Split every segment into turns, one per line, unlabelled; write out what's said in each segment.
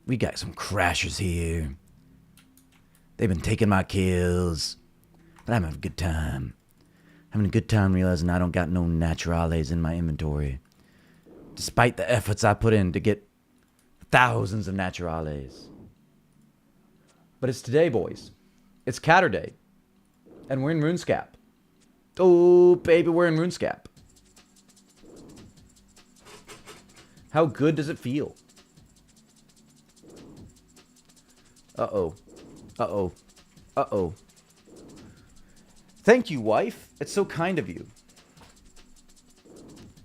We got some crashers here. They've been taking my kills. But I'm having a good time. Having a good time realizing I don't got no naturales in my inventory. Despite the efforts I put in to get thousands of naturales. But it's today, boys. It's Catterday. And we're in RuneScape. Oh, baby, we're in RuneScape. How good does it feel? Uh-oh. Uh-oh. Uh-oh. Thank you, wife. It's so kind of you.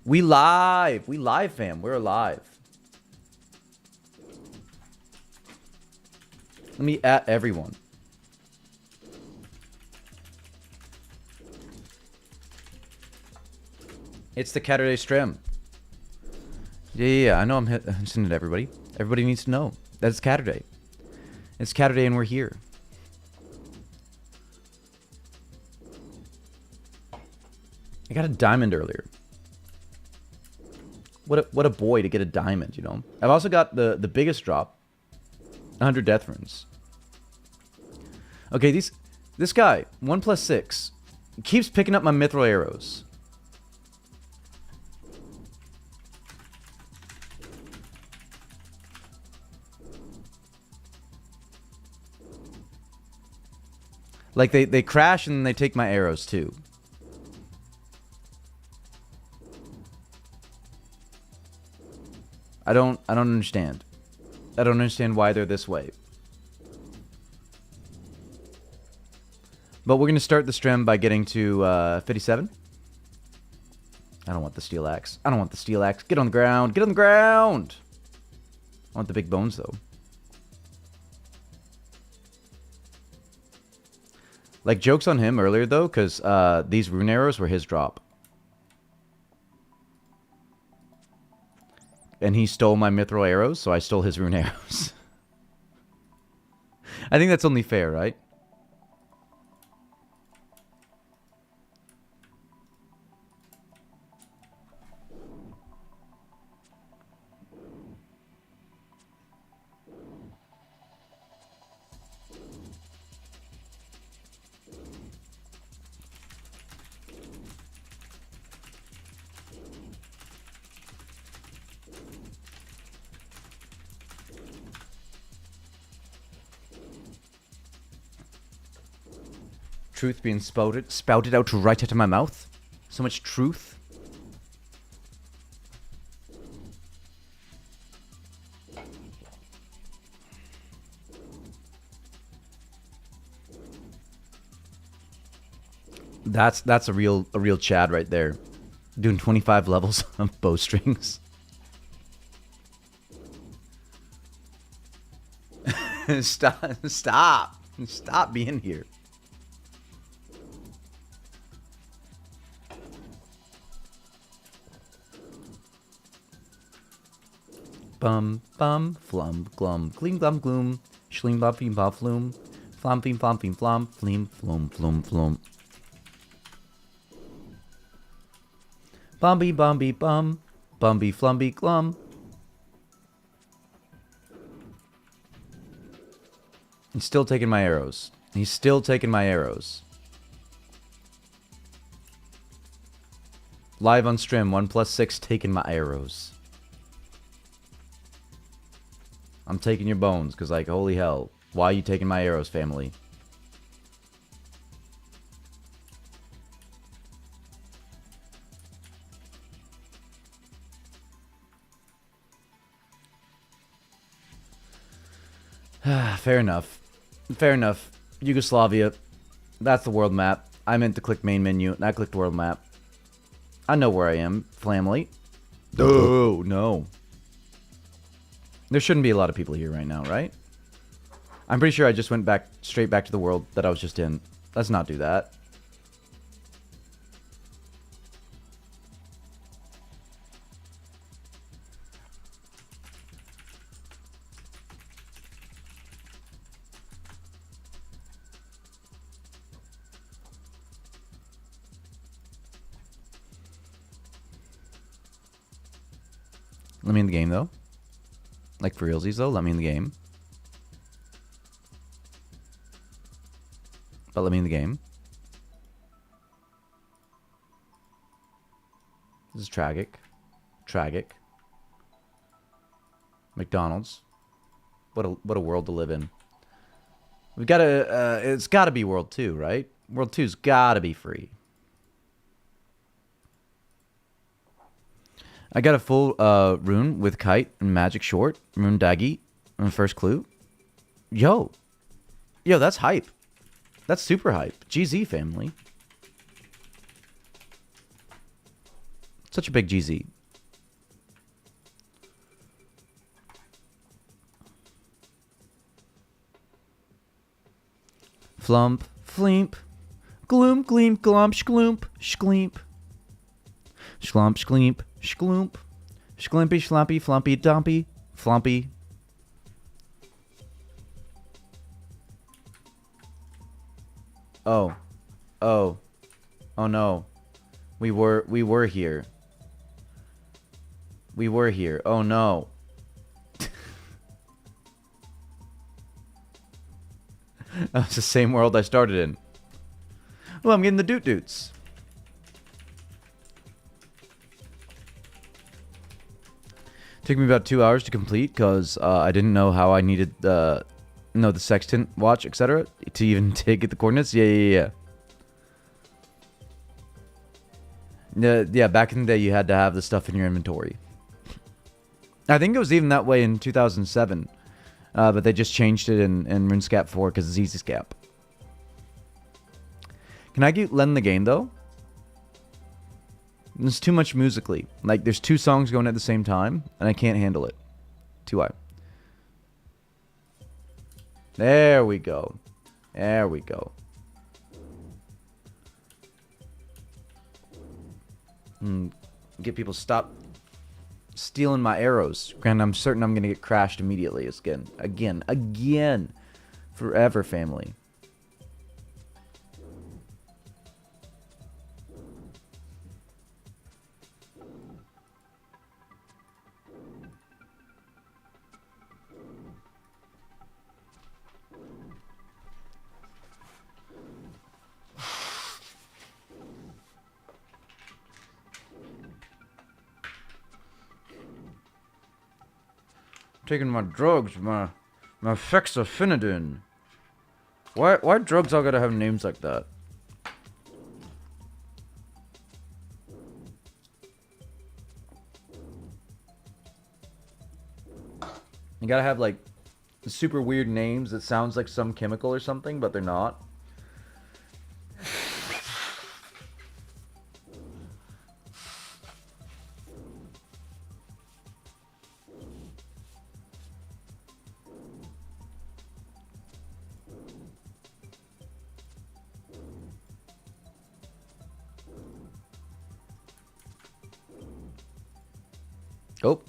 We live. We live, fam. We're alive. Let me at everyone. It's the Catterday stream. Yeah. I know I'm sending it to everybody. Everybody needs to know that it's Catterday. It's Catterday and we're here. I got a diamond earlier. What a boy to get a diamond, you know. I've also got the biggest drop. 100 death runes. Okay, this guy, 1+6, keeps picking up my mithril arrows. Like they crash and they take my arrows too. I don't understand. I don't understand why they're this way. But we're going to start the stream by getting to 57. I don't want the steel axe. I don't want the steel axe. Get on the ground. Get on the ground. I want the big bones, though. Like, jokes on him earlier, though, because these rune arrows were his drop. And he stole my mithril arrows, so I stole his rune arrows. I think that's only fair, right? Truth being spouted out right out of my mouth. So much truth. That's a real Chad right there. Doing 25 levels of bowstrings. Stop being here. Bum, flum, glum, gleam, glum, gloom, schlim, bum, beam, bum, floom, flum, beam, flum, beam, flum, fleam, flum, flum, flum. Bumby, bumby, bum, bumby, flumby, glum. He's still taking my arrows. He's still taking my arrows. Live on stream, 1+6 taking my arrows. I'm taking your bones, because, like, holy hell. Why are you taking my arrows, family? Fair enough. Fair enough. Yugoslavia. That's the world map. I meant to click main menu, and I clicked world map. I know where I am, family. Oh, no. There shouldn't be a lot of people here right now, right? I'm pretty sure I just went straight back to the world that I was just in. Let's not do that. Let me in the game, though. Like, for realsies, though. Let me in the game. But let me in the game. This is tragic. Tragic. McDonald's. What a world to live in. We've got to... it's got to be World 2, right? World 2's got to be free. I got a full rune with kite and magic short. Rune daggy on first clue. Yo, that's hype. That's super hype. GZ family. Such a big GZ. Flump, fleemp, gloom, gleam, glomp, shgloomp, shgleemp. Schlump, shgleemp, shgloomp, shglimpy, schlumpy, flumpy, dumpy, flumpy. Oh. Oh. Oh no. We were here. We were here. Oh no. That's the same world I started in. Well, I'm getting the doot doots. Took me about 2 hours to complete because I didn't know how I needed the sextant watch, etc. to even get the coordinates. Yeah. Yeah, back in the day, you had to have the stuff in your inventory. I think it was even that way in 2007. But they just changed it in RuneScape 4 because it's easy scap. Can I lend the game, though? There's too much musically. Like, there's 2 songs going at the same time, and I can't handle it. 2i. There we go. There we go. Get people stop stealing my arrows. Granted, I'm certain I'm going to get crashed immediately. Again. Forever, family. Taking my drugs, my fexofenadine. Why drugs all gotta have names like that? You gotta have like super weird names that sounds like some chemical or something, but they're not. Oh.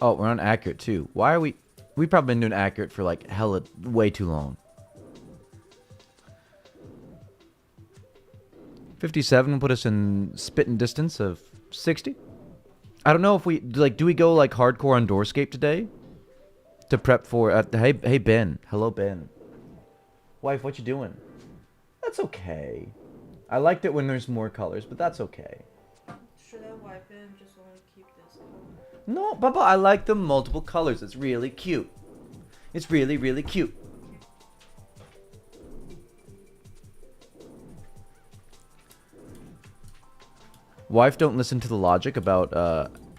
Oh, we're on accurate too. Why are we... We've probably been doing accurate for like hella way too long. 57 will put us in spitting distance of 60. I don't know if we... Like, do we go like hardcore on Doorscape today? To prep for... hey Ben. Hello, Ben. Wife, what you doing? That's okay. I liked it when there's more colors, but that's okay.
Should I wipe it and just only keep this color?
No, Bubba, I like the multiple colors. It's really cute. It's really, really cute. Wife don't listen to the logic about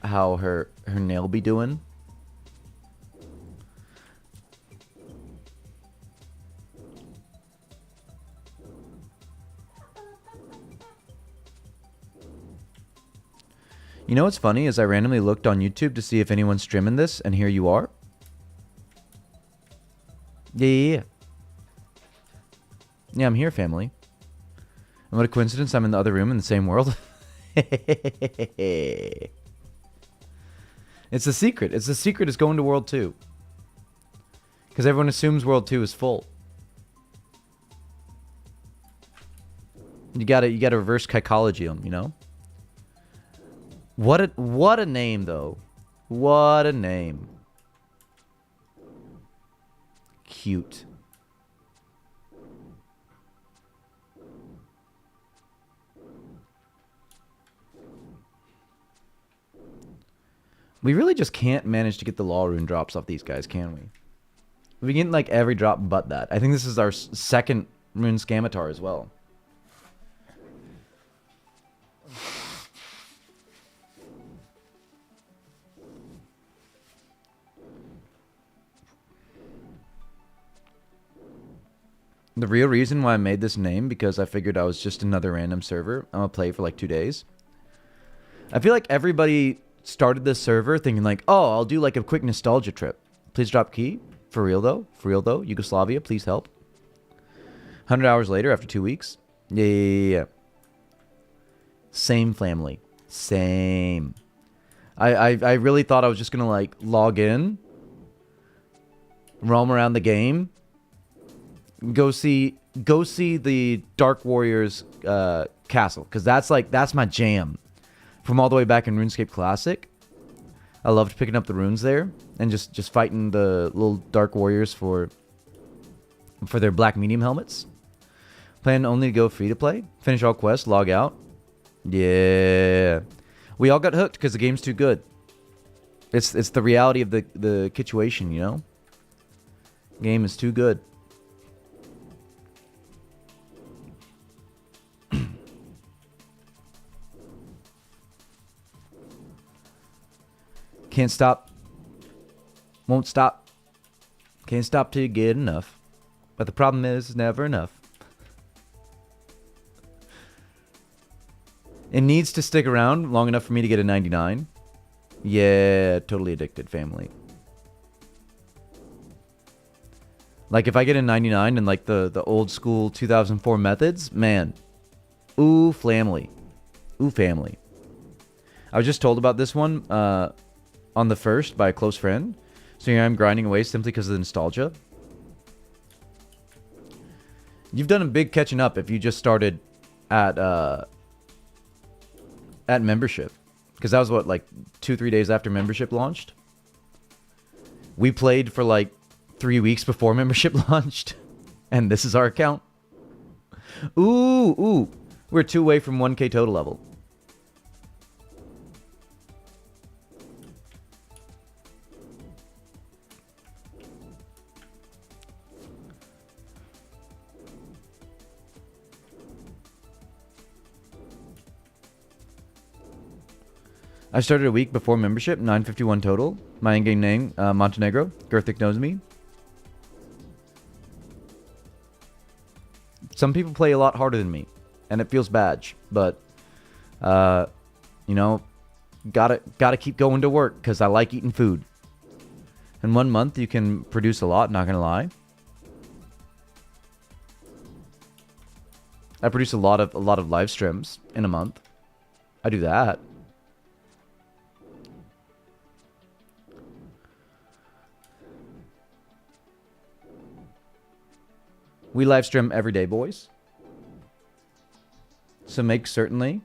how her nail be doing. You know what's funny is I randomly looked on YouTube to see if anyone's streaming this, and here you are. Yeah, I'm here, family. And what a coincidence, I'm in the other room in the same world. It's It's a secret. It's a secret is going to World 2. Because everyone assumes World 2 is full. You gotta reverse psychology them, you know? What a name, though. What a name. Cute. We really just can't manage to get the law rune drops off these guys, can we? We get like every drop but that. I think this is our second rune scamatar as well. The real reason why I made this name, because I figured I was just another random server. I'm gonna play for like 2 days. I feel like everybody started this server thinking like, oh, I'll do like a quick nostalgia trip. Please drop key. For real though. Yugoslavia, please help. 100 hours later, after 2 weeks. Yeah. Same family. Same. I really thought I was just gonna like log in, roam around the game, go see the Dark Warriors castle, because that's my jam. From all the way back in RuneScape Classic, I loved picking up the runes there and just fighting the little Dark Warriors for their black medium helmets. Plan only to go free to play, finish all quests, log out. Yeah, we all got hooked because the game's too good. It's the reality of the situation, you know. Game is too good. Can't stop. Won't stop. Can't stop till you get enough. But the problem is, it's never enough. It needs to stick around long enough for me to get a 99. Yeah, totally addicted family. Like if I get a 99 in like the old school 2004 methods, man. Ooh, family. Ooh, family. I was just told about this one on the first by a close friend. So here I'm grinding away simply because of the nostalgia. You've done a big catching up if you just started at membership. Because that was what, like 2-3 days after membership launched? We played for like 3 weeks before membership launched. And this is our account. Ooh. We're 2 away from 1K total level. I started a week before membership, 951 total. My in-game name, Montenegro. Girthix knows me. Some people play a lot harder than me, and it feels bad. But, you know, gotta keep going to work because I like eating food. In 1 month, you can produce a lot. Not gonna lie. I produce a lot of live streams in a month. I do that. We live stream every day, boys. So make certainly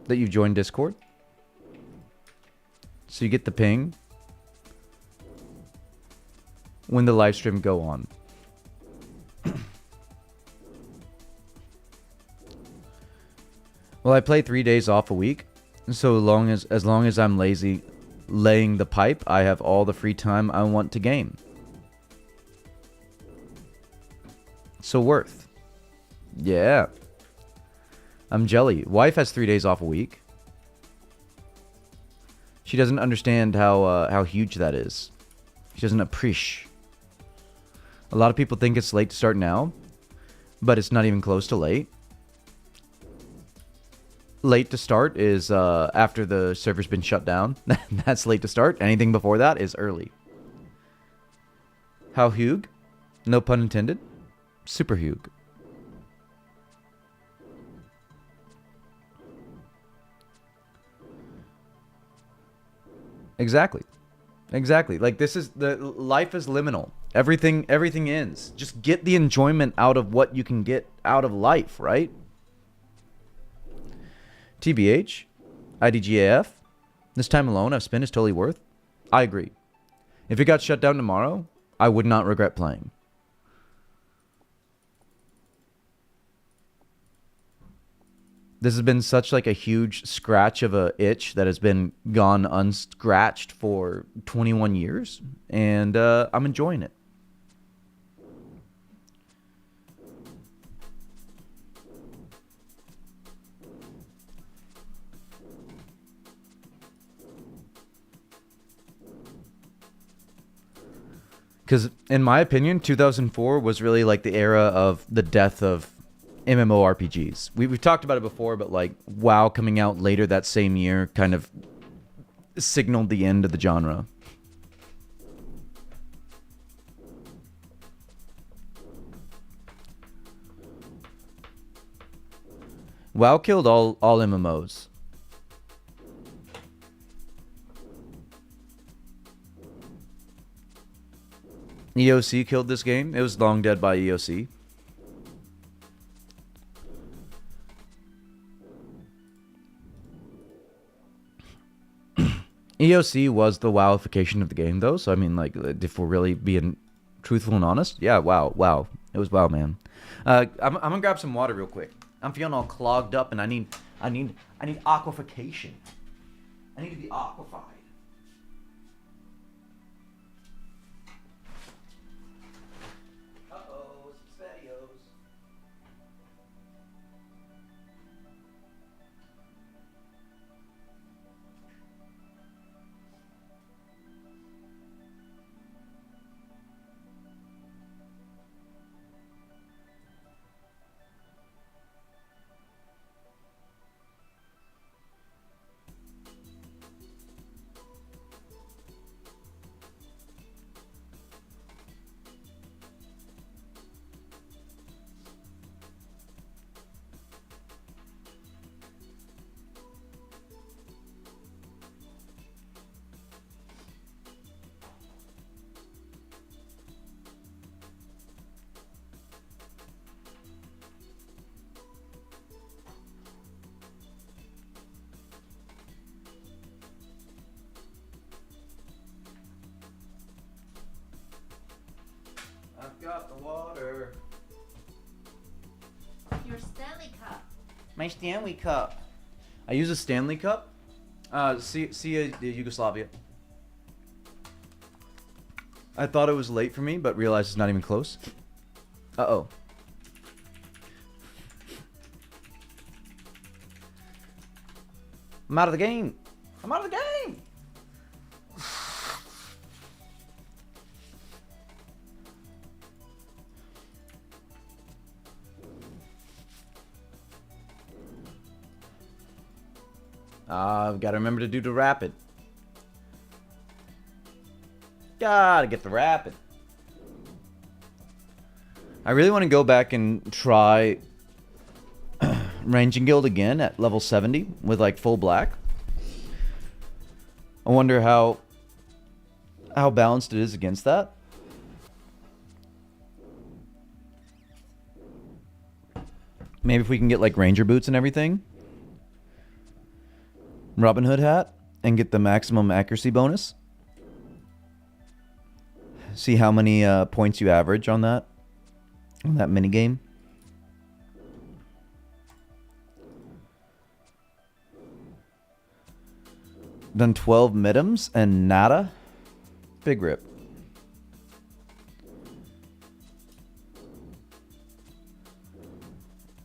that you've joined Discord. So you get the ping when the live stream go on. Well, I play 3 days off a week. So as long as I'm lazy laying the pipe, I have all the free time I want to game. So worth. Yeah. I'm jelly. Wife has 3 days off a week. She doesn't understand how huge that is. She doesn't appreciate. A lot of people think it's late to start now, but it's not even close to late. Late to start is after the server's been shut down. That's late to start. Anything before that is early. How Hugh? No pun intended. Super Hugh. Exactly. Exactly. Like this is the life is liminal. Everything ends. Just get the enjoyment out of what you can get out of life, right? TBH, IDGAF. This time alone I've spent is totally worth. I agree. If it got shut down tomorrow, I would not regret playing. This has been such like a huge scratch of a itch that has been gone unscratched for 21 years, and I'm enjoying it. Because in my opinion, 2004 was really like the era of the death of MMORPGs. We've talked about it before, but like WoW coming out later that same year kind of signaled the end of the genre. WoW killed all MMOs. EOC killed this game. It was long dead by EOC. EOC was the WoWification of the game, though. So I mean, like, if we're really being truthful and honest, yeah, WoW. It was WoW, man. I'm gonna grab some water real quick. I'm feeling all clogged up, and I need aquafication. I need to be aquafied. Uh-oh, some spadios. I've got the water.
Your Stanley Cup.
My Stanley Cup. I use a Stanley Cup. See Yugoslavia. I thought it was late for me, but realized it's not even close. Uh-oh. I'm out of the game. I'm out of the game. I've got to remember to do the rapid. Gotta get the rapid. I really want to go back and try Ranging Guild again at level 70 with like full black. I wonder how balanced it is against that. Maybe if we can get like ranger boots and everything. Robin Hood hat and get the maximum accuracy bonus. See how many points you average on that mini game. Done 12 midims and nada. Big rip.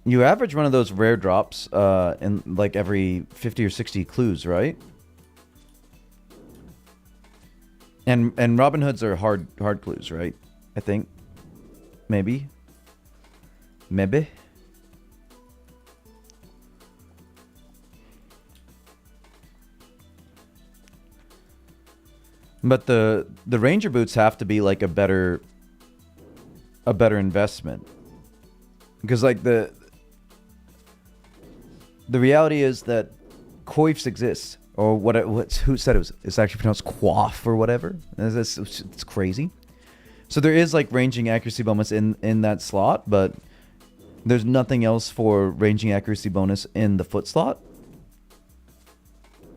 You average one of those rare drops in like every 50 or 60 clues, right? And Robin Hoods are hard clues, right? I think. Maybe. But the ranger boots have to be like a better investment. Because like the reality is that coifs exist, Or who said it was? It's actually pronounced quaff or whatever. It's crazy. So there is like ranging accuracy bonus in that slot, but there's nothing else for ranging accuracy bonus in the foot slot.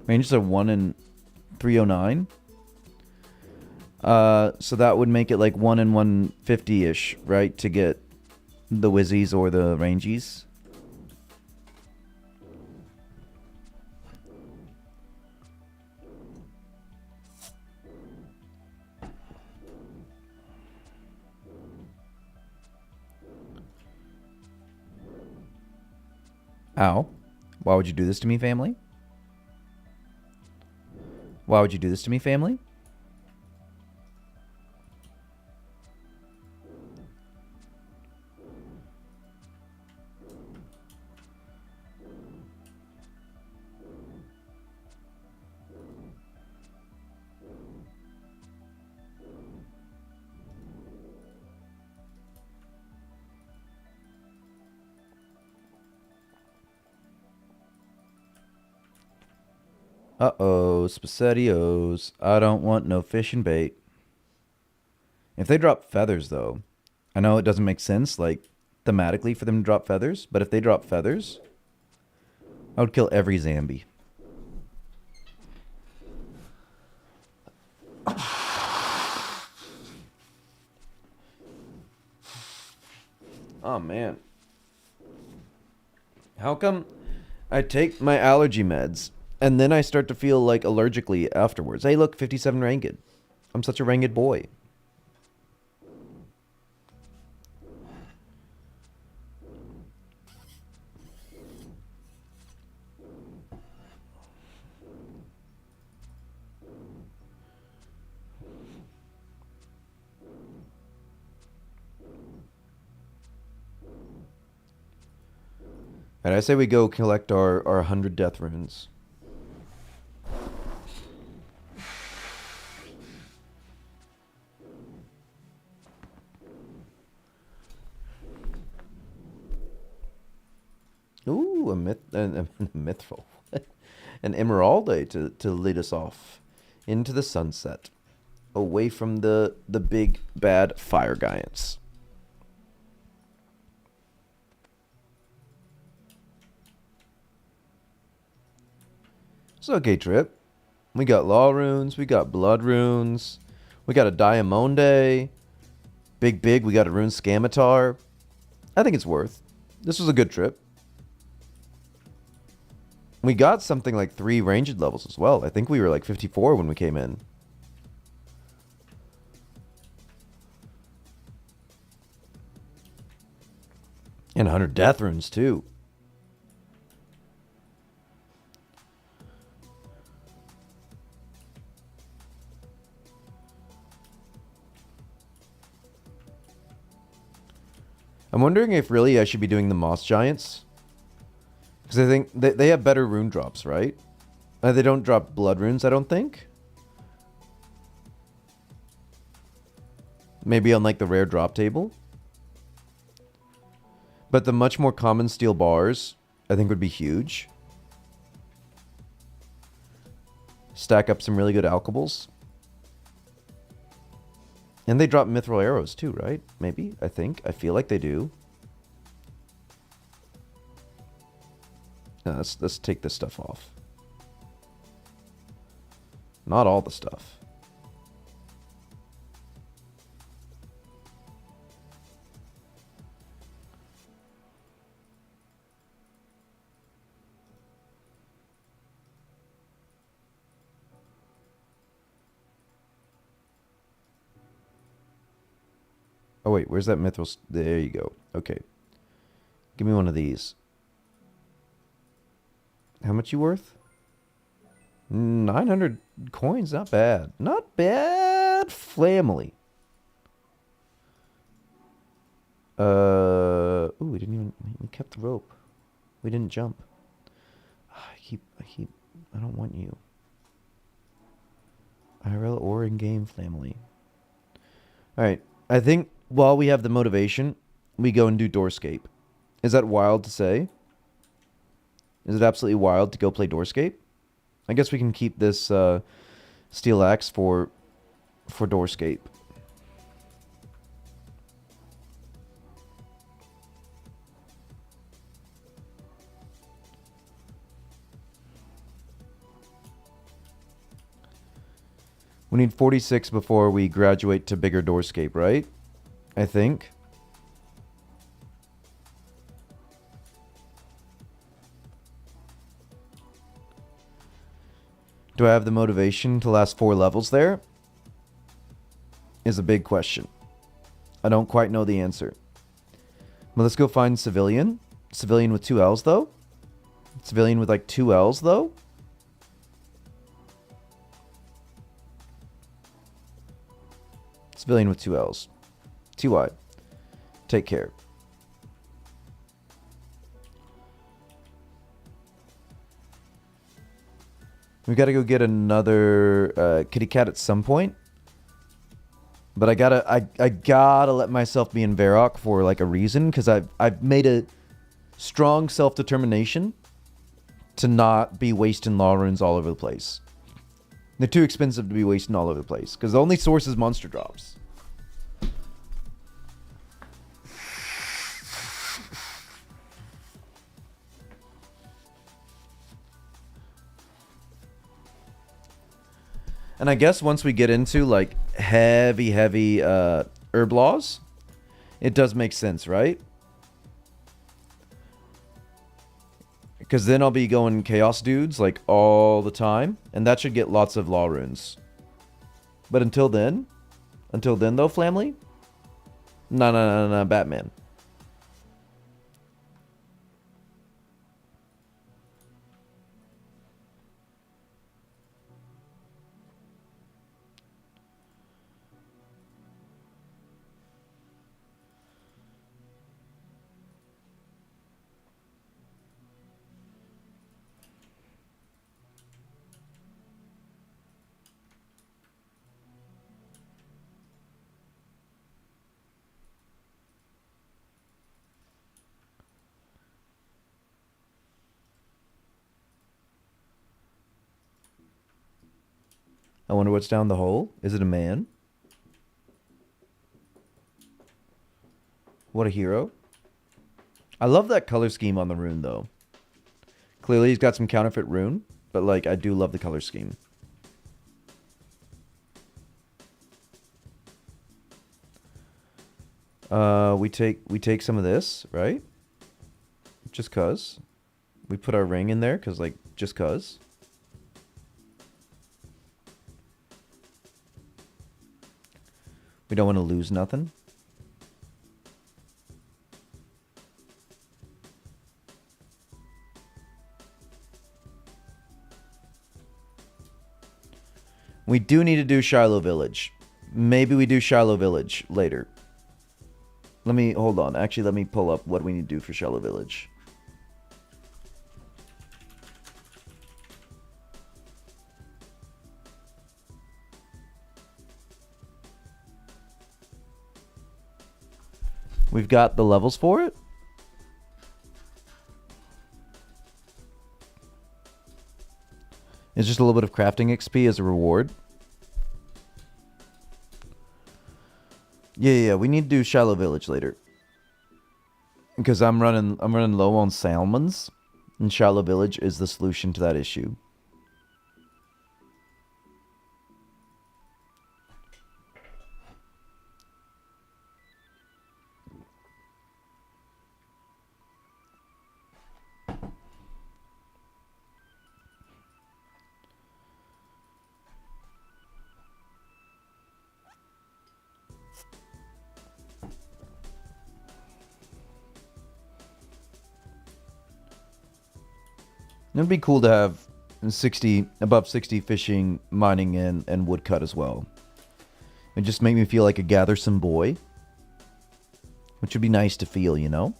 Ranges are 1 in 309. So that would make it like 1 in 150-ish, right? To get the whizzies or the rangies. Ow. Why would you do this to me, family? Why would you do this to me, family? Uh-oh, spaghettios. I don't want no fish and bait. If they drop feathers, though, I know it doesn't make sense, like, thematically for them to drop feathers, but if they drop feathers, I would kill every zombie. Oh, man. How come I take my allergy meds and then I start to feel like allergically afterwards? Hey, look, 57 Ranged. I'm such a Ranged boy. And I say we go collect our 100 death runes. Ooh, a mithril. An emeralde to lead us off into the sunset. Away from the big bad fire giants. It's an okay trip. We got law runes, we got blood runes, we got a diamonde. Big, we got a rune scimitar. I think it's worth. This was a good trip. We got something like 3 ranged levels as well. I think we were like 54 when we came in. And 100 death runes too. I'm wondering if really I should be doing the moss giants. Because I think they have better rune drops, right? They don't drop blood runes, I don't think. Maybe on like the rare drop table. But the much more common steel bars, I think would be huge. Stack up some really good alchables. And they drop mithril arrows too, right? Maybe, I think. I feel like they do. No, let's take this stuff off. Not all the stuff. Oh, wait, where's that mithril? There you go. Okay. Give me one of these. How much you worth? 900 coins, not bad. Not bad, family. Ooh, we kept the rope. We didn't jump. I don't want you. IRL or in-game family. Alright, I think while we have the motivation, we go and do Doorscape. Is that wild to say? Is it absolutely wild to go play Doorscape? I guess we can keep this steel axe for Doorscape. We need 46 before we graduate to bigger Doorscape, right? I think. Do I have the motivation to last 4 levels there? Is a big question. I don't quite know the answer. But let's go find Civilian. Civilian with 2 L's, though? Civilian with, like, 2 L's, though? Civilian with 2 L's. TY. Take care. We gotta go get another kitty cat at some point. But I gotta let myself be in Varrock for like a reason, because I've made a strong self-determination to not be wasting law runes all over the place. They're too expensive to be wasting all over the place, because the only source is monster drops. And I guess once we get into like heavy herb laws, it does make sense, right? Because then I'll be going chaos dudes like all the time, and that should get lots of law runes. But until then though, family? No, Batman. I wonder what's down the hole. Is it a man? What a hero. I love that color scheme on the rune, though. Clearly he's got some counterfeit rune, but like I do love the color scheme. We take some of this, right? Just cuz. We put our ring in there cuz like just cuz. We don't want to lose nothing. We do need to do Shilo Village. Maybe we do Shilo Village later. Hold on. Actually, let me pull up what we need to do for Shilo Village. We've got the levels for it. It's just a little bit of crafting XP as a reward. Yeah, we need to do Shilo Village later. Because I'm running low on salmons, and Shilo Village is the solution to that issue. It'd be cool to have above 60 fishing, mining, and woodcut as well. It just make me feel like a gathersome boy. Which would be nice to feel, you know?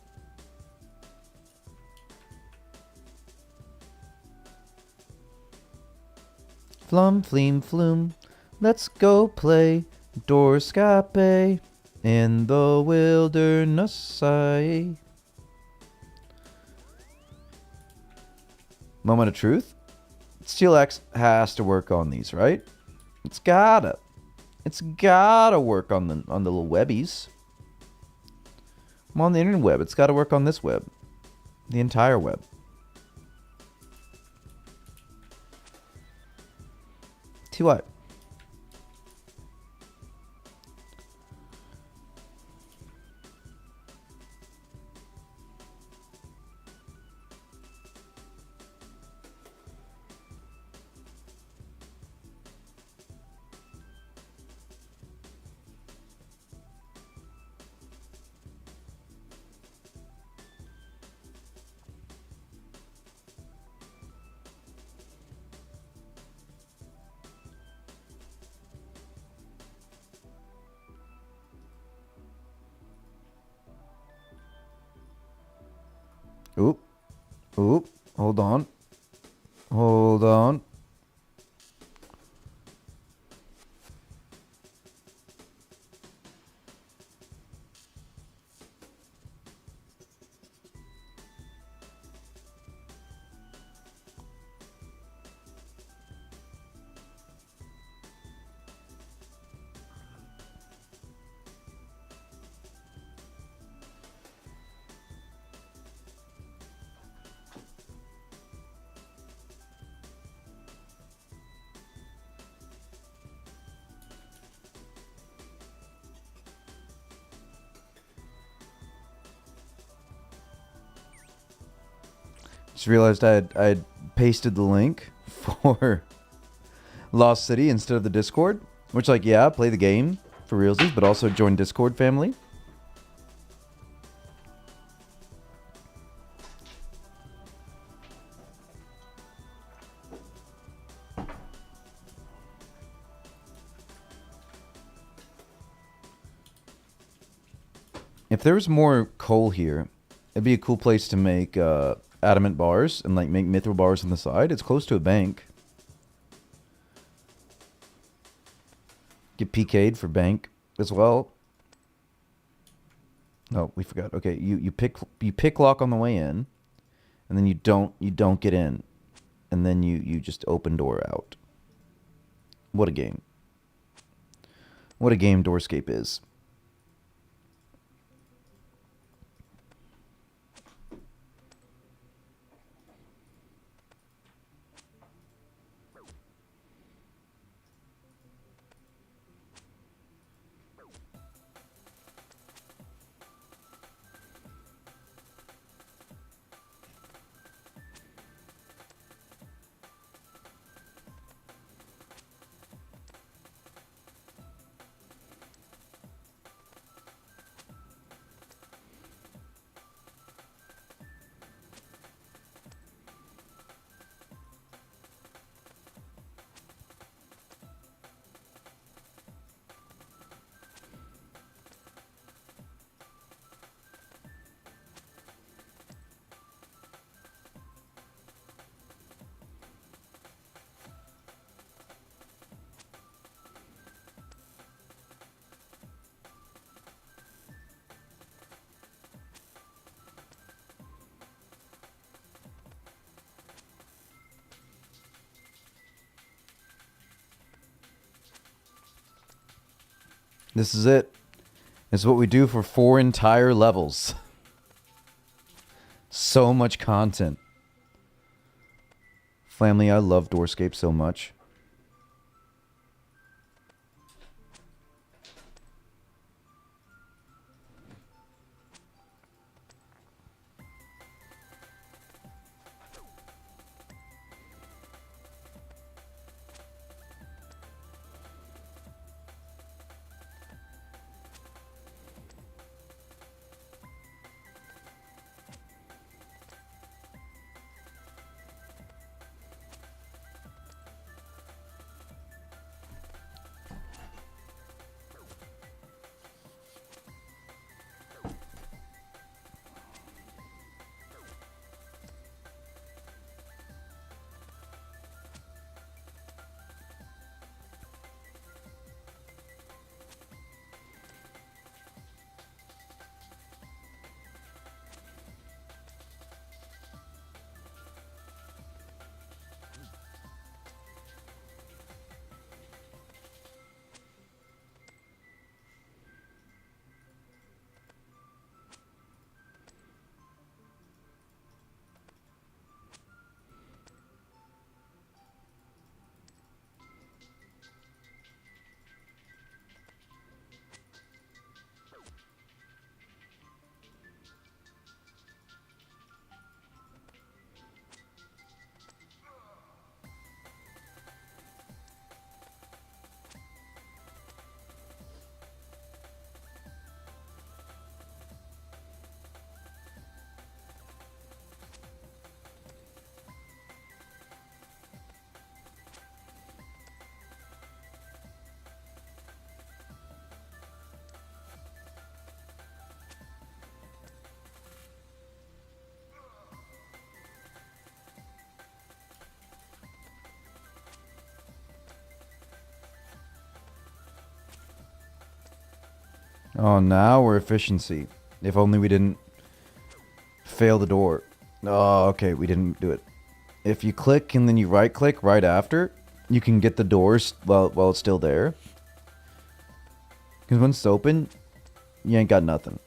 Flum, fleam, flume. Let's go play Doorscape in the wilderness. Moment of truth. Steel Axe has to work on these, right? It's gotta. It's gotta work on the little webbies. I'm on the interweb. It's gotta work on this web. The entire web. See what? Oop. Oop. Hold on. Hold on. Just realized I had pasted the link for Lost City instead of the Discord. Which, like, yeah, play the game for realsies, but also join Discord family. If there was more coal here, it'd be a cool place to make adamant bars and like make mithril bars on the side. It's close to a bank. Get PK'd for bank as well. Oh, we forgot. Okay, you pick lock on the way in, and then you don't get in, and then you just open door out. What a game. What a game Doorscape is. This is it. It's what we do for 4 entire levels. So much content. Family, I love Doorscape so much. Oh, now we're efficiency. If only we didn't fail the door. Oh, okay, we didn't do it. If you click and then you right click right after, you can get the doors while it's still there. Because once it's open, you ain't got nothing.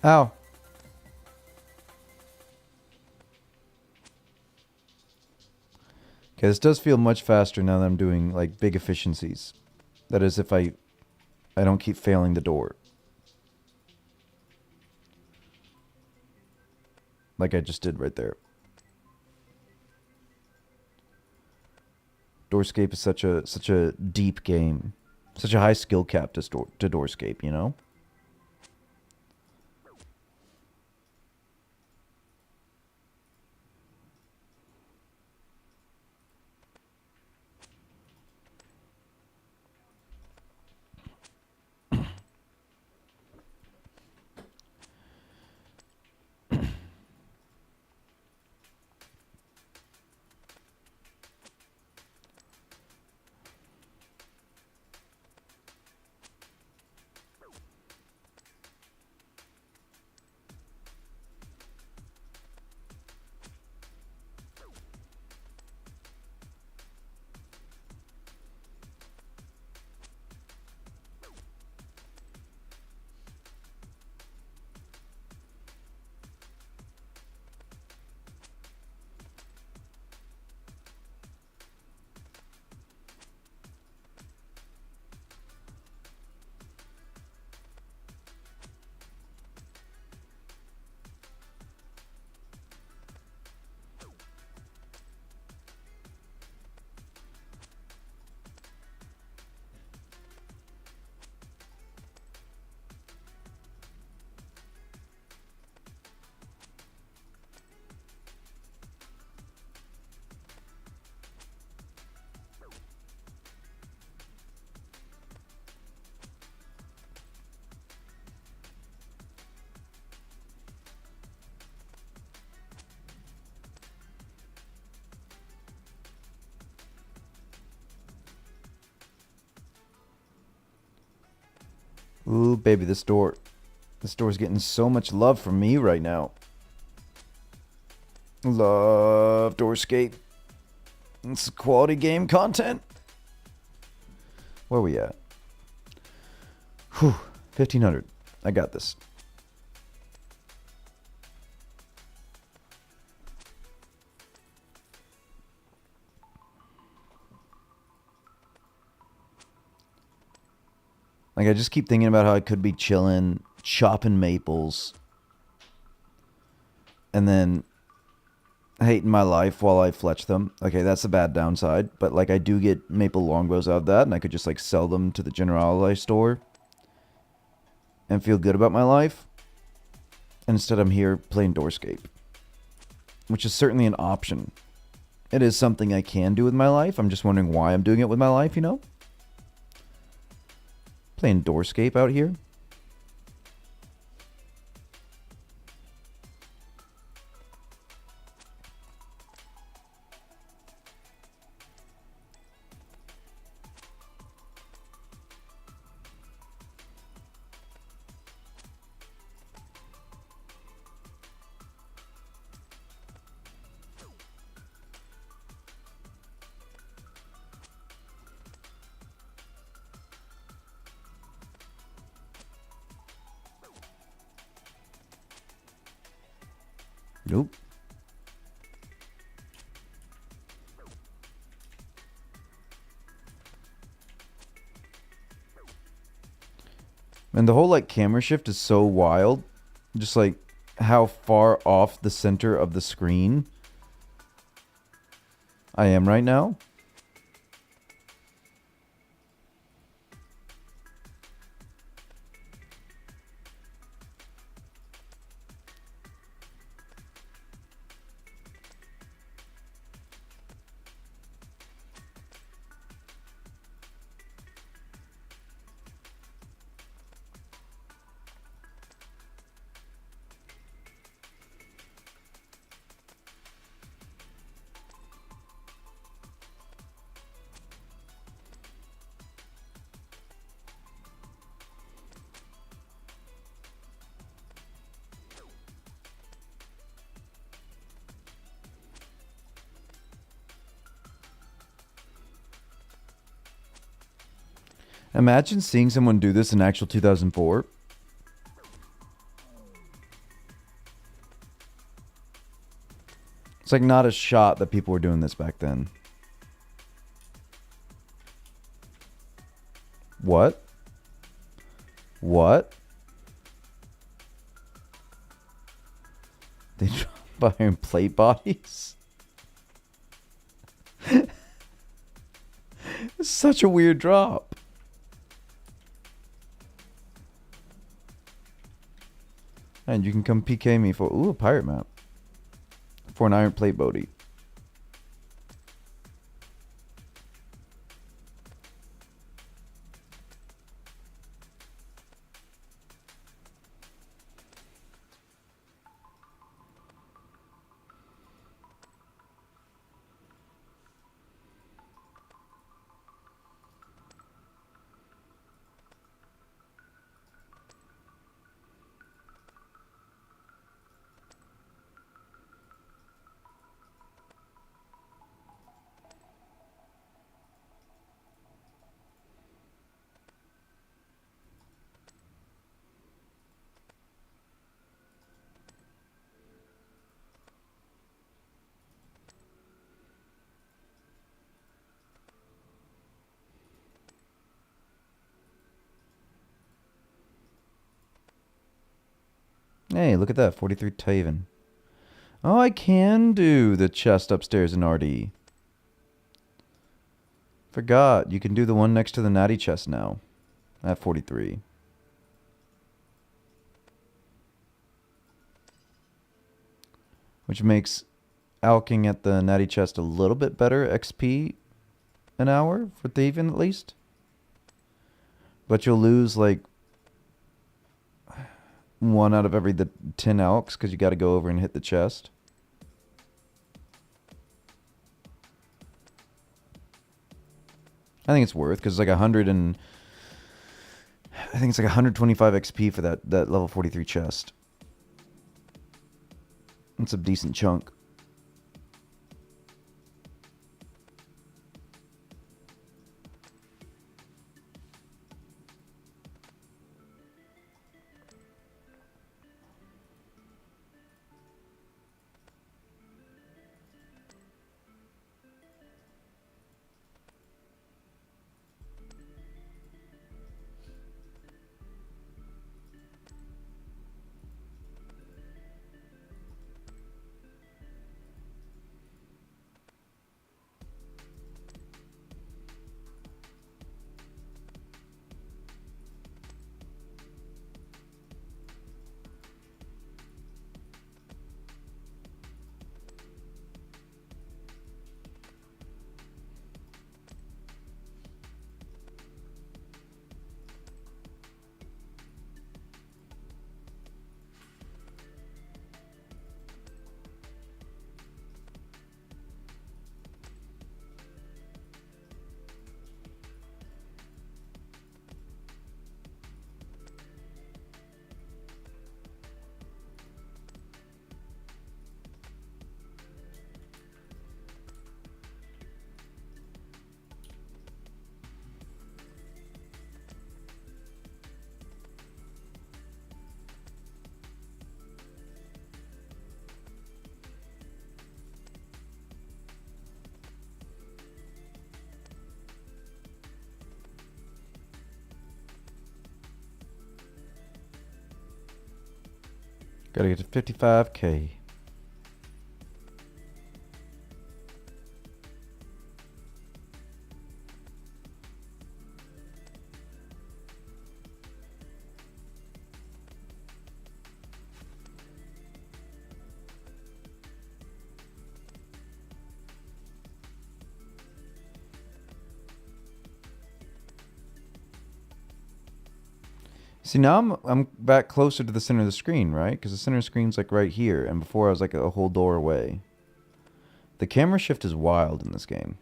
Ow. Okay, this does feel much faster now that I'm doing like big efficiencies. That is if I don't keep failing the door. Like I just did right there. Doorscape is such a deep game. Such a high skill cap to Doorscape, you know? Ooh, baby, this door's getting so much love from me right now. Love Doorscape. It's quality game content. Where are we at? Whew, 1500. I got this. Like, I just keep thinking about how I could be chilling, chopping maples, and then hating my life while I fletch them. Okay, that's a bad downside, but, like, I do get maple longbows out of that, and I could just, like, sell them to the generality store and feel good about my life. And instead I'm here playing Doorscape. Which is certainly an option. It is something I can do with my life. I'm just wondering why I'm doing it with my life, you know? Playing Doorscape out here. Nope. And the whole like camera shift is so wild. Just like how far off the center of the screen I am right now. Imagine seeing someone do this in actual 2004. It's like not a shot that people were doing this back then. What? What? They drop iron plate bodies? It's such a weird drop. And you can come PK me for, ooh, a pirate map. For an iron plate body. Hey, look at that, 43 thieving. Oh, I can do the chest upstairs in RD. Forgot, you can do the one next to the natty chest now. At 43. Which makes alking at the natty chest a little bit better XP an hour for thieving at least. But you'll lose like 1 out of every 10 alks because you got to go over and hit the chest. I think it's worth because it's like 100 and I think it's like 125 XP for that level 43 chest. It's a decent chunk.
Gotta get to 55K. See, now I'm back closer to the center of the screen, right? Because the center of the screen's like right here, and before I was like a whole door away. The camera shift is wild in this game.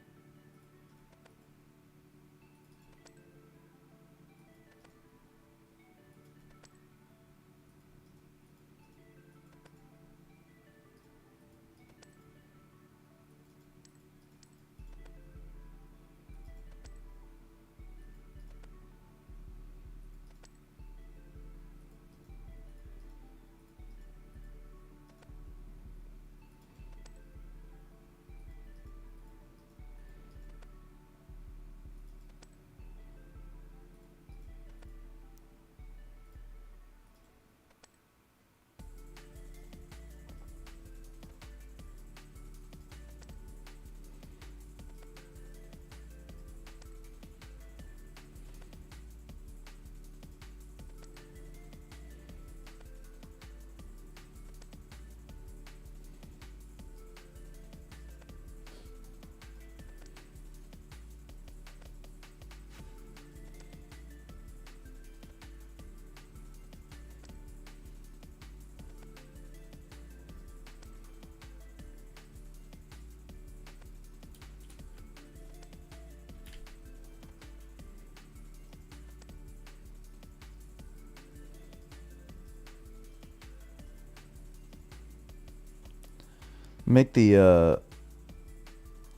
Make the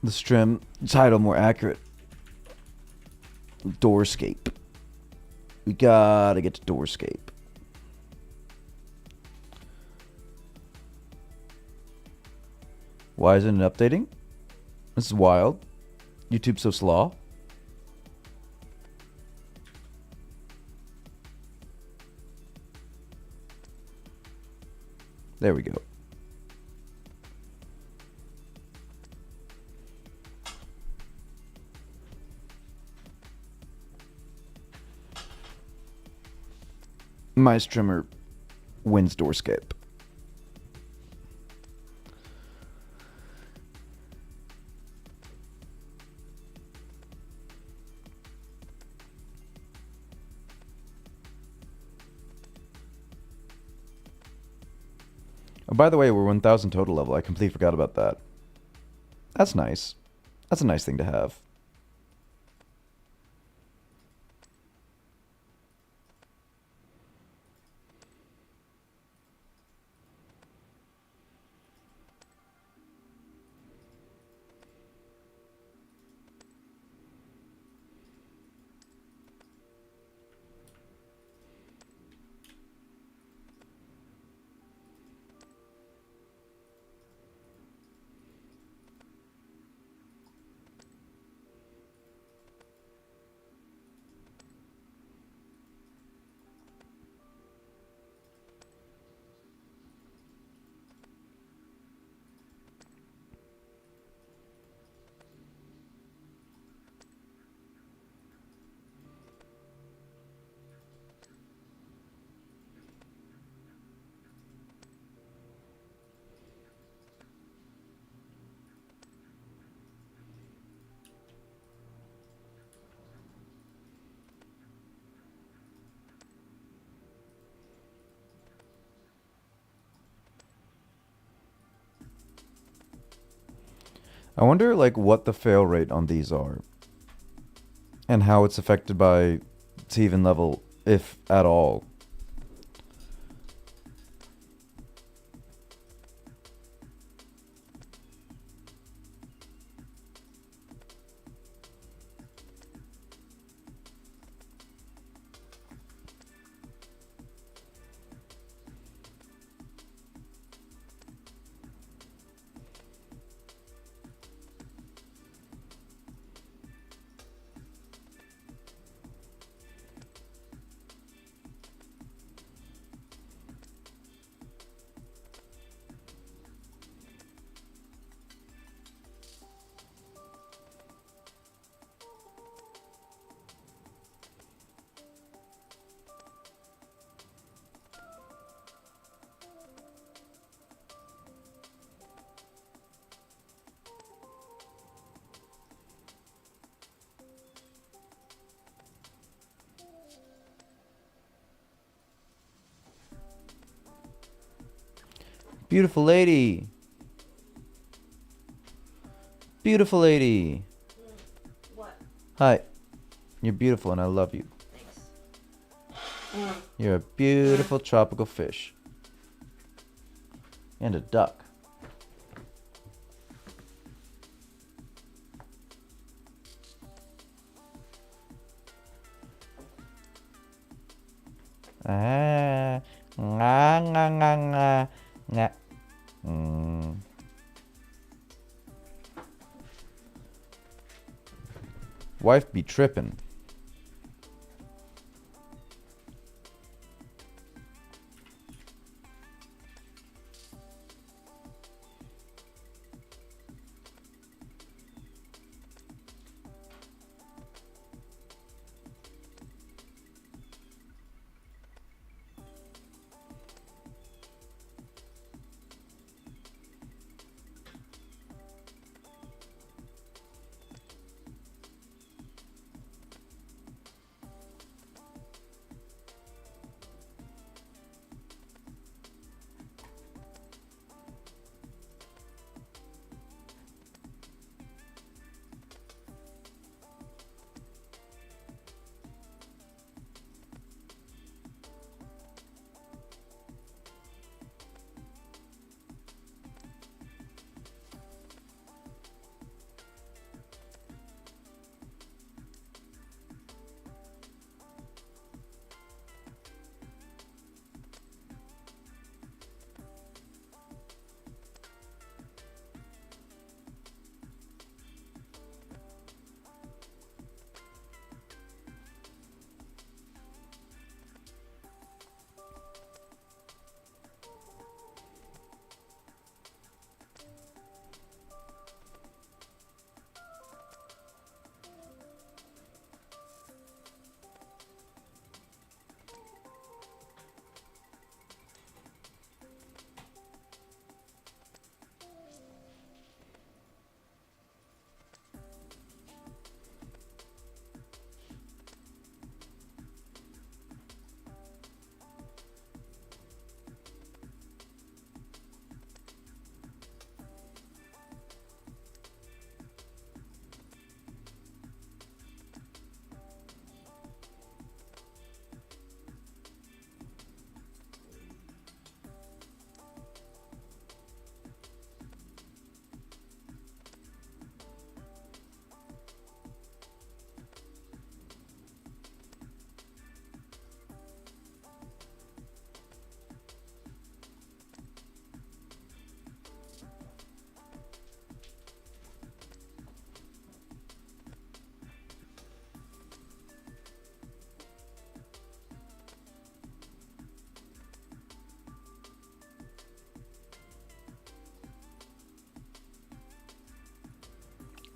stream title more accurate. Doorscape. We gotta get to Doorscape. Why isn't it updating? This is wild. YouTube's so slow. There we go. My streamer wins Doorscape. Oh, by the way, we're 1,000 total level. I completely forgot about that. That's nice. That's a nice thing to have. I wonder like what the fail rate on these are and how it's affected by thieving level, if at all. Beautiful lady. Beautiful lady.
What?
Hi. You're beautiful and I love you.
Thanks.
You're a beautiful tropical fish. And a duck. Ah, nga, nga, nga, nga, nga. Wife be trippin'.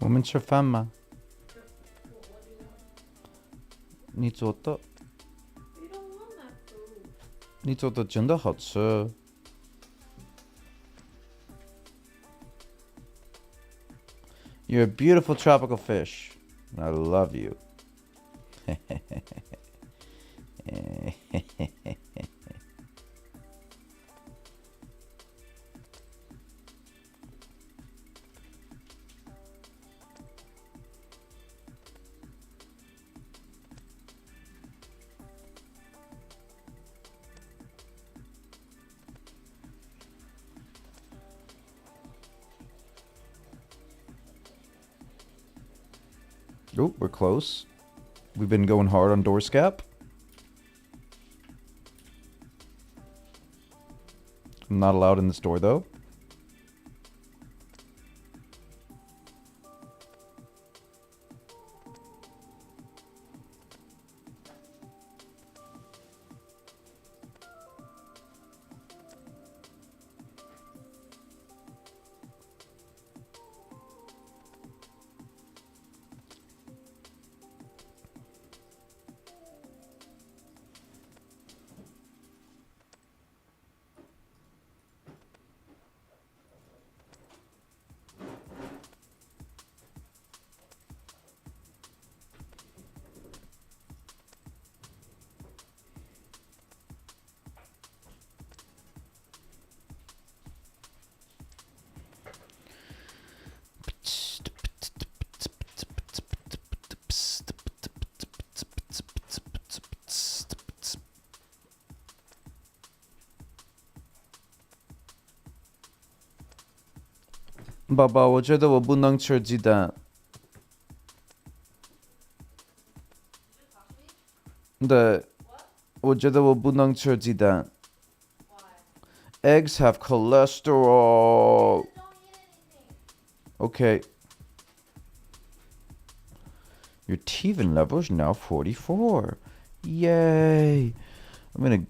Woman fama.
What do you want?
你做的
You don't want that food.
你做的真的好吃 You're a beautiful tropical fish. I love you. Oh, we're close. We've been going hard on Doorscape. I'm not allowed in this door, though. 爸爸，我觉得我不能吃鸡蛋。对，我觉得我不能吃鸡蛋。Eggs have cholesterol. Okay. Your thieving level is now 44. Yay. I'm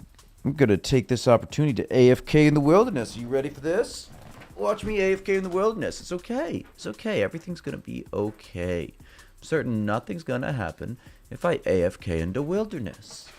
gonna take this opportunity to AFK in the wilderness. Are you ready for this? Watch me AFK in the wilderness. It's okay. It's okay. Everything's gonna be okay. I'm certain nothing's gonna happen if I AFK in the wilderness.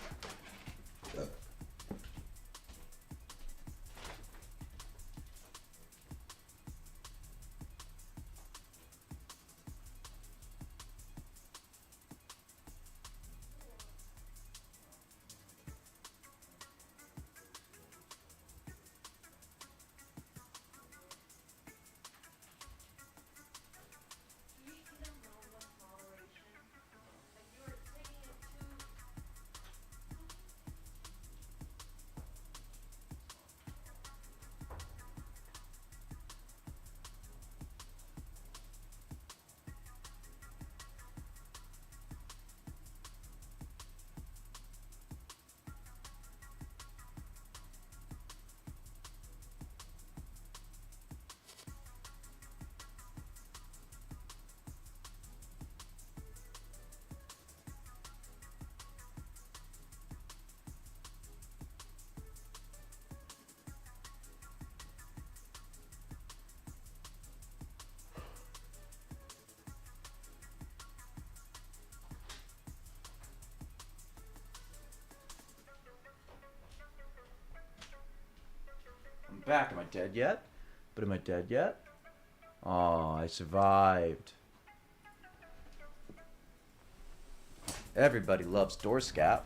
I'm back. Am I dead yet? But am I dead yet? Oh, I survived. Everybody loves Doorscape.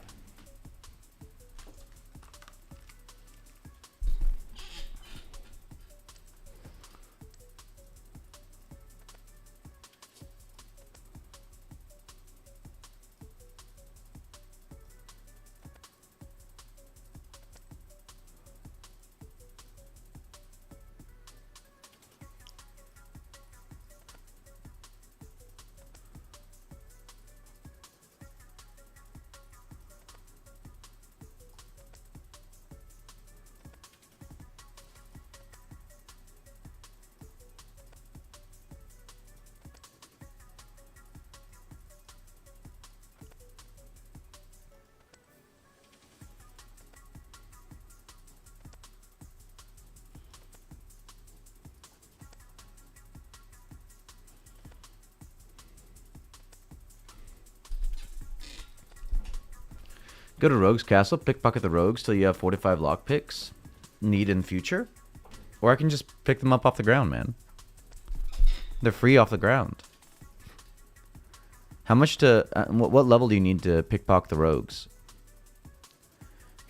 Go to Rogue's Castle, pickpocket the rogues till you have 45 lockpicks. Need in future. Or I can just pick them up off the ground, man. They're free off the ground. How much to... what level do you need to pickpocket the rogues?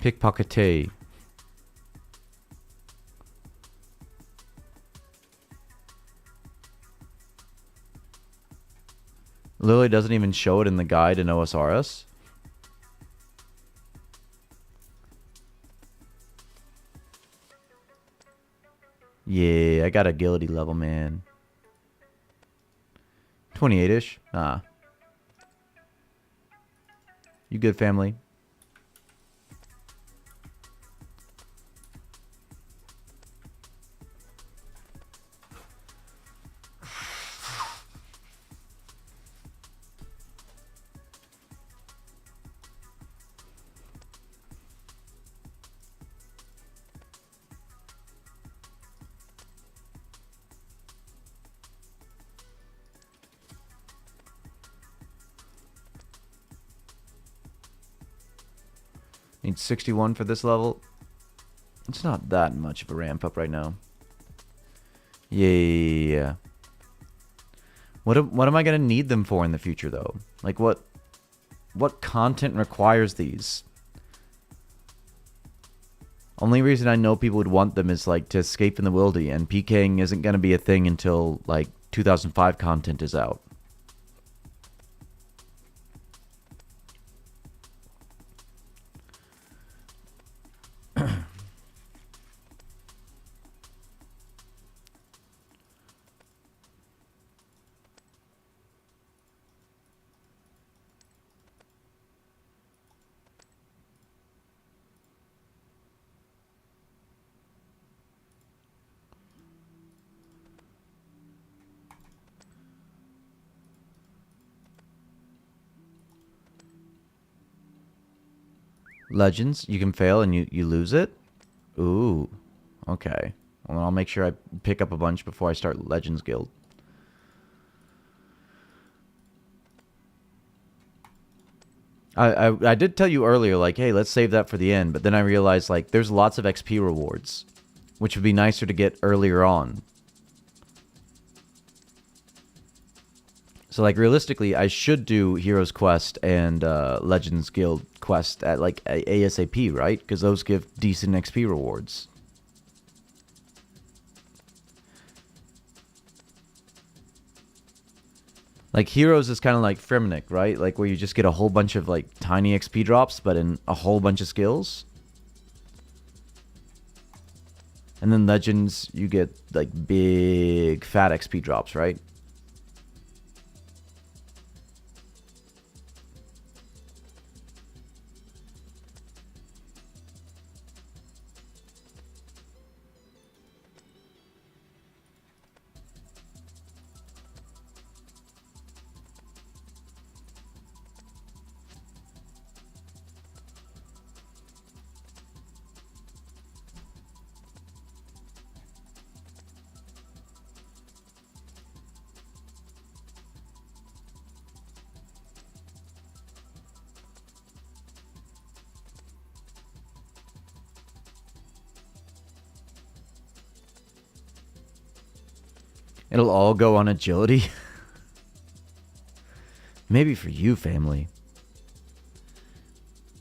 Pickpockete. Literally doesn't even show it in the guide in OSRS. Yeah, I got a agility level, man. 28-ish. Ah. You good, family? Need 61 for this level. It's not that much of a ramp up right now. Yeah. What am I gonna need them for in the future though? Like what content requires these? Only reason I know people would want them is like to escape in the wildy, and PKing isn't gonna be a thing until like 2005 content is out.
Legends, you can fail and you lose it? Ooh. Okay. Well, I'll make sure I pick up a bunch before I start Legends Guild. I did tell you earlier, like, hey, let's save that for the end, but then I realized, like, there's lots of XP rewards, which would be nicer to get earlier on. So, like, realistically, I should do Heroes Quest and Legends Guild Quest at, like, ASAP, right? Because those give decent XP rewards. Like, Heroes is kind of like Fremenic, right? Like, where you just get a whole bunch of, like, tiny XP drops, but in a whole bunch of skills. And then Legends, you get, like, big, fat XP drops, right? It'll all go on agility. Maybe for you, family.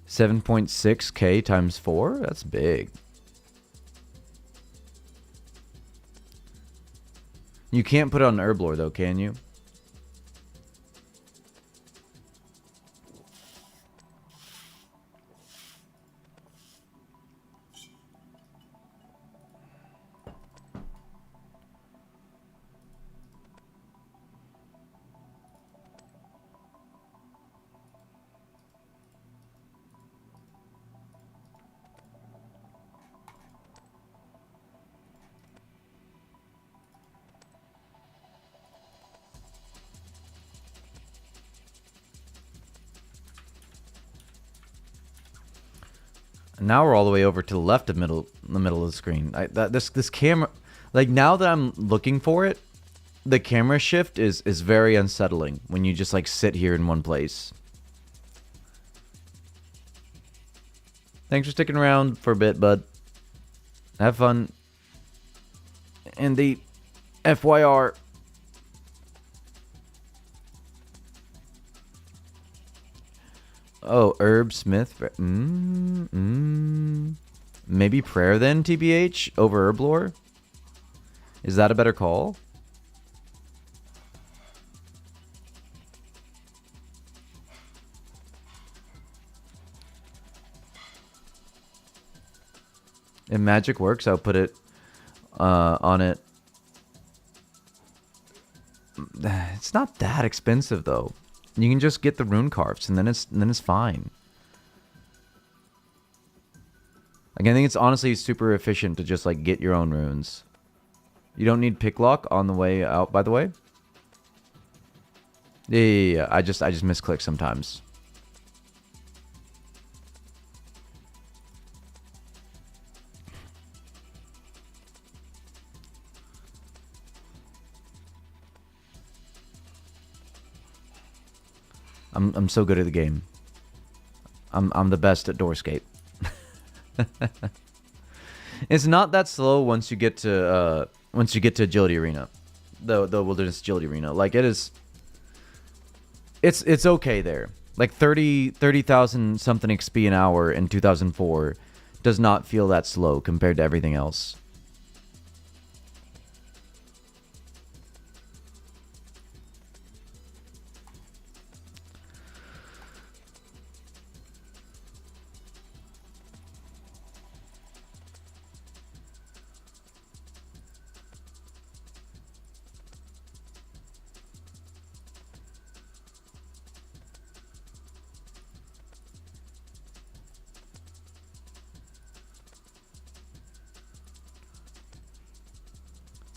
7.6k times 4? That's big. You can't put it on Herblore, though, can you? Now we're all the way over to the left of the middle of the screen. This camera, like, now that I'm looking for it, the camera shift is very unsettling when you just, like, sit here in one place. Thanks for sticking around for a bit, bud. Have fun. And the FYR. Oh, Herb Smith. Maybe Prayer then, TBH, over Herblore? Is that a better call? If magic works, I'll put it on it. It's not that expensive, though. You can just get the rune carves, and then it's fine. Like, I think it's honestly super efficient to just, like, get your own runes. You don't need picklock on the way out, by the way. Yeah. I just misclick sometimes. I'm so good at the game. I'm the best at Doorscape. It's not that slow once you get to Agility Arena, the Wilderness Agility Arena. Like, it is. It's okay there. Like 30,000 something XP an hour in 2004 does not feel that slow compared to everything else.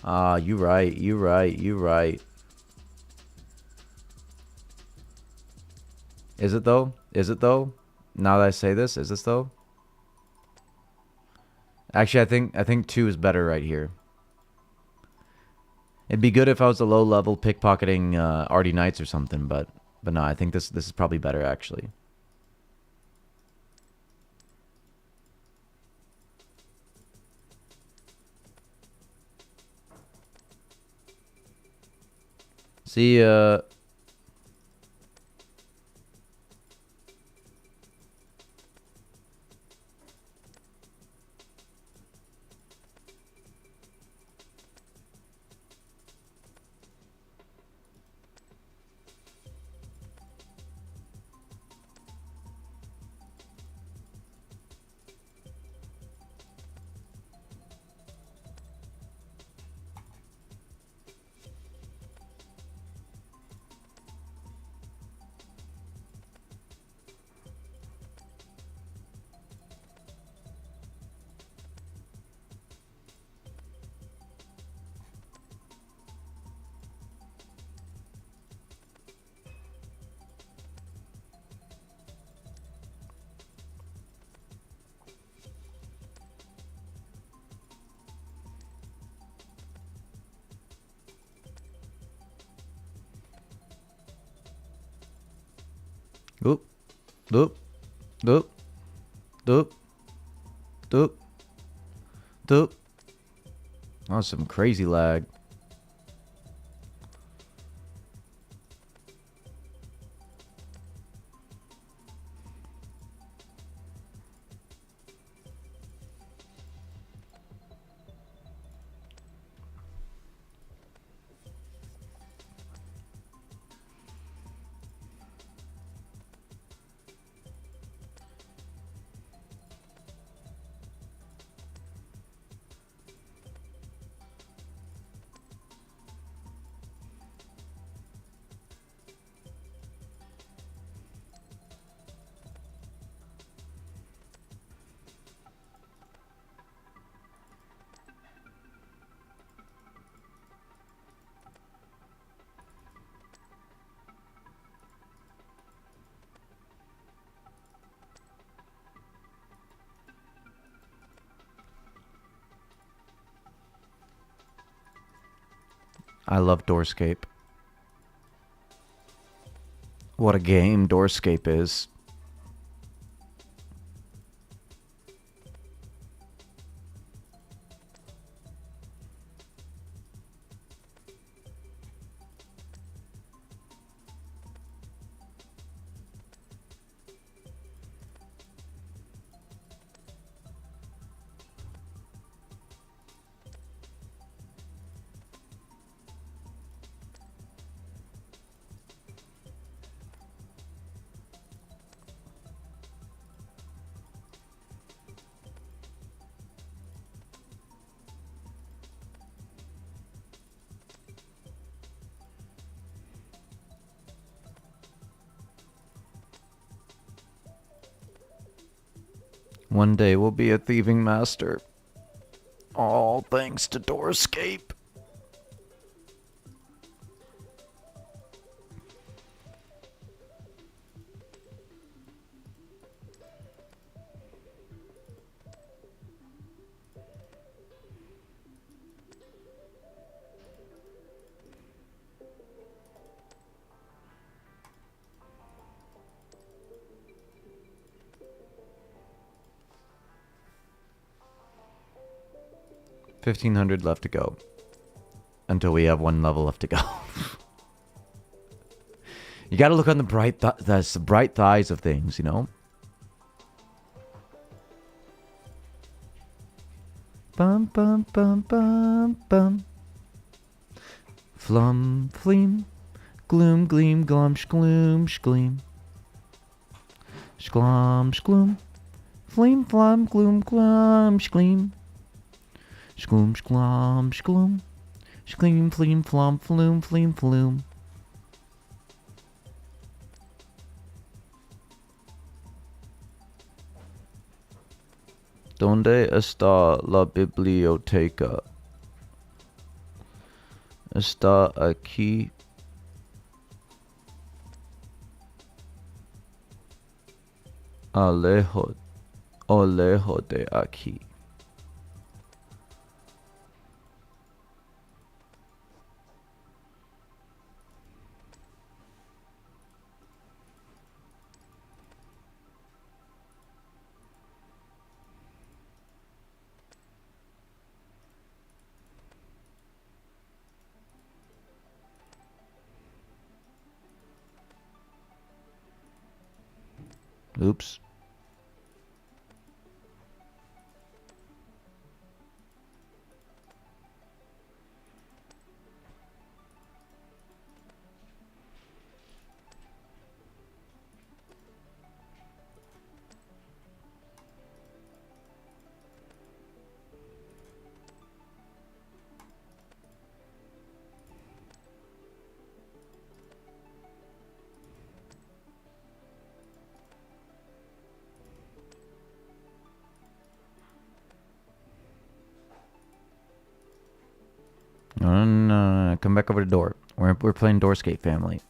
Ah, you right. Is it though? Now that I say this, is this though? Actually, I think 2 is better right here. It'd be good if I was a low level pickpocketing Artie Knights or something, but no, I think this is probably better actually. See, oop, doop, doop, doop, doop, doop. That was some crazy lag. I love Doorscape. What a game Doorscape is. One day we'll be a thieving master. All thanks to Doorscape. $1,500 left to go. Until we have 1 level left to go. You gotta look on the bright thighs of things, you know? Bum bum bum bum bum. Flum fleam. Gloom gleam glum shgloom shgleam. Shglom shgloom. Fleam flum gloom glum shgleam. Shgloom shglom shgloom. Shgleam fleam flum floom fleam floom. ¿Dónde está la biblioteca? Está aquí.
Alejo, alejo de aquí. Oops. No, no, no, no. Come back over to door. We're playing Doorscape family.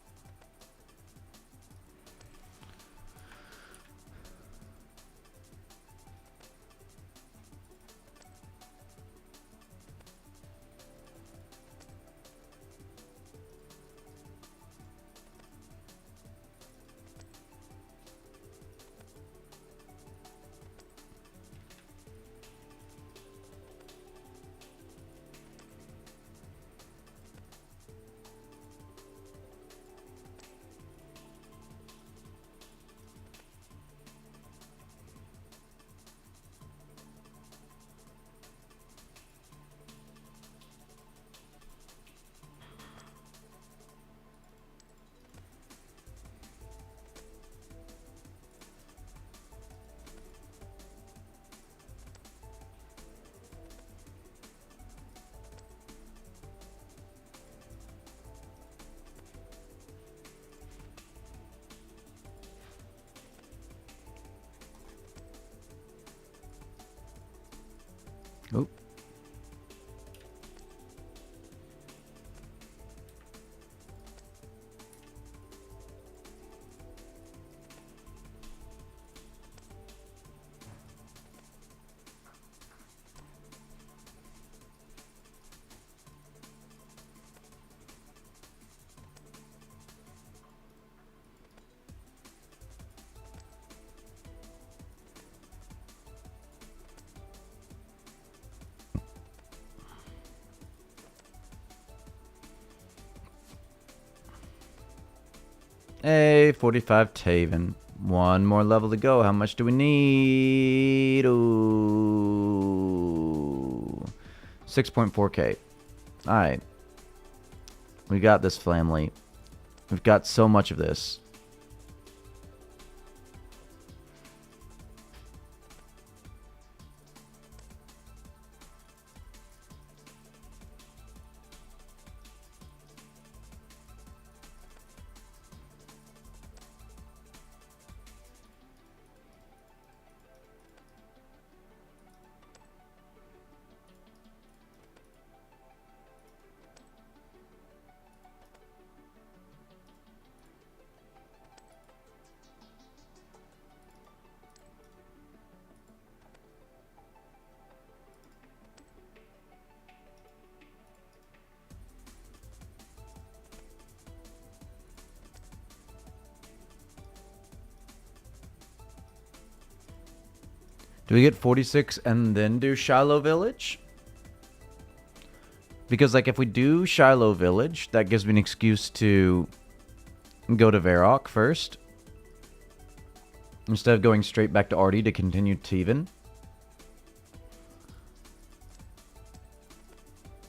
Oh. Hey, 45 Taven. One more level to go. How much do we need? Ooh. 6.4k. Alright. We got this, family. We've got so much of this. Do we get 46 and then do Shilo Village? Because, like, if we do Shilo Village, that gives me an excuse to go to Varrock first. Instead of going straight back to Artie to continue thieving.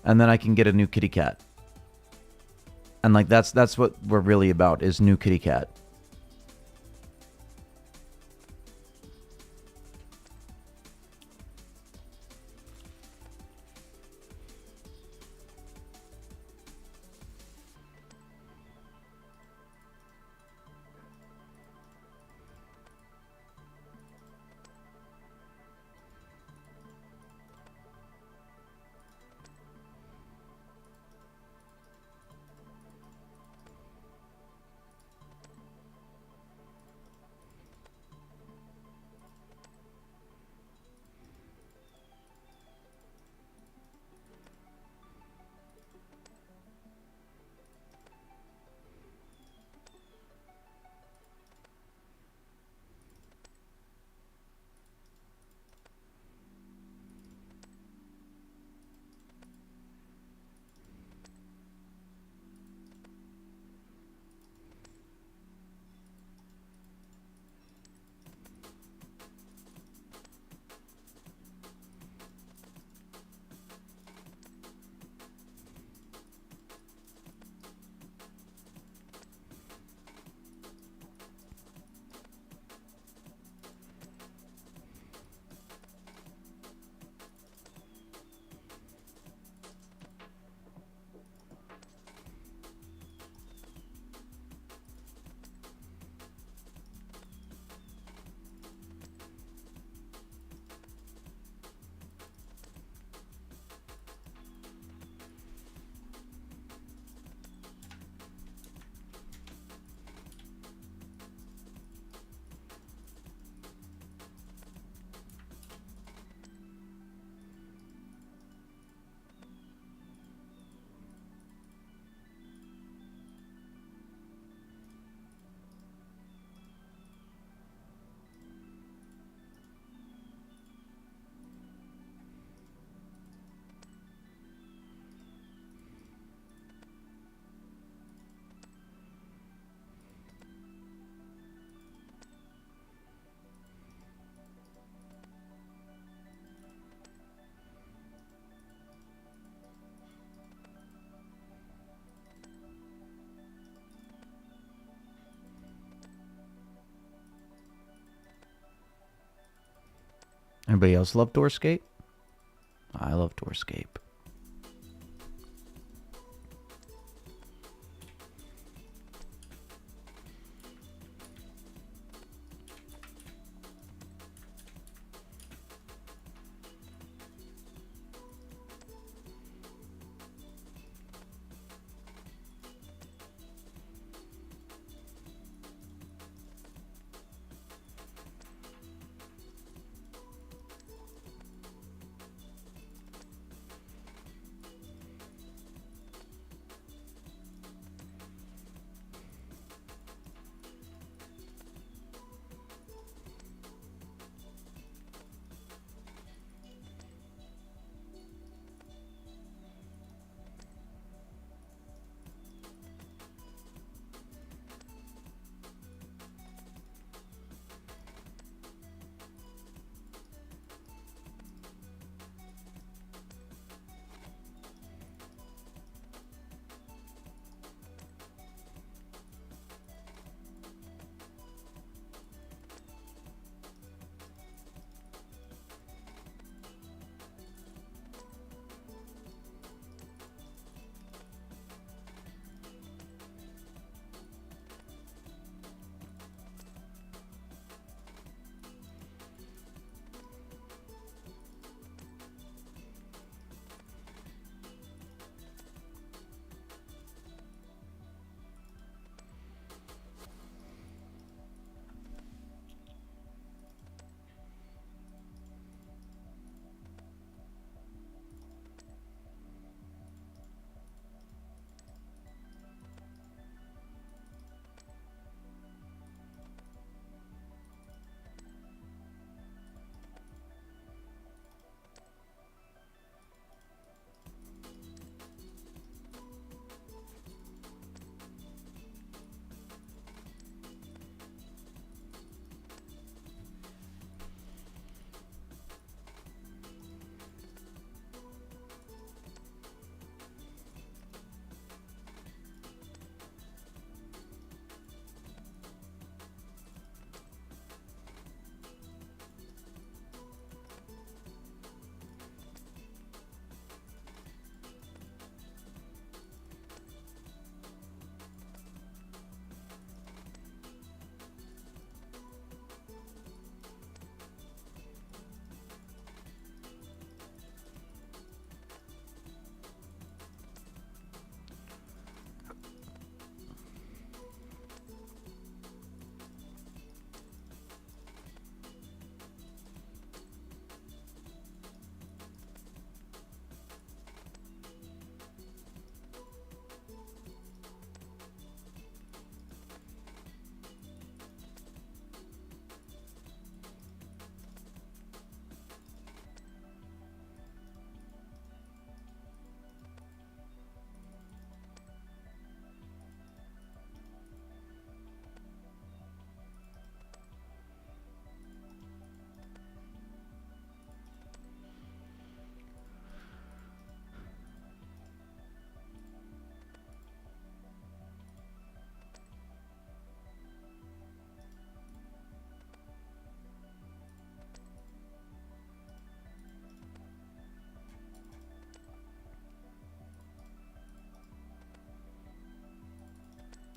And then I can get a new kitty cat. And, like, that's what we're really about, is new kitty cat.
Anybody else love Doorscape? I love Doorscape.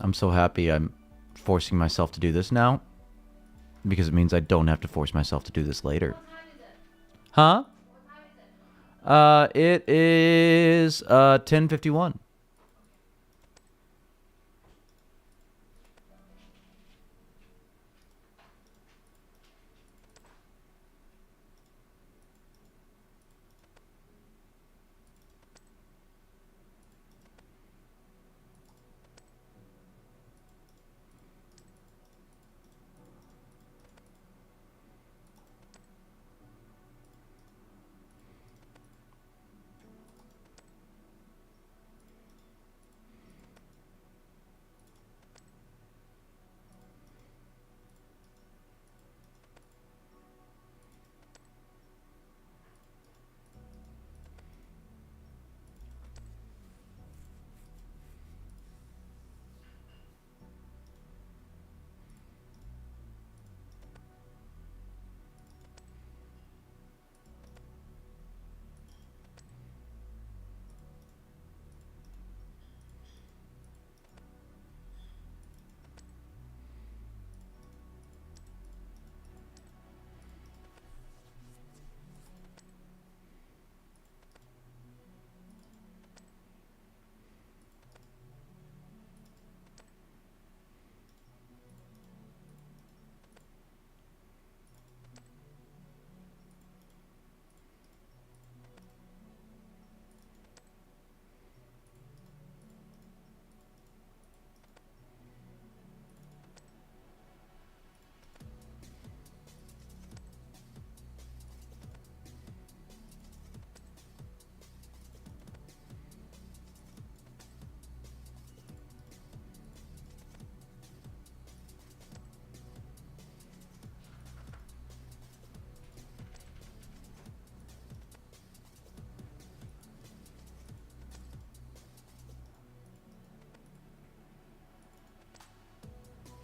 I'm so happy I'm forcing myself to do this now, because it means I don't have to force myself to do this later. Huh? It is 10:51.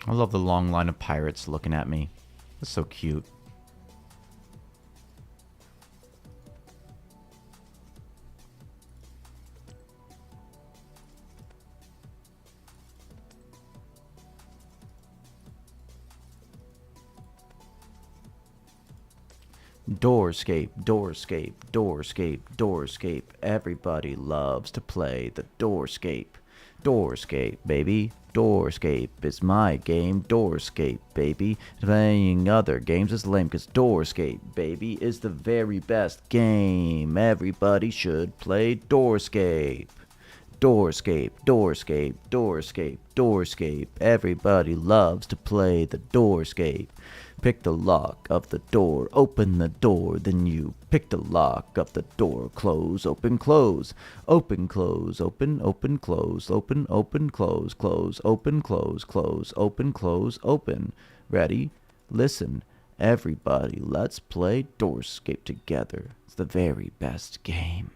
I love the long line of pirates looking at me. That's so cute. Doorscape, Doorscape, Doorscape, Doorscape. Everybody loves to play the Doorscape. Doorscape, baby. Doorscape is my game. Doorscape, baby. Playing other games is lame because Doorscape, baby, is the very best game. Everybody should play Doorscape. Doorscape, Doorscape, Doorscape, Doorscape. Everybody loves to play the Doorscape. Pick the lock of the door, open the door, then you pick the lock of the door, close, open, close, open, close, open, open, close, open, open, close, close, open, close, close, open, close, open. Ready? Listen. Everybody, let's play Doorscape together. It's the very best game.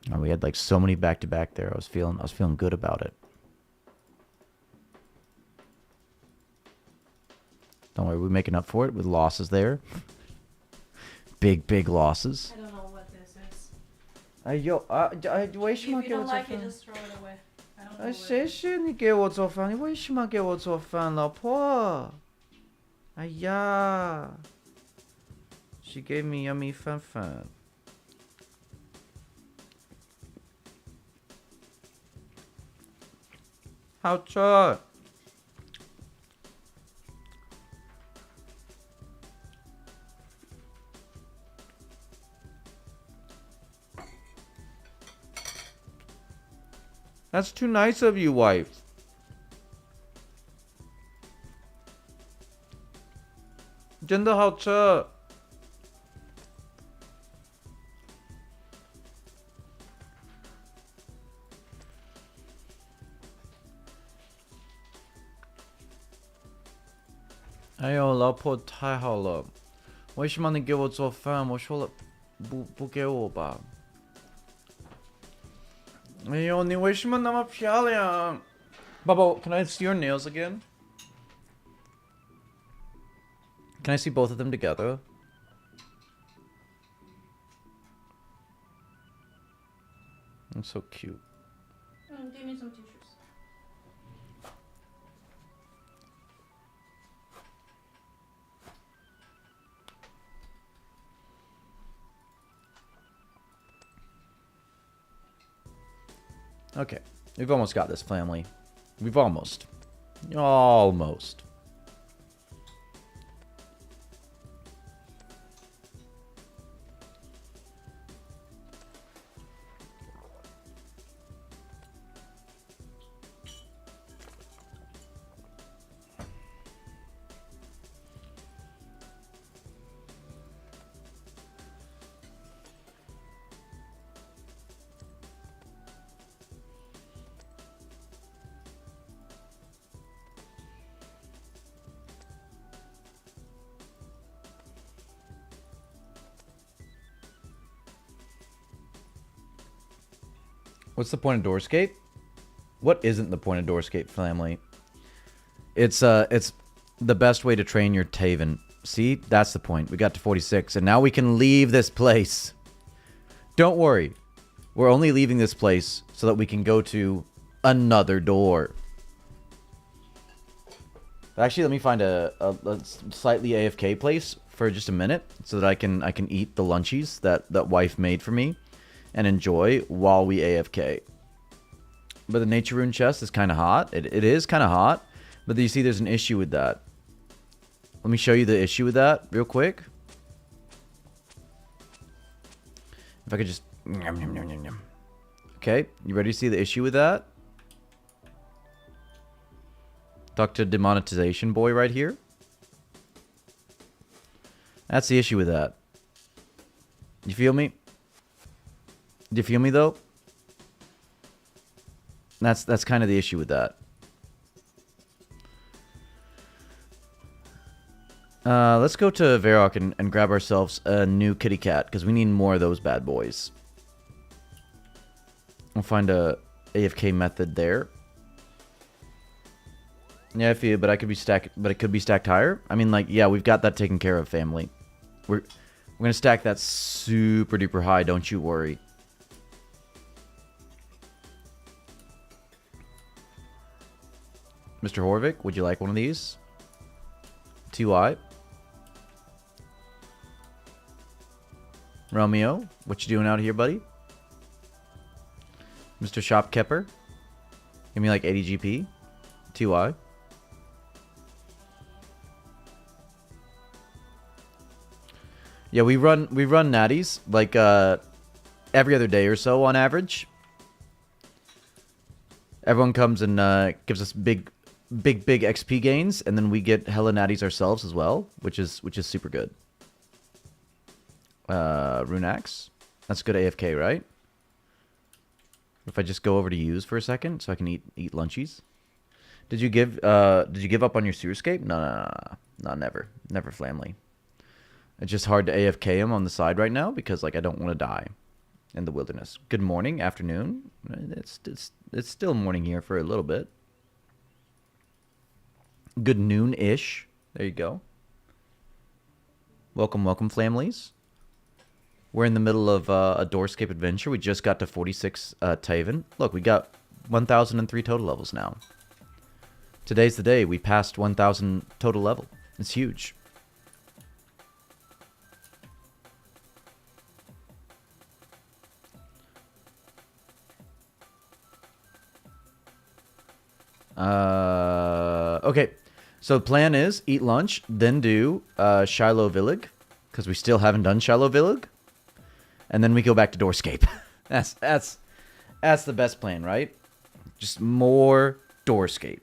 Oh, we had like so many back to back there. I was feeling good about it. Don't worry, we're making up for it with losses there. Big losses.
I don't know what this is.
If you
don't like it, just throw it away. I don't know what it is.
谢谢你给我做饭，你为什么给我做饭，老婆？哎呀 She gave me yummy fun fun. How good?
That's too nice of you, wife.真的好吃。哎呦，老婆太好了，为什么你给我做饭？我说了，不给我吧。哎呦，你为什么那么漂亮？Bubba, can I see your nails again? Can I see both of them together? I'm so cute.
Give me some tissues.
Okay, we've almost got this, family. We've almost. Almost. What's the point of Doorscape? What isn't the point of Doorscape, family? It's the best way to train your Taven. See? That's the point. We got to 46, and now we can leave this place. Don't worry. We're only leaving this place so that we can go to another door. Actually, let me find a slightly AFK place for just a minute so that I can eat the lunchies that wife made for me and enjoy while we AFK. But the nature rune chest is kind of hot. It is kind of hot, but you see there's an issue with that. Let me show you the issue with that real quick. If I could just... Okay, you ready to see the issue with that? Talk to demonetization boy right here. That's the issue with that. You feel me? Do you feel me though? That's kind of the issue with that. Let's go to Varrock and grab ourselves a new kitty cat, because we need more of those bad boys. We'll find a AFK method there. Yeah, I feel, but it could be stacked higher. I mean, like, yeah, we've got that taken care of, family. We're gonna stack that super duper high, don't you worry. Mr. Horvick, would you like one of these? TY. Romeo, what you doing out here, buddy? Mr. Shopkeeper, give me like 80 GP. TY. Yeah, we run natties like every other day or so on average. Everyone comes and gives us big XP gains, and then we get hella natties ourselves as well, which is super good. Rune axe, that's good AFK, right? If I just go over to use for a second, so I can eat lunchies. Did you give up on your Doorscape? No, never, family. It's just hard to AFK him on the side right now because like I don't want to die in the wilderness. Good morning, afternoon. It's still morning here for a little bit. Good noon-ish. There you go. Welcome, families. We're in the middle of a Doorscape adventure. We just got to 46 Taven. Look, we got 1,003 total levels now. Today's the day we passed 1,000 total level. It's huge. Okay. So the plan is eat lunch, then do Shilo Village, because we still haven't done Shilo Village, and then we go back to Doorscape. that's the best plan, right?
Just more Doorscape.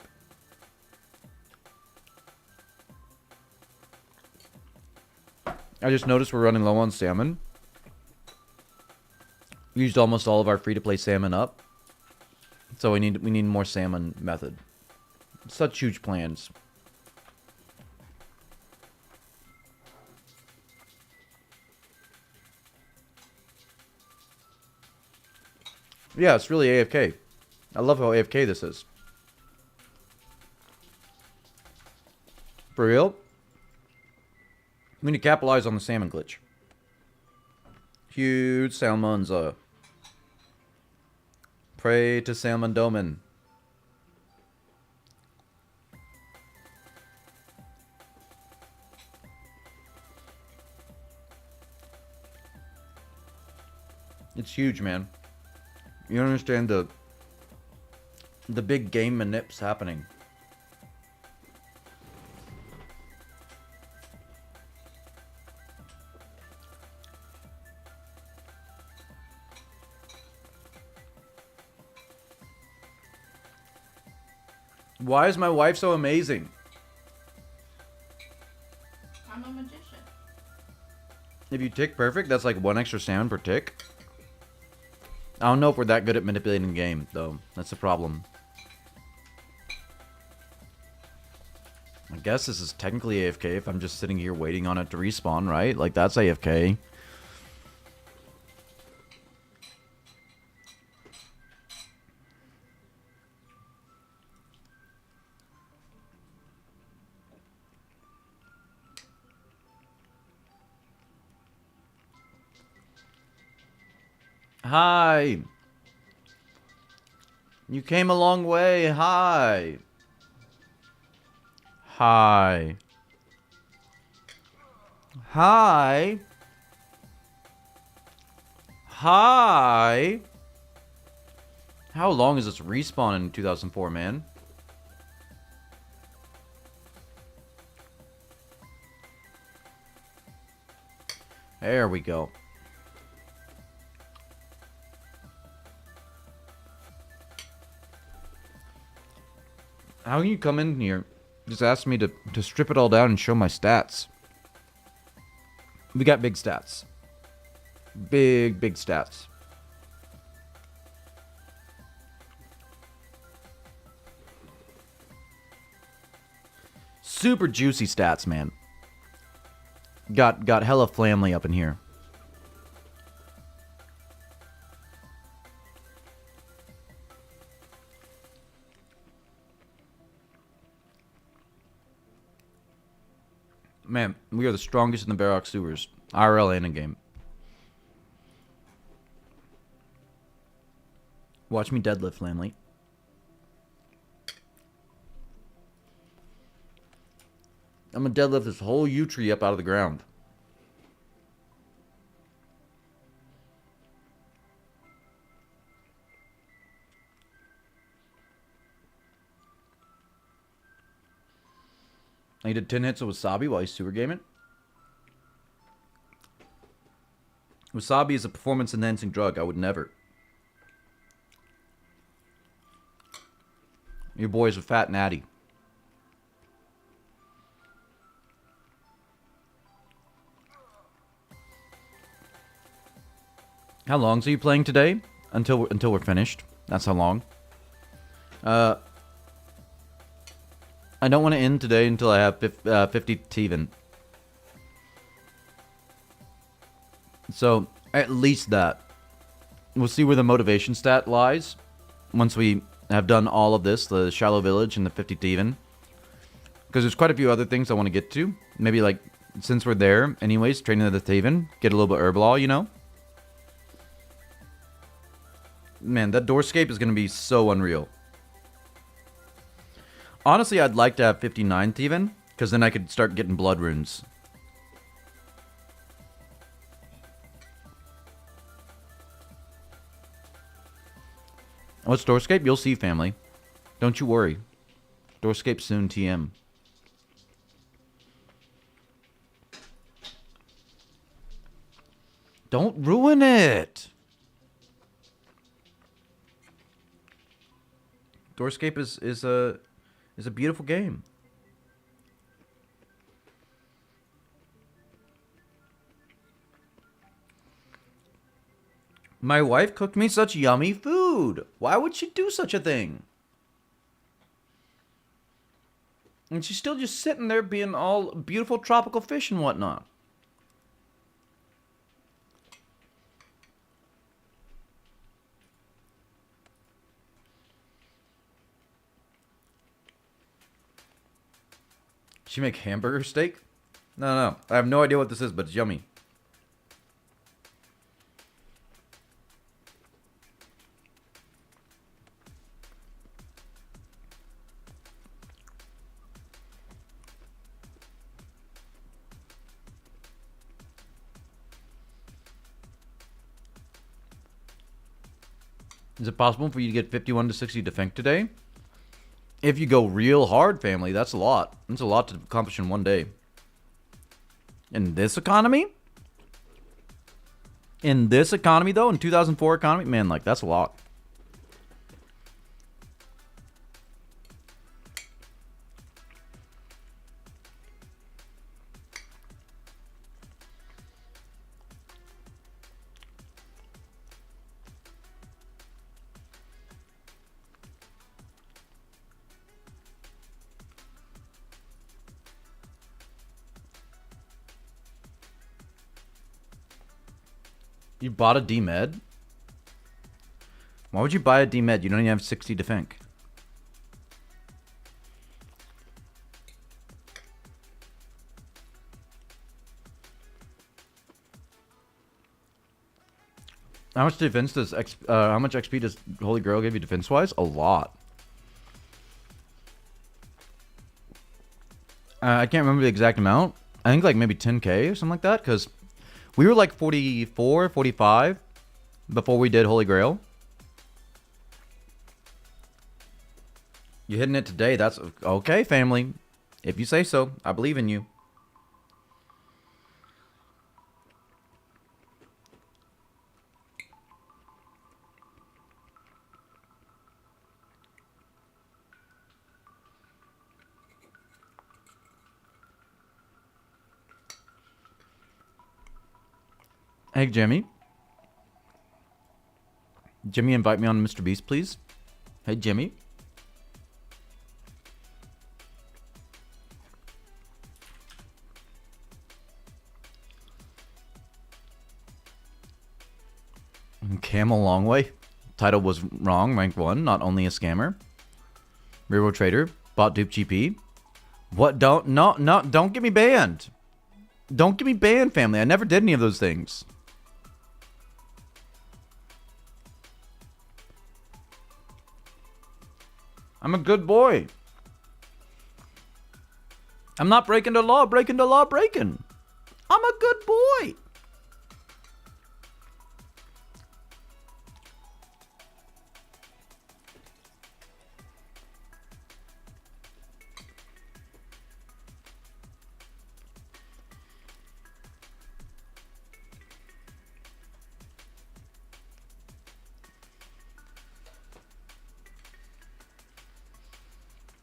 I just noticed we're running low on salmon. We used almost all of our free-to-play salmon up. So we need more salmon method. Such huge plans. Yeah, it's really AFK. I love how AFK this is. For real? We need to capitalize on the salmon glitch. Huge salmons. Pray to Salmon Doman. It's huge, man. You don't understand the big game manips happening. Why is my wife so amazing?
I'm a magician.
If you tick perfect, that's like 1 extra salmon per tick. I don't know if we're that good at manipulating the game, though. That's the problem. I guess this is technically AFK if I'm just sitting here waiting on it to respawn, right? Like, that's AFK. Hi. You came a long way. Hi. Hi. Hi. Hi. How long is this respawn in 2004, man? There we go. How can you come in here? Just ask me to strip it all down and show my stats. We got big stats. Big stats. Super juicy stats, man. Got hella family up in here. Man, we are the strongest in the Varrock sewers. IRL and in game. Watch me deadlift, family. I'm gonna deadlift this whole yew tree up out of the ground. I did 10 hits of wasabi while he's sewer gaming. Wasabi is a performance-enhancing drug. I would never. Your boy's a fat natty. How long are you playing today? Until we're finished. That's how long. I don't want to end today until I have 50 thieving. So, at least that. We'll see where the motivation stat lies. Once we have done all of this, the Shilo Village and the 50 thieving. Because there's quite a few other things I want to get to. Maybe like, since we're there, anyways, training the thieving. Get a little bit of herbalaw, you know? Man, that Doorscape is going to be so unreal. Honestly, I'd like to have 59 thieving, because then I could start getting blood runes. What's Doorscape? You'll see, family. Don't you worry. Doorscape soon, TM. Don't ruin it!
Doorscape is a beautiful game. My wife cooked me such yummy food. Why would she do such a thing? And she's still just sitting there being all beautiful tropical fish and whatnot. She make hamburger steak? No. I have no idea what this is, but it's yummy. Is it possible for you to get 51 to 60 defenk today? If you go real hard, family, that's a lot. That's a lot to accomplish in one day. In this economy? In this economy, though, in 2004 economy, man, like, that's a lot. You bought a D-Med? Why would you buy a D-Med? You don't even have 60 defenk. How much defense does how much XP does Holy Grail give you defense wise? A lot. I can't remember the exact amount. I think like maybe 10k or something like that, because we were like 44, 45 before we did Holy Grail. You hitting it today? That's okay, family. If you say so, I believe in you. Hey, Jimmy. Jimmy, invite me on Mr. Beast, please. Hey, Jimmy. Camel Long Way. Title was wrong. Rank 1. Not only a scammer. Railroad Trader. Bought dupe GP. What? Don't get me banned. Don't get me banned, family. I never did any of those things. I'm a good boy. I'm not breaking the law, breaking. I'm a good boy.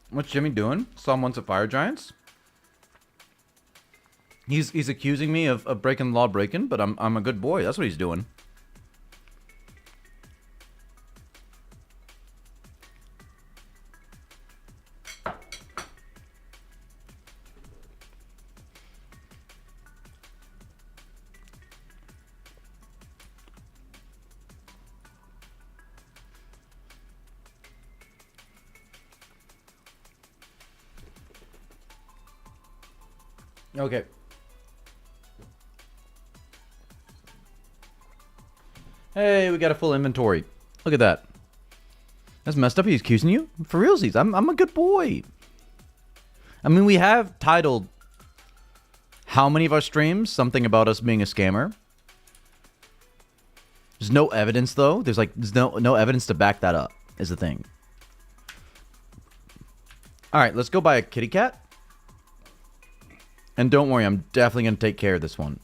What's Jimmy doing? Saw him once at Fire Giants. He's accusing me of breaking the law, but I'm a good boy. That's what he's doing. Okay. Hey, we got a full inventory. Look at that. That's messed up. He's accusing you? For realsies, I'm a good boy. I mean, we have titled how many of our streams something about us being a scammer. There's no evidence, though. There's no evidence to back that up, is the thing. Alright, let's go buy a kitty cat. And don't worry, I'm definitely going to take care of this one.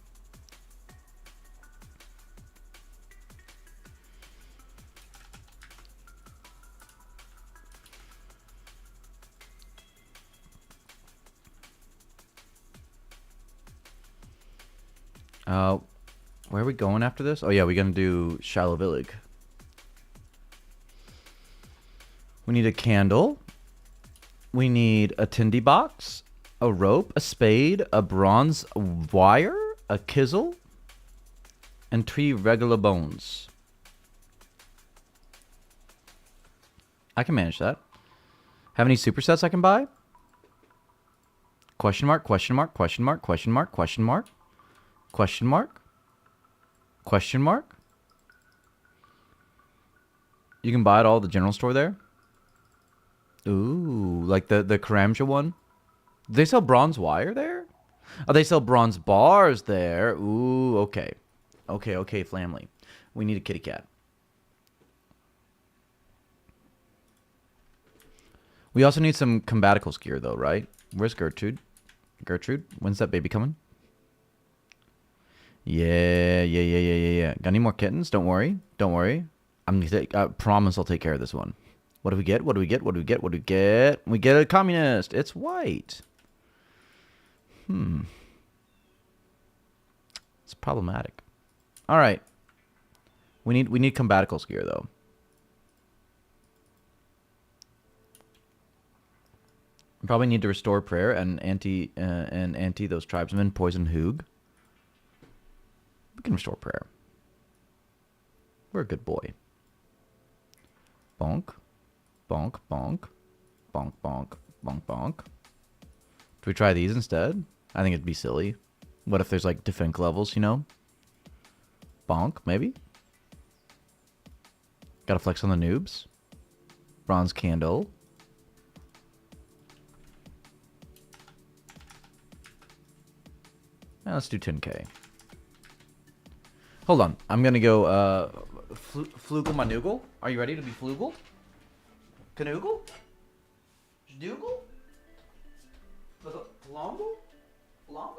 Where are we going after this? Oh yeah, we're gonna do Shilo Village. We need a candle. We need a tindy box, a rope, a spade, a bronze wire, a chisel, and 3 regular bones. I can manage that. Have any supersets I can buy? Question mark, question mark, question mark, question mark, question mark, question mark, question mark. You can buy it all at the general store there. Ooh, like the Karamja one. Do they sell bronze wire there? Oh, they sell bronze bars there. Ooh, okay. Okay, family. We need a kitty cat. We also need some combaticals gear, though, right? Where's Gertrude? Gertrude? When's that baby coming? Yeah. Got any more kittens? Don't worry. I promise I'll take care of this one. What do we get? What do we get? What do we get? What do we get? We get a communist. It's white. It's problematic. All right. We need combaticals gear, though. We probably need to restore prayer and anti those tribesmen poison hoog. We can restore prayer. We're a good boy. Bonk. Bonk, bonk. Bonk, bonk. Bonk, bonk. Do we try these instead? I think it'd be silly. What if there's like defense levels, you know? Bonk, maybe? Gotta flex on the noobs. Bronze candle. Now let's do 10k. Hold on. I'm gonna go flugel my noogle. Are you ready to be flugel? Canoogle? Zdoogle? Longle? Longle?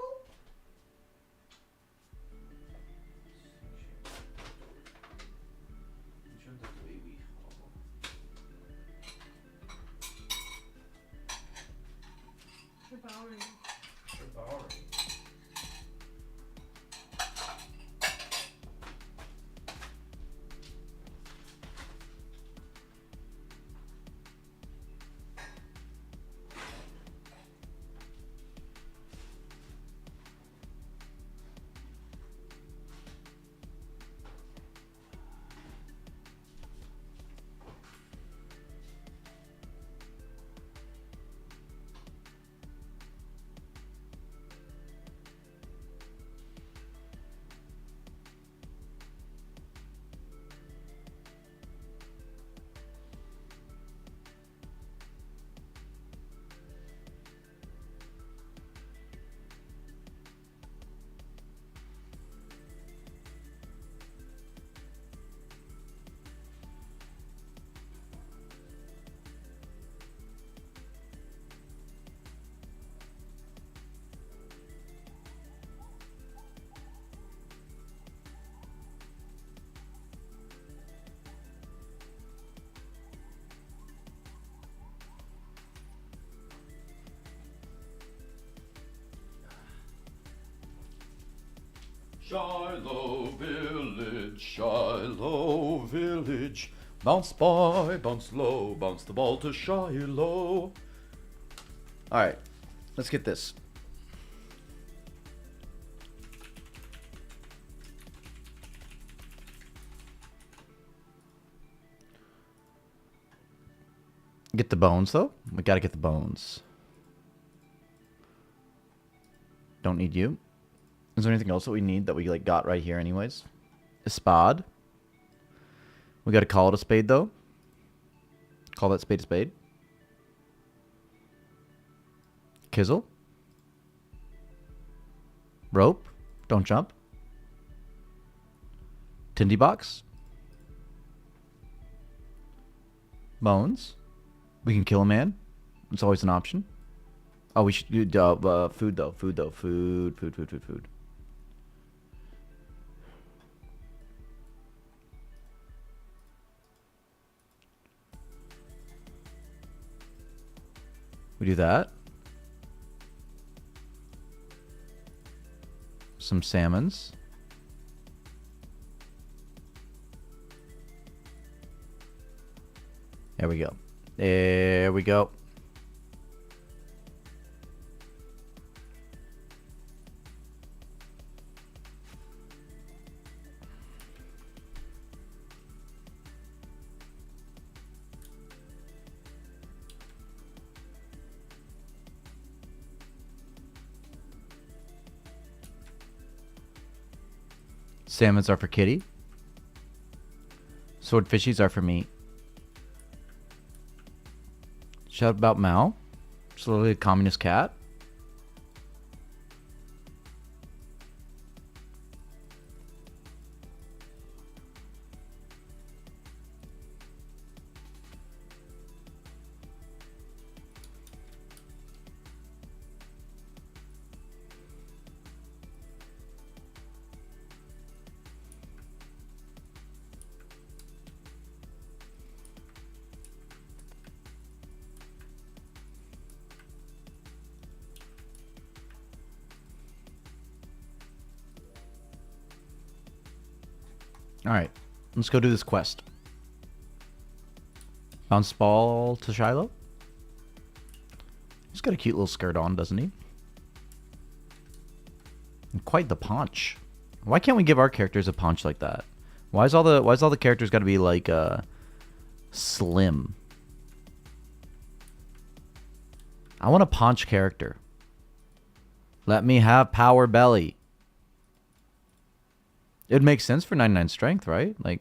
Shilo Village, Shilo Village. Bounce by, bounce low, bounce the ball to Shilo. Alright, let's get this.
Get the bones, though. We gotta get the bones. Don't need you. Is there anything else that we need that we like got right here anyways? A spade. We gotta call it a spade though. Call that spade a spade. Kizzle. Rope. Don't jump. Tindy box. Bones. We can kill a man. It's always an option. Oh, we should do food though. Food though. Food. We do that. Some salmons. There we go. There we go. Salmons are for kitty. Swordfishies are for meat. Shout about Mao. It's literally a communist cat. Alright, let's go do this quest. Bounce ball to Shilo. He's got a cute little skirt on, doesn't he? And quite the paunch. Why can't we give our characters a paunch like that? Why is all the characters gotta be like slim? I want a paunch character. Let me have power belly. It makes sense for 99 strength, right? Like,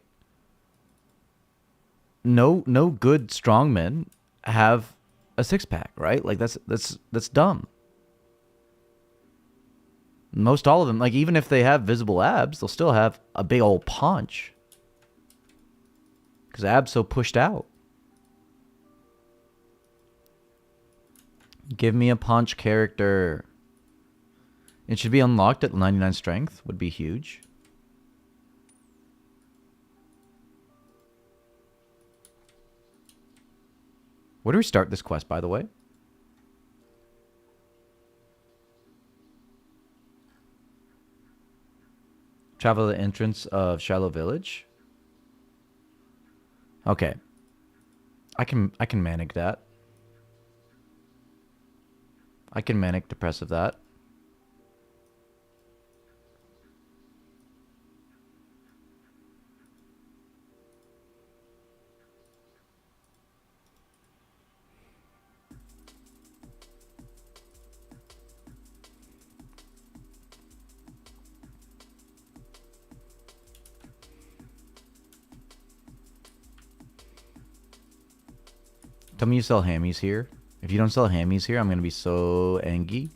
no good strongmen have a six-pack, right? Like, that's dumb. Most all of them, like, even if they have visible abs, they'll still have a big old paunch. Because abs so pushed out. Give me a paunch character. It should be unlocked at 99 strength. Would be huge. Where do we start this quest, by the way? Travel to the entrance of Shilo Village. Okay. I can manic that. I can manic depressive that. Tell me you sell hammies here. If you don't sell hammies here, I'm going to be so angry.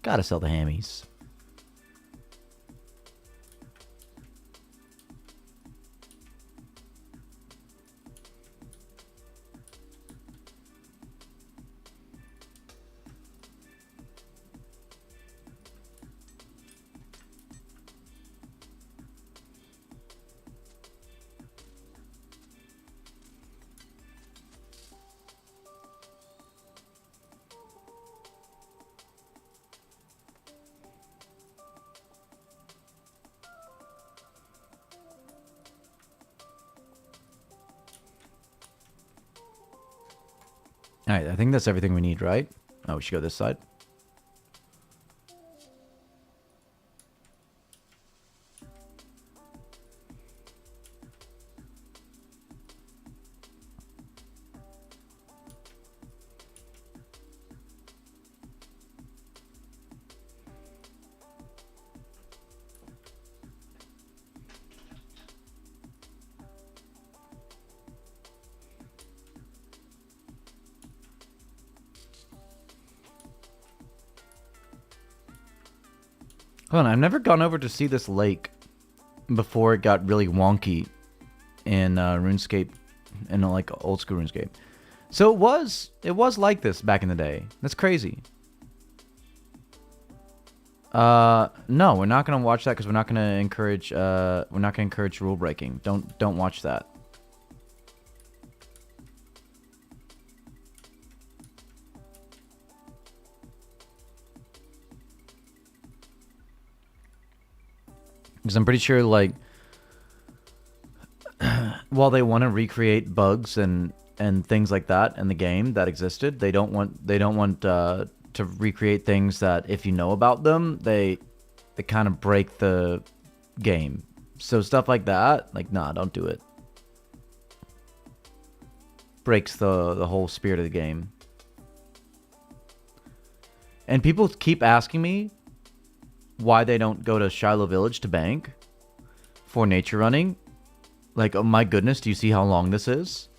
Gotta sell the hammies. Alright, I think that's everything we need, right? Oh, we should go this side. Hold on, I've never gone over to see this lake before it got really wonky in RuneScape, in like old school RuneScape. So it was like this back in the day. That's crazy. No, we're not gonna watch that because we're not gonna encourage rule breaking. Don't watch that. Because I'm pretty sure, like, while they want to recreate bugs and things like that in the game that existed, they don't want to recreate things that if you know about them, they kind of break the game. So stuff like that, like, nah, don't do it. Breaks the whole spirit of the game. And people keep asking me why they don't go to Shilo Village to bank for nature running. Like, oh my goodness, do you see how long this is?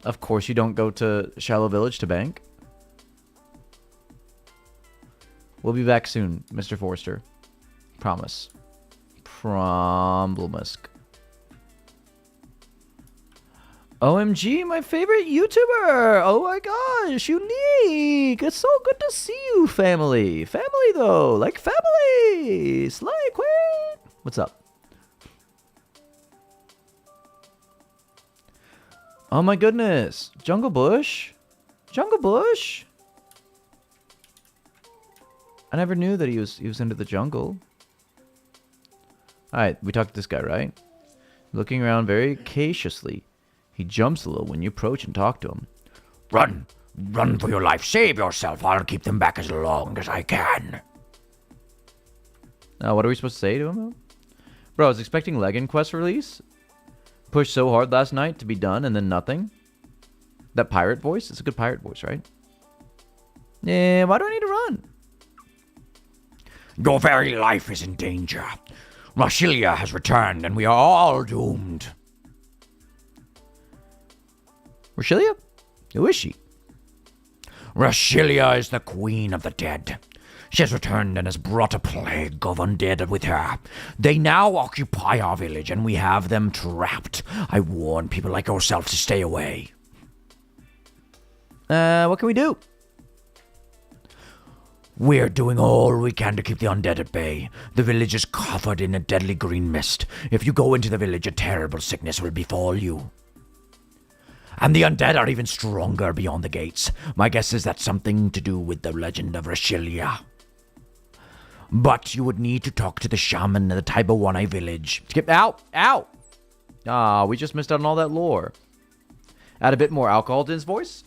Of course you don't go to Shilo Village to bank. We'll be back soon, Mr. Forrester. Promise. Promise. OMG, my favorite YouTuber! Oh my gosh, unique! It's so good to see you, family. Family, though. Like family! Sly Queen! What's up? Oh my goodness. Jungle Bush? Jungle Bush? I never knew that he was into the jungle. Alright, we talked to this guy, right? Looking around very cautiously. He jumps a little when you approach and talk to him.
Run! Run for your life! Save yourself! I'll keep them back as long as I can.
Now, what are we supposed to say to him? Bro, I was expecting Legend Quest release. Pushed so hard last night to be done and then nothing. That pirate voice? It's a good pirate voice, right? Yeah, why do I need to run?
Your very life is in danger. Rashilia has returned and we are all doomed.
Rashilia? Who is she?
Rashilia is the queen of the dead. She has returned and has brought a plague of undead with her. They now occupy our village and we have them trapped. I warn people like yourself to stay away.
What can we do?
We're doing all we can to keep the undead at bay. The village is covered in a deadly green mist. If you go into the village, a terrible sickness will befall you. And the undead are even stronger beyond the gates. My guess is that's something to do with the legend of Rashilia. But you would need to talk to the shaman in the Taiba One-Eye village.
Skip out! Ow! Ah, we just missed out on all that lore. Add a bit more alcohol to his voice.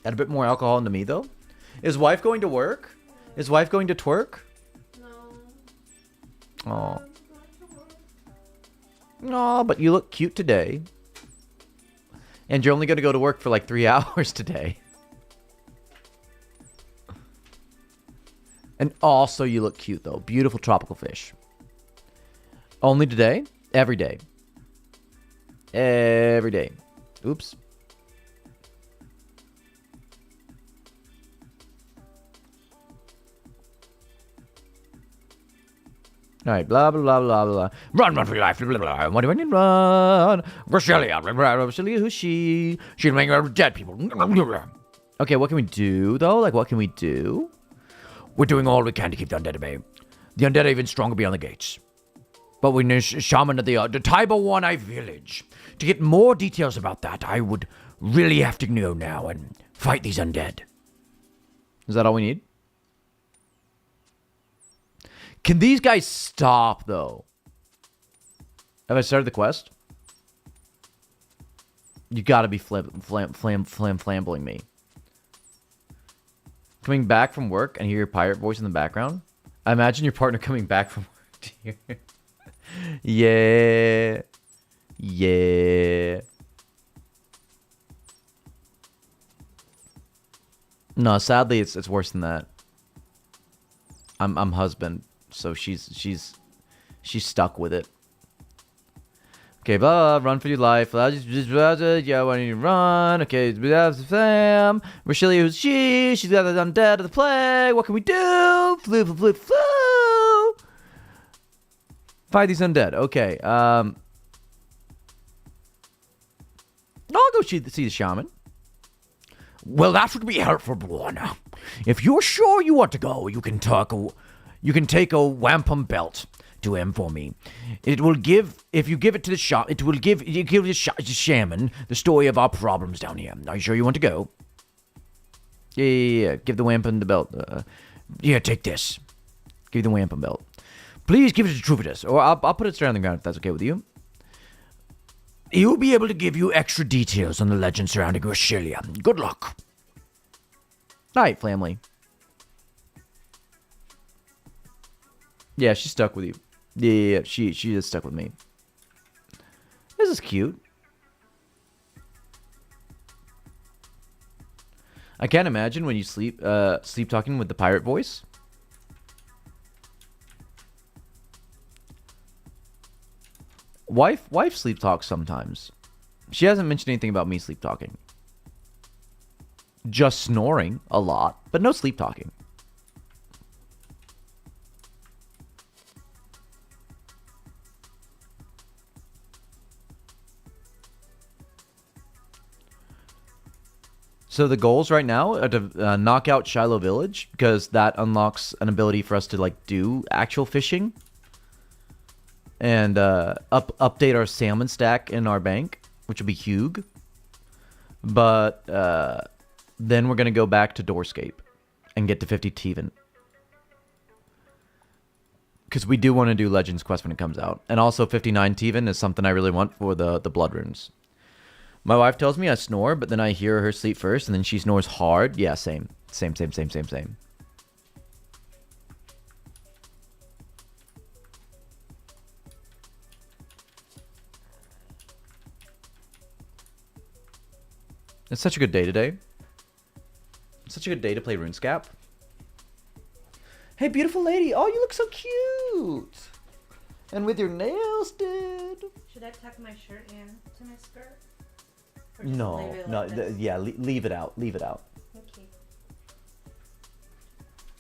Add a bit more alcohol into me, though. Is wife going to work? Is wife going to twerk?
No.
Oh. No, but you look cute today. And you're only going to go to work for like 3 hours today. And also you look cute, though. Beautiful tropical fish. Only today? Every day. Every day. Oops. Alright, blah, blah, blah, blah, blah.
Run for your life. Blah, blah, blah.
What do I need? Run.
Rashilia.
Rashilia, who's she?
She'll make her dead people.
Okay, what can we do, though? Like, what can we do?
We're doing all we can to keep the undead at bay. The undead are even stronger beyond the gates. But we need a shaman at the Taiba One-Eye village. To get more details about that, I would really have to go now and fight these undead.
Is that all we need? Can these guys stop, though? Have I started the quest? You gotta be flambling me. Coming back from work and hear your pirate voice in the background? I imagine your partner coming back from work to hear. Yeah. Yeah. No, sadly, it's worse than that. I'm husband. So she's stuck with it. Okay, blah, run for your life. Yeah, why don't you run? Okay, fam. Rashilia, who's she? She's got the undead of the plague. What can we do? Flu. Fight these undead. Okay, I'll go see the shaman.
Well, that would be helpful, Buona. If you're sure you want to go, you can take a wampum belt to him for me. It will give, if you give it to the shop, it will give the shaman the story of our problems down here. Are you sure you want to go?
Yeah. Give the wampum the belt.
Here, take this.
Give you the wampum belt. Please give it to Trufitus, or I'll put it straight on the ground if that's okay with you. He will be able to give you extra details on the legend surrounding Rashilia. Good luck. Night, family. Yeah, she's stuck with you. Yeah, she is stuck with me. This is cute. I can't imagine when you sleep talking with the pirate voice. Wife sleep talks sometimes. She hasn't mentioned anything about me sleep talking. Just snoring a lot, but no sleep talking. So the goals right now are to knock out Shilo Village, because that unlocks an ability for us to like do actual fishing. And update our salmon stack in our bank, which will be huge. But then we're going to go back to Doorscape and get to 50 thieving. Because we do want to do Legends Quest when it comes out. And also 59 thieving is something I really want for the blood runes. My wife tells me I snore, but then I hear her sleep first, and then she snores hard. Yeah, same. Same. It's such a good day today. It's such a good day to play RuneScape. Hey, beautiful lady. Oh, you look so cute. And with your nails did.
Should I tuck my shirt into my skirt?
No. Yeah, leave it out. Leave it out.
Okay.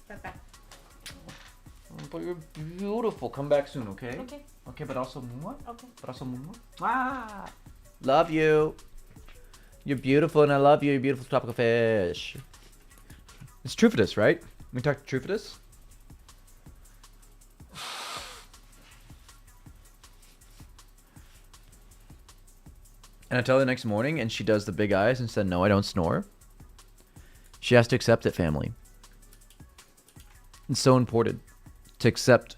Bye-bye.
But you're beautiful. Come back soon, okay?
Okay.
Okay, but also more.
Okay.
But also more. Ah. Love you. You're beautiful, and I love you. You're beautiful tropical fish. It's Trufitus, right? We talked to Trufitus? And I tell her the next morning, and she does the big eyes and said, no, I don't snore. She has to accept it, family. It's so important to accept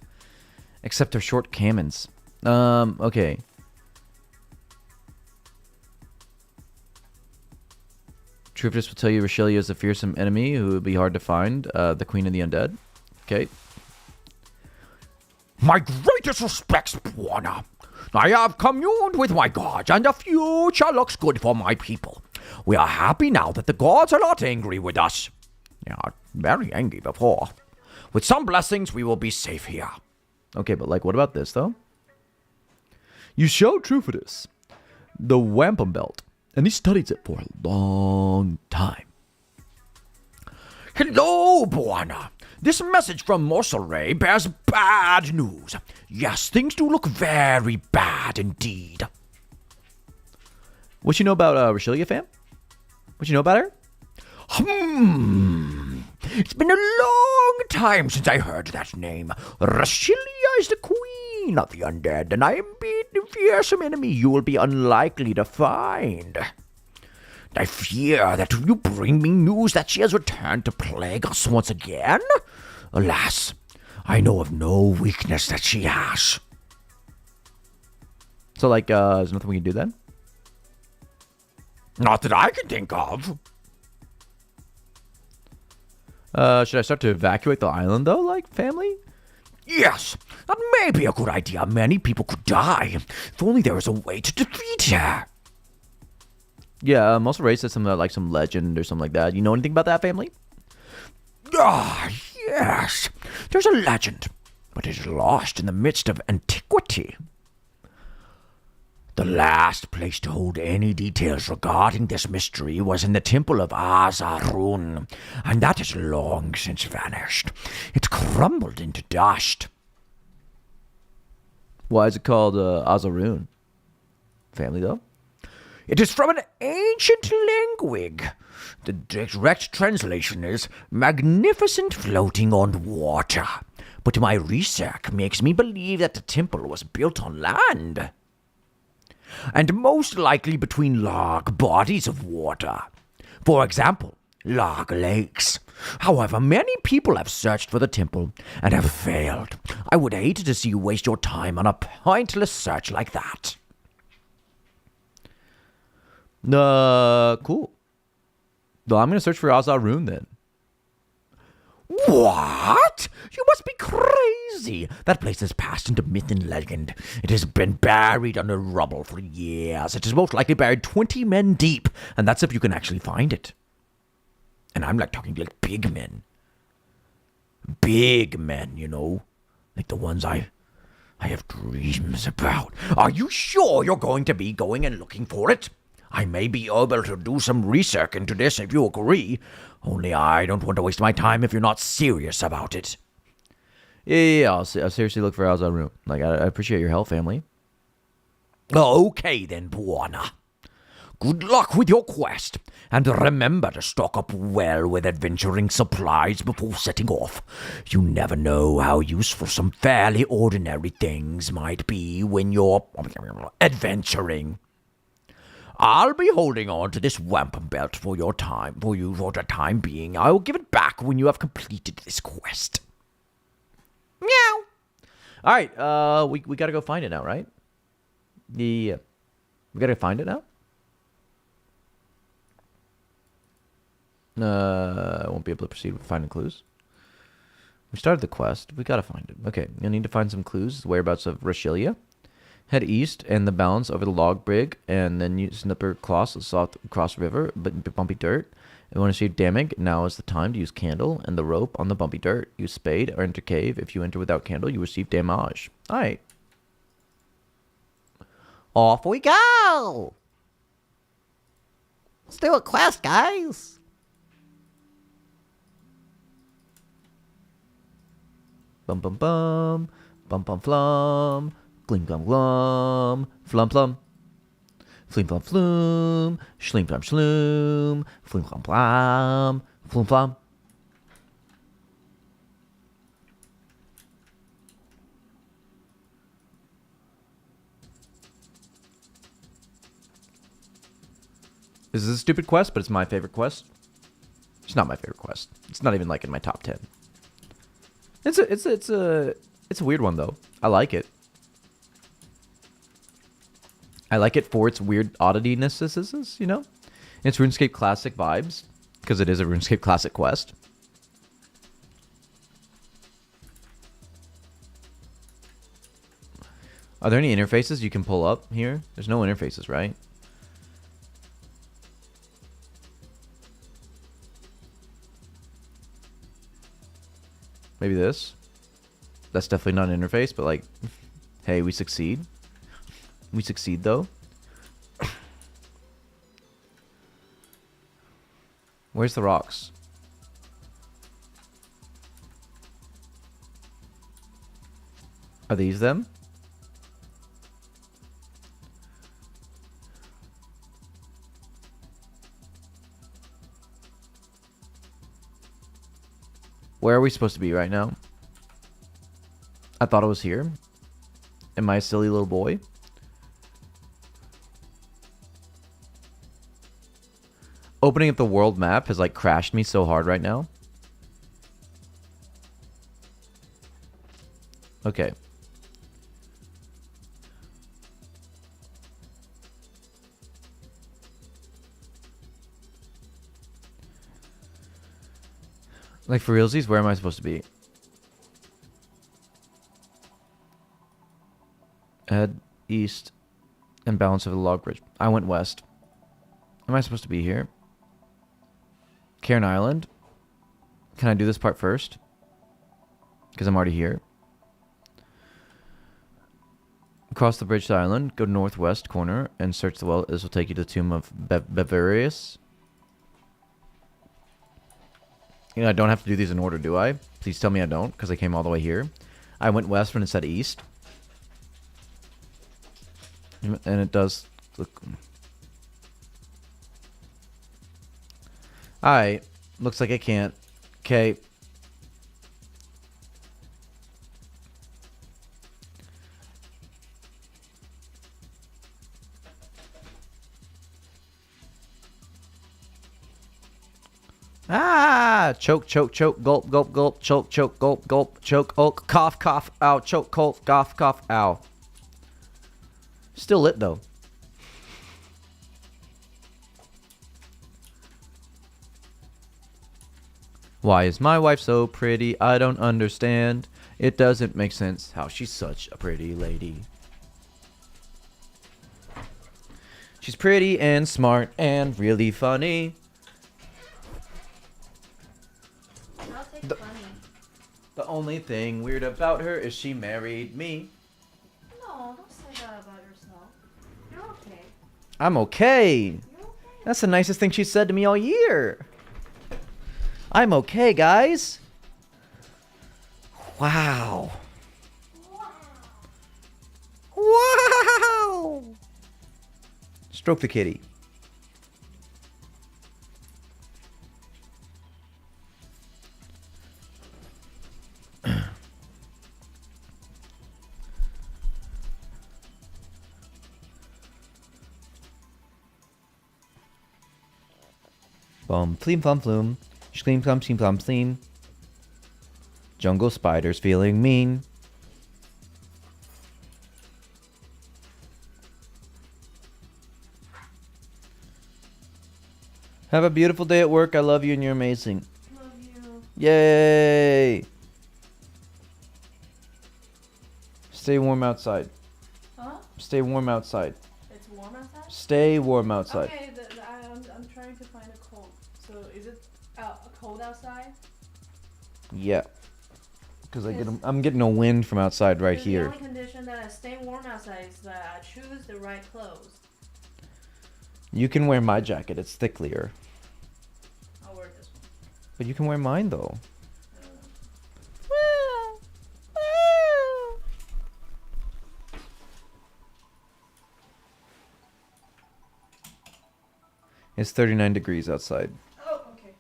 her shortcomings. Okay. Trufitus will tell you Rashilia is a fearsome enemy who would be hard to find. The Queen of the Undead. Okay.
My greatest respects, Buona. I have communed with my gods, and the future looks good for my people. We are happy now that the gods are not angry with us. They are very angry before. With some blessings, we will be safe here.
Okay, but like, what about this, though? You showed Trufitus the wampum belt, and he studied it for a long time.
Hello, Buona. This message from Morsaray bears bad news. Yes, things do look very bad indeed.
What you know about Rashilia, fam? What you know about her?
It's been a long time since I heard that name. Rashilia is the queen of the undead, and I am beaten a fearsome enemy you will be unlikely to find. I fear that you bring me news that she has returned to plague us once again. Alas, I know of no weakness that she has.
So, like, there's nothing we can do then?
Not that I can think of.
Should I start to evacuate the island, though, like, family?
Yes, that may be a good idea. Many people could die. If only there was a way to defeat her.
Yeah, most of Ray said something about, like, some legend or something like that. You know anything about that, family?
Ah, yes. There's a legend, but it is lost in the midst of antiquity. The last place to hold any details regarding this mystery was in the temple of Azarun, and that has long since vanished. It crumbled into dust.
Why is it called Azarun? Family, though?
It is from an ancient language. The direct translation is magnificent floating on water. But my research makes me believe that the temple was built on land. And most likely between large bodies of water. For example, large lakes. However, many people have searched for the temple and have failed. I would hate to see you waste your time on a pointless search like that.
Cool. Well, I'm going to search for Azar Rune then.
What? You must be crazy. That place has passed into myth and legend. It has been buried under rubble for years. It is most likely buried 20 men deep, and that's if you can actually find it. And I'm like talking like big men. Big men, you know. Like the ones I have dreams about. Are you sure you're going to be going and looking for it? I may be able to do some research into this if you agree. Only I don't want to waste my time if you're not serious about it.
Yeah. I'll seriously look for Azar Rune. Like, I appreciate your help, family.
Okay then, Buana. Good luck with your quest, and remember to stock up well with adventuring supplies before setting off. You never know how useful some fairly ordinary things might be when you're adventuring. I'll be holding on to this wampum belt for you for the time being. I will give it back when you have completed this quest. Meow.
All right, we got to go find it now, right? Yeah. We got to find it now? I won't be able to proceed with finding clues. We started the quest. We got to find it. Okay, you'll need to find some clues. The whereabouts of Rashilia. Head east and the balance over the log brig, and then use snipper cross south across river, but bumpy dirt. If you want to see damage, now is the time to use candle and the rope on the bumpy dirt. Use spade or enter cave. If you enter without candle, you receive damage. Alright.
Off we go! Let's do a quest, guys!
Bum bum bum. Bum bum flum. Glim glum glum. Flum flum. Flim flum flum. Shlim flum shloom. Flim flum flum. Flum flum. This is a stupid quest, but it's my favorite quest. It's not my favorite quest. It's not even like in my top 10. It's a weird one though. I like it. I like it for its weird oddity-nesses, you know? It's RuneScape Classic vibes, because it is a RuneScape Classic quest. Are there any interfaces you can pull up here? There's no interfaces, right? Maybe this? That's definitely not an interface, but like, hey, we succeed. We succeed, though. Where's the rocks? Are these them? Where are we supposed to be right now? I thought it was here. Am I a silly little boy? Opening up the world map has like crashed me so hard right now. Okay. Like for realsies, where am I supposed to be? Head east and balance over the log bridge. I went west. Am I supposed to be here? Cairn Island. Can I do this part first? Because I'm already here. Across the bridge to island, go northwest corner and search the well. This will take you to the tomb of Bevarius. You know, I don't have to do these in order, do I? Please tell me I don't, because I came all the way here. I went west when it said east. And it does look... Alright. Looks like I can't. Okay. Ah! Choke, choke, choke, gulp, gulp, gulp, choke, choke, gulp, gulp, choke, oak, cough, cough, ow, choke, cough, cough, cough, ow. Still lit though. Why is my wife so pretty? I don't understand. It doesn't make sense how she's such a pretty lady. She's pretty and smart and really funny.
I'll take funny.
The only thing weird about her is she married me.
No, don't say that about yourself. You're okay.
I'm okay.
You're okay.
That's the nicest thing she said to me all year. I'm okay, guys. Wow. Wow. Stroke the kitty. Bum, fleam, plum, flume. Schleem, plum, schleem, plum, fleem. Jungle spiders feeling mean. Have a beautiful day at work. I love you and you're amazing.
Love you.
Yay! Stay warm outside.
Huh?
Stay warm outside.
It's warm outside?
Stay warm outside.
Okay, I'm trying to find a cold. So is it cold outside?
Yeah. Because I'm getting a wind from outside right here.
The only condition that I stay warm outside is that I choose the right clothes.
You can wear my jacket. It's thicklier.
I'll wear this one.
But you can wear mine though. It's 39 degrees outside.
Oh, okay.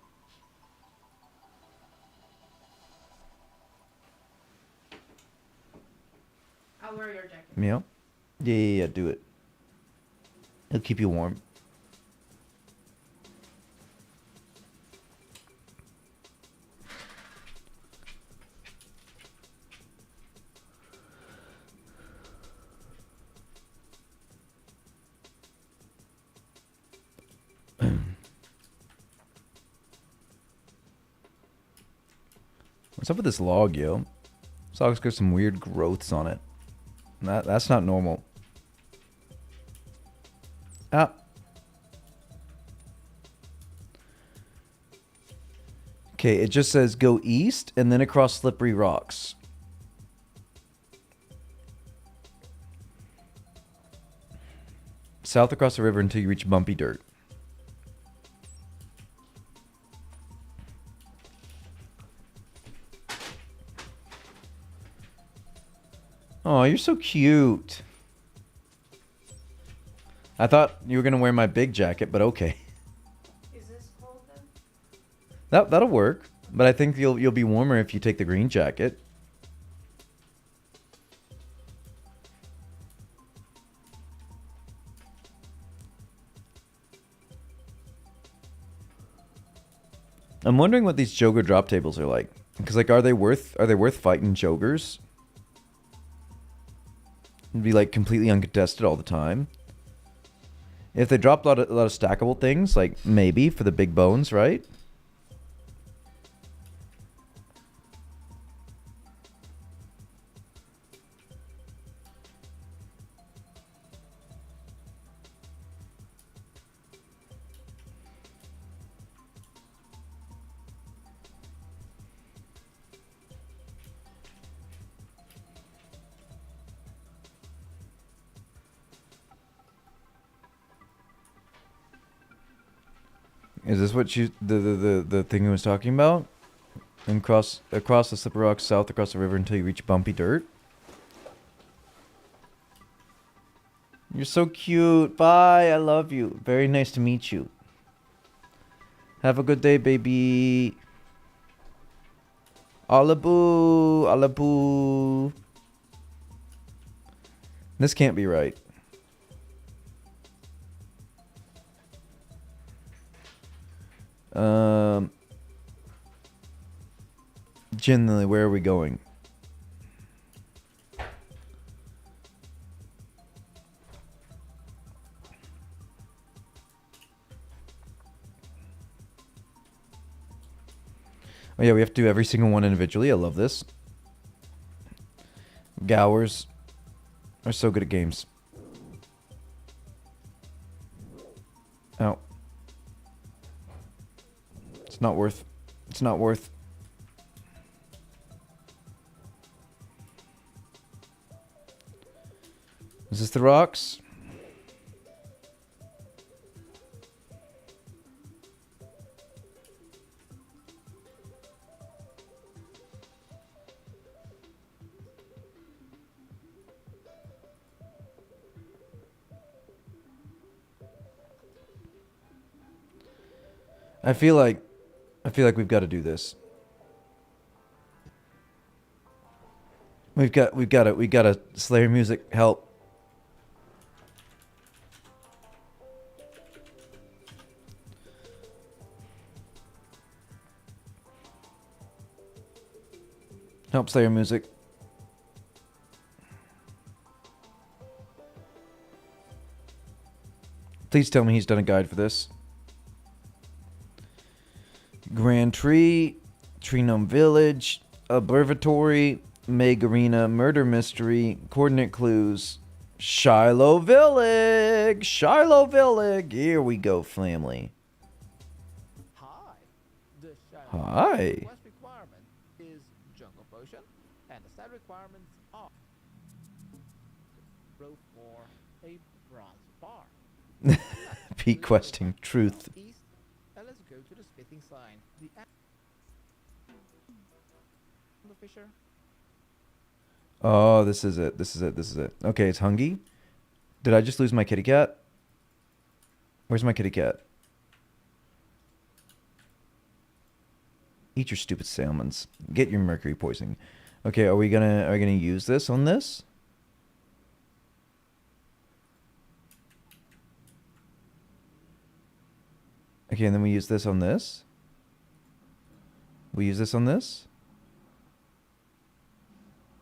I'll wear your jacket.
Yeah? Yeah, do it. It'll keep you warm. What's up with this log, yo? This log's got some weird growths on it. That's not normal. Ah. Okay, it just says go east and then across slippery rocks. South across the river until you reach bumpy dirt. Oh, you're so cute. I thought you were gonna wear my big jacket, but okay.
Is this cold then?
That'll work. But I think you'll be warmer if you take the green jacket. I'm wondering what these Joker drop tables are like. Because like, are they worth fighting Jokers? It'd be like completely uncontested all the time. If they dropped a lot of stackable things, like maybe for the big bones, right? Is this what the thing he was talking about? And across the slippery rocks, south across the river until you reach bumpy dirt. You're so cute. Bye. I love you. Very nice to meet you. Have a good day, baby. Alaboo. Alaboo. This can't be right. Generally, where are we going? Oh yeah, we have to do every single one individually. I love this. Gowers are so good at games. Oh. It's not worth. It's not worth. Is this the rocks? I feel like we've got to do this. We got to Slayer music help. Help Slayer music. Please tell me he's done a guide for this. Grand Tree, Tree Gnome Village, Observatory, Meg Arena, Murder Mystery, Coordinate Clues, Shilo Village! Shilo Village! Here we go, family.
Hi. The
Hi.
quest requirement is jungle potion, and the side requirements are rope for a bronze bar.
Peak questing truth.
East, and let's go to the spitting sign. The fisher.
Oh, this is it. This is it. This is it. Okay, it's Hungy. Did I just lose my kitty cat? Where's my kitty cat? Eat your stupid salmons. Get your mercury poisoning. Okay, are we gonna use this on this? Okay, and then we use this on this. We use this on this.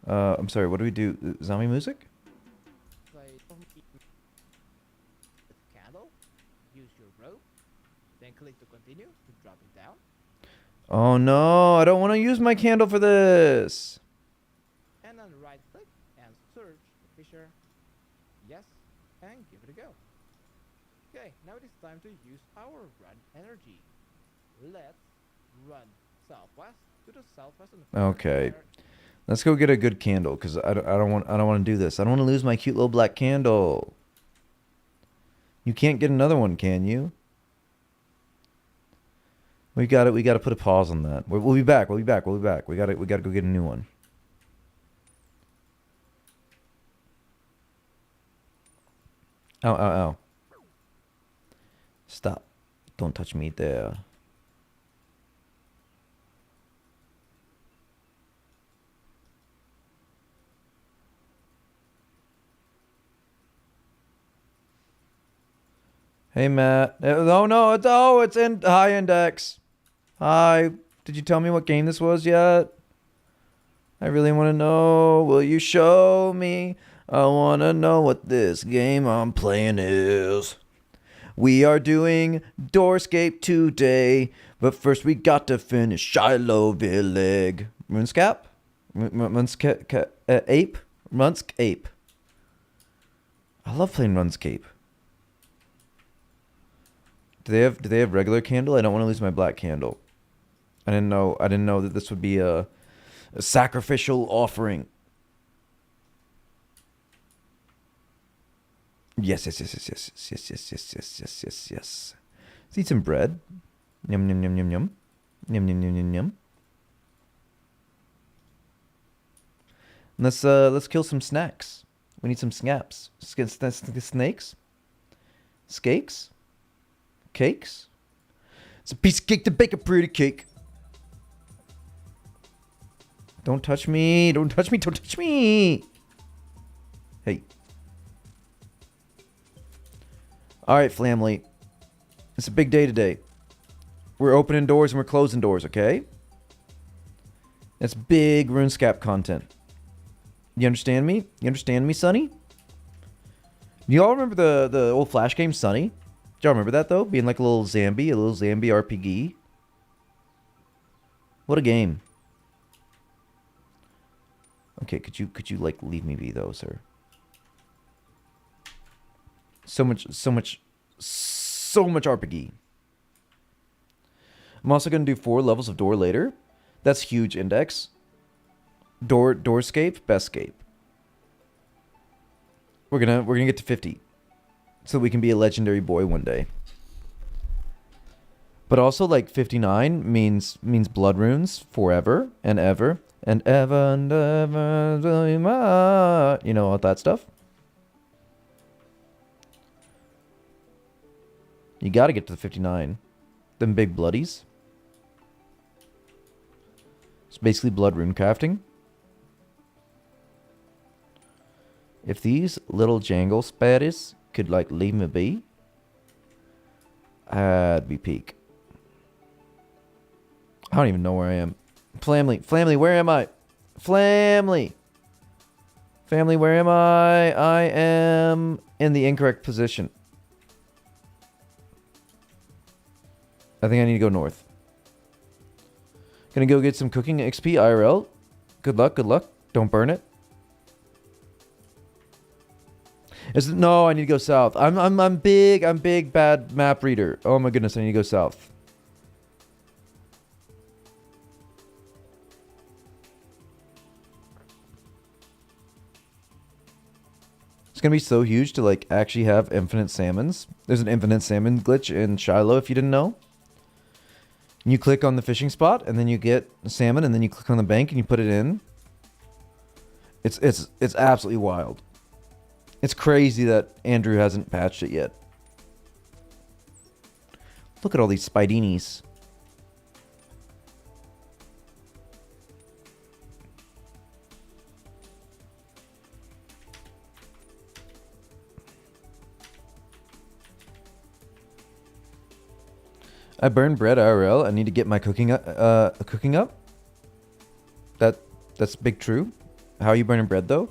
I'm sorry, what do we do? Zombie music?
Play candle. Use your rope. Then click to continue to drop it down.
Oh no, I don't want to use my candle for this.
And then right click and search the fisher. Yes, and give it a go. Okay, now it is time to use our run energy. Let's run southwest to the southwest of the
Okay.
there.
Let's go get a good candle, because I don't want to do this. I don't want to lose my cute little black candle. You can't get another one, can you? We got to put a pause on that. We'll be back. We'll be back. We'll be back. We got to go get a new one. Ow, ow, ow. Stop. Don't touch me there. Hey, Matt. Oh, no. It's in high index. Hi. Did you tell me what game this was yet? I really want to know. Will you show me? I want to know what this game I'm playing is. We are doing Doorscape today, but first we got to finish Shilo Village. RuneScape? Ape? RuneScape. I love playing RuneScape. Do they have regular candle? I don't want to lose my black candle. I didn't know that this would be a sacrificial offering. Yes. Let's eat some bread. Yum yum yum yum yum. Yum yum yum yum yum. Let's kill some snacks. We need some snaps. Snakes? Skakes? Cakes? It's a piece of cake to bake a pretty cake. Don't touch me. Don't touch me. Don't touch me. Hey. Alright, family. It's a big day today. We're opening doors and we're closing doors, okay? It's big RuneScape content. You understand me? You understand me, Sonny? You all remember the old Flash game, Sonny? Do y'all remember that, though? Being like a little zombie RPG? What a game. Okay, could you like leave me be though, sir? So much RPG. I'm also gonna do 4 levels of door later. That's huge index. Doorscape, bestcape. We're gonna get to 50. So we can be a legendary boy one day. But also like 59 means blood runes forever and ever. And ever and ever, you know, all that stuff. You gotta get to the 59. Them big bloodies. It's basically blood rune crafting. If these little jangle spaddies could like leave me be, I'd be peak. I don't even know where I am. Family, where am I? Family, where am I? I am in the incorrect position. I think I need to go north. Gonna go get some cooking XP IRL. Good luck, good luck. Don't burn it. No, I need to go south. I'm big bad map reader. Oh my goodness, I need to go south. It's gonna be so huge to like actually have infinite salmons. There's an infinite salmon glitch in Shilo if you didn't know. You click on the fishing spot and then you get salmon and then you click on the bank and you put it in. It's absolutely wild. It's crazy that Andrew hasn't patched it yet. Look at all these spidinis. I burned bread IRL. I need to get my cooking up. That's big true. How are you burning bread though?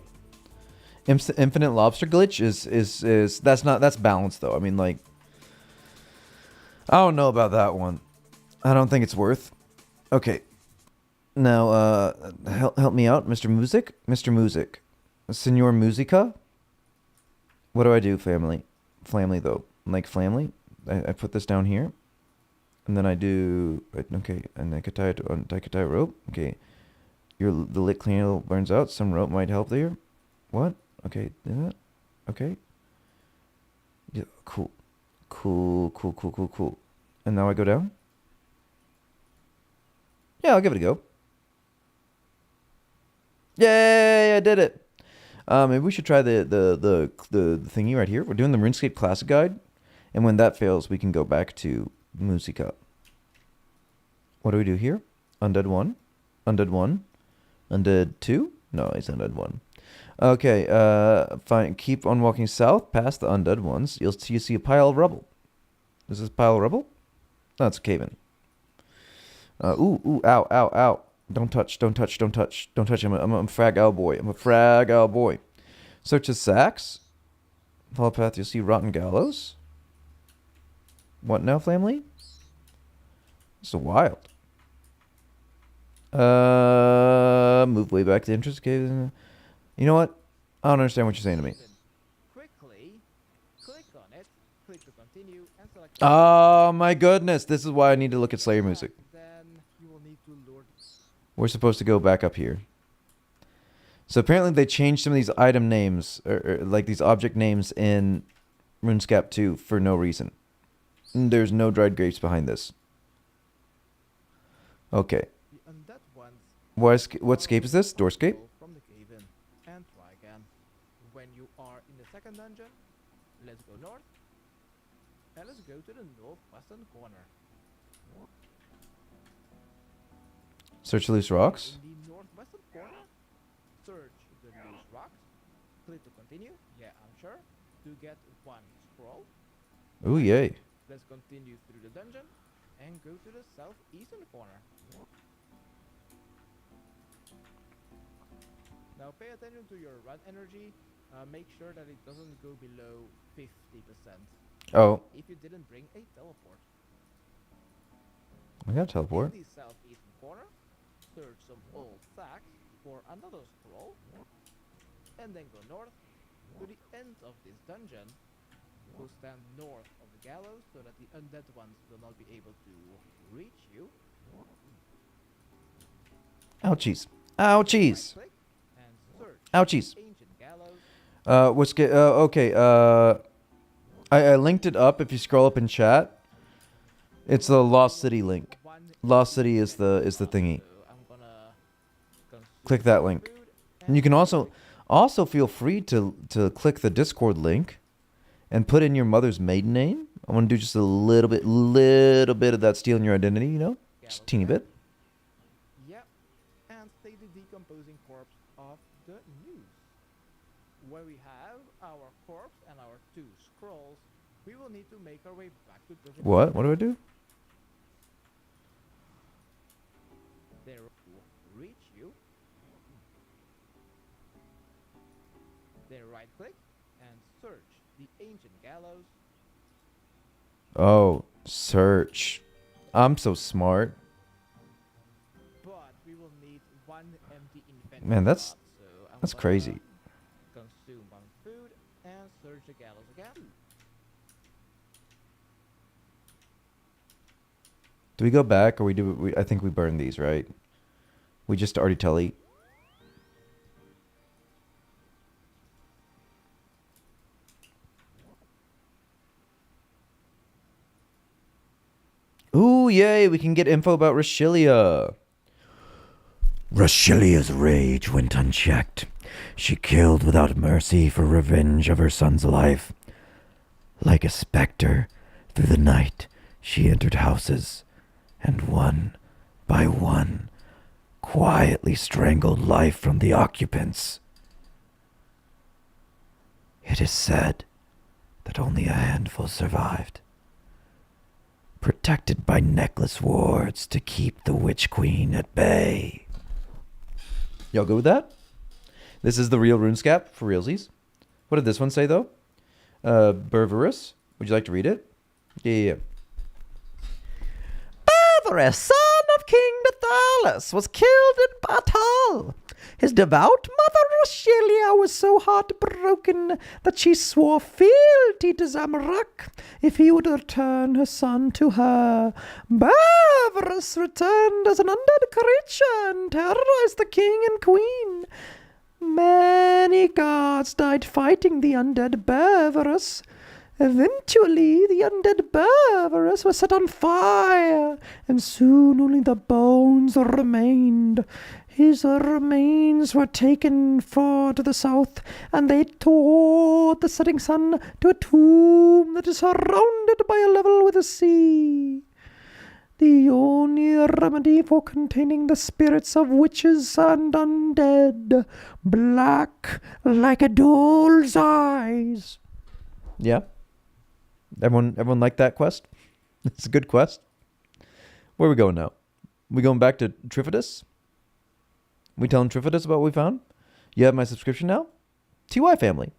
Infinite lobster glitch is that's balanced though. I mean like I don't know about that one. I don't think it's worth. Okay. Now help me out, Mr. Music. Mr. Music. Senor Musica. What do I do, family? Family though. Like family. I put this down here. And then I do okay, and I could tie a rope. Okay. The lit cleaner burns out. Some rope might help there. What? Okay, do that. Okay. Yeah, cool. And now I go down? Yeah, I'll give it a go. Yay, I did it. Maybe we should try the thingy right here. We're doing the RuneScape Classic Guide. And when that fails, we can go back to Musica. What do we do here? Undead 1. Undead 1. Undead 2? No, it's Undead 1. Okay, fine. Keep on walking south past the undead ones. You see a pile of rubble. Is this a pile of rubble? No, it's a cave-in. Ooh, ow. Don't touch. I'm a frag owl boy. Search the sacks. Follow path, you'll see rotten gallows. What now, family? This is wild. Move way back to the entrance cave. You know what? I don't understand what you're saying to me.
Quickly click on it, click to continue, and select.
Oh my goodness! This is why I need to look at Slayer music.
Then you will need to lure.
We're supposed to go back up here. So apparently they changed some of these item names, or like these object names in RuneScape 2 for no reason. There's no dried grapes behind this. Okay.
And that one's
What scape is this? Doorscape?
from the cave-in, and try again. When you are in the second dungeon, let's go north, and let's go to the northwestern corner.
Search loose rocks.
In the northwestern corner, search the loose rocks, click to continue, yeah, I'm sure, to get one scroll.
Ooh, yay.
Let's continue through the dungeon and go to the southeastern corner. Now pay attention to your run energy. Make sure that it doesn't go below 50%.
Oh,
If you didn't bring a teleport.
I got a teleport.
In the southeastern corner, search some old sacks for another scroll, and then go north to the end of this dungeon. Go stand north of the gallows so that the undead ones will not be able to reach you.
Ouchies. Ouchies.
Right-click and search
Ouchies.
the ancient gallows.
Okay. I linked it up. If you scroll up in chat, it's the Lost City link. Lost City is the thingy.
So I'm gonna consume
Click that
some
link.
food
And you can also feel free to click the Discord link and put in your mother's maiden name. I want to do just a little bit of that stealing your identity, you know, just a teeny bit.
Yep, and take the decomposing corpse of the news. When we have our corpse and our 2 scrolls, we will need to make our way back to Doorscape.
What? What do I do?
There will reach you. Then right click and search the ancient gallows.
Oh, search. I'm so smart.
But we will need 1 empty inventory.
Man, that's
slot, so I'm
that's
gonna
crazy.
Consume 1 food and search the gallows again.
Do we go back or I think we burn these, right? We just already telly. Ooh, yay, we can get info about Rashilia.
Rashilia's rage went unchecked. She killed without mercy for revenge of her son's life. Like a specter, through the night, she entered houses, and one by one, quietly strangled life from the occupants. It is said that only a handful survived, protected by necklace wards to keep the Witch Queen at bay.
Y'all good with that? This is the real RuneScape for realsies. What did this one say, though? Berberus, would you like to read it? Yeah.
Berberus, son of King Nathalis, was killed in battle. His devout mother Rashilia was so heartbroken that she swore fealty to Zamorak if he would return her son to her. Berberus returned as an undead creature and terrorized the king and queen. Many guards died fighting the undead Berberus. Eventually, the undead Berberus was set on fire, and soon only the bones remained. His remains were taken far to the south, and they toward the setting sun to a tomb that is surrounded by a level with the sea. The only remedy for containing the spirits of witches and undead, black like a doll's eyes.
Yeah. Everyone liked that quest? It's a good quest. Where are we going now? We going back to Trifidus? We telling Trifidus about what we found? You have my subscription now? TY family.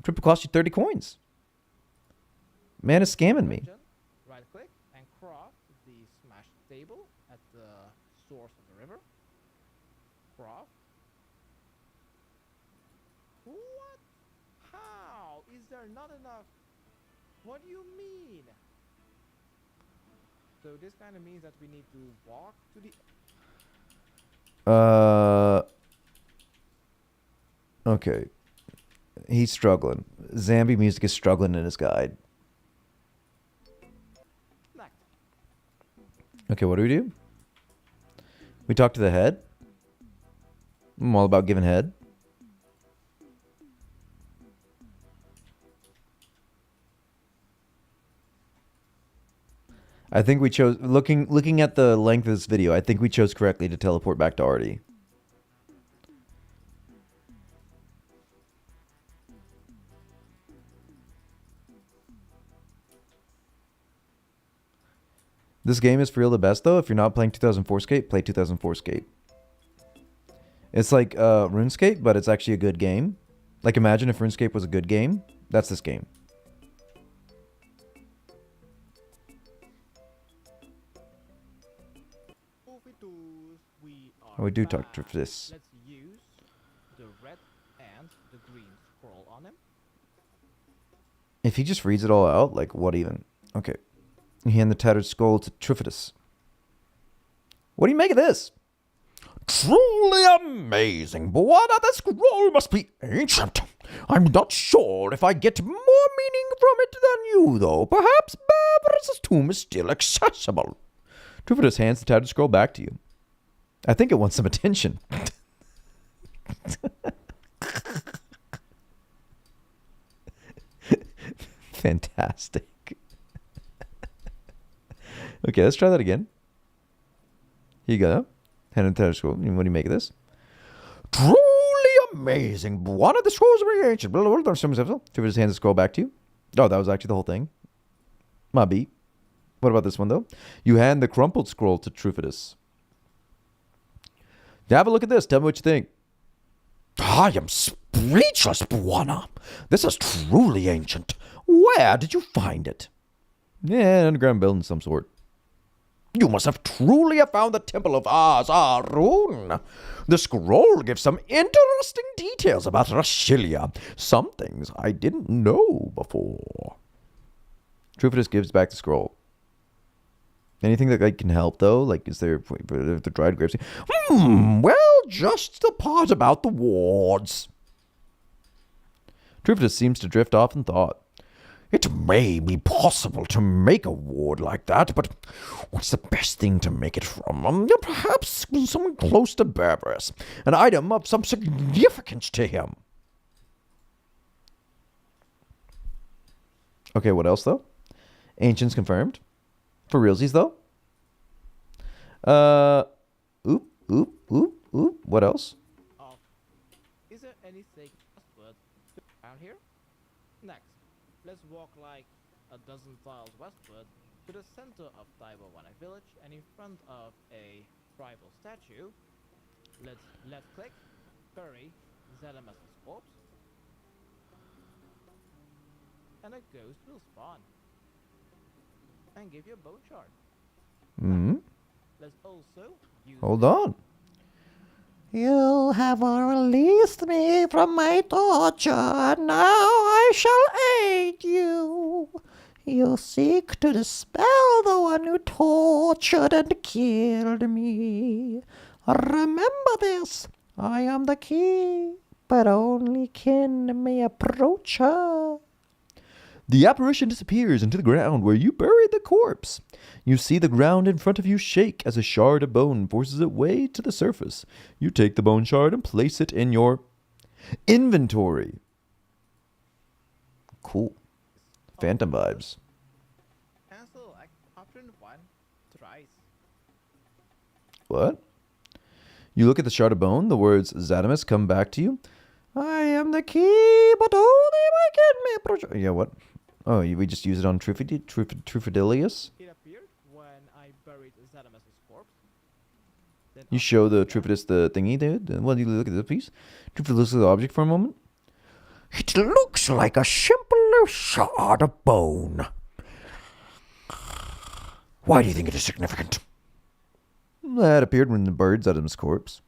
Trip will cost you 30 coins. Man is scamming me.
Right click and craft the smashed table at the source of the river. Craft. What? How? Is there not enough? What do you mean? So this kind of means that we need to walk to the...
Okay. He's struggling. Zambi Music is struggling in his guide.
Select.
Okay, what do? We talk to the head? I'm all about giving head. I think we chose, looking at the length of this video, I think we chose correctly to teleport back to Artie. This game is for real the best, though. If you're not playing 2004Scape, play 2004Scape. It's like RuneScape, but it's actually a good game. Like, imagine if RuneScape was a good game. That's this game. We do talk to this.
Let's use the red and the green scroll on him.
If he just reads it all out, like, what even? Okay. You hand the tattered skull to Trifidus. What do you make of this?
Truly amazing, Buana. The scroll must be ancient. I'm not sure if I get more meaning from it than you, though. Perhaps Barbarous' tomb is still accessible.
Trifidus hands the tattered scroll back to you. I think it wants some attention. Fantastic. Okay, let's try that again. Here you go. Hand and tattered scroll. What do you make of this?
Truly amazing. One of the scrolls are very ancient.
Trifidus hands the scroll back to you. Oh, that was actually the whole thing. My beat. What about this one, though? You hand the crumpled scroll to Trifidus. Now have a look at this. Tell me what you think.
I am speechless, Buana. This is truly ancient. Where did you find it?
Yeah, an underground building of some sort.
You must have truly found the temple of Azarun. The scroll gives some interesting details about Rashilia. Some things I didn't know before.
Trifidus gives back the scroll. Anything that like can help though? Like, is there the dried grapes?
Well, just the part about the wards.
Trifidus seems to drift off in thought.
It may be possible to make a ward like that, but what's the best thing to make it from? Perhaps someone close to Barbarous. An item of some significance to him.
Okay, what else though? Ancients confirmed. For realsies though? What else?
Is there any sacred password around here? Next, let's walk like a dozen tiles westward to the center of 2004 Village, and in front of a tribal statue, let's left click, bury Zadamas' corpse, and a ghost will spawn and give you a bone shard. Let's also use
Hold on.
You have released me from my torture, and now I shall aid you. You seek to dispel the one who tortured and killed me. Remember this, I am the key, but only kin may approach her.
The apparition disappears into the ground where you buried the corpse. You see the ground in front of you shake as a shard of bone forces its way to the surface. You take the bone shard and place it in your inventory. Cool. Phantom vibes.
and select option 1 thrice.
What? You look at the shard of bone. The words Zadamus come back to you. I am the key, but only my kid may approach. Yeah, what? Oh, we just use it on Trifidilius?
It appeared when I buried Zadamas' corpse. Then
You show the Trifidus the thingy, dude? Well, you look at the piece. Trifidus looks at the object for a moment.
It looks like a simple shard of bone. Why do you think it is significant?
That appeared when the birds out of his corpse.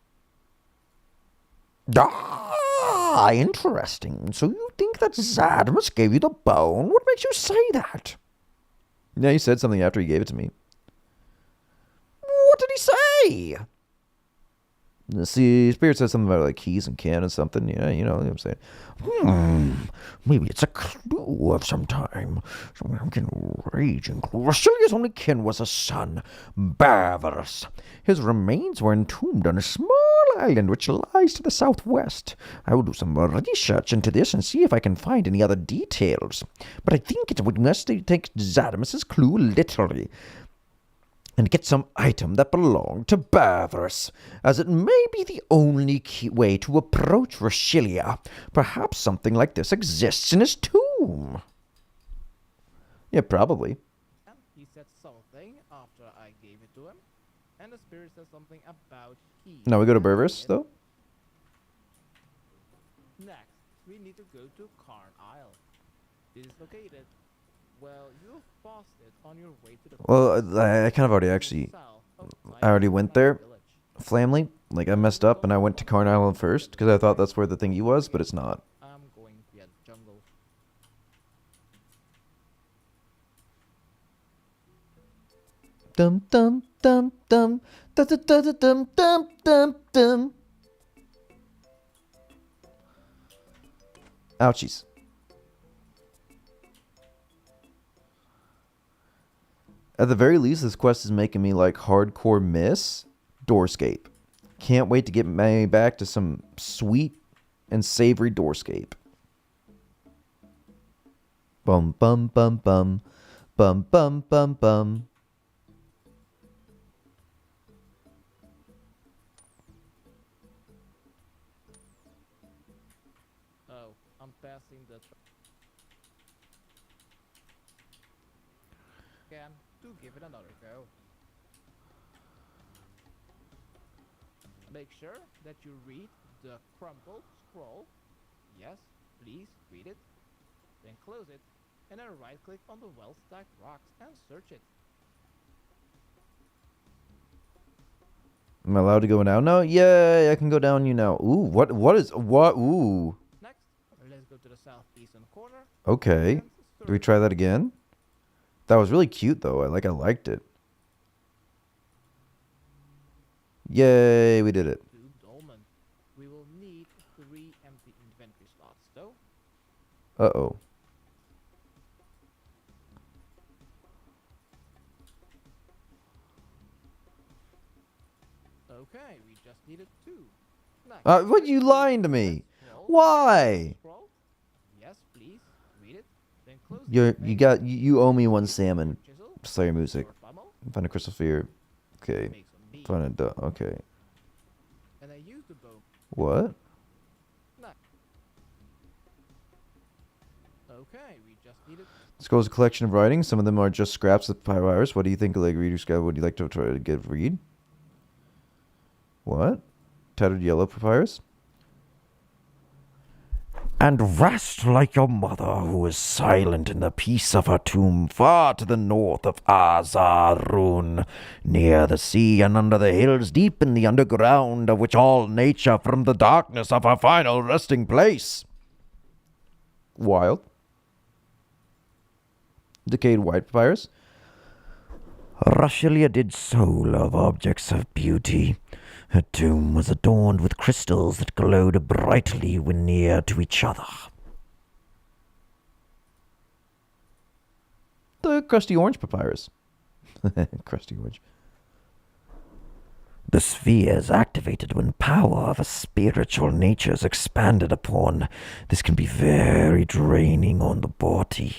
Ah, interesting. So you think that Zadamus gave you the bone? What makes you say that?
Yeah, he said something after he gave it to me.
What did he say?
See, Spirit said something about like keys and can and something. Yeah, you know what I'm saying.
Maybe it's a clue of some time. Some enraging clue. Racilia's only kin was a son, Barbarous. His remains were entombed on a small island which lies to the southwest. I will do some research into this and see if I can find any other details. But I think it would must take Zadamus' clue literally and get some item that belonged to Barbarous, as it may be the only way to approach Rashilia. Perhaps something like this exists in his tomb.
Yeah, probably.
and he said something after I gave it to him, and the spirit said something about keys.
Now we go to Berverus, though.
Next, we need to go to Carn Isle. This is located. Well, you'll pause it on your way to the
Well, I kind of already actually,
south of
I already went there.
Village.
Flamly, like I messed up and I went to Carn Island first because I thought that's where the thingy was, but it's not.
I'm going via the jungle.
Dum dum dum dum da da da da dum dum dum dum. Ouchies. At the very least, this quest is making me like hardcore miss Doorscape. Can't wait to get me back to some sweet and savory Doorscape. Bum bum bum bum bum bum bum bum.
Oh, I'm passing the again to give it another go. Make sure that you read the crumpled scroll. Yes, please read it. Then close it, and then right click on the well-stacked rocks and search it.
Am I allowed to go now? No, yay! I can go down you now. Ooh, what? Ooh,
Next, let's go to the southeastern corner.
okay.
and
Do we
search
try that again? That was really cute though. I liked it. Yay, we did it.
to Dolmen. We will need 3 empty inventory slots though.
Uh-oh.
Okay, we just needed 2. Next,
What, you lying to me? Why?
Scroll. Yes, please read it. Then close
You owe me one salmon.
chisel,
Slayer music.
sword pommel,
Find a crystal sphere. Okay.
make some beads,
Find a okay.
and I use the bow.
What?
Okay, we just needed
Scroll is a collection of writings. Some of them are just scraps of papyrus. What do you think, like reader's guide? Would you like to try to get read? What? Tattered yellow papyrus?
And rest like your mother, who is silent in the peace of her tomb, far to the north of Azarun, near the sea and under the hills, deep in the underground, of which all nature from the darkness of her final resting place.
Wild. Decayed white papyrus?
Rushelia did so love objects of beauty. Her tomb was adorned with crystals that glowed brightly when near to each other.
The crusty orange papyrus. Crusty orange.
The sphere is activated when power of a spiritual nature is expanded upon. This can be very draining on the body.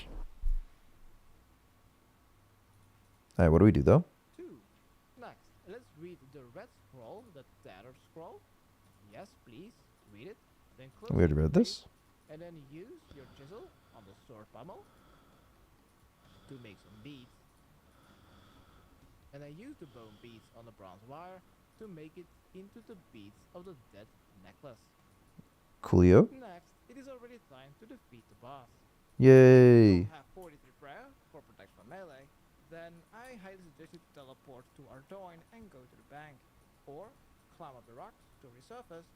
Alright, what do we do though?
2. Next, let's read the red scroll, the tattered scroll. Yes, please read it. Then close
We already
the
read
page,
this.
and then use your chisel on the sword pommel to make some beads. And I use the bone beads on the bronze wire to make it into the beads of the dead necklace.
Coolio.
Next, it is already time to defeat the boss.
Yay.
You have 43 prayer for protect from melee. Then I highly suggest you teleport to Ardoin and go to the bank. Or climb up the rocks to resurface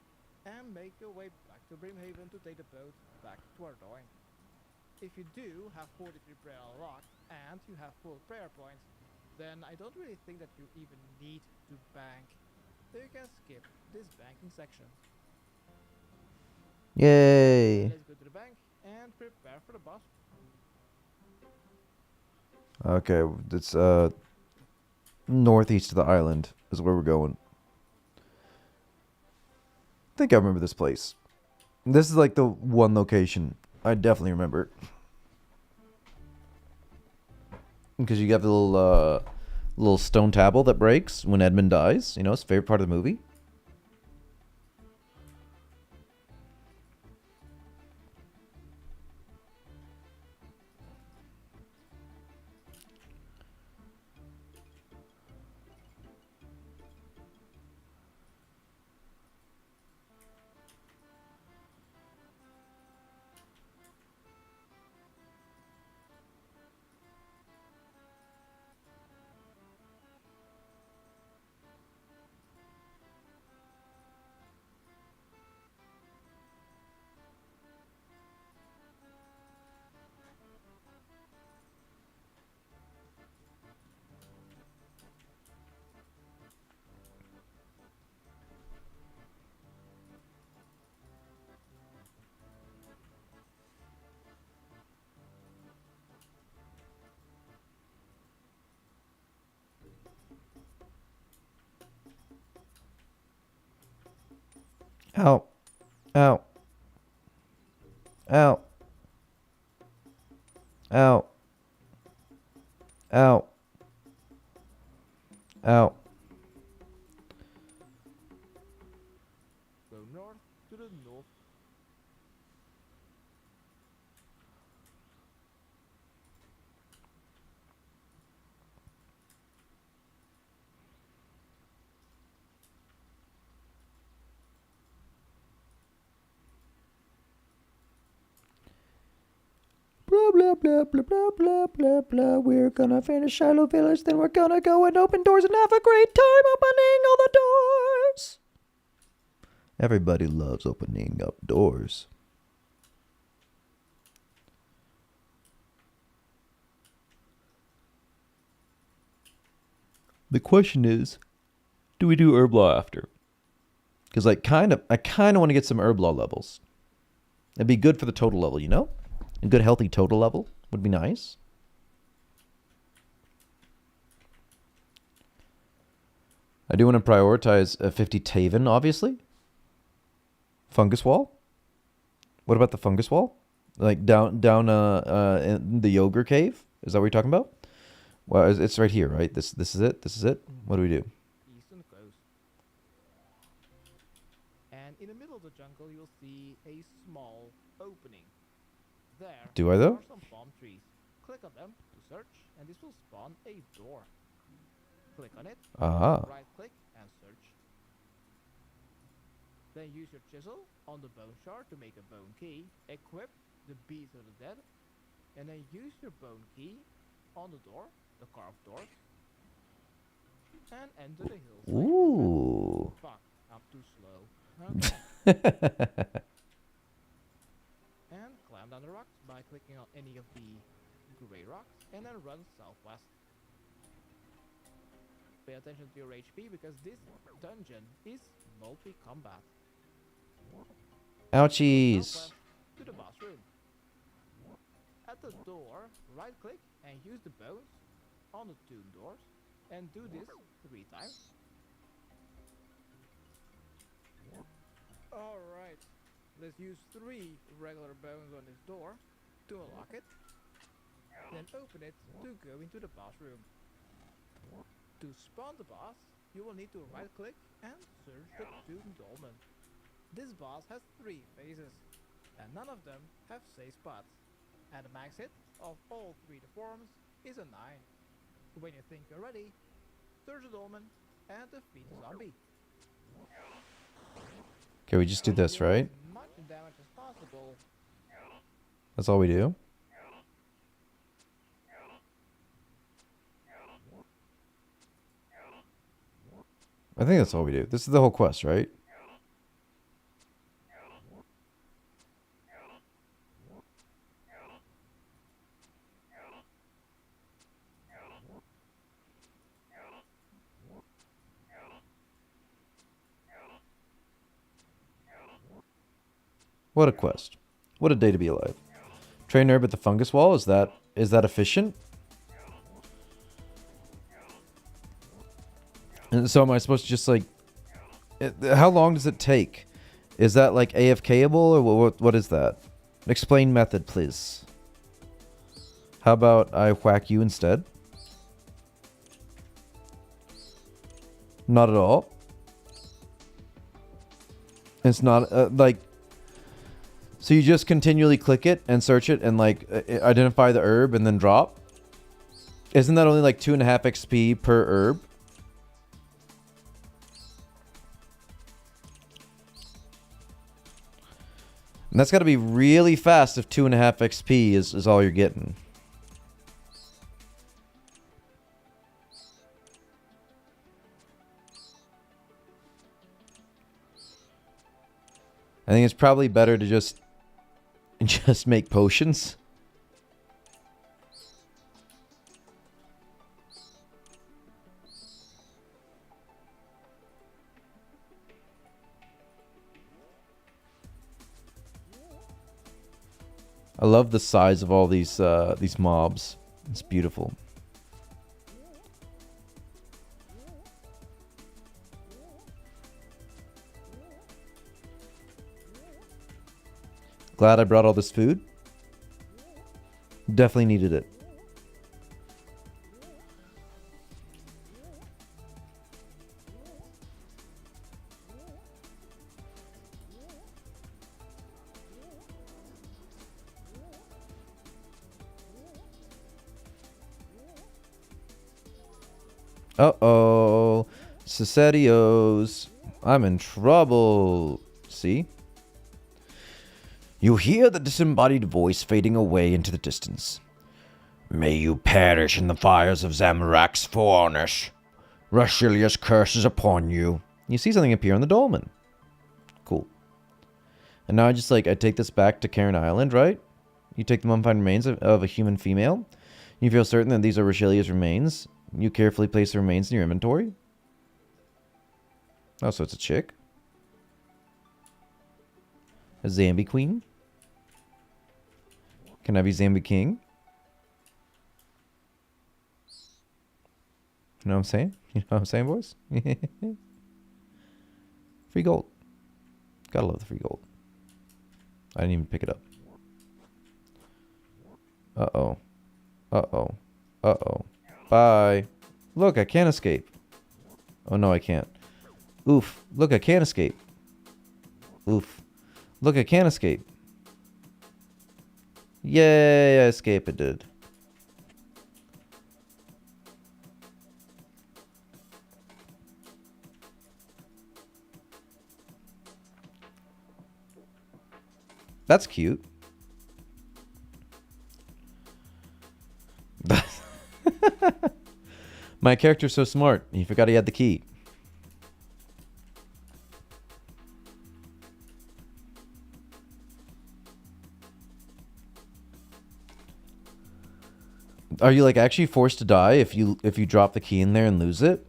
and make your way back to Brimhaven to take the boat back to Ardoin. If you do have 43 prayer unlocked and you have full prayer points, then I don't really think that you even need to bank. So you can skip this banking section.
Yay.
Let's go to the bank and prepare for the boss.
Okay, it's northeast of the island is where we're going. I think I remember this place. This is like the one location I definitely remember. Because you got the little stone tablet that breaks when Edmund dies. You know, it's a favorite part of the movie. Ow. Ow. Ow. Ow. Ow. Ow.
Go north to the north.
Blah, blah, blah, blah, blah, blah, blah, blah. We're gonna finish Shilo Village, then we're gonna go and open doors and have a great time opening all the doors. Everybody loves opening up doors. The question is, do we do herb law after? Because I kind of want to get some herb law levels. It'd be good for the total level, you know? A good healthy total level would be nice. I do want to prioritize a 50 Taven, obviously. Fungus wall. What about the fungus wall? Like down in the Yogurt Cave? Is that what you're talking about? Well, it's right here, right? This is it. This is it. What do we do?
Eastern coast. And in the middle of the jungle, you'll see a small opening. There
Do I though?
are some palm trees. Click on them to search, and this will spawn a door. Click on it.
Ah.
Right click and search. Then use your chisel on the bone shard to make a bone key. Equip the beast of the dead, and then use your bone key on the door, the carved door, and enter the hills.
Ooh.
Fuck, I'm too slow. Okay. And climb down the rocks by clicking on any of the gray rocks, and then run southwest. Pay attention to your HP because this dungeon is multi-combat.
Ouchies.
Southwest to the boss room. At the door, right click and use the bones on the tomb doors, and do this 3 times. Alright, let's use 3 regular bones on this door to unlock it. Then open it to go into the boss room. To spawn the boss, you will need to right click and search the tomb dolmen. This boss has 3 phases, and none of them have safe spots. And the max hit of all 3 deforms is a 9. When you think you're ready, search the dolmen and defeat the zombie.
Okay, we just do this, right?
As much damage as possible.
That's all we do? I think that's all we do. This is the whole quest, right? What a quest. What a day to be alive. Train herb at the fungus wall, is that efficient? And so am I supposed to just like how long does it take? Is that like AFKable or what is that? Explain method, please. How about I whack you instead? Not at all. It's not like so you just continually click it and search it and like identify the herb and then drop? Isn't that only like 2.5 XP per herb? And that's got to be really fast if 2.5 XP is all you're getting. I think it's probably better to just make potions. I love the size of all these mobs. It's beautiful. Glad I brought all this food. Definitely needed it. Uh-oh. Cicedios. I'm in trouble. See?
You hear the disembodied voice fading away into the distance. May you perish in the fires of Zamorak's furnace. Rashilia's curse is upon you.
You see something appear on the dolmen. Cool. And now I take this back to Cairn Island, right? You take the mummified remains of a human female. You feel certain that these are Rashilia's remains. You carefully place the remains in your inventory. Oh, so it's a chick. A Zambi queen. Can I be Zambi king? You know what I'm saying? You know what I'm saying, boys? Free gold. Gotta love the free gold. I didn't even pick it up. Uh-oh. Uh-oh. Uh-oh. Bye. Look, I can't escape. Oh, no, I can't. Oof. Look, I can't escape. Oof. Look, I can't escape. Yay, I escaped. It did. That's cute. My character's so smart. He forgot he had the key. Are you like actually forced to die if you drop the key in there and lose it?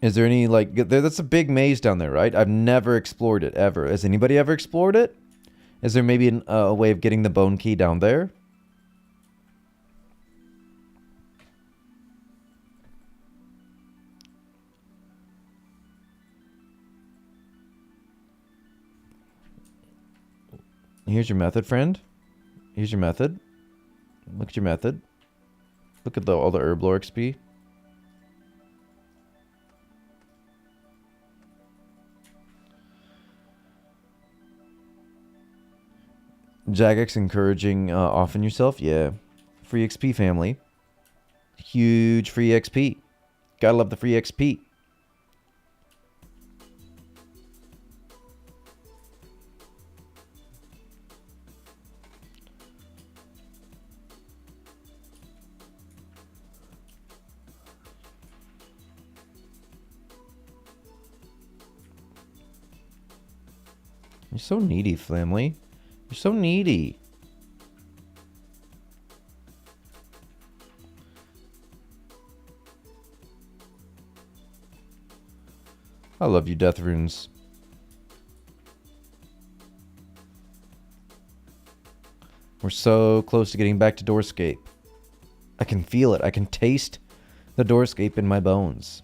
Is there any like that's a big maze down there, right? I've never explored it ever. Has anybody ever explored it? Is there maybe a way of getting the bone key down there? Here's your method, friend. Here's your method. Look at your method. Look at all the herb lore XP. Jagex encouraging often yourself. Yeah. Free XP family. Huge free XP. Gotta love the free XP. You're so needy, family. You're so needy. I love you, Death Runes. We're so close to getting back to Doorscape. I can feel it. I can taste the Doorscape in my bones.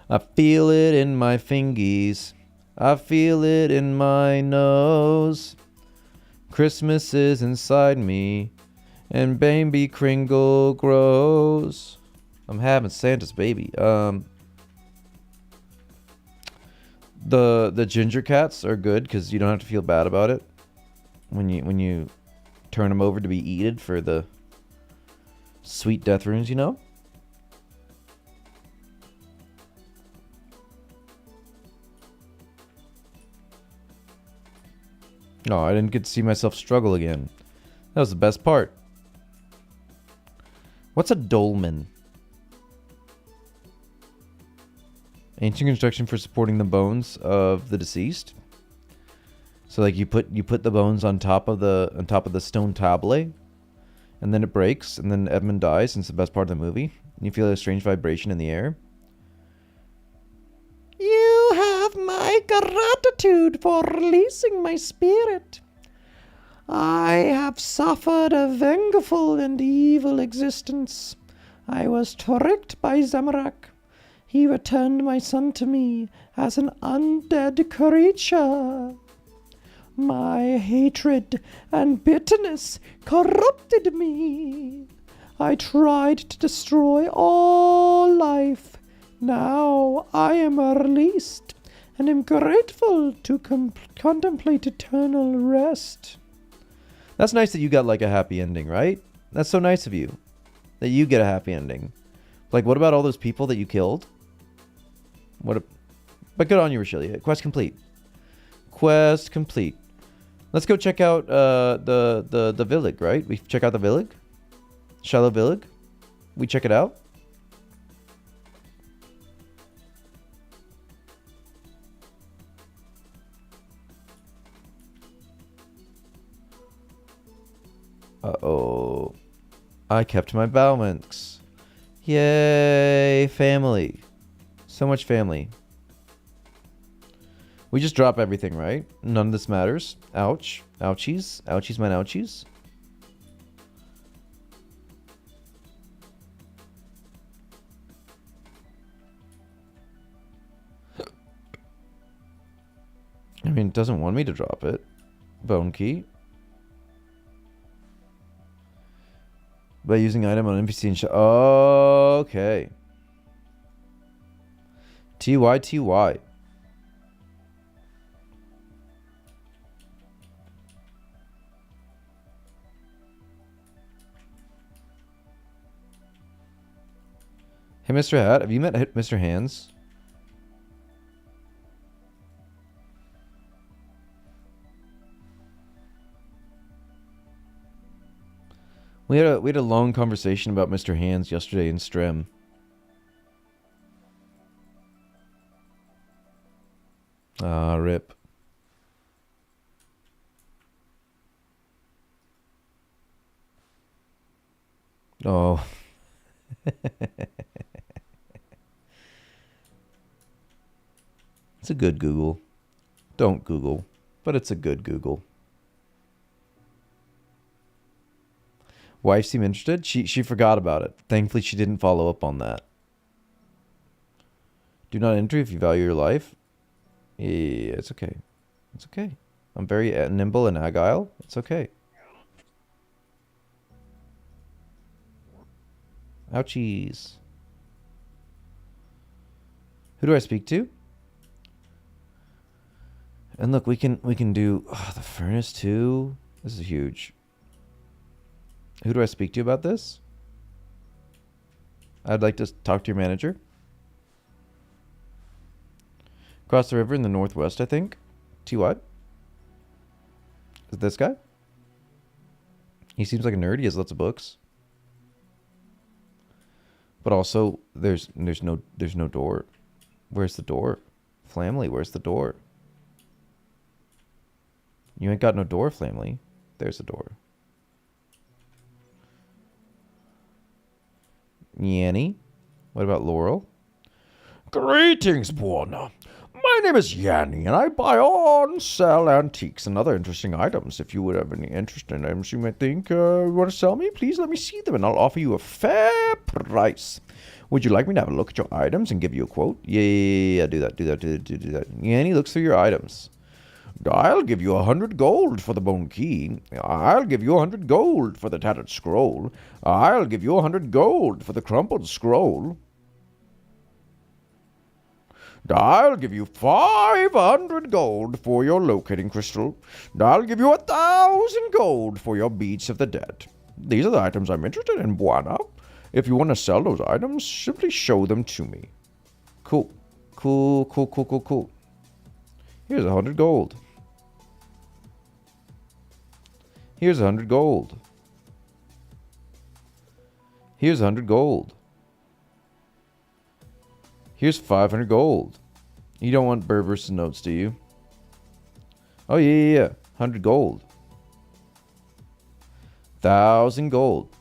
I feel it in my fingies. I feel it in my nose. Christmas is inside me, and baby Kringle grows. I'm having Santa's baby. The ginger cats are good because you don't have to feel bad about it when you turn them over to be eaten for the sweet death runes, you know. No, I didn't get to see myself struggle again. That was the best part. What's a dolmen? Ancient construction for supporting the bones of the deceased. So like you put the bones on top of the stone tablet, and then it breaks, and then Edmund dies, and it's the best part of the movie. And you feel a strange vibration in the air. You have my gratitude for releasing my spirit. I have suffered a vengeful and evil existence. I was tricked by Zamorak. He returned my son to me as an undead creature. My hatred and bitterness corrupted me. I tried to destroy all life. Now I am released and am grateful to contemplate eternal rest. That's nice that you got like a happy ending, right? That's so nice of you. That you get a happy ending. Like, what about all those people that you killed? But good on you, Rashilia. Quest complete. Quest complete. Let's go check out the village, right? We check out the village? Shilo Village? We check it out? Uh-oh. I kept my balance. Yay, family. So much family. We just drop everything, right? None of this matters. Ouch. Ouchies. Ouchies, man, ouchies. I mean, it doesn't want me to drop it. Bone key. By using item on NPC and okay. TY. Hey, Mr. Hat, have you met Mr. Hands? We had a long conversation about Mr. Hands yesterday in stream. Ah, rip. Oh. It's a good Google. Don't Google, but it's a good Google. Wife seemed interested. She forgot about it. Thankfully, she didn't follow up on that. Do not enter if you value your life. Yeah, it's okay. It's okay. I'm very nimble and agile. It's okay. Ouchies. Who do I speak to? And look, we can do the furnace too. This is huge. Who do I speak to about this? I'd like to talk to your manager. Across the river in the northwest, I think. T-what? Is it this guy? He seems like a nerd. He has lots of books. But also, there's no door. Where's the door? Flamley, where's the door? You ain't got no door, Flamley. There's the door. Yanny? What about Laurel?
Greetings, Buona. My name is Yanni, and I buy and sell antiques and other interesting items. If you would have any interest in items you might think you want to sell me, please let me see them, and I'll offer you a fair price. Would you like me to have a look at your items and give you a quote? Yeah, do that. Yanni looks through your items. I'll give you 100 gold for the bone key. I'll give you 100 gold for the tattered scroll. I'll give you 100 gold for the crumpled scroll. I'll give you 500 gold for your locating crystal. I'll give you 1,000 gold for your beads of the dead. These are the items I'm interested in, Buona. If you want to sell those items, simply show them to me. Cool. Here's 100 gold. Here's 100 gold. Here's 100 gold. Here's 500 gold. You don't want Berber's notes, do you? Oh, yeah. 100 gold. 1,000 gold.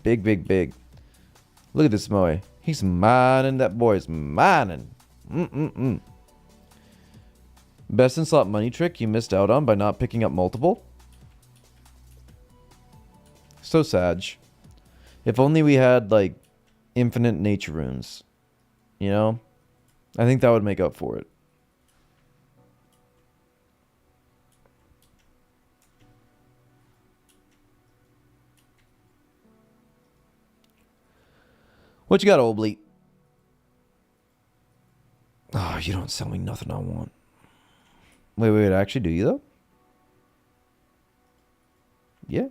Big. Look at this boy. He's mining. That boy's mining. Best in slot money trick you missed out on by not picking up multiple? So sad. If only we had, like, infinite nature runes. You know? I think that would make up for it.
What you got, old bleat? Oh, you don't sell me nothing I want. Wait, actually, do you, though? Yeah.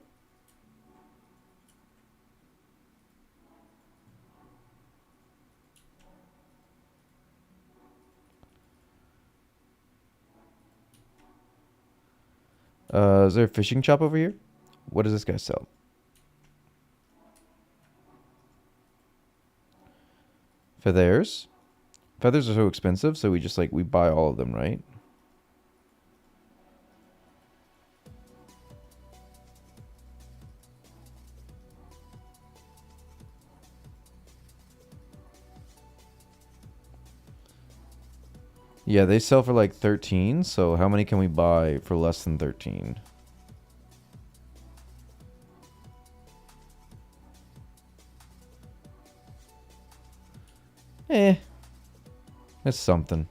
Is there a fishing shop over here? What does this guy sell? Feathers. Feathers are so expensive, so we just we buy all of them, right? Yeah, they sell for 13, so how many can we buy for less than 13? It's something.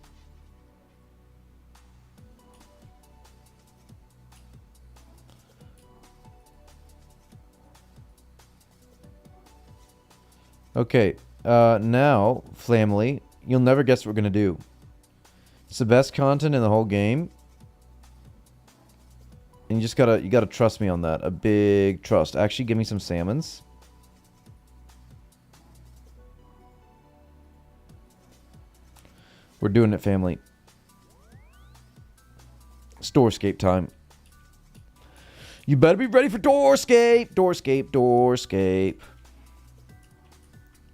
Okay, now, family, you'll never guess what we're gonna do. It's the best content in the whole game. And you gotta trust me on that. A big trust. Actually, give me some salmons. We're doing it, family. It's Doorscape time. You better be ready for Doorscape. Doorscape, Doorscape.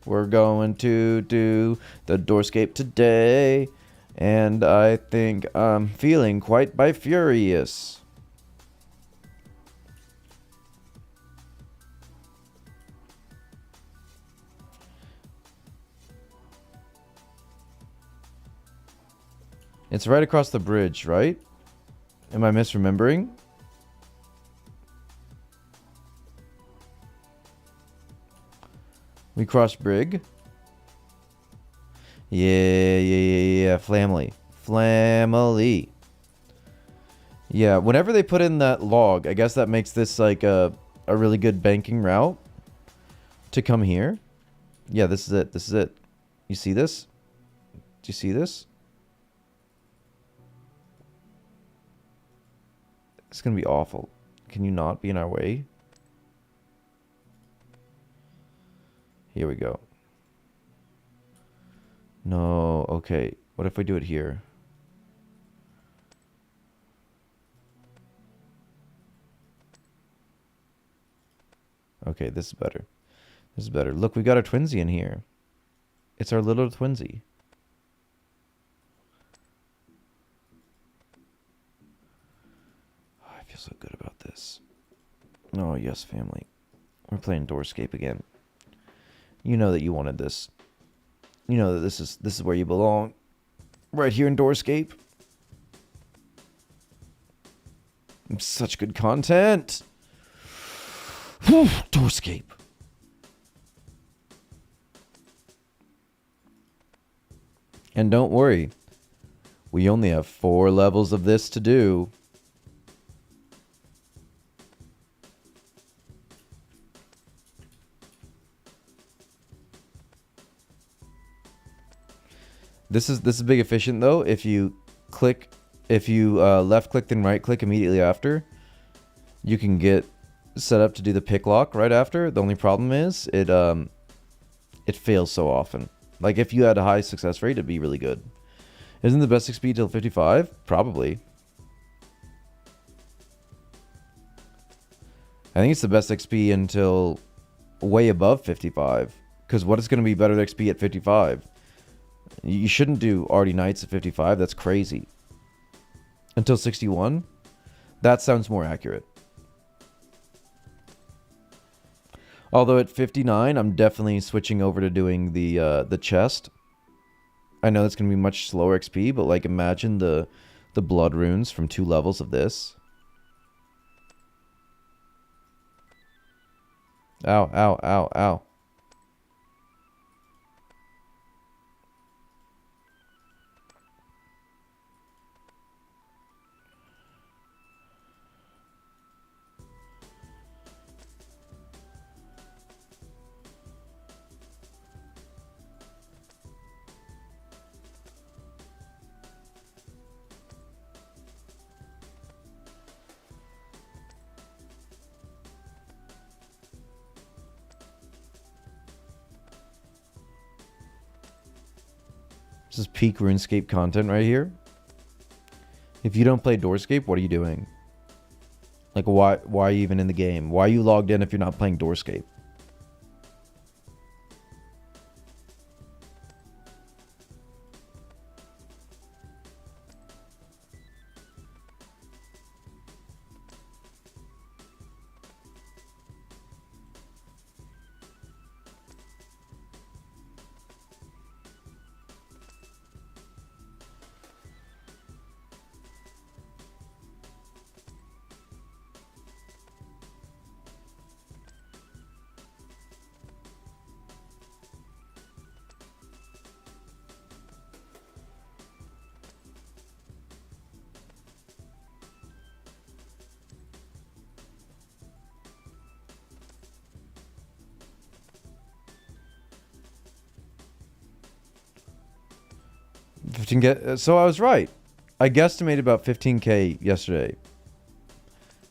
We're going to do the Doorscape today. And I think I'm feeling quite furious. It's right across the bridge, right? Am I misremembering? We cross Brig. Yeah. Family. Yeah, whenever they put in that log, I guess that makes this a really good banking route to come here. Yeah, this is it. You see this? Do you see this? It's gonna be awful. Can you not be in our way? Here we go. No, okay. What if we do it here? Okay, this is better. This is better. Look, we got our twinsy in here. It's our little twinsy. Oh, I feel so good about this. Oh, yes, family. We're playing Doorscape again. You know that you wanted this. You know that this is where you belong. Right here in Doorscape. Such good content. Whew, Doorscape. And don't worry. We only have 4 levels of this to do. This is big efficient though. If you left click then right click immediately after, you can get set up to do the pick lock right after. The only problem is it fails so often. Like if you had a high success rate, it'd be really good. Isn't the best XP till 55? Probably. I think it's the best XP until way above 55. Because what is going to be better XP at 55? You shouldn't do Arty Knights at 55. That's crazy. Until 61? That sounds more accurate. Although at 59, I'm definitely switching over to doing the chest. I know that's going to be much slower XP, but like imagine the blood runes from 2 levels of this. Ow, ow, ow, ow. This is peak RuneScape content right here. If you don't play Doorscape, what are you doing? Like, why are you even in the game? Why are you logged in if you're not playing Doorscape? So I was right. I guesstimated about 15k yesterday.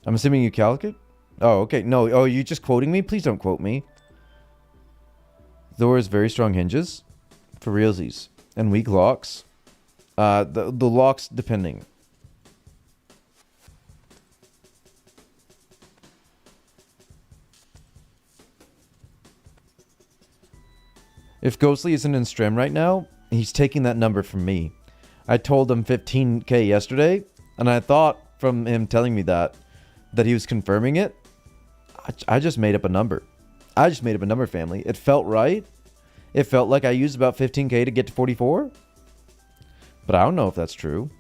I'm assuming you calculate? Oh, okay. No, oh, you just quoting me? Please don't quote me. Thor has very strong hinges. For realsies. And weak locks. The locks depending. If Ghostly isn't in Strem right now, he's taking that number from me. I told him 15k yesterday, and I thought from him telling me that he was confirming it. I just made up a number. I just made up a number, family. It felt right. It felt like I used about 15k to get to 44. But I don't know if that's true.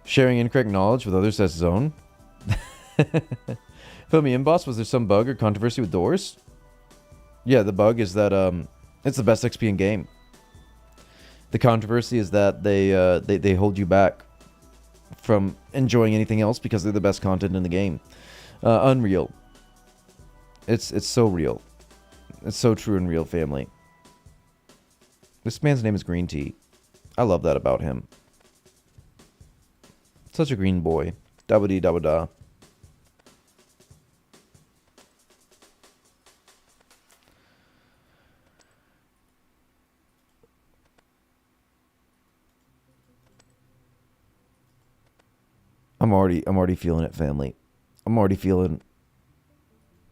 Sharing incorrect knowledge with others as his own. Fill me in, boss. Was there some bug or controversy with doors? Yeah, the bug is that it's the best XP in game. The controversy is that they hold you back from enjoying anything else because they're the best content in the game. Unreal. It's so real. It's so true and real, family. This man's name is Green Tea. I love that about him. Such a green boy. Dabba-dee dabba-da. I'm already feeling it, family. I'm already feeling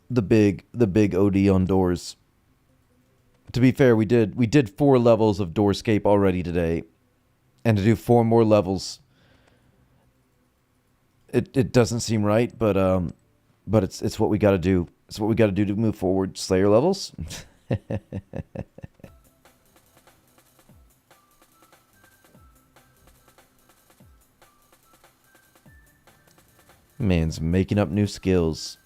the big OD on doors. To be fair, we did 4 levels of Doorscape already today. And to do 4 more levels, it doesn't seem right, but it's what we got to do. It's what we got to do to move forward. Slayer levels. Man's making up new skills.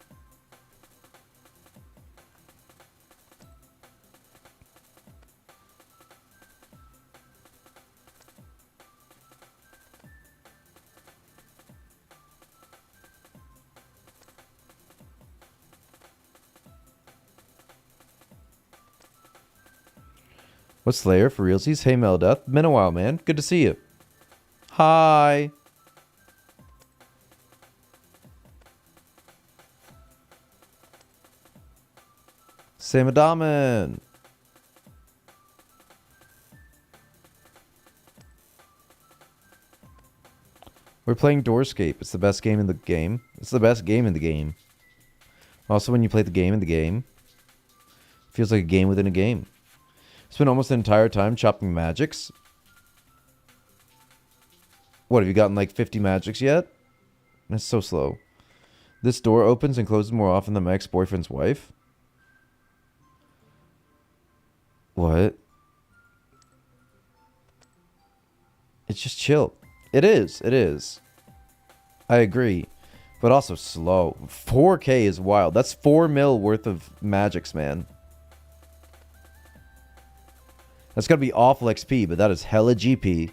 What's Slayer for realsies? Hey, Meldeath. Been a while, man. Good to see you. Hi. Samadaman. We're playing Doorscape. It's the best game in the game. It's the best game in the game. Also, when you play the game in the game, it feels like a game within a game. Spent almost the entire time chopping magics. What, have you gotten like 50 magics yet? That's so slow. This door opens and closes more often than my ex-boyfriend's wife. What? It's just chill. It is. It is. I agree. But also slow. 4k is wild. That's 4 mil worth of magics, man. That's gotta be awful XP, but that is hella GP.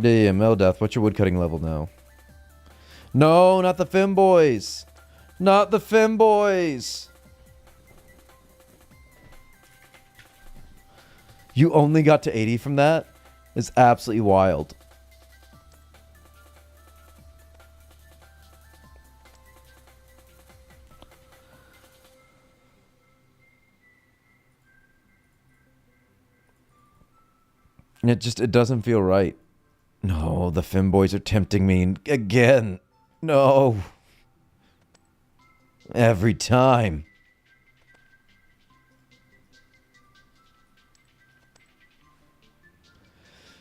Yeah, Meldeath, what's your woodcutting level now? No, not the femboys. Not the femboys. You only got to 80 from that? It's absolutely wild. And it doesn't feel right. No, the femboys are tempting me again. No. Every time.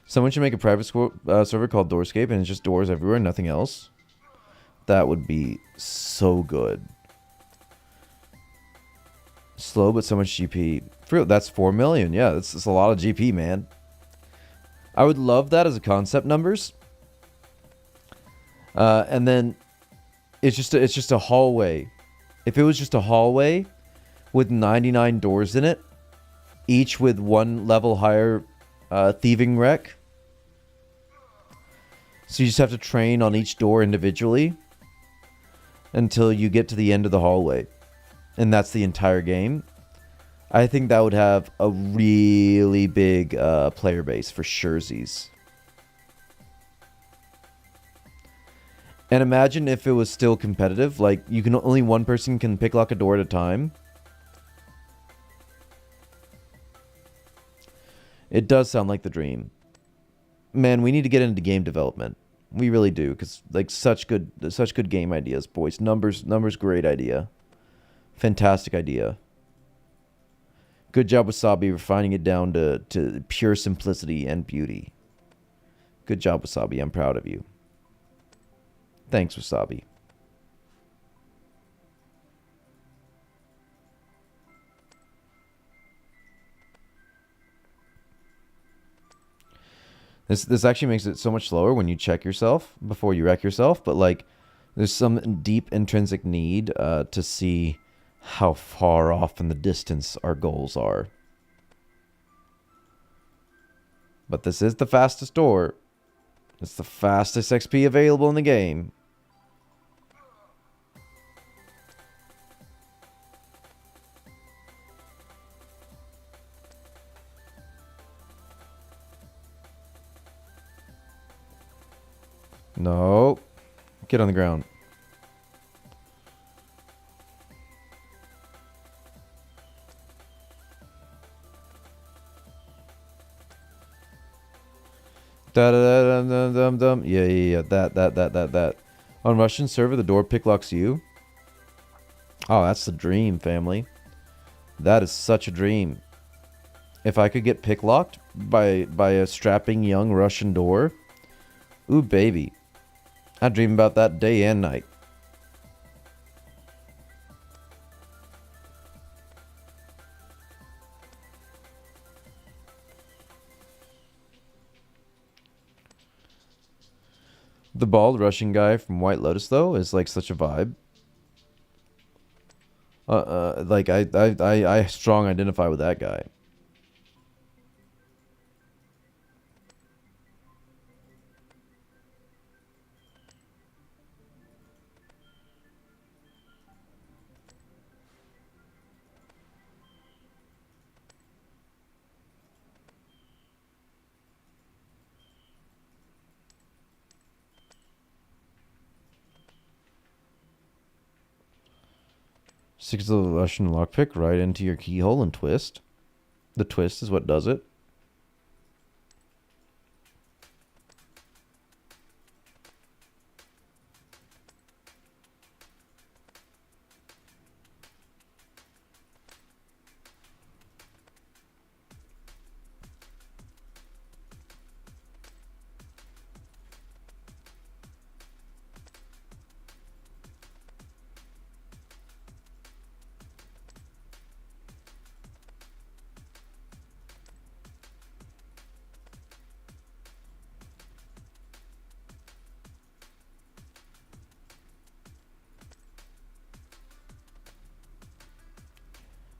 Someone should make a private server called Doorscape, and it's just doors everywhere, nothing else. That would be so good. Slow, but so much GP. That's 4 million. Yeah, that's a lot of GP, man. I would love that as a concept numbers. And then it's just a hallway. If it was just a hallway with 99 doors in it, each with one level higher thieving rec. So you just have to train on each door individually until you get to the end of the hallway. And that's the entire game. I think that would have a really big player base for surezies. And imagine if it was still competitive. Like, only one person can picklock a door at a time. It does sound like the dream. Man, we need to get into game development. We really do, because like such good game ideas, boys. Numbers, great idea. Fantastic idea. Good job, Wasabi, refining it down to pure simplicity and beauty. Good job, Wasabi. I'm proud of you. Thanks, Wasabi. This actually makes it so much slower when you check yourself before you wreck yourself, but like there's some deep intrinsic need to see how far off in the distance our goals are. But this is the fastest door. It's the fastest XP available in the game. No. Get on the ground. Da-da-da-dum-dum-dum. Yeah. That. On Russian server, the door picklocks you. Oh, that's the dream, family. That is such a dream. If I could get picklocked by a strapping young Russian door. Ooh, baby. I dream about that day and night. The bald Russian guy from White Lotus, though, is like such a vibe. Like I strong identify with that guy. Six of the Russian lockpick right into your keyhole and twist. The twist is what does it.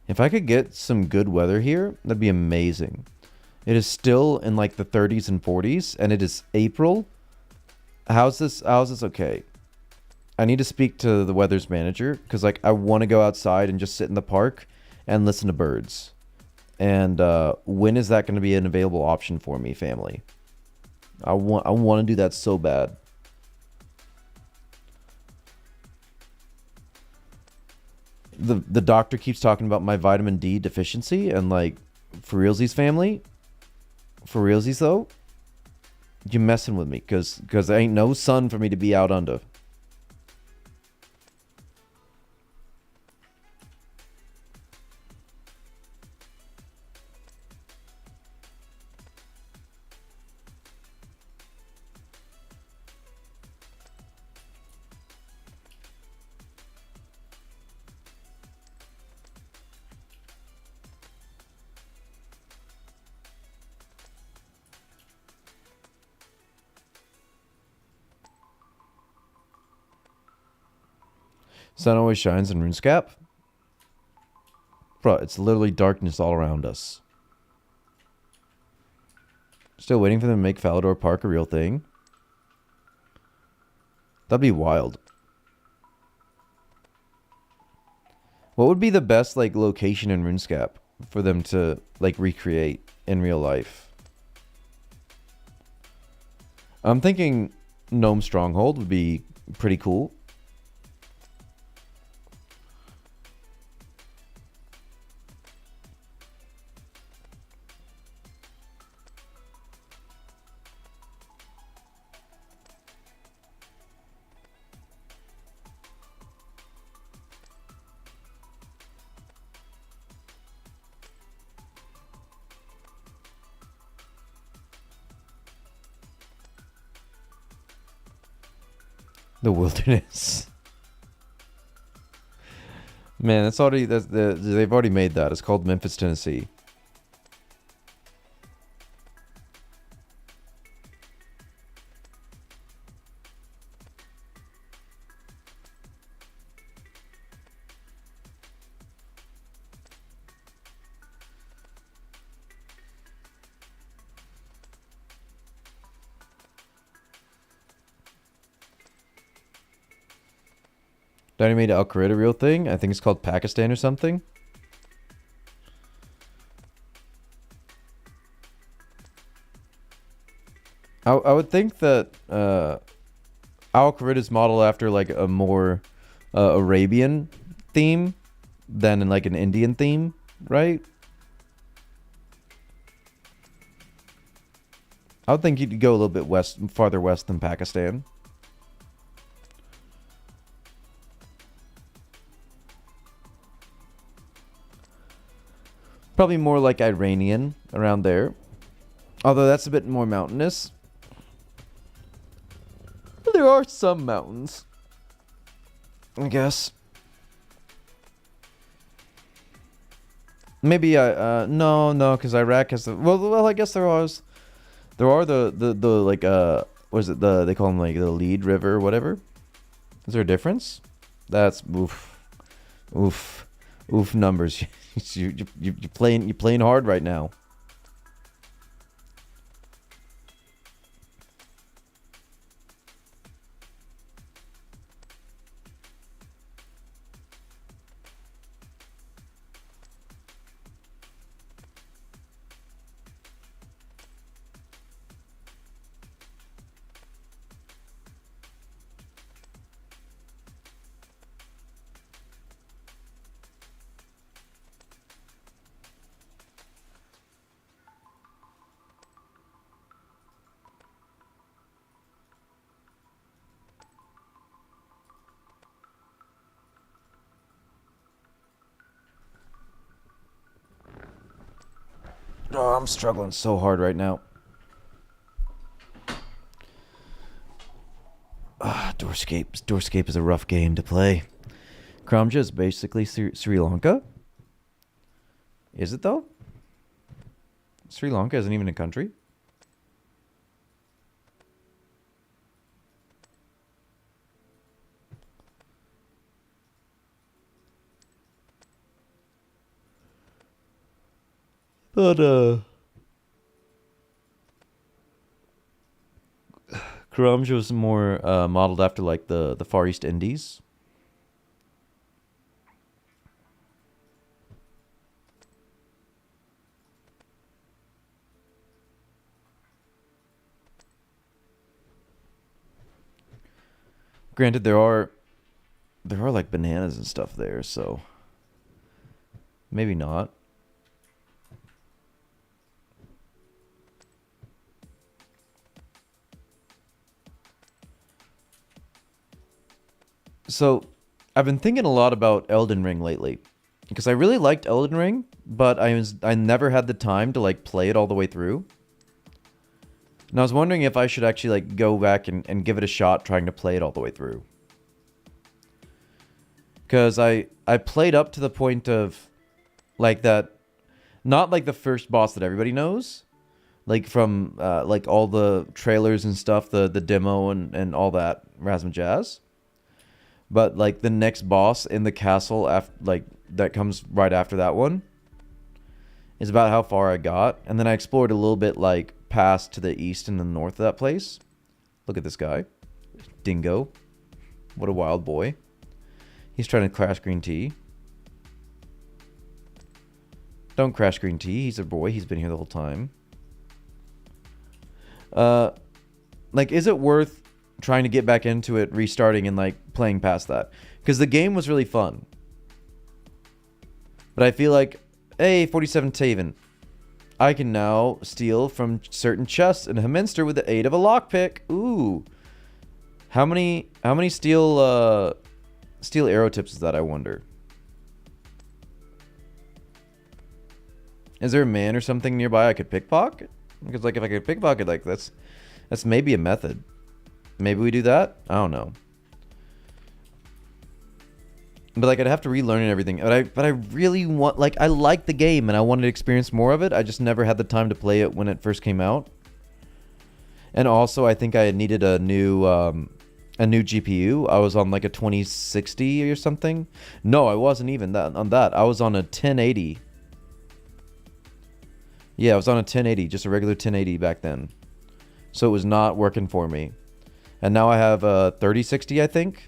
If I could get some good weather here, that'd be amazing. It is still in like the 30s and 40s, and it is April. How's this okay? I need to speak to the weather's manager because like I want to go outside and just sit in the park and listen to birds. And when is that going to be an available option for me, family? I want to do that so bad. The doctor keeps talking about my vitamin D deficiency and like for realsies, family. For realsies though, you messing with me because there ain't no sun for me to be out under. Sun always shines in RuneScape. Bro, it's literally darkness all around us. Still waiting for them to make Falador Park a real thing. That'd be wild. What would be the best like location in RuneScape for them to like recreate in real life? I'm thinking Gnome Stronghold would be pretty cool. The wilderness. Man, that's already they've already made that. It's called Memphis, Tennessee. Danny made Al Qaeda a real thing. I think it's called Pakistan or something. I would think that Al Qaeda is modeled after like a more Arabian theme than in like an Indian theme, right? I would think you'd go a little bit farther west than Pakistan. Probably more like Iranian around there. Although that's a bit more mountainous. But there are some mountains, I guess. Maybe no, because Iraq has the well I guess there are the like what is it, they call them like the lead river or whatever. Is there a difference? That's oof numbers. You're playing hard right now. Oh, I'm struggling so hard right now. Doorscape is a rough game to play. Kramja is basically Sri Lanka. Is it though? Sri Lanka isn't even a country. But Karamja was more modeled after like the Far East Indies. Granted, there are like bananas and stuff there, so maybe not. So, I've been thinking a lot about Elden Ring lately, because I really liked Elden Ring, but I never had the time to like play it all the way through. And I was wondering if I should actually like go back and give it a shot trying to play it all the way through. Because I played up to the point of like that, not like the first boss that everybody knows, like from like all the trailers and stuff, the demo and all that razzmatazz. But like the next boss in the castle after, like that comes right after that one, is about how far I got. And then I explored a little bit like past to the east and the north of that place. Look at this guy. Dingo. What a wild boy. He's trying to crash green tea. Don't crash green tea. He's a boy. He's been here the whole time. Like, is it worth trying to get back into it, restarting and like playing past that? Because the game was really fun. But I feel like, hey, 47 Taven, I can now steal from certain chests in Hemminster with the aid of a lockpick. Ooh. How many steel arrow tips is that, I wonder? Is there a man or something nearby I could pickpocket? Because like if I could pickpocket, like that's maybe a method. Maybe we do that? I don't know. But like I'd have to relearn and everything. But I really want, like, I like the game and I wanted to experience more of it. I just never had the time to play it when it first came out. And also I think I had needed a new GPU. I was on like a 2060 or something. No, I wasn't even on that. I was on a 1080. Yeah, I was on a 1080, just a regular 1080 back then. So it was not working for me. And now I have a 3060, I think.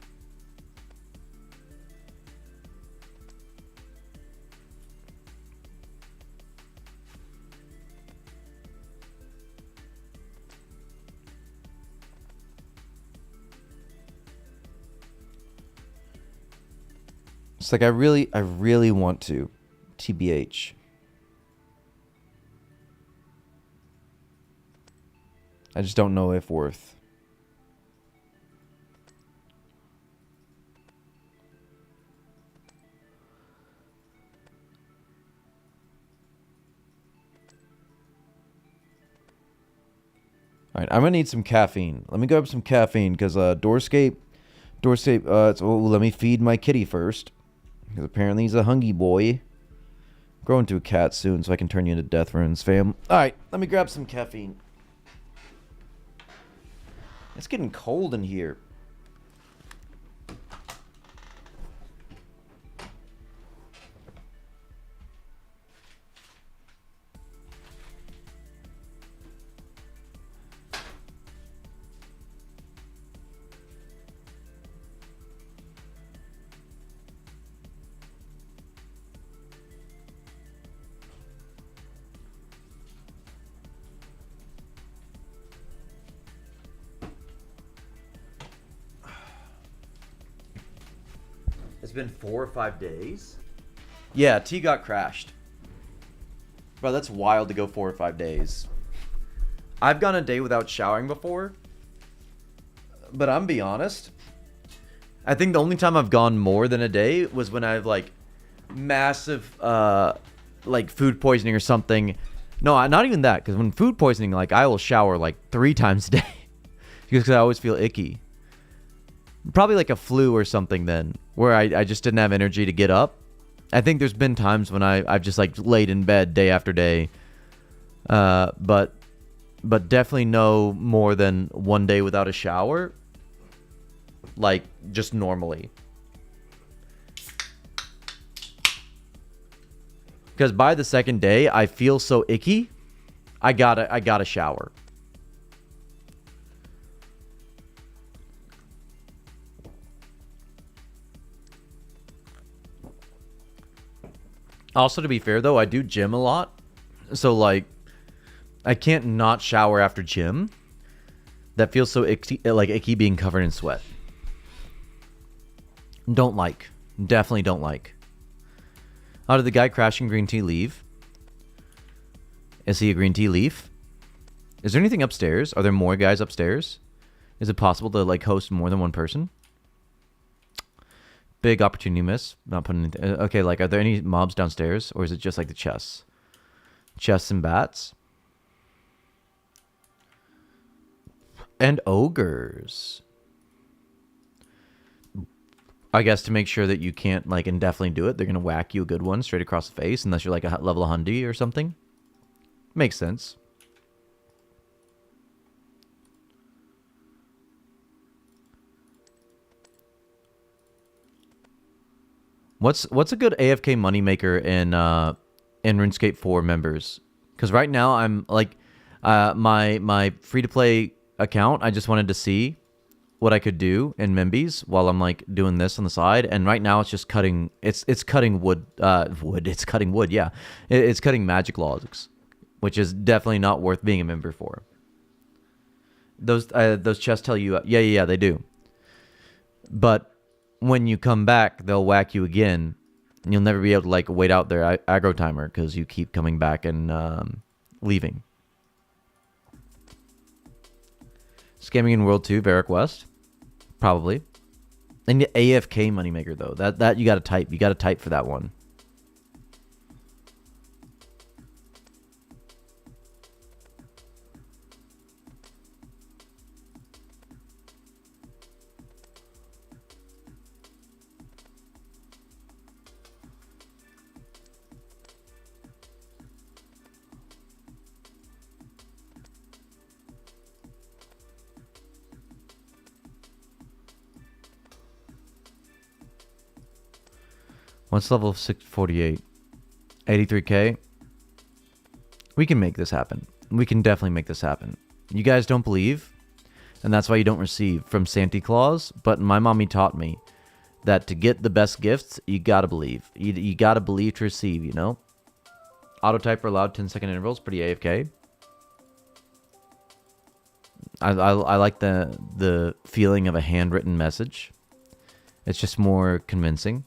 It's like I really want to. TBH. I just don't know if worth. All right, I'm gonna need some caffeine. Let me grab some caffeine because Doorscape. Let me feed my kitty first, because apparently he's a hungry boy. Grow into a cat soon, so I can turn you into Death Runes, fam. All right, let me grab some caffeine. It's getting cold in here. It's been 4 or 5 days. Yeah, T got crashed. Bro, that's wild to go 4 or 5 days. I've gone a day without showering before. But I'm be honest. I think the only time I've gone more than a day was when I've like massive like food poisoning or something. No, not even that. Because when food poisoning, like I will shower like 3 times a day. Because I always feel icky. Probably like a flu or something then, where I just didn't have energy to get up. I think there's been times when I've just like laid in bed day after day. But definitely no more than 1 day without a shower. Like just normally. Because by the second day, I feel so icky. I gotta shower.
Also, to be fair though, I do gym a lot, so like I can't not shower after gym. That feels so icky, like icky being covered in sweat. Don't like. Definitely don't like. How did the guy crashing green tea leave? Is he a green tea leaf? Is there anything upstairs? Are there more guys upstairs? Is it possible to like host more than one person? Big opportunity miss. Not putting anything. Okay, like are there any mobs downstairs, or is it just like the chests? Chests and bats. And ogres. I guess to make sure that you can't like indefinitely do it, they're gonna whack you a good one straight across the face, unless you're like a level 100 or something. Makes sense. What's a good AFK moneymaker in RuneScape 4 members? Because right now I'm like my free to play account. I just wanted to see what I could do in Membies while I'm like doing this on the side. And right now it's just cutting. It's cutting wood. It's cutting wood. Yeah, it's cutting magic logs, which is definitely not worth being a member for. Those chests tell you. Yeah, they do. But when you come back, they'll whack you again, and you'll never be able to like wait out their aggro timer because you keep coming back and leaving. Scamming in World 2, Varric West, probably. And the AFK moneymaker though, that you gotta type. You gotta type for that one. What's level 648? 83k? We can make this happen. We can definitely make this happen. You guys don't believe, and that's why you don't receive from Santa Claus, but my mommy taught me that to get the best gifts, you gotta believe. You gotta believe to receive, you know? Autotype for allowed 10-second intervals, pretty AFK. I like the feeling of a handwritten message. It's just more convincing.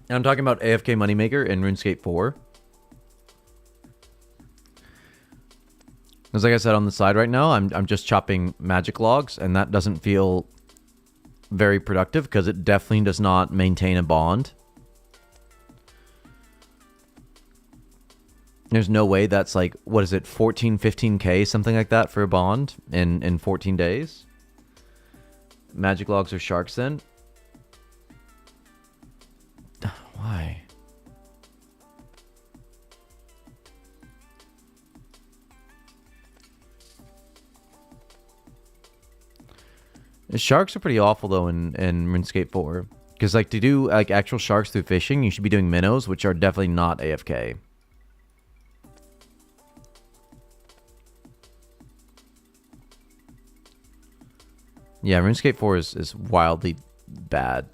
And I'm talking about AFK Moneymaker in RuneScape 4. Because like I said on the side right now, I'm just chopping magic logs, and that doesn't feel very productive because it definitely does not maintain a bond. There's no way that's like, what is it, 14, 15k, something like that for a bond in 14 days? Magic logs or sharks then? Why? The sharks are pretty awful though in RuneScape 4. Because like to do like actual sharks through fishing, you should be doing minnows, which are definitely not AFK. Yeah, RuneScape 4 is wildly bad.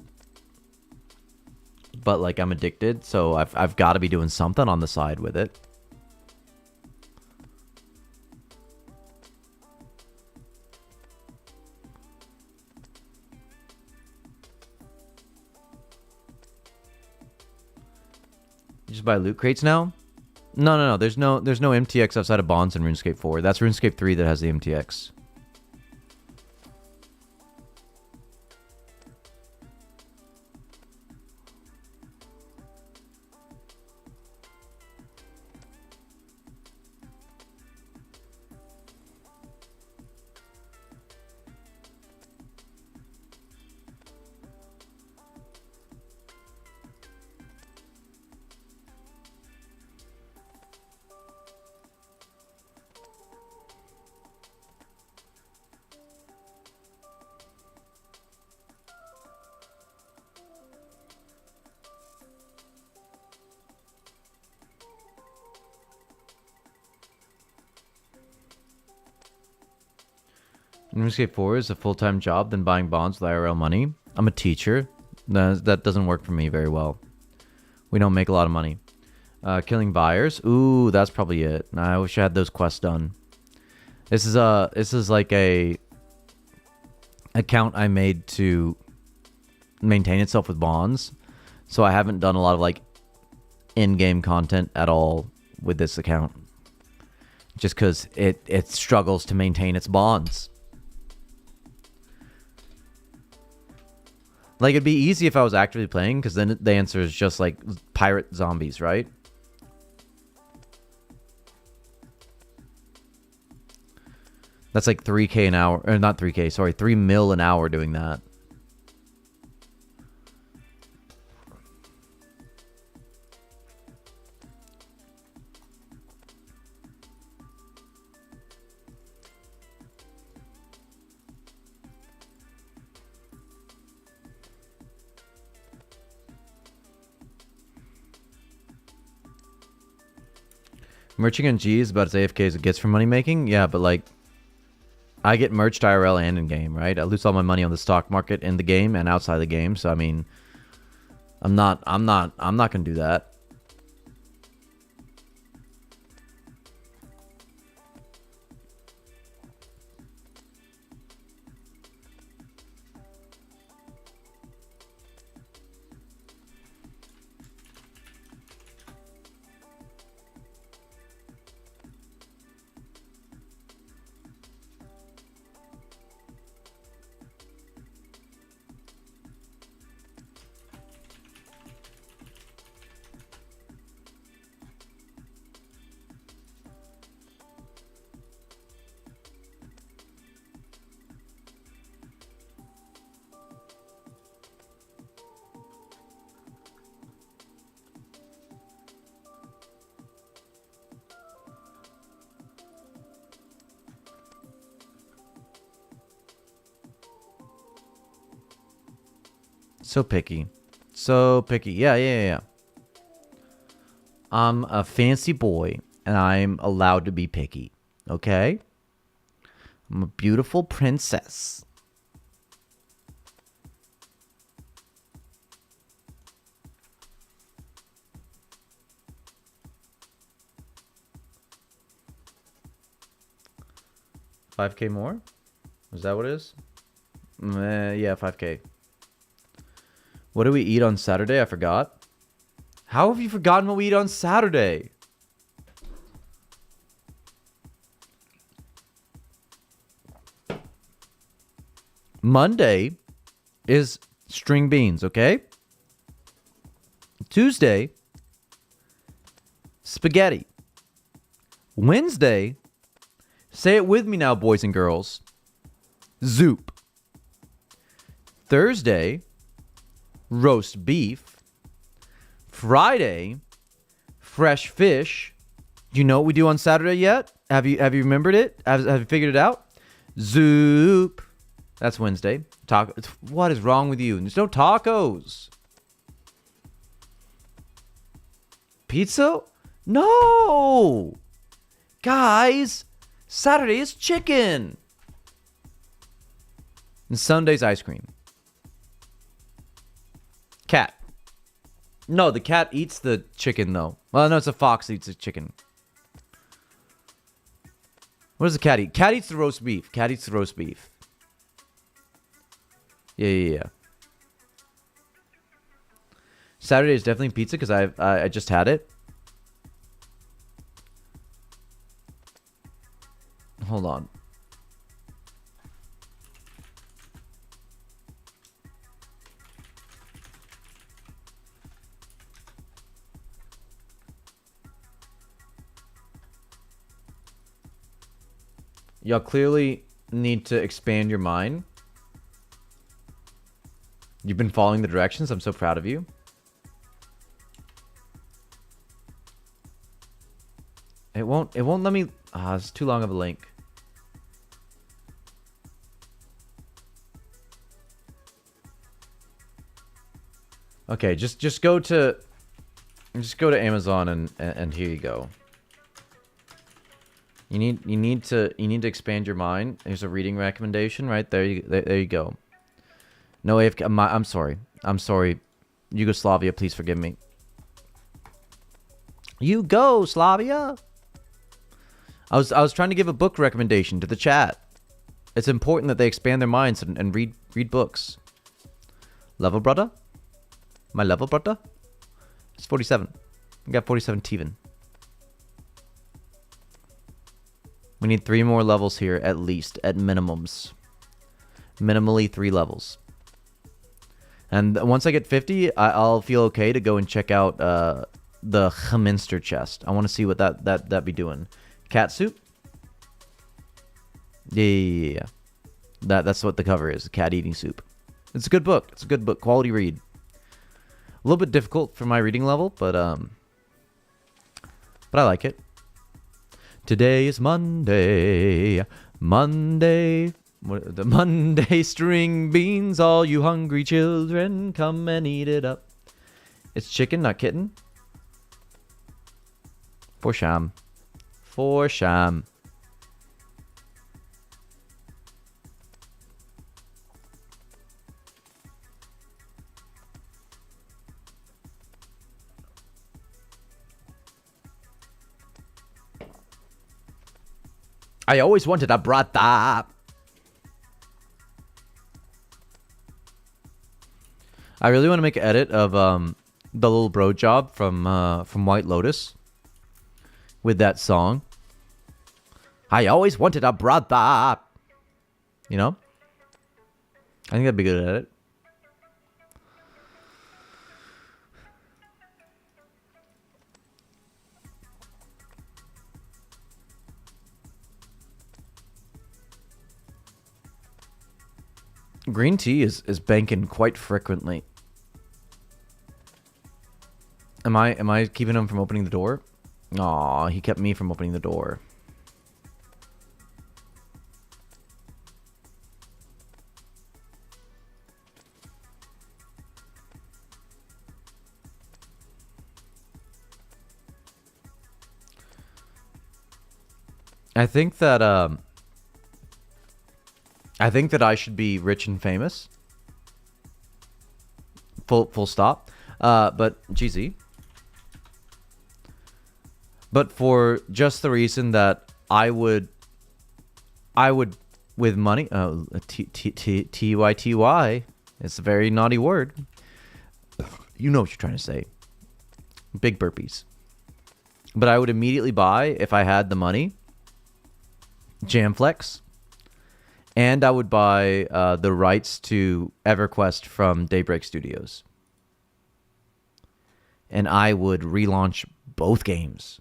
But like I'm addicted, so I've got to be doing something on the side with it. You just buy loot crates now? No. There's no MTX outside of bonds in RuneScape 4. That's RuneScape 3 that has the MTX. RuneScape 4 is a full-time job than buying bonds with IRL money. I'm a teacher. That doesn't work for me very well. We don't make a lot of money. Killing buyers. Ooh, that's probably it. I wish I had those quests done. This is like a account I made to maintain itself with bonds. So I haven't done a lot of like in-game content at all with this account. Just because it struggles to maintain its bonds. Like, it'd be easy if I was actively playing, because then the answer is just like pirate zombies, right? That's like 3K an hour, or not 3K, sorry, 3 mil an hour doing that. Merching on G is about as AFK as it gets from money making. Yeah, but like, I get merched IRL and in game, right? I lose all my money on the stock market in the game and outside the game. So I mean, I'm not gonna do that. So picky. So picky. Yeah. I'm a fancy boy, and I'm allowed to be picky. Okay? I'm a beautiful princess. $5K more? Is that what it is? Yeah, 5K. What do we eat on Saturday? I forgot. How have you forgotten what we eat on Saturday? Monday is string beans, okay? Tuesday, spaghetti. Wednesday, say it with me now, boys and girls. Zoop. Thursday, roast beef. Friday, fresh fish. Do you know what we do on Saturday yet? Have you remembered it? Have you figured it out? Zoop. That's Wednesday. Taco. What is wrong with you? There's no tacos. Pizza? No. Guys, Saturday is chicken. And Sunday's ice cream. Cat. No, the cat eats the chicken, though. Well, no, it's a fox that eats the chicken. What does the cat eat? Cat eats the roast beef. Cat eats the roast beef. Yeah. Saturday is definitely pizza because I just had it. Hold on. Y'all clearly need to expand your mind. You've been following the directions. I'm so proud of you. It won't let me. It's too long of a link. Okay, just go to Amazon and here you go. You need to expand your mind. Here's a reading recommendation right there. There you go. No AFK. I'm sorry. I'm sorry. Yugoslavia, please forgive me. Yugoslavia. I was trying to give a book recommendation to the chat. It's important that they expand their minds and read books. Level brother? My level brother? It's 47. I got 47 thieving. We need 3 more levels here at least, at minimums. Minimally 3 levels. And once I get 50, I'll feel okay to go and check out the Geminster chest. I want to see what that be doing. Cat soup? Yeah. That's what the cover is. Cat eating soup. It's a good book. It's a good book. Quality read. A little bit difficult for my reading level, but I like it. Today is Monday. Monday. The Monday string beans. All you hungry children, come and eat it up. It's chicken, not kitten. For sham. For sham. I always wanted a brata. I really want to make an edit of the little bro job from White Lotus with that song. I always wanted a brata. You know? I think I'd be good at it. Green tea is banking quite frequently. Am I keeping him from opening the door? Aw, he kept me from opening the door. I think that I should be rich and famous. Full stop. But GZ. But for just the reason that I would with money. Oh, TYTY. It's a very naughty word. You know what you're trying to say. Big burpees. But I would immediately buy, if I had the money, Jamflex. And I would buy the rights to EverQuest from Daybreak Studios. And I would relaunch both games.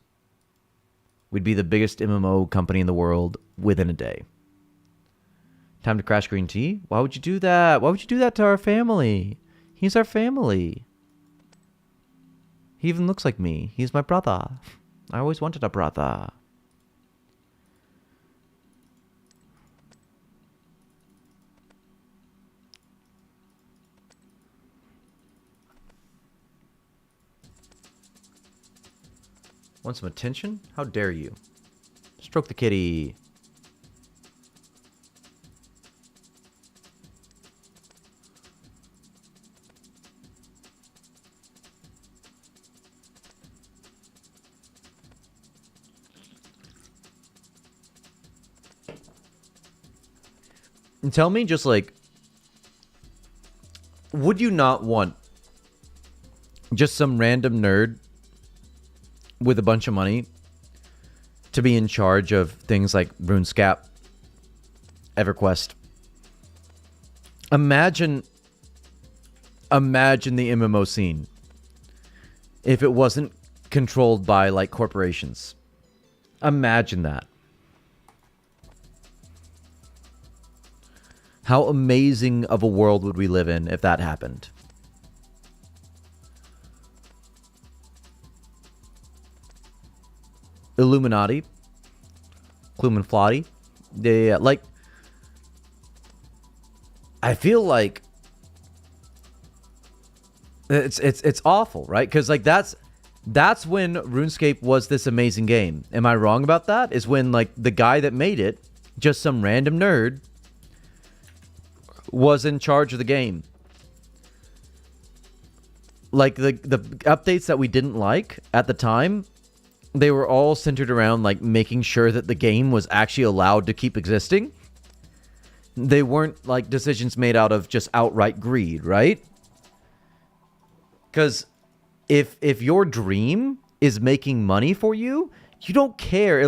We'd be the biggest MMO company in the world within a day. Time to crash green tea? Why would you do that? Why would you do that to our family? He's our family. He even looks like me. He's my brother. I always wanted a brother. Want some attention? How dare you? Stroke the kitty. And tell me, just like, would you not want just some random nerd with a bunch of money to be in charge of things like RuneScape, EverQuest? Imagine the MMO scene if it wasn't controlled by like corporations. Imagine that. How amazing of a world would we live in if that happened? Illuminati, Clumenflati, yeah, like, I feel like it's awful, right? Because like that's That's when RuneScape was this amazing game. Am I wrong about that? Is when like the guy that made it, just some random nerd, was in charge of the game. Like the updates that we didn't like at the time, they were all centered around like making sure that the game was actually allowed to keep existing. They weren't like decisions made out of just outright greed, right? Because if your dream is making money for you, you don't care.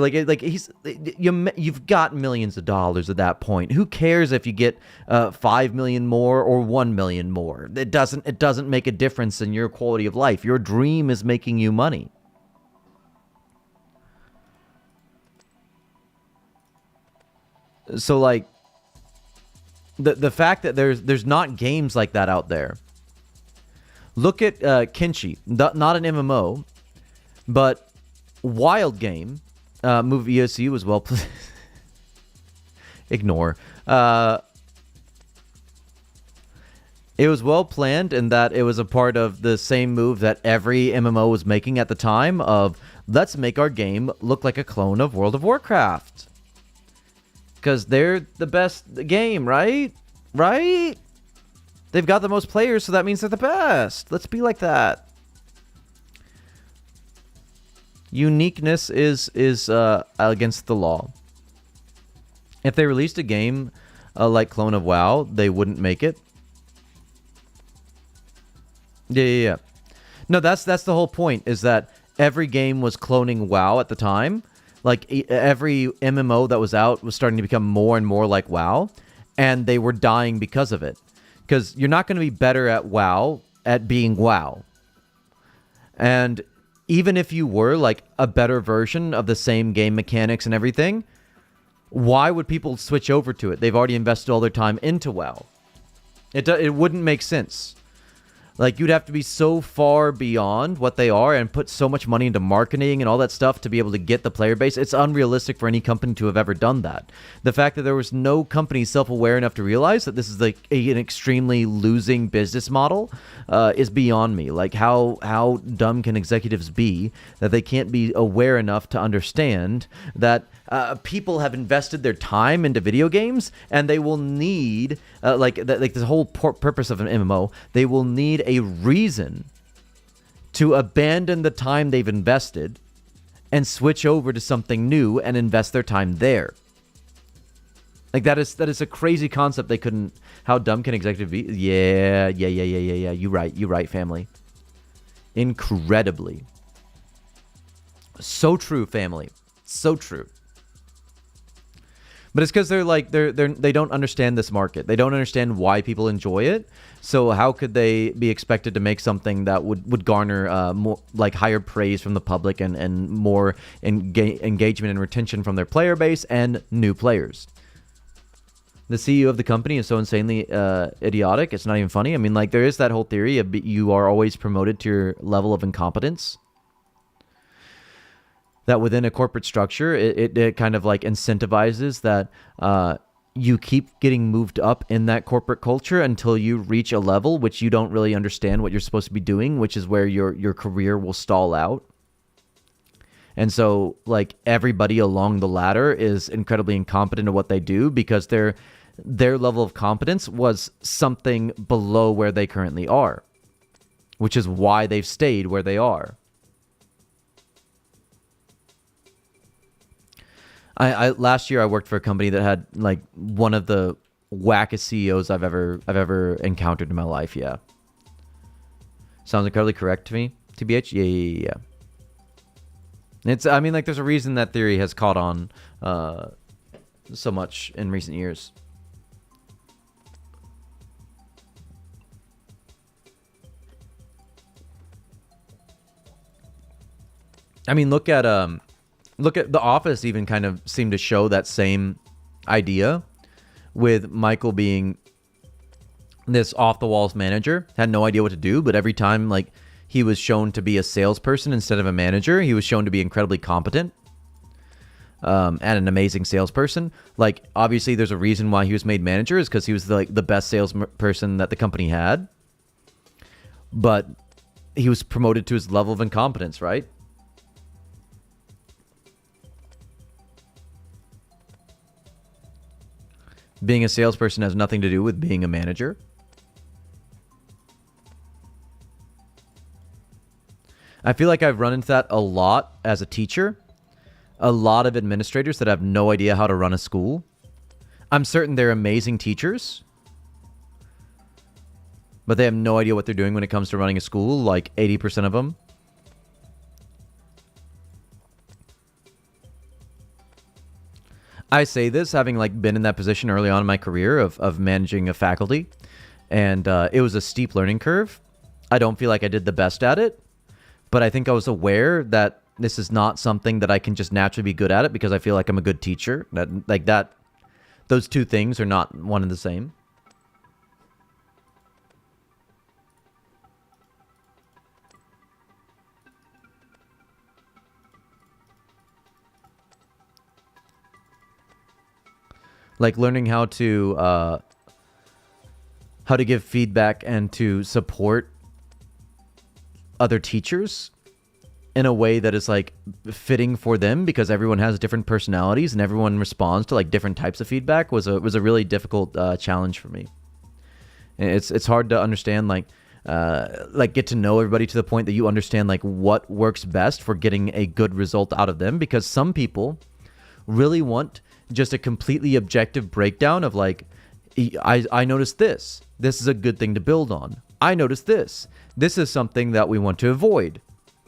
You've got millions of dollars at that point. Who cares if you get 5 million more or 1 million more? It doesn't make a difference in your quality of life. Your dream is making you money. So like the fact that there's not games like that out there. Look at Kenshi, not an MMO, but wild game. Move EOC was well ignore. It was well planned in that it was a part of the same move that every MMO was making at the time of let's make our game look like a clone of World of Warcraft. Because they're the best game, right? Right? They've got the most players, so that means they're the best. Let's be like that. Uniqueness is against the law. If they released a game like Clone of WoW, they wouldn't make it. Yeah. No, that's the whole point, is that every game was cloning WoW at the time. Like, every MMO that was out was starting to become more and more like WoW, and they were dying because of it. Because you're not going to be better at WoW at being WoW. And even if you were like a better version of the same game mechanics and everything, why would people switch over to it? They've already invested all their time into WoW. It wouldn't make sense. Like, you'd have to be so far beyond what they are and put so much money into marketing and all that stuff to be able to get the player base. It's unrealistic for any company to have ever done that. The fact that there was no company self-aware enough to realize that this is like an extremely losing business model is beyond me. Like, how dumb can executives be that they can't be aware enough to understand that people have invested their time into video games, and they will need like the whole purpose of an MMO. They will need a reason to abandon the time they've invested and switch over to something new and invest their time there. Like, that is a crazy concept. They couldn't. How dumb can executive be? Yeah. You right, family. Incredibly. So true, family. So true. But it's because they don't understand this market. They don't understand why people enjoy it. So how could they be expected to make something that would garner more, like, higher praise from the public and more engagement and retention from their player base and new players? The CEO of the company is so insanely idiotic. It's not even funny. I mean, like, there is that whole theory of you are always promoted to your level of incompetence. That within a corporate structure, it kind of like incentivizes that you keep getting moved up in that corporate culture until you reach a level which you don't really understand what you're supposed to be doing, which is where your career will stall out. And so, like, everybody along the ladder is incredibly incompetent at what they do because their level of competence was something below where they currently are, which is why they've stayed where they are. Last year I worked for a company that had like one of the wackest CEOs I've ever encountered in my life. Yeah. Sounds incredibly correct to me. TBH? Yeah. I mean, like, there's a reason that theory has caught on so much in recent years. I mean, look at The Office even kind of seemed to show that same idea, with Michael being this off-the-walls manager, had no idea what to do, but every time, like, he was shown to be a salesperson instead of a manager, he was shown to be incredibly competent and an amazing salesperson. Like, obviously, there's a reason why he was made manager, is because he was the best salesperson that the company had. But
he was promoted to his level of incompetence, right? Being a salesperson has nothing to do with being a manager. I feel like I've run into that a lot as a teacher. A lot of administrators that have no idea how to run a school. I'm certain they're amazing teachers, but they have no idea what they're doing when it comes to running a school, like 80% of them. I say this having like been in that position early on in my career of managing a faculty, and it was a steep learning curve. I don't feel like I did the best at it, but I think I was aware that this is not something that I can just naturally be good at it because I feel like I'm a good teacher. Those two things are not one and the same. Like learning how to give feedback and to support other teachers in a way that is like fitting for them, because everyone has different personalities and everyone responds to like different types of feedback was a really difficult challenge for me. It's hard to understand like get to know everybody to the point that you understand like what works best for getting a good result out of them, because some people really want just a completely objective breakdown of like, I noticed this is a good thing to build on. I noticed this is something that we want to avoid.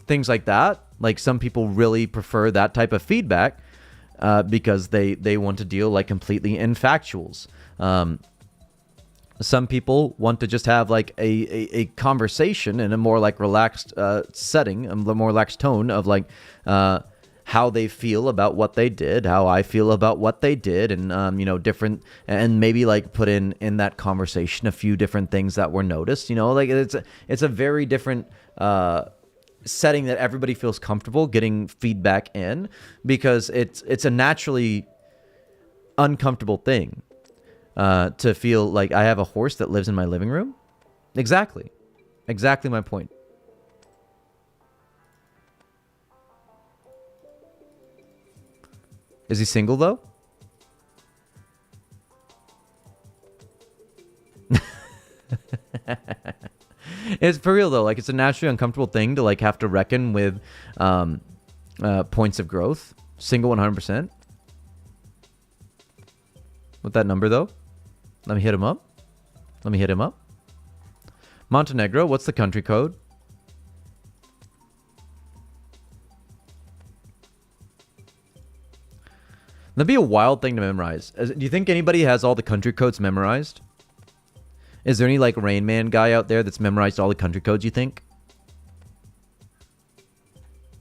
Things like that. Like some people really prefer that type of feedback because they want to deal like completely in factuals. Some people want to just have like a conversation in a more like relaxed setting, a more relaxed tone of like how they feel about what they did, how I feel about what they did, and different, and maybe like put in that conversation a few different things that were noticed. Like it's a very different setting that everybody feels comfortable getting feedback in, because it's a naturally uncomfortable thing to feel like I have a horse that lives in my living room. Exactly my point. Is he single though? It's for real though. Like it's a naturally uncomfortable thing to like have to reckon with points of growth. Single 100%. With that number though. Let me hit him up. Montenegro, what's the country code? That'd be a wild thing to memorize. Do you think anybody has all the country codes memorized? Is there any like Rain Man guy out there that's memorized all the country codes, you think?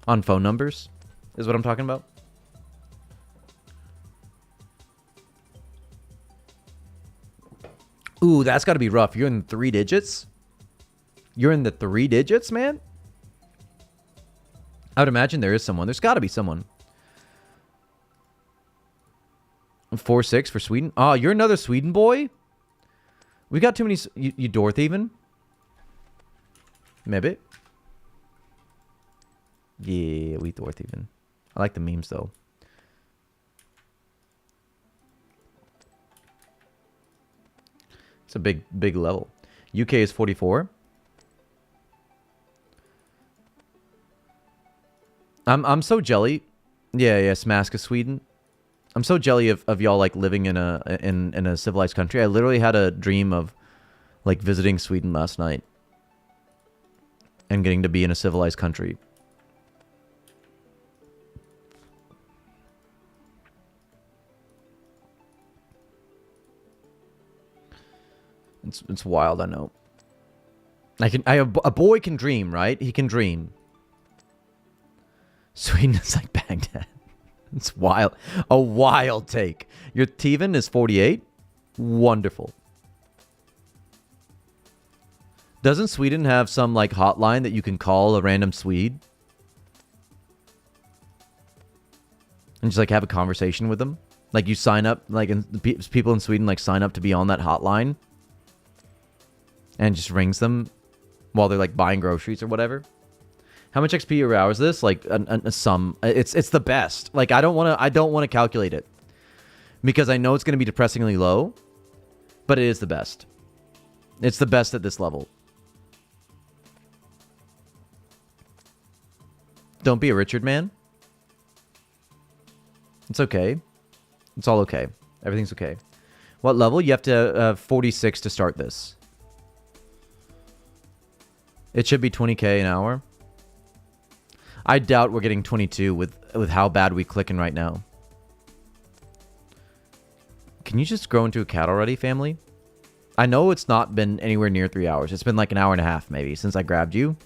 On phone numbers is what I'm talking about. Ooh, that's got to be rough. You're in the 3 digits? You're in the 3 digits, man? I would imagine there is someone. There's got to be someone. 4-6 for Sweden. Oh, you're another Sweden boy? We got too many... You door thieving? Maybe. Yeah, we door thieving. I like the memes, though. It's a big level. UK is 44. I'm so jelly. Yeah, Smask is Sweden. I'm so jelly of y'all like living in a civilized country. I literally had a dream of like visiting Sweden last night and getting to be in a civilized country. It's wild, I know. A boy can dream, right? He can dream. Sweden is like Baghdad. It's wild. A wild take. Your thieving is 48? Wonderful. Doesn't Sweden have some like hotline that you can call a random Swede? And just like have a conversation with them? Like you sign up, like people in Sweden like sign up to be on that hotline. And just rings them while they're like buying groceries or whatever. How much XP per hour is this? Like a sum. It's the best. Like I don't want to calculate it because I know it's going to be depressingly low, but it is the best. It's the best at this level. Don't be a Richard, man. It's okay. It's all okay. Everything's okay. What level? You have to 46 to start this. It should be 20k an hour. I doubt we're getting 22 with how bad we clicking right now. Can you just grow into a cat already, family? I know it's not been anywhere near 3 hours. It's been like an hour and a half maybe since I grabbed you.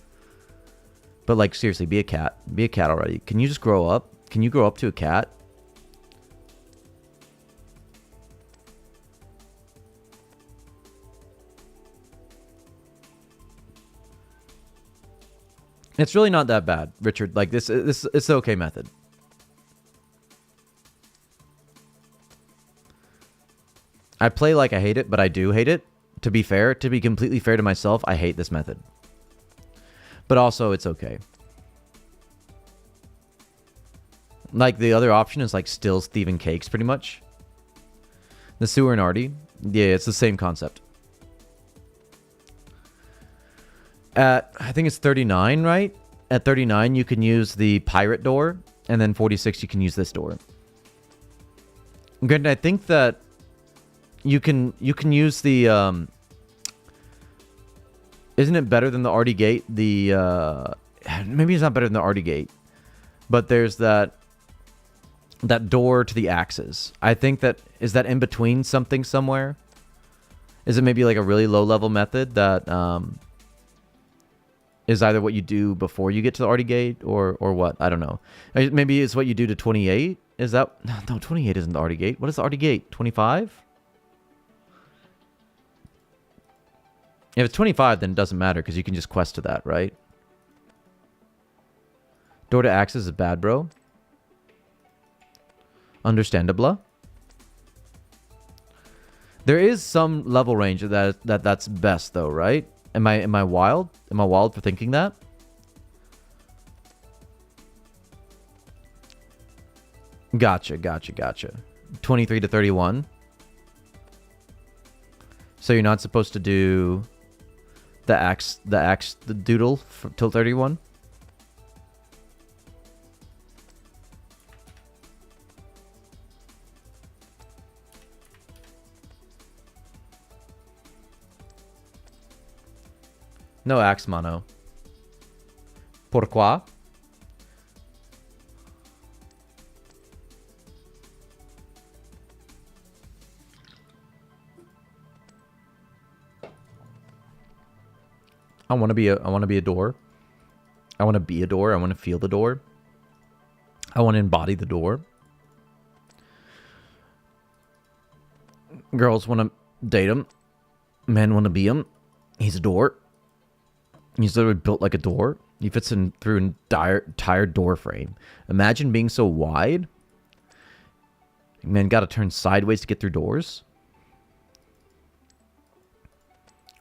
But like seriously, be a cat. Be a cat already. Can you just grow up? Can you grow up to a cat? It's really not that bad, Richard. Like this it's the okay method. I play like I hate it, but I do hate it. To be fair, to be completely fair to myself, I hate this method. But also, it's okay. Like the other option is like still thieving cakes, pretty much. The sewer and Artie, yeah, it's the same concept. At, I think it's 39, right? At 39, you can use the pirate door, and then 46, you can use this door. Granted, I think that you can use the isn't it better than the Artie gate? The maybe it's not better than the Artie gate, but there's that door to the axes. I think that is that in between something somewhere. Is it maybe like a really low level method that is either what you do before you get to the Artie gate or what? I don't know. Maybe it's what you do to 28. Is that no? 28 isn't the Artie gate. What is the Artie gate? 25. If it's 25, then it doesn't matter because you can just quest to that, right? Door to axes is bad, bro. Understandable. There is some level range that's best though, right? Am I wild? Am I wild for thinking that? Gotcha. 23 to 31. So you're not supposed to do the doodle till 31? No axe mono. Pourquoi? I want to be a door. I want to be a door. I want to feel the door. I want to embody the door. Girls want to date him. Men want to be him. He's a door. He's literally built like a door. He fits in through an entire door frame. Imagine being so wide. Man, got to turn sideways to get through doors.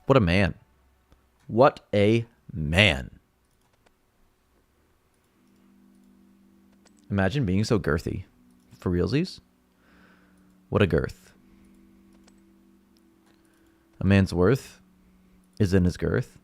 What a man. What a man. Imagine being so girthy. For realsies. What a girth. A man's worth is in his girth.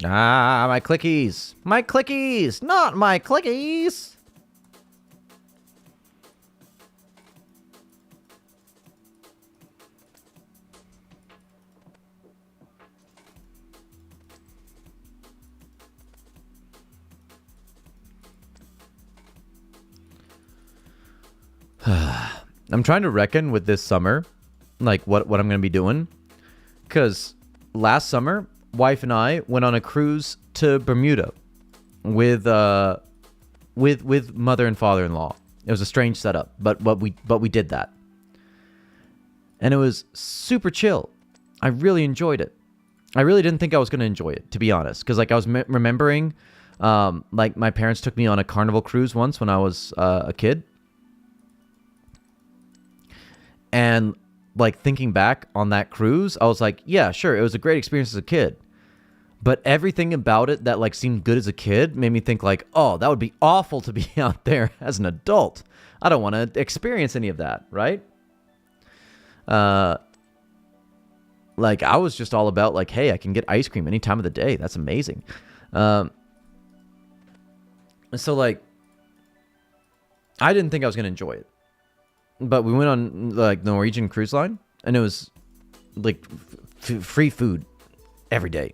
Ah, my clickies. My clickies. Not my clickies. I'm trying to reckon with this summer, like what I'm going to be doing. Because last summer, wife and I went on a cruise to Bermuda with mother and father-in-law. It was a strange setup, but we did that. And it was super chill. I really enjoyed it. I really didn't think I was going to enjoy it, to be honest, because like I was remembering Like my parents took me on a Carnival cruise once when I was a kid. And like thinking back on that cruise, I was like, yeah, sure, it was a great experience as a kid. But everything about it that like seemed good as a kid made me think like, oh, that would be awful to be out there as an adult. I don't want to experience any of that, right? Like I was just all about like, hey, I can get ice cream any time of the day. That's amazing. So like, I didn't think I was going to enjoy it. But we went on like the Norwegian cruise line, and it was like free food every day,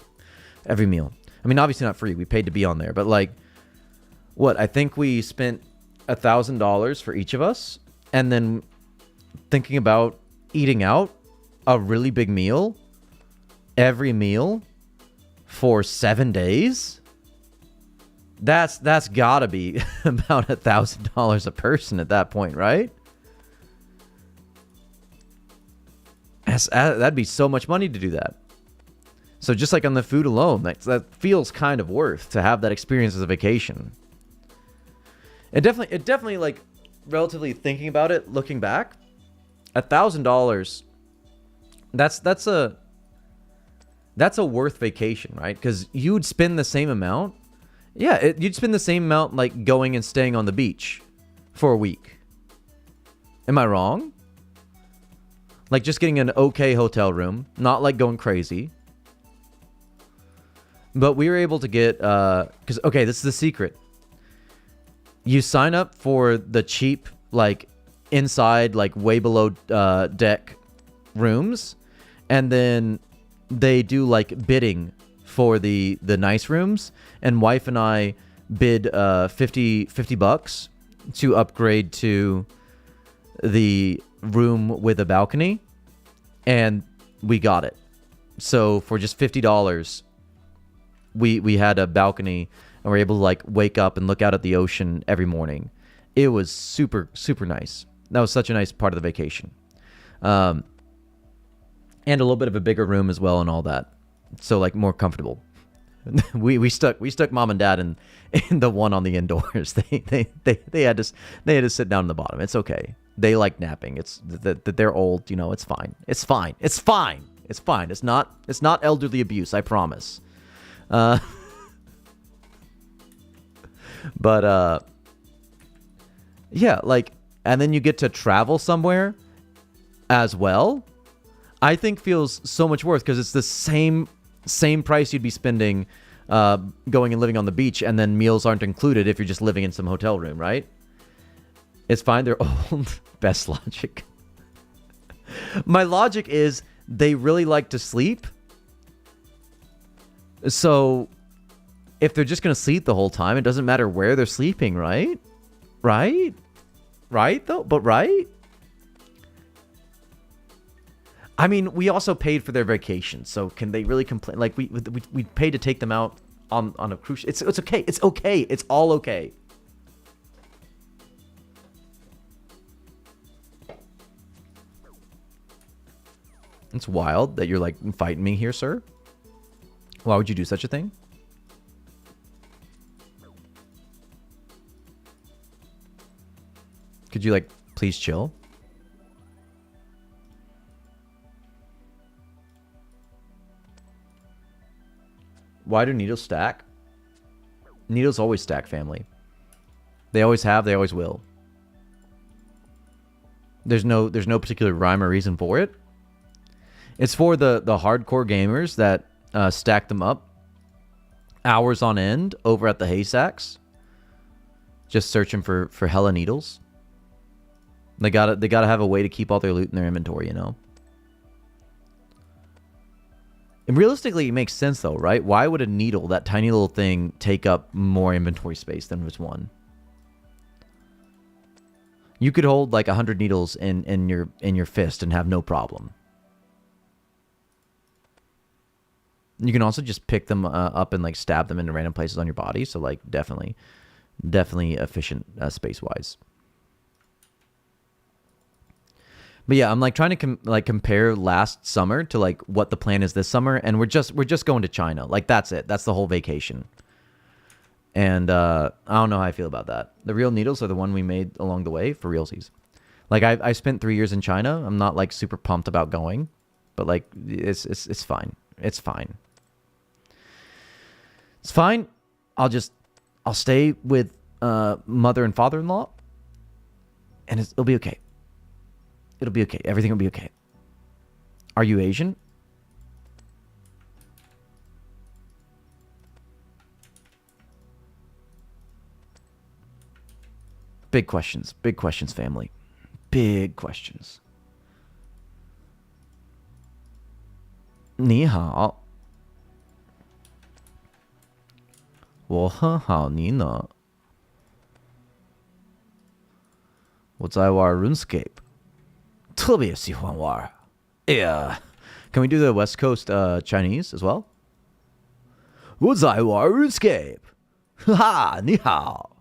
every meal. I mean, obviously not free. We paid to be on there, but like, what? I think we spent $1,000 for each of us, and then thinking about eating out a really big meal every meal for 7 days. That's gotta be about $1,000 a person at that point, right? That'd be so much money to do that. So just like on the food alone, that feels kind of worth to have that experience as a vacation. It definitely like relatively thinking about it, looking back, $1,000. That's a worth vacation, right? Because you'd spend the same amount. Yeah, you'd spend the same amount like going and staying on the beach for a week. Am I wrong? Like just getting an okay hotel room, not like going crazy. But we were able to get, because, okay, this is the secret. You sign up for the cheap, like, inside, like, way below deck rooms. And then they do, like, bidding for the nice rooms. And wife and I bid $50 to upgrade to the room with a balcony, and we got it. So for just $50, we had a balcony, and we're able to like wake up and look out at the ocean every morning. It was super nice. That was such a nice part of the vacation, and a little bit of a bigger room as well, and all that. So like more comfortable. we stuck mom and dad in the one on the indoors. They had to sit down in the bottom. It's okay. They like napping. It's that they're old, you know. It's fine. It's fine. It's fine. It's fine. It's not elderly abuse. I promise. But yeah, like, and then you get to travel somewhere as well. I think feels so much worth because it's the same price you'd be spending going and living on the beach, and then meals aren't included if you're just living in some hotel room, right? It's fine. They're old. Best logic. My logic is they really like to sleep. So if they're just going to sleep the whole time, it doesn't matter where they're sleeping, right? Right? Right, though? But right? I mean, we also paid for their vacation, so can they really complain? Like, we paid to take them out on a cruise. It's okay. It's okay. It's all okay. It's wild that you're like fighting me here, sir. Why would you do such a thing? Could you like please chill? Why do needles stack? Needles always stack, family. They always have, they always will. There's no particular rhyme or reason for it. It's for the hardcore gamers that stack them up hours on end over at the haystacks, just searching for hella needles. They gotta have a way to keep all their loot in their inventory, you know. And realistically, it makes sense though, right? Why would a needle, that tiny little thing, take up more inventory space than just one? You could hold like 100 needles in your fist and have no problem. You can also just pick them up and like stab them into random places on your body. So like definitely efficient space wise. But yeah, I'm like trying to compare last summer to like what the plan is this summer, and we're just going to China. Like that's it. That's the whole vacation. And I don't know how I feel about that. The real needles are the one we made along the way for realsies. Like I spent 3 years in China. I'm not like super pumped about going, but like it's fine. It's fine. It's fine. I'll stay with mother and father-in-law, and it'll be okay. It'll be okay. Everything will be okay. Are you Asian? Big questions, family. Big questions. 你好，我很好，你呢？我在玩 RuneScape，特别喜欢玩。Yeah, can we do the West Coast Chinese as well? 我在玩 RuneScape，哈哈，你好。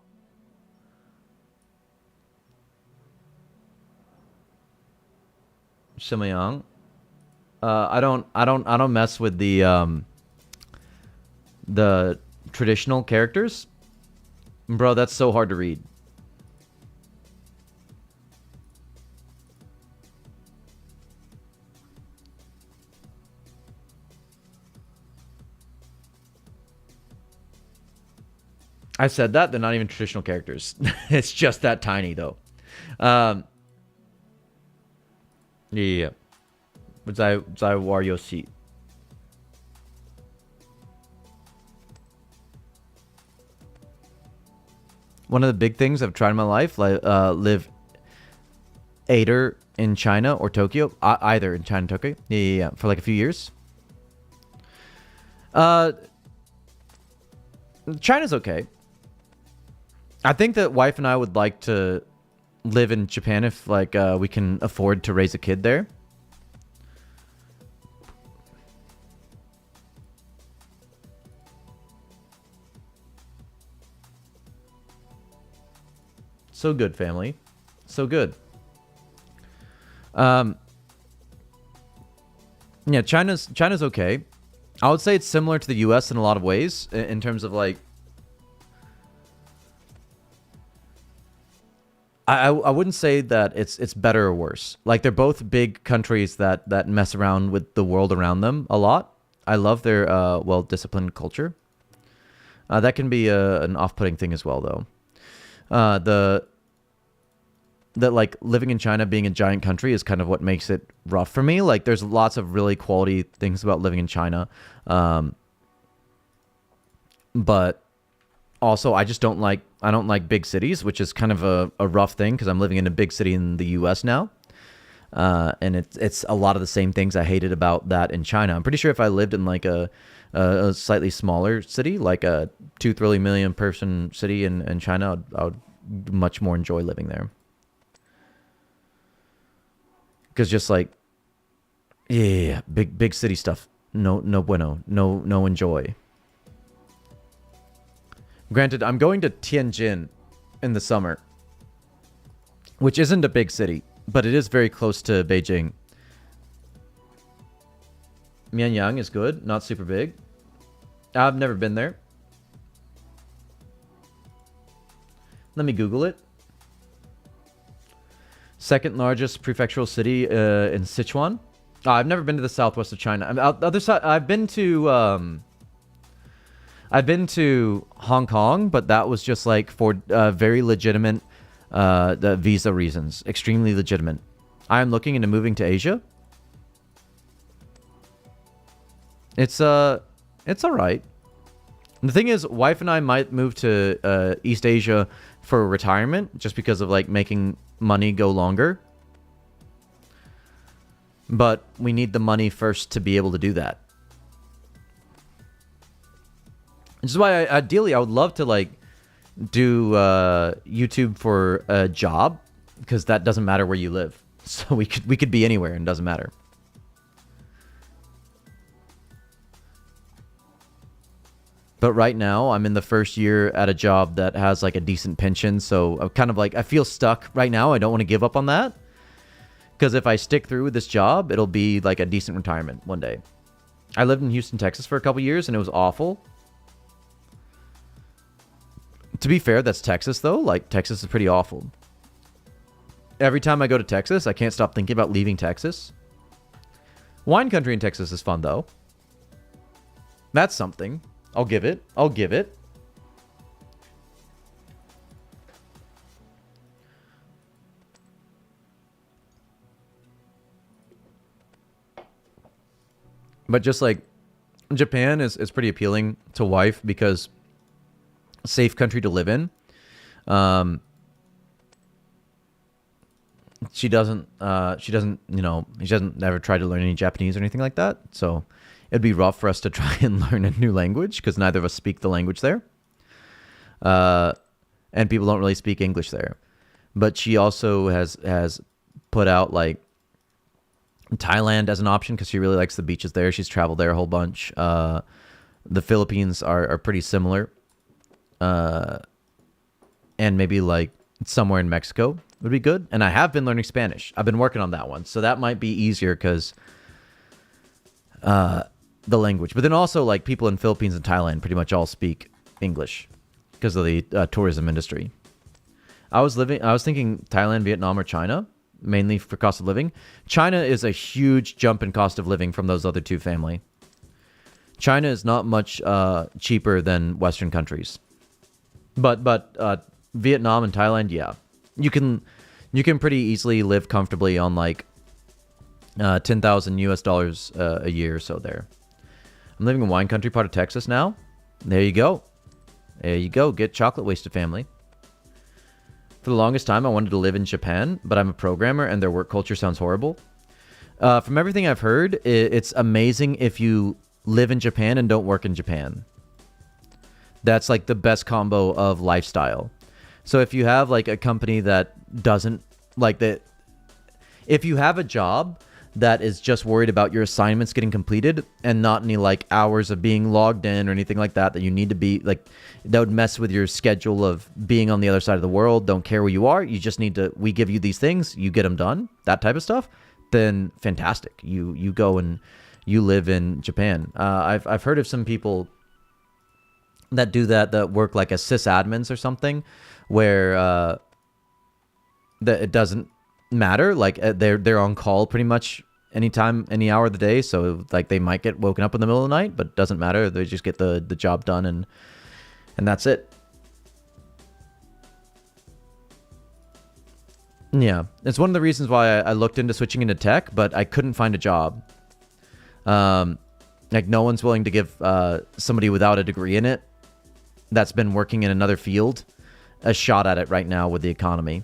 Shimayang. I don't mess with the traditional characters. Bro, that's so hard to read. I said that, they're not even traditional characters. It's just that tiny though. Yeah. 我在玩游戏。One of the big things I've tried in my life, live either in China or Tokyo. Either in China and Tokyo. Yeah, for like a few years. China's okay. I think that wife and I would like to live in Japan if like we can afford to raise a kid there. So good, family. So good. Yeah, China's okay. I would say it's similar to the US in a lot of ways in terms of like I wouldn't say that it's better or worse. Like they're both big countries that mess around with the world around them a lot. I love their well-disciplined culture. That can be an off-putting thing as well, though. That like living in China, being a giant country, is kind of what makes it rough for me. Like there's lots of really quality things about living in China, but also I don't like big cities, which is kind of a rough thing because I'm living in a big city in the US now. And it's a lot of the same things I hated about that in China. I'm pretty sure if I lived in like a slightly smaller city, like a 2-3 million person city in China, I would much more enjoy living there. Because just like, yeah, big city stuff, no bueno, no enjoy. Granted, I'm going to Tianjin in the summer, which isn't a big city, but it is very close to Beijing. Mianyang is good, not super big. I've never been there. Let me Google it. Second largest prefectural city in Sichuan. I've never been to the southwest of China. Other side, I've been to Hong Kong, but that was just like for very legitimate the visa reasons. Extremely legitimate. I am looking into moving to Asia. It's all right. The thing is, wife and I might move to East Asia for retirement, just because of like making money go longer. But we need the money first to be able to do that. Which is why ideally I would love to like do YouTube for a job, because that doesn't matter where you live. So we could be anywhere and it doesn't matter. But right now I'm in the first year at a job that has like a decent pension, so I'm kind of like, I feel stuck right now. I don't want to give up on that, because if I stick through with this job, it'll be like a decent retirement one day. I lived in Houston, Texas for a couple years and it was awful. To be fair, that's Texas though. Like Texas is pretty awful. Every time I go to Texas, I can't stop thinking about leaving Texas. Wine country in Texas is fun though. That's something. I'll give it. I'll give it. But just like Japan is pretty appealing to wife because safe country to live in. She doesn't never try to learn any Japanese or anything like that. So it'd be rough for us to try and learn a new language because neither of us speak the language there. And people don't really speak English there. But she also has put out like Thailand as an option because she really likes the beaches there. She's traveled there a whole bunch. The Philippines are pretty similar. And maybe like somewhere in Mexico would be good. And I have been learning Spanish. I've been working on that one. So that might be easier because the language. But then also like people in Philippines and Thailand pretty much all speak English because of the tourism industry. I was thinking Thailand, Vietnam, or China, mainly for cost of living. China is a huge jump in cost of living from those other two family. China is not much cheaper than Western countries. But Vietnam and Thailand, yeah. You can pretty easily live comfortably on like 10,000 US dollars a year or so there. I'm living in wine country part of Texas now. There you go. There you go. Get chocolate wasted, family. For the longest time, I wanted to live in Japan, but I'm a programmer and their work culture sounds horrible. From everything I've heard, it's amazing if you live in Japan and don't work in Japan. That's like the best combo of lifestyle. So if you have like a company that doesn't like that, if you have a job that is just worried about your assignments getting completed and not any like hours of being logged in or anything like that you need to be like, that would mess with your schedule of being on the other side of the world. Don't care where you are. You just need to, we give you these things, you get them done, that type of stuff. Then fantastic. You go and you live in Japan. I've heard of some people that do that work like as sysadmins or something where that it doesn't matter, like they're on call pretty much anytime, any hour of the day, so like they might get woken up in the middle of the night, but it doesn't matter, they just get the job done and that's it. Yeah, it's one of the reasons why I looked into switching into tech, but I couldn't find a job. Like no one's willing to give somebody without a degree in it that's been working in another field a shot at it right now with the economy,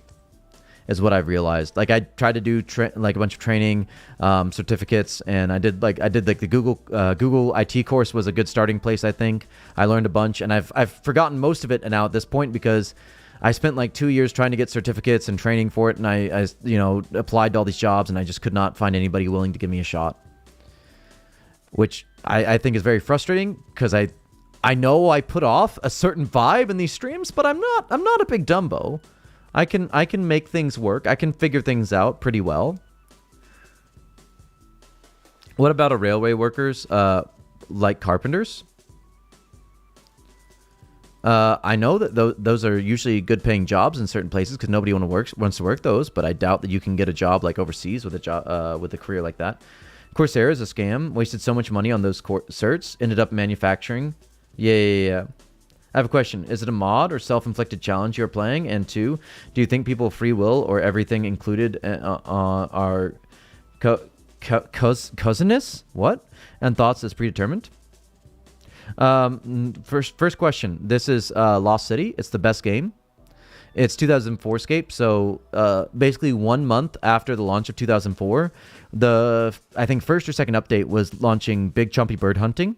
is what I've realized. Like I tried to do like a bunch of training, certificates, and I did like the Google IT course was a good starting place. I think I learned a bunch, and I've forgotten most of it now at this point because I spent like 2 years trying to get certificates and training for it, and I applied to all these jobs, and I just could not find anybody willing to give me a shot, which I think is very frustrating because I know I put off a certain vibe in these streams, but I'm not a big Dumbo. I can make things work. I can figure things out pretty well. What about a railway workers like carpenters? I know that those are usually good paying jobs in certain places because nobody wants to work those, but I doubt that you can get a job like overseas with a job with a career like that. Coursera is a scam. Wasted so much money on those certs. Ended up manufacturing. Yeah. I have a question. Is it a mod or self-inflicted challenge you're playing? And 2, do you think people free will or everything included are cousiness? What? And thoughts is predetermined? First question. This is Lost City. It's the best game. It's 2004Scape. So basically 1 month after the launch of 2004, I think first or second update was launching Big Chumpy Bird Hunting.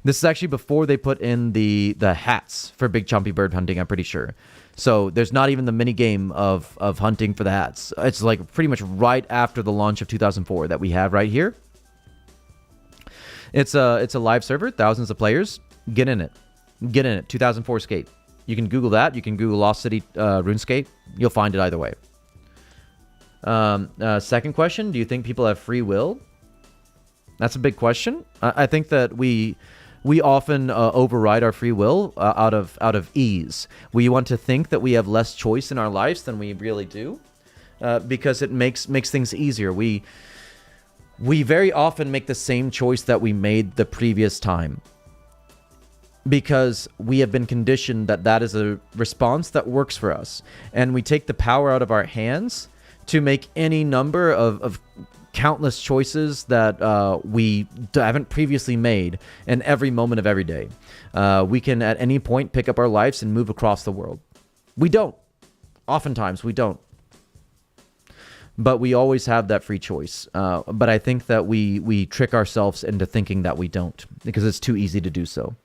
This is actually before they put in the hats for Big Chumpy Bird Hunting, I'm pretty sure. So there's not even the mini game of hunting for the hats. It's like pretty much right after the launch of 2004 that we have right here. It's a live server, thousands of players. Get in it. 2004Scape. You can Google that. You can Google Lost City RuneScape. You'll find it either way. Second question, do you think people have free will? That's a big question. I think that we we often override our free will out of ease. We want to think that we have less choice in our lives than we really do, because it makes things easier. We very often make the same choice that we made the previous time, because we have been conditioned that that is a response that works for us, and we take the power out of our hands to make any number of countless choices that we haven't previously made in every moment of every day. We can at any point pick up our lives and move across the world. We don't. Oftentimes we don't. But we always have that free choice. But I think that we trick ourselves into thinking that we don't, because it's too easy to do so.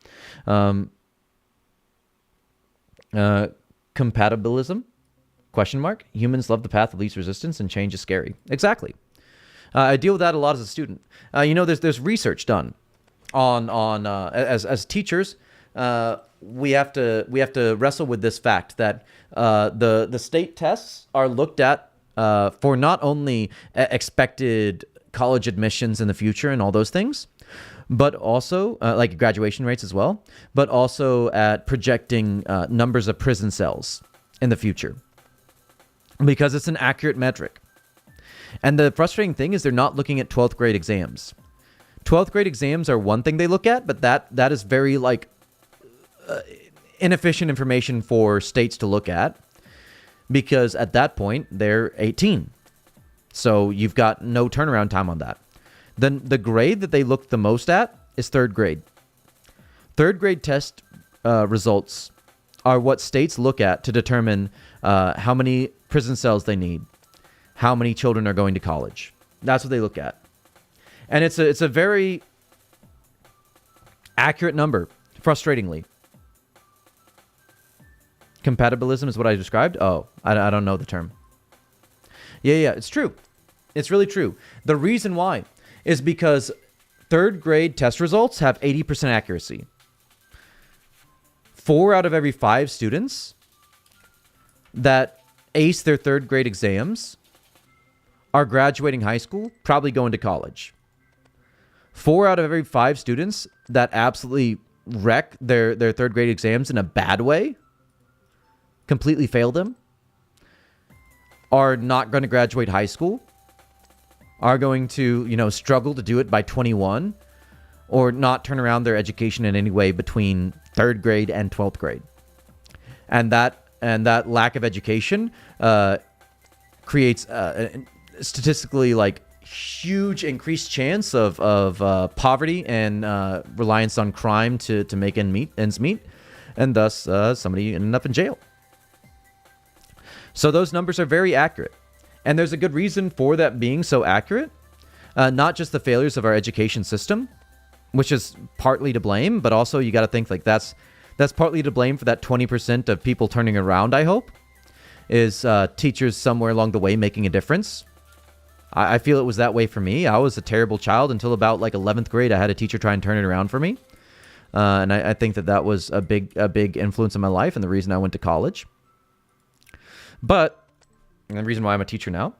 Compatibilism? Question mark. Humans love the path of least resistance, and change is scary. Exactly. I deal with that a lot as a student. There's research done on as teachers. We have to wrestle with this fact that the state tests are looked at for not only expected college admissions in the future and all those things, but also like graduation rates as well, but also at projecting numbers of prison cells in the future, because it's an accurate metric. And the frustrating thing is they're not looking at 12th grade exams. 12th grade exams are one thing they look at, but that is very inefficient information for states to look at, because at that point they're 18. So you've got no turnaround time on that. Then the grade that they look the most at is 3rd grade. 3rd grade test results are what states look at to determine how many prison cells they need, how many children are going to college. That's what they look at. And it's a very accurate number, frustratingly. Compatibilism is what I described? Oh, I don't know the term. Yeah, it's true. It's really true. The reason why is because 3rd grade test results have 80% accuracy. 4 out of every 5 students that ace their 3rd grade exams are graduating high school, probably going to college. 4 out of every 5 students that absolutely wreck their 3rd grade exams in a bad way, completely fail them, are not going to graduate high school, are going to, struggle to do it by 21, or not turn around their education in any way between 3rd grade and 12th grade. And that lack of education creates statistically huge increased chance of poverty and reliance on crime to make ends meet, and thus somebody ended up in jail. So those numbers are very accurate, and there's a good reason for that being so accurate. Not just the failures of our education system, which is partly to blame, but also you got to think that's partly to blame for that 20% of people turning around. I hope is teachers somewhere along the way making a difference. I feel it was that way for me. I was a terrible child until about 11th grade. I had a teacher try and turn it around for me. And I think that was a big influence in my life and the reason I went to college. But the reason why I'm a teacher now,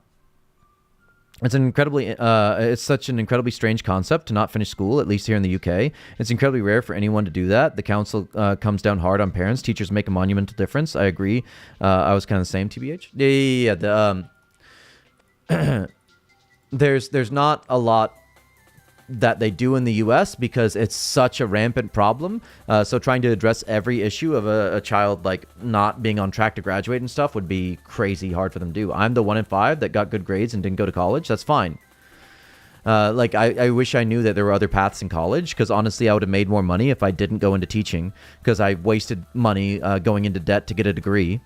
it's such an incredibly strange concept to not finish school, at least here in the UK. It's incredibly rare for anyone to do that. The council comes down hard on parents. Teachers make a monumental difference. I agree. I was kind of the same, TBH. Yeah. There's not a lot that they do in the US because it's such a rampant problem. So trying to address every issue of a child not being on track to graduate and stuff would be crazy hard for them to do. I'm the 1 in 5 that got good grades and didn't go to college. That's fine. I wish I knew that there were other paths in college, because honestly I would have made more money if I didn't go into teaching, because I wasted money going into debt to get a degree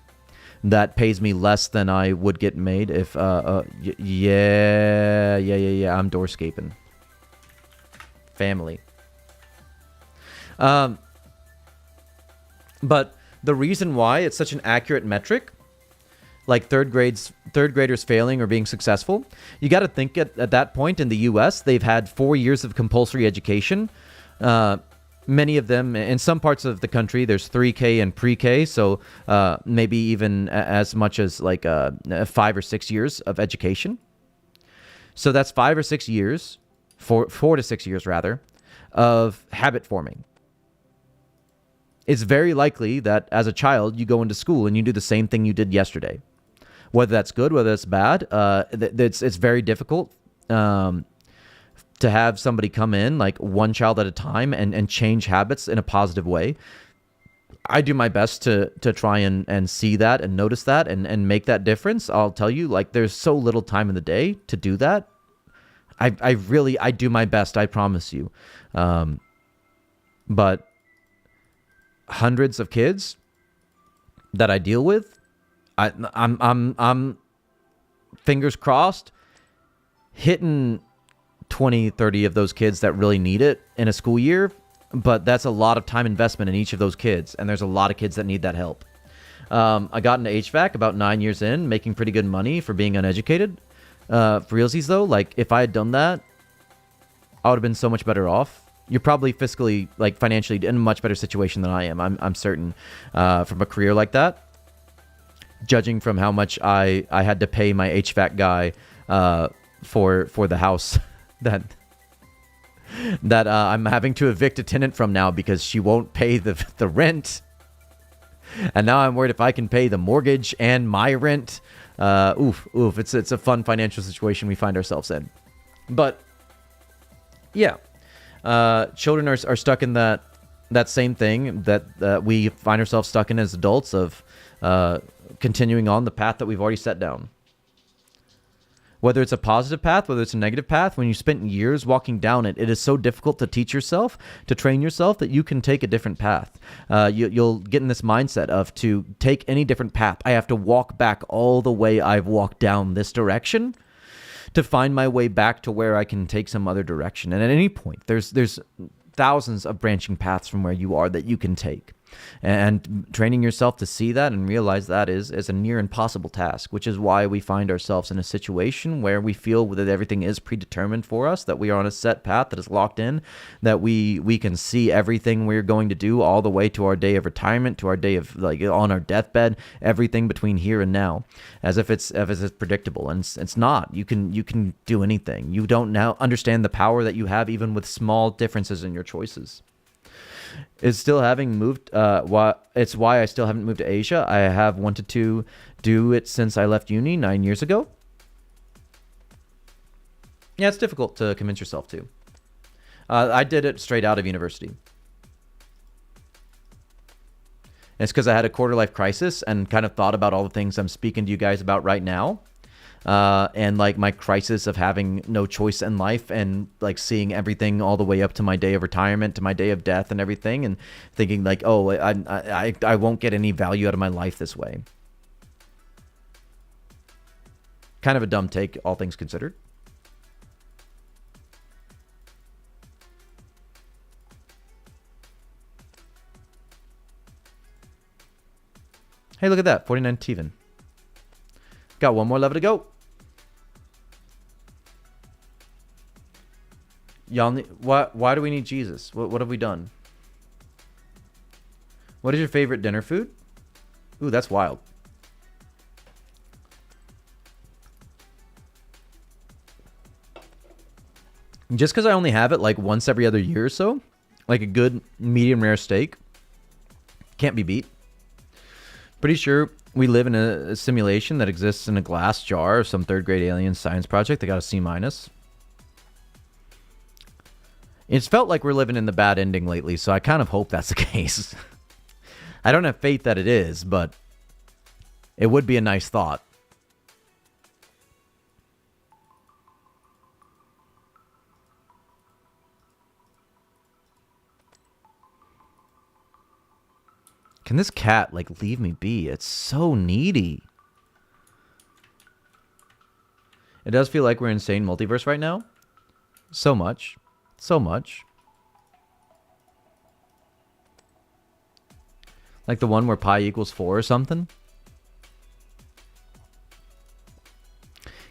that pays me less than I would get made if I'm doorscaping. Family. But the reason why it's such an accurate metric, third graders failing or being successful, you got to think at that point in the US, they've had 4 years of compulsory education. Many of them, in some parts of the country, there's 3K and pre-K, so maybe even as much as 5 or 6 years of education. So that's 5 or 6 years, 4 to 6 years rather, of habit forming. it's very likely that as a child, you go into school and you do the same thing you did yesterday. Whether that's good, whether that's bad, it's very difficult to have somebody come in like one child at a time and change habits in a positive way. I do my best to try and see that and notice that and make that difference. I'll tell you, like, there's so little time in the day to do that. I do my best, I promise you. But hundreds of kids that I deal with, I'm fingers crossed hitting 20, 30 of those kids that really need it in a school year. But that's a lot of time investment in each of those kids. And there's a lot of kids that need that help. I got into HVAC about 9 years in, making pretty good money for being uneducated. For realsies, though, like, if I had done that, I would have been so much better off. You're probably fiscally, like, financially in a much better situation than I am. I'm certain from a career like that. Judging from how much I had to pay my HVAC guy for the house that I'm having to evict a tenant from now because she won't pay the rent. And now I'm worried if I can pay the mortgage and my rent. It's a fun financial situation we find ourselves in. But yeah, children are stuck in that same thing that we find ourselves stuck in as adults of continuing on the path that we've already set down. Whether it's a positive path, whether it's a negative path, when you spent years walking down it, it is so difficult to teach yourself, to train yourself, that you can take a different path. You'll get in this mindset of, to take any different path, I have to walk back all the way I've walked down this direction to find my way back to where I can take some other direction. And at any point, there's thousands of branching paths from where you are that you can take. And training yourself to see that and realize that is a near impossible task, which is why we find ourselves in a situation where we feel that everything is predetermined for us, that we are on a set path that is locked in, that we can see everything we're going to do all the way to our day of retirement, to our day of, like, on our deathbed, everything between here and now, as if it's predictable. And it's not. You can do anything. You don't now understand the power that you have even with small differences in your choices. It's still having moved. It's why I still haven't moved to Asia. I have wanted to do it since I left uni 9 years ago. Yeah, it's difficult to convince yourself to. I did it straight out of university. It's because I had a quarter life crisis and kind of thought about all the things I'm speaking to you guys about right now. And like my crisis of having no choice in life and like seeing everything all the way up to my day of retirement, to my day of death and everything, and thinking like, oh, I won't get any value out of my life this way. Kind of a dumb take, all things considered. Hey, look at that, 49 thieving. Got one more level to go. Y'all need, why do we need Jesus? What have we done? What is your favorite dinner food? Ooh, that's wild. Just because I only have it like once every other year or so, like a good medium rare steak, can't be beat. Pretty sure we live in a simulation that exists in a glass jar of some third grade alien science project that got a C-. It's felt like we're living in the bad ending lately, so I kind of hope that's the case. I don't have faith that it is, but it would be a nice thought. Can this cat, like, leave me be? It's so needy. It does feel like we're in insane multiverse right now. So much. So much. Like the one where pi equals 4 or something.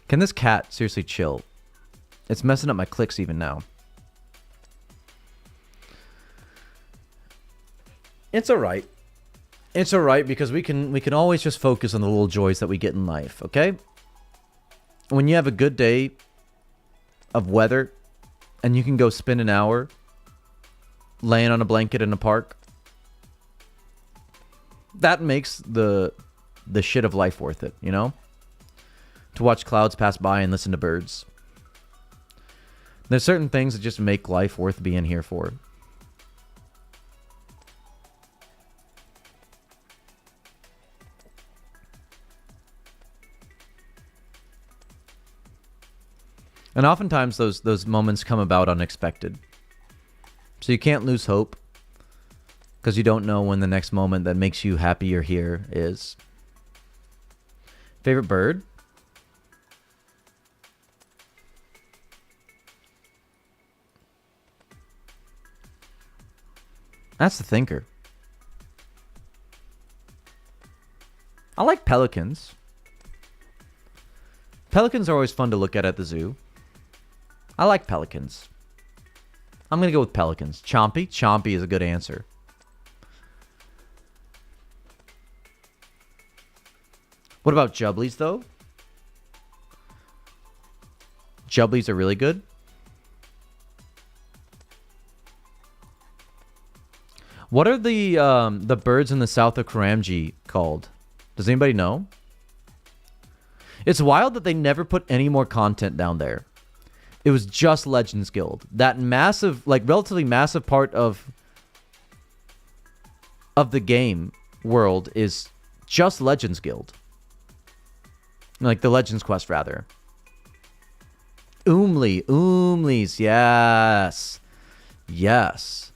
Can this cat seriously chill? It's messing up my clicks even now. It's alright. It's alright because we can always just focus on the little joys that we get in life, okay? When you have a good day of weather and you can go spend an hour laying on a blanket in a park That makes the shit of life worth it, you know? To watch clouds pass by and listen to birds. There's certain things that just make life worth being here for. And oftentimes those moments come about unexpected. So you can't lose hope because you don't know when the next moment that makes you happy or here is. Favorite bird? That's the thinker. I like pelicans. Pelicans are always fun to look at the zoo. I like pelicans. I'm going to go with pelicans. Chompy? Chompy is a good answer. What about jubblies, though? Jubblies are really good. What are the birds in the south of Karamji called? Does anybody know? It's wild that they never put any more content down there. It was just Legends Guild. That massive, like relatively massive part of the game world is just Legends Guild. Like the Legends Quest, rather. Oomlies, yes. Yes.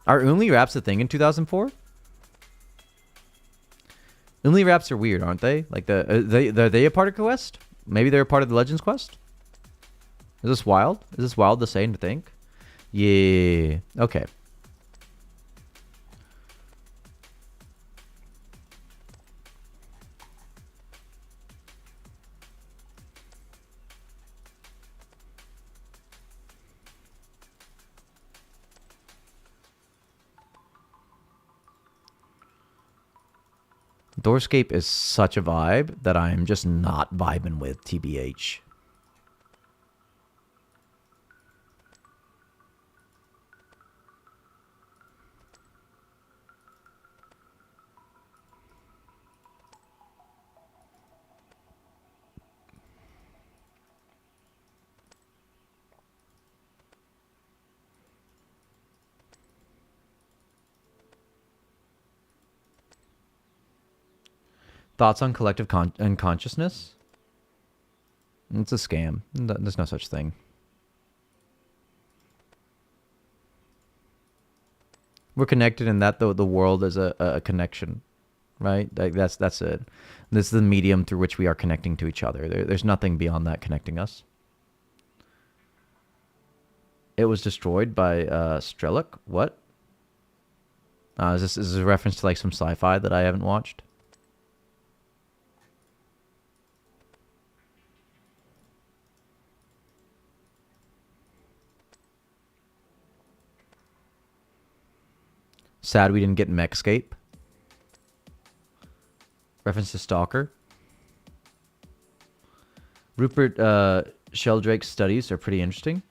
Are Oomli Raps a thing in 2004? Oomli Raps are weird, aren't they? Like, are they a part of Quest? Maybe they're a part of the Legends Quest? Is this wild? Is this wild to say and to think? Yeah. Okay. Doorscape is such a vibe that I'm just not vibing with, TBH. Thoughts on collective unconsciousness? It's a scam. There's no such thing. We're connected in that the world is a connection, right? Like that's it. This is the medium through which we are connecting to each other. There's nothing beyond that connecting us. It was destroyed by Strelick. What? Is this a reference to like some sci-fi that I haven't watched? Sad we didn't get Mechscape. Reference to Stalker. Rupert Sheldrake's studies are pretty interesting.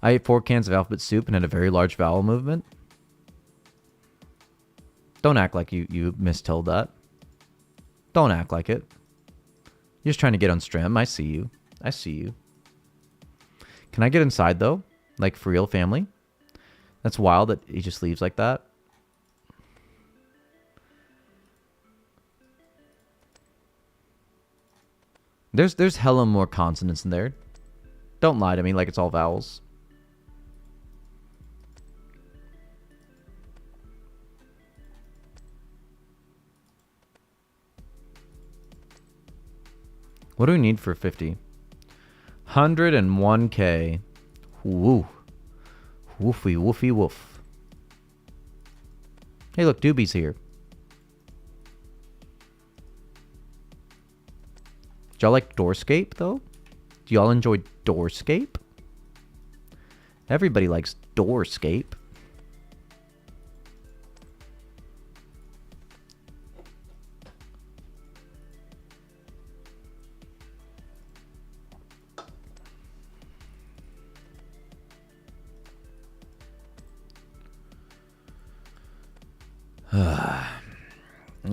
I ate 4 cans of alphabet soup and had a very large vowel movement. Don't act like you mistold that. Don't act like it. You're just trying to get on stream. I see you. I see you. Can I get inside, though? Like, for real, family? That's wild that he just leaves like that. There's hella more consonants in there. Don't lie to me like it's all vowels. What do we need for 50? 101k. Woo. Woofy, woofy, woof. Hey, look, Doobie's here. Do y'all like Doorscape, though? Do y'all enjoy Doorscape? Everybody likes Doorscape.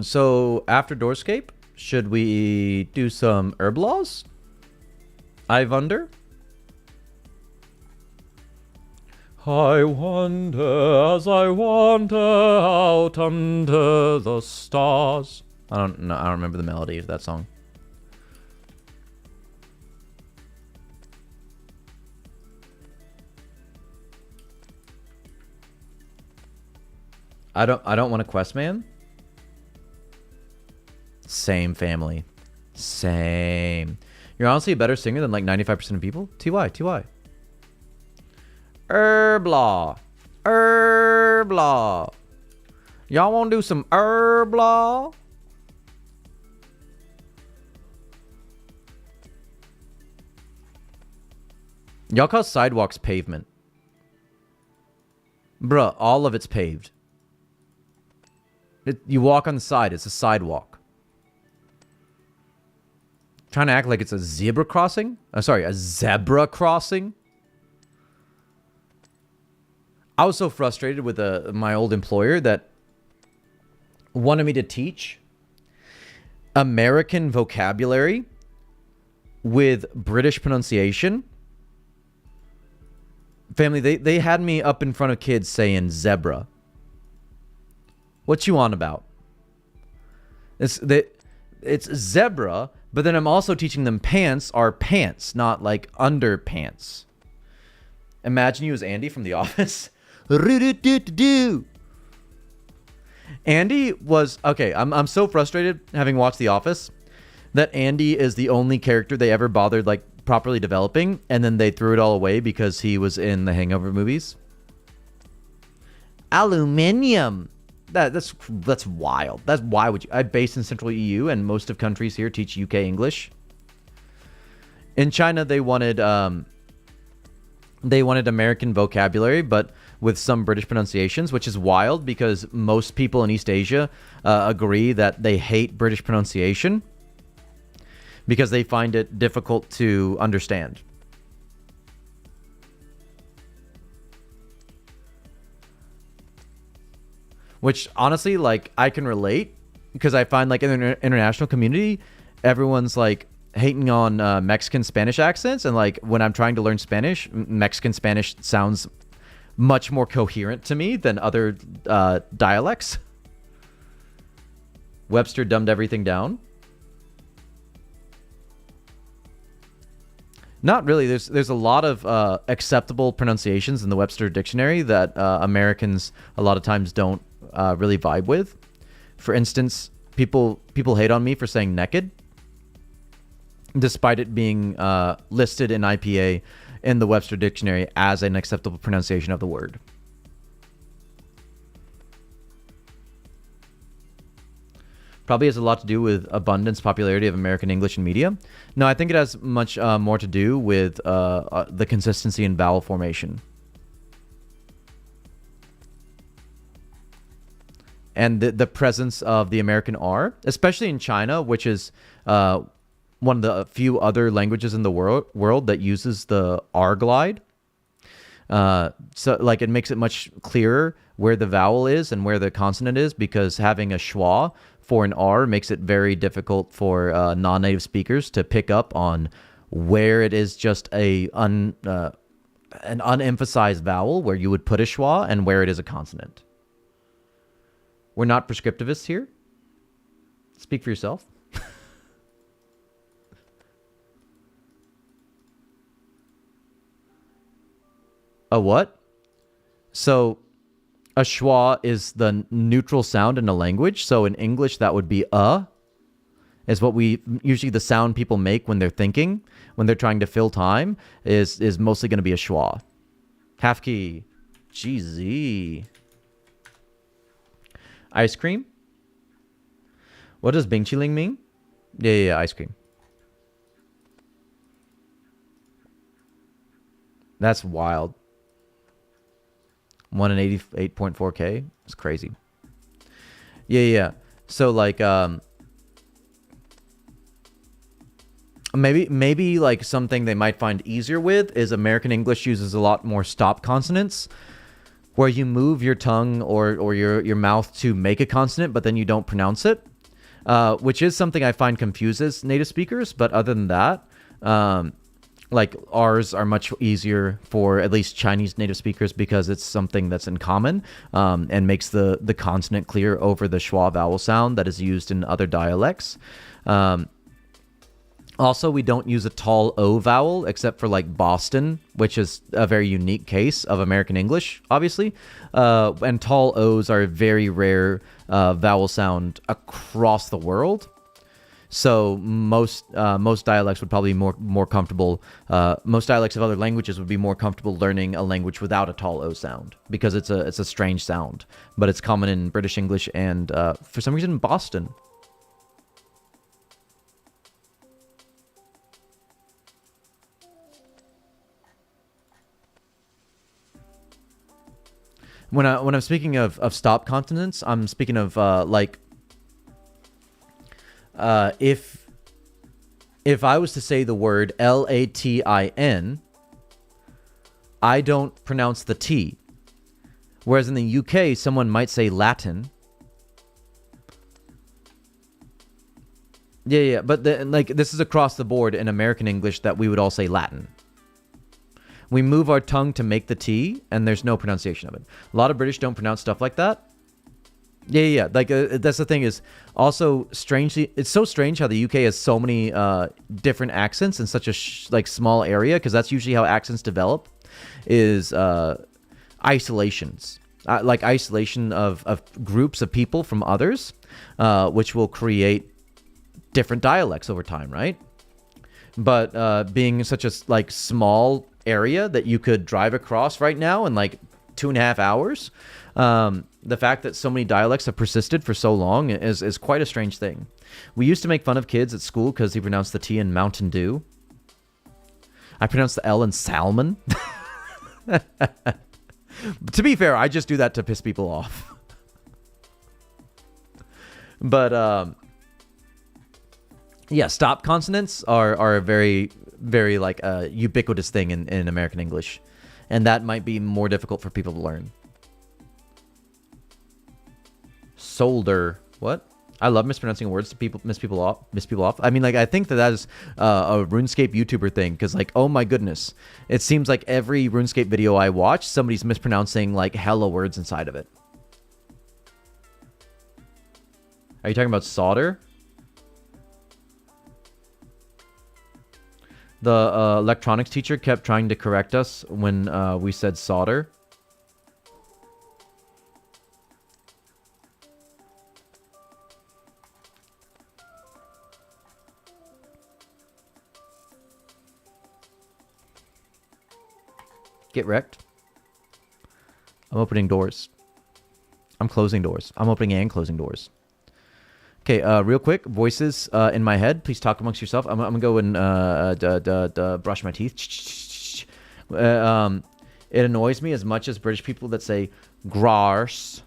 So after Doorscape, should we do some herb laws? I wonder. I wander as I wander out under the stars. I don't know. I don't remember the melody of that song. I don't want a quest man. Same family. Same. You're honestly a better singer than like 95% of people. TY. Herb law. Herb law. Y'all want to do some herb law? Y'all call sidewalks pavement. Bruh, all of it's paved. You walk on the side. It's a sidewalk. Trying to act like it's a zebra crossing? Sorry, a zebra crossing? I was so frustrated with my old employer that wanted me to teach American vocabulary with British pronunciation. Family, they had me up in front of kids saying zebra. What you on about? It's zebra, but then I'm also teaching them pants are pants, not like underpants. Imagine you as Andy from The Office. Andy was okay. I'm so frustrated having watched The Office that Andy is the only character they ever bothered like properly developing, and then they threw it all away because he was in the Hangover movies. Aluminium. That's wild. That's why would you? I'm based in Central EU, and most of countries here teach UK English. In China, they wanted American vocabulary, but with some British pronunciations, which is wild because most people in East Asia agree that they hate British pronunciation because they find it difficult to understand. Which honestly, like, I can relate because I find like in the international community, everyone's like hating on Mexican Spanish accents, and like when I'm trying to learn Spanish, Mexican Spanish sounds much more coherent to me than other dialects. Webster dumbed everything down. Not really. There's a lot of acceptable pronunciations in the Webster dictionary that Americans a lot of times don't really vibe with. For instance, people hate on me for saying naked, despite it being listed in IPA in the Webster dictionary as an acceptable pronunciation of the word. Probably has a lot to do with abundance, popularity of American English in media. No, I think it has much more to do with the consistency in vowel formation. And the presence of the American R, especially in China, which is one of the few other languages in the world that uses the R glide. So like it makes it much clearer where the vowel is and where the consonant is, because having a schwa for an R makes it very difficult for non-native speakers to pick up on where it is just an unemphasized vowel where you would put a schwa and where it is a consonant. We're not prescriptivists here. Speak for yourself. A what? So a schwa is the neutral sound in a language. So in English, that would be is what we usually the sound people make when they're thinking, when they're trying to fill time, is mostly going to be a schwa. Half key. GZ. Ice cream? What does Bing Chiling mean? Yeah, ice cream. That's wild. 1 in 88.4K? It's crazy. Yeah. So like maybe like something they might find easier with is American English uses a lot more stop consonants. where you move your tongue or your mouth to make a consonant, but then you don't pronounce it, which is something I find confuses native speakers. But other than that, like R's are much easier for at least Chinese native speakers because it's something that's in common, and makes the consonant clear over the schwa vowel sound that is used in other dialects. Also, we don't use a tall O vowel except for like Boston, which is a very unique case of American English, obviously. And tall O's are a very rare vowel sound across the world. So most dialects would probably be more comfortable. Most dialects of other languages would be more comfortable learning a language without a tall O sound because it's a strange sound. But it's common in British English and for some reason in Boston. When I'm speaking of stop consonants, I'm speaking of if I was to say the word Latin, I don't pronounce the T. Whereas in the UK, someone might say Latin. Yeah, but this is across the board in American English that we would all say Latin. We move our tongue to make the T, and there's no pronunciation of it. A lot of British don't pronounce stuff like that. Yeah. Like, that's the thing is also strangely, it's so strange how the UK has so many different accents in such a small area, because that's usually how accents develop, is isolations. Like isolation of groups of people from others, which will create different dialects over time, right? But being such a small area that you could drive across right now in 2.5 hours, the fact that so many dialects have persisted for so long is quite a strange thing. We used to make fun of kids at school because they pronounced the T in Mountain Dew. I pronounced the L in salmon. To be fair, I just do that to piss people off. But yeah, stop consonants are a very, very ubiquitous thing in American English, and that might be more difficult for people to learn. Solder, what? I love mispronouncing words to miss people off. I mean, I think that is a RuneScape YouTuber thing, because oh my goodness, it seems like every RuneScape video I watch, somebody's mispronouncing hella words inside of it. Are you talking about solder? The electronics teacher kept trying to correct us when we said solder. Get wrecked. I'm opening doors. I'm closing doors. I'm opening and closing doors. Okay, real quick, voices in my head. Please talk amongst yourself. I'm gonna go and brush my teeth. It annoys me as much as British people that say grass.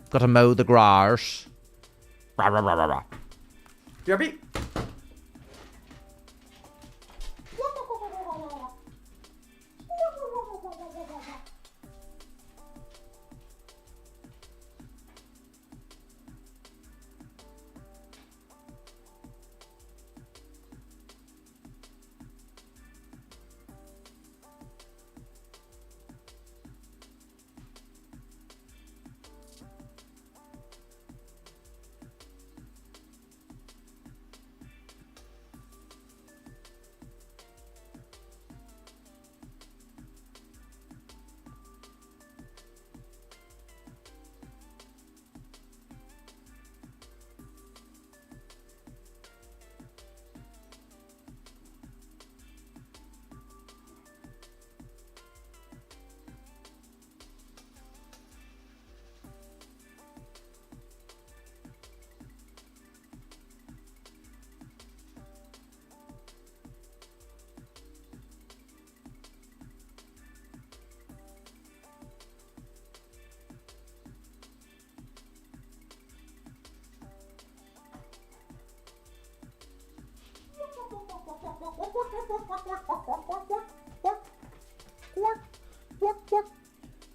Gotta mow the grass. Rah, rah, rah, rah, rah. BRB.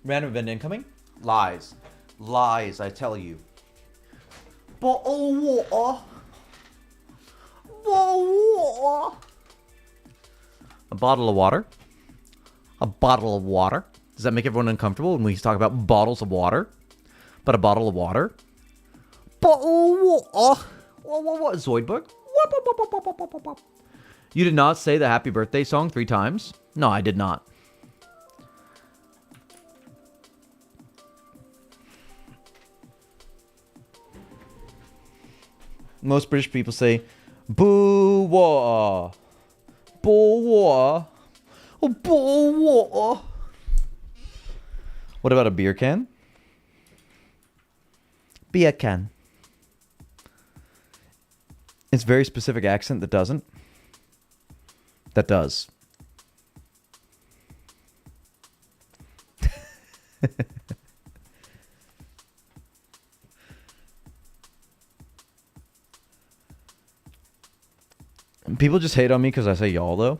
Random event incoming.
Lies. Lies, I tell you.
Bottle of water. Bottle of water. A bottle of water. A bottle of water. Does that make everyone uncomfortable when we talk about bottles of water? But a bottle of water. Bottle of water. What? Zoidberg? You did not say the happy birthday song 3 times? No, I did not. Most British people say, boo water. Boo water. Oh, boo water. What about a beer can? Beer can. It's very specific accent that doesn't. That does. People just hate on me because I say y'all, though.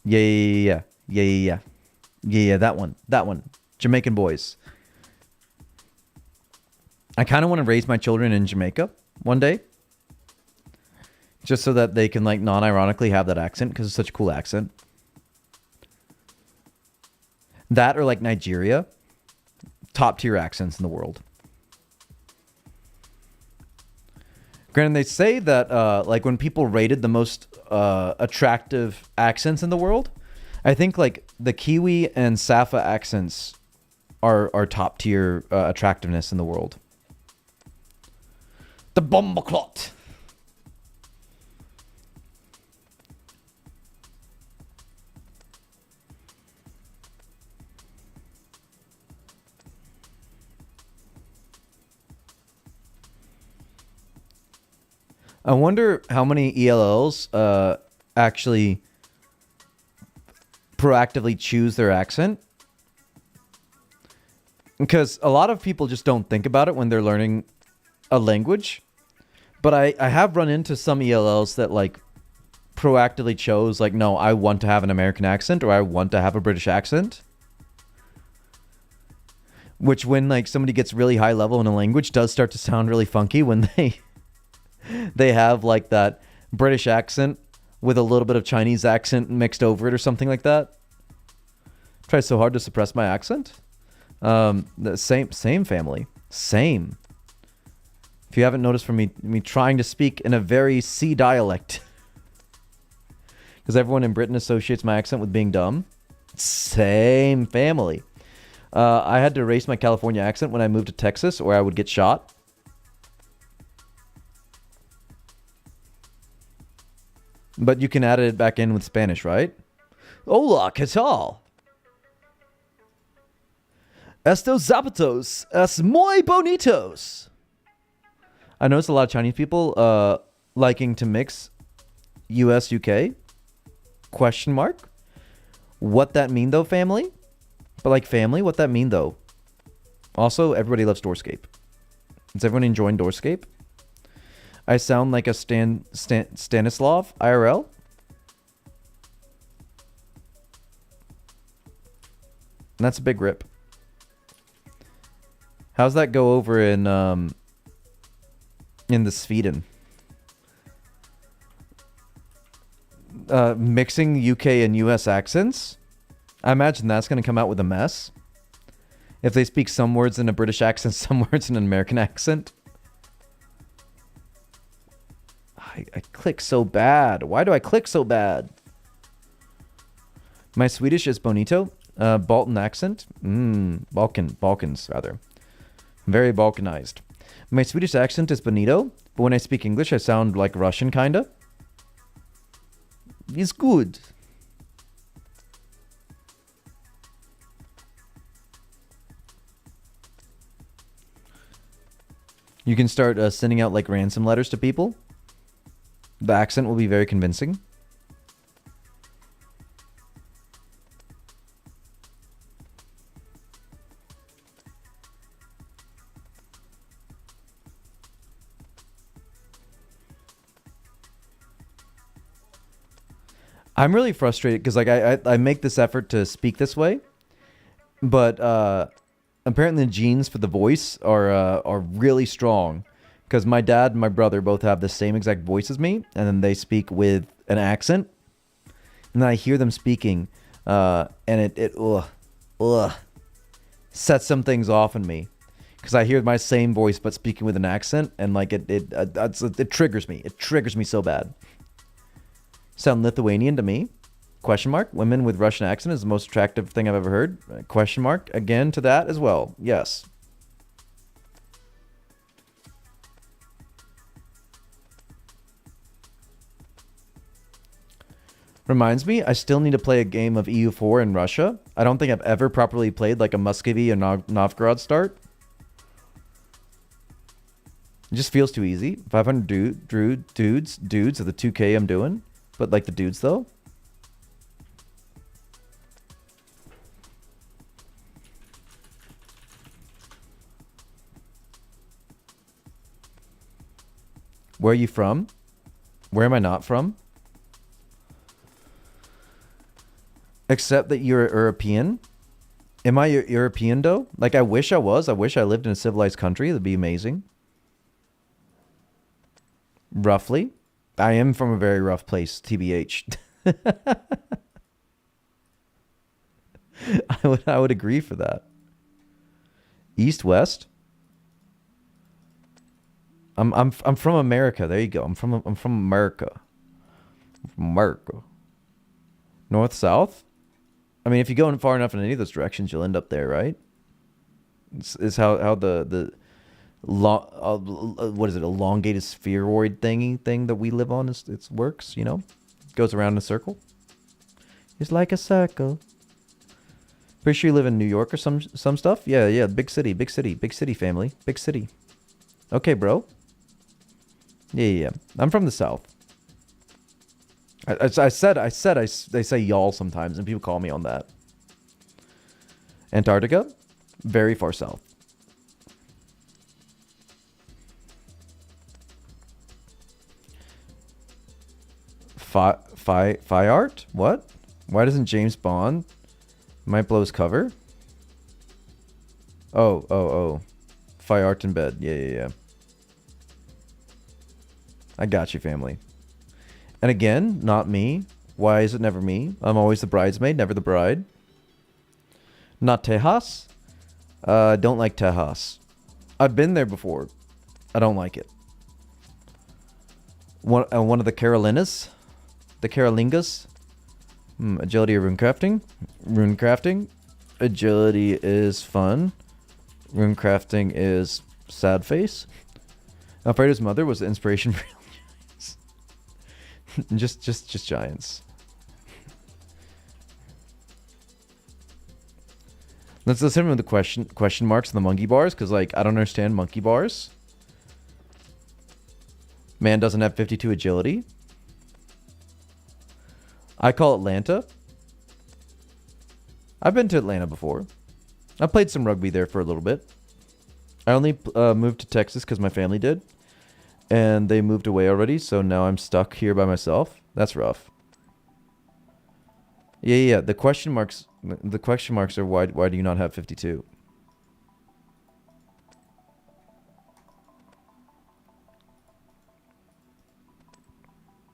Yeah, that one. Jamaican boys. I kind of want to raise my children in Jamaica one day. Just so that they can, like, non-ironically have that accent, because it's such a cool accent. That or, like, Nigeria. Top tier accents in the world. Granted, they say that, like, when people rated the most attractive accents in the world, I think, like, the Kiwi and Safa accents are top tier attractiveness in the world. The Bombaclot. I wonder how many ELLs actually proactively choose their accent. Because a lot of people just don't think about it when they're learning a language. But I have run into some ELLs that, like, proactively chose, like, no, I want to have an American accent or I want to have a British accent. Which, when, like, somebody gets really high level in a language, does start to sound really funky when they have, like, that British accent with a little bit of Chinese accent mixed over it or something like that. Try so hard to suppress my accent. The same family. Same. If you haven't noticed from me trying to speak in a very C dialect. Because everyone in Britain associates my accent with being dumb. Same family. I had to erase my California accent when I moved to Texas or I would get shot. But you can add it back in with Spanish, right? Hola, ¿qué tal? Estos zapatos es muy bonitos. I noticed a lot of Chinese people liking to mix US, UK. Question mark? What that mean, though, family? But, like, family, what that mean, though? Also, everybody loves Doorscape. Is everyone enjoying Doorscape? I sound like a Stanislav IRL. And that's a big rip. How's that go over in the Sweden? Mixing UK and US accents? I imagine that's going to come out with a mess. If they speak some words in a British accent, some words in an American accent. I click so bad. Why do I click so bad? My Swedish is bonito. Balkan accent. Balkans, rather. Very Balkanized. My Swedish accent is bonito, but when I speak English, I sound like Russian, kinda. It's good. You can start sending out, like, ransom letters to people. The accent will be very convincing. I'm really frustrated because like I make this effort to speak this way, but apparently the genes for the voice are really strong because my dad and my brother both have the same exact voice as me, and then they speak with an accent, and then I hear them speaking, and it sets some things off in me because I hear my same voice but speaking with an accent, and like it triggers me. It triggers me so bad. Sound Lithuanian to me? Question mark. Women with Russian accent is the most attractive thing I've ever heard. Question mark. Again to that as well. Yes. Reminds me, I still need to play a game of EU4 in Russia. I don't think I've ever properly played like a Muscovy or Novgorod start. It just feels too easy. 500 dudes are the 2K I'm doing. But like the dudes though. Where are you from? Where am I not from? Except that you're European. Am I European though? Like I wish I was. I wish I lived in a civilized country. That'd be amazing. Roughly. I am from a very rough place, TBH. I would agree for that. East West. I'm from America. There you go. I'm from America. America. North South. I mean, if you go in far enough in any of those directions, you'll end up there, right? Is how the what is it, elongated spheroid thing that we live on it works, you know? Goes around in a circle. It's like a circle. Pretty sure you live in New York or some stuff? Yeah, big city family. Big city. Okay, bro. Yeah. I'm from the South. I said they say y'all sometimes and people call me on that. Antarctica? Very far south. Fi art? What? Why doesn't James Bond might blow his cover? Oh. Fi art in bed. Yeah. I got you, family. And again, not me. Why is it never me? I'm always the bridesmaid, never the bride. Not Tejas. Don't like Tejas. I've been there before. I don't like it. One of the Carolinas. The Carolingas. Agility or runecrafting? Runecrafting. Agility is fun. Runecrafting is sad face. Alfredo's mother was the inspiration for giants. just giants. Let's listen to the question marks and the monkey bars, because like I don't understand monkey bars. Man doesn't have 52 agility. I call Atlanta. I've been to Atlanta before. I played some rugby there for a little bit. I only moved to Texas because my family did. And they moved away already, so now I'm stuck here by myself. That's rough. Yeah. The question marks are why do you not have 52?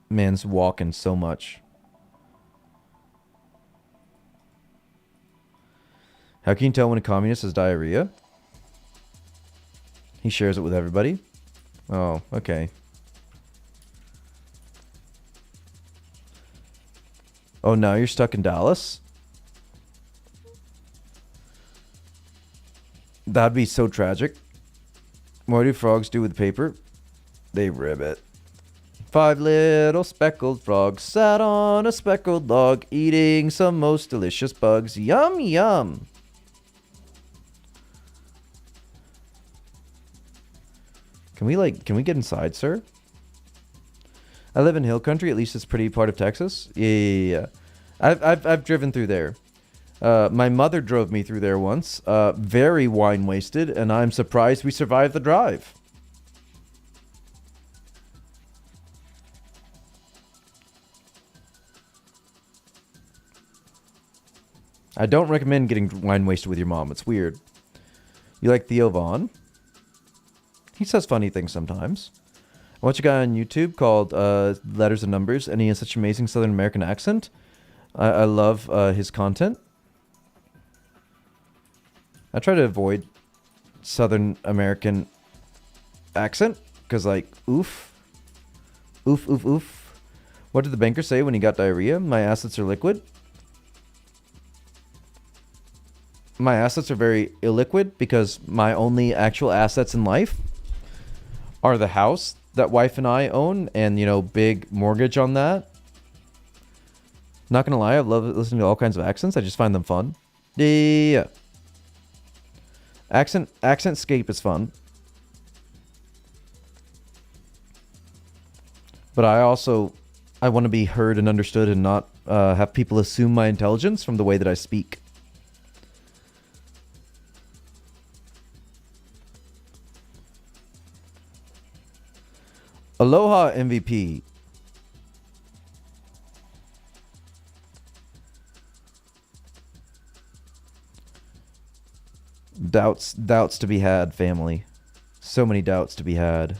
Man's walking so much. How can you tell when a communist has diarrhea? He shares it with everybody. Oh, okay. Oh, now you're stuck in Dallas? That'd be so tragic. What do frogs do with paper? They rib it. 5 little speckled frogs sat on a speckled log, eating some most delicious bugs. Yum, yum. Can we get inside, sir? I live in hill country. At least it's pretty part of Texas. Yeah. I've driven through there. My mother drove me through there once. Very wine wasted, and I'm surprised we survived the drive.
I don't recommend getting wine wasted with your mom. It's weird. You like Theo Vaughn? He says funny things sometimes. I watch a guy on YouTube called Letters and Numbers, and he has such amazing Southern American accent. I love his content. I try to avoid Southern American accent, because like, oof. Oof, oof, oof. What did the banker say when he got diarrhea? My assets are liquid. My assets are very illiquid because my only actual assets in life are the house that wife and I own and, you know, big mortgage on that. Not gonna lie, I love listening to all kinds of accents. I just find them fun. Yeah. Accentscape is fun. But I want to be heard and understood and not have people assume my intelligence from the way that I speak. Aloha MVP. Doubts to be had, family. So many doubts to be had.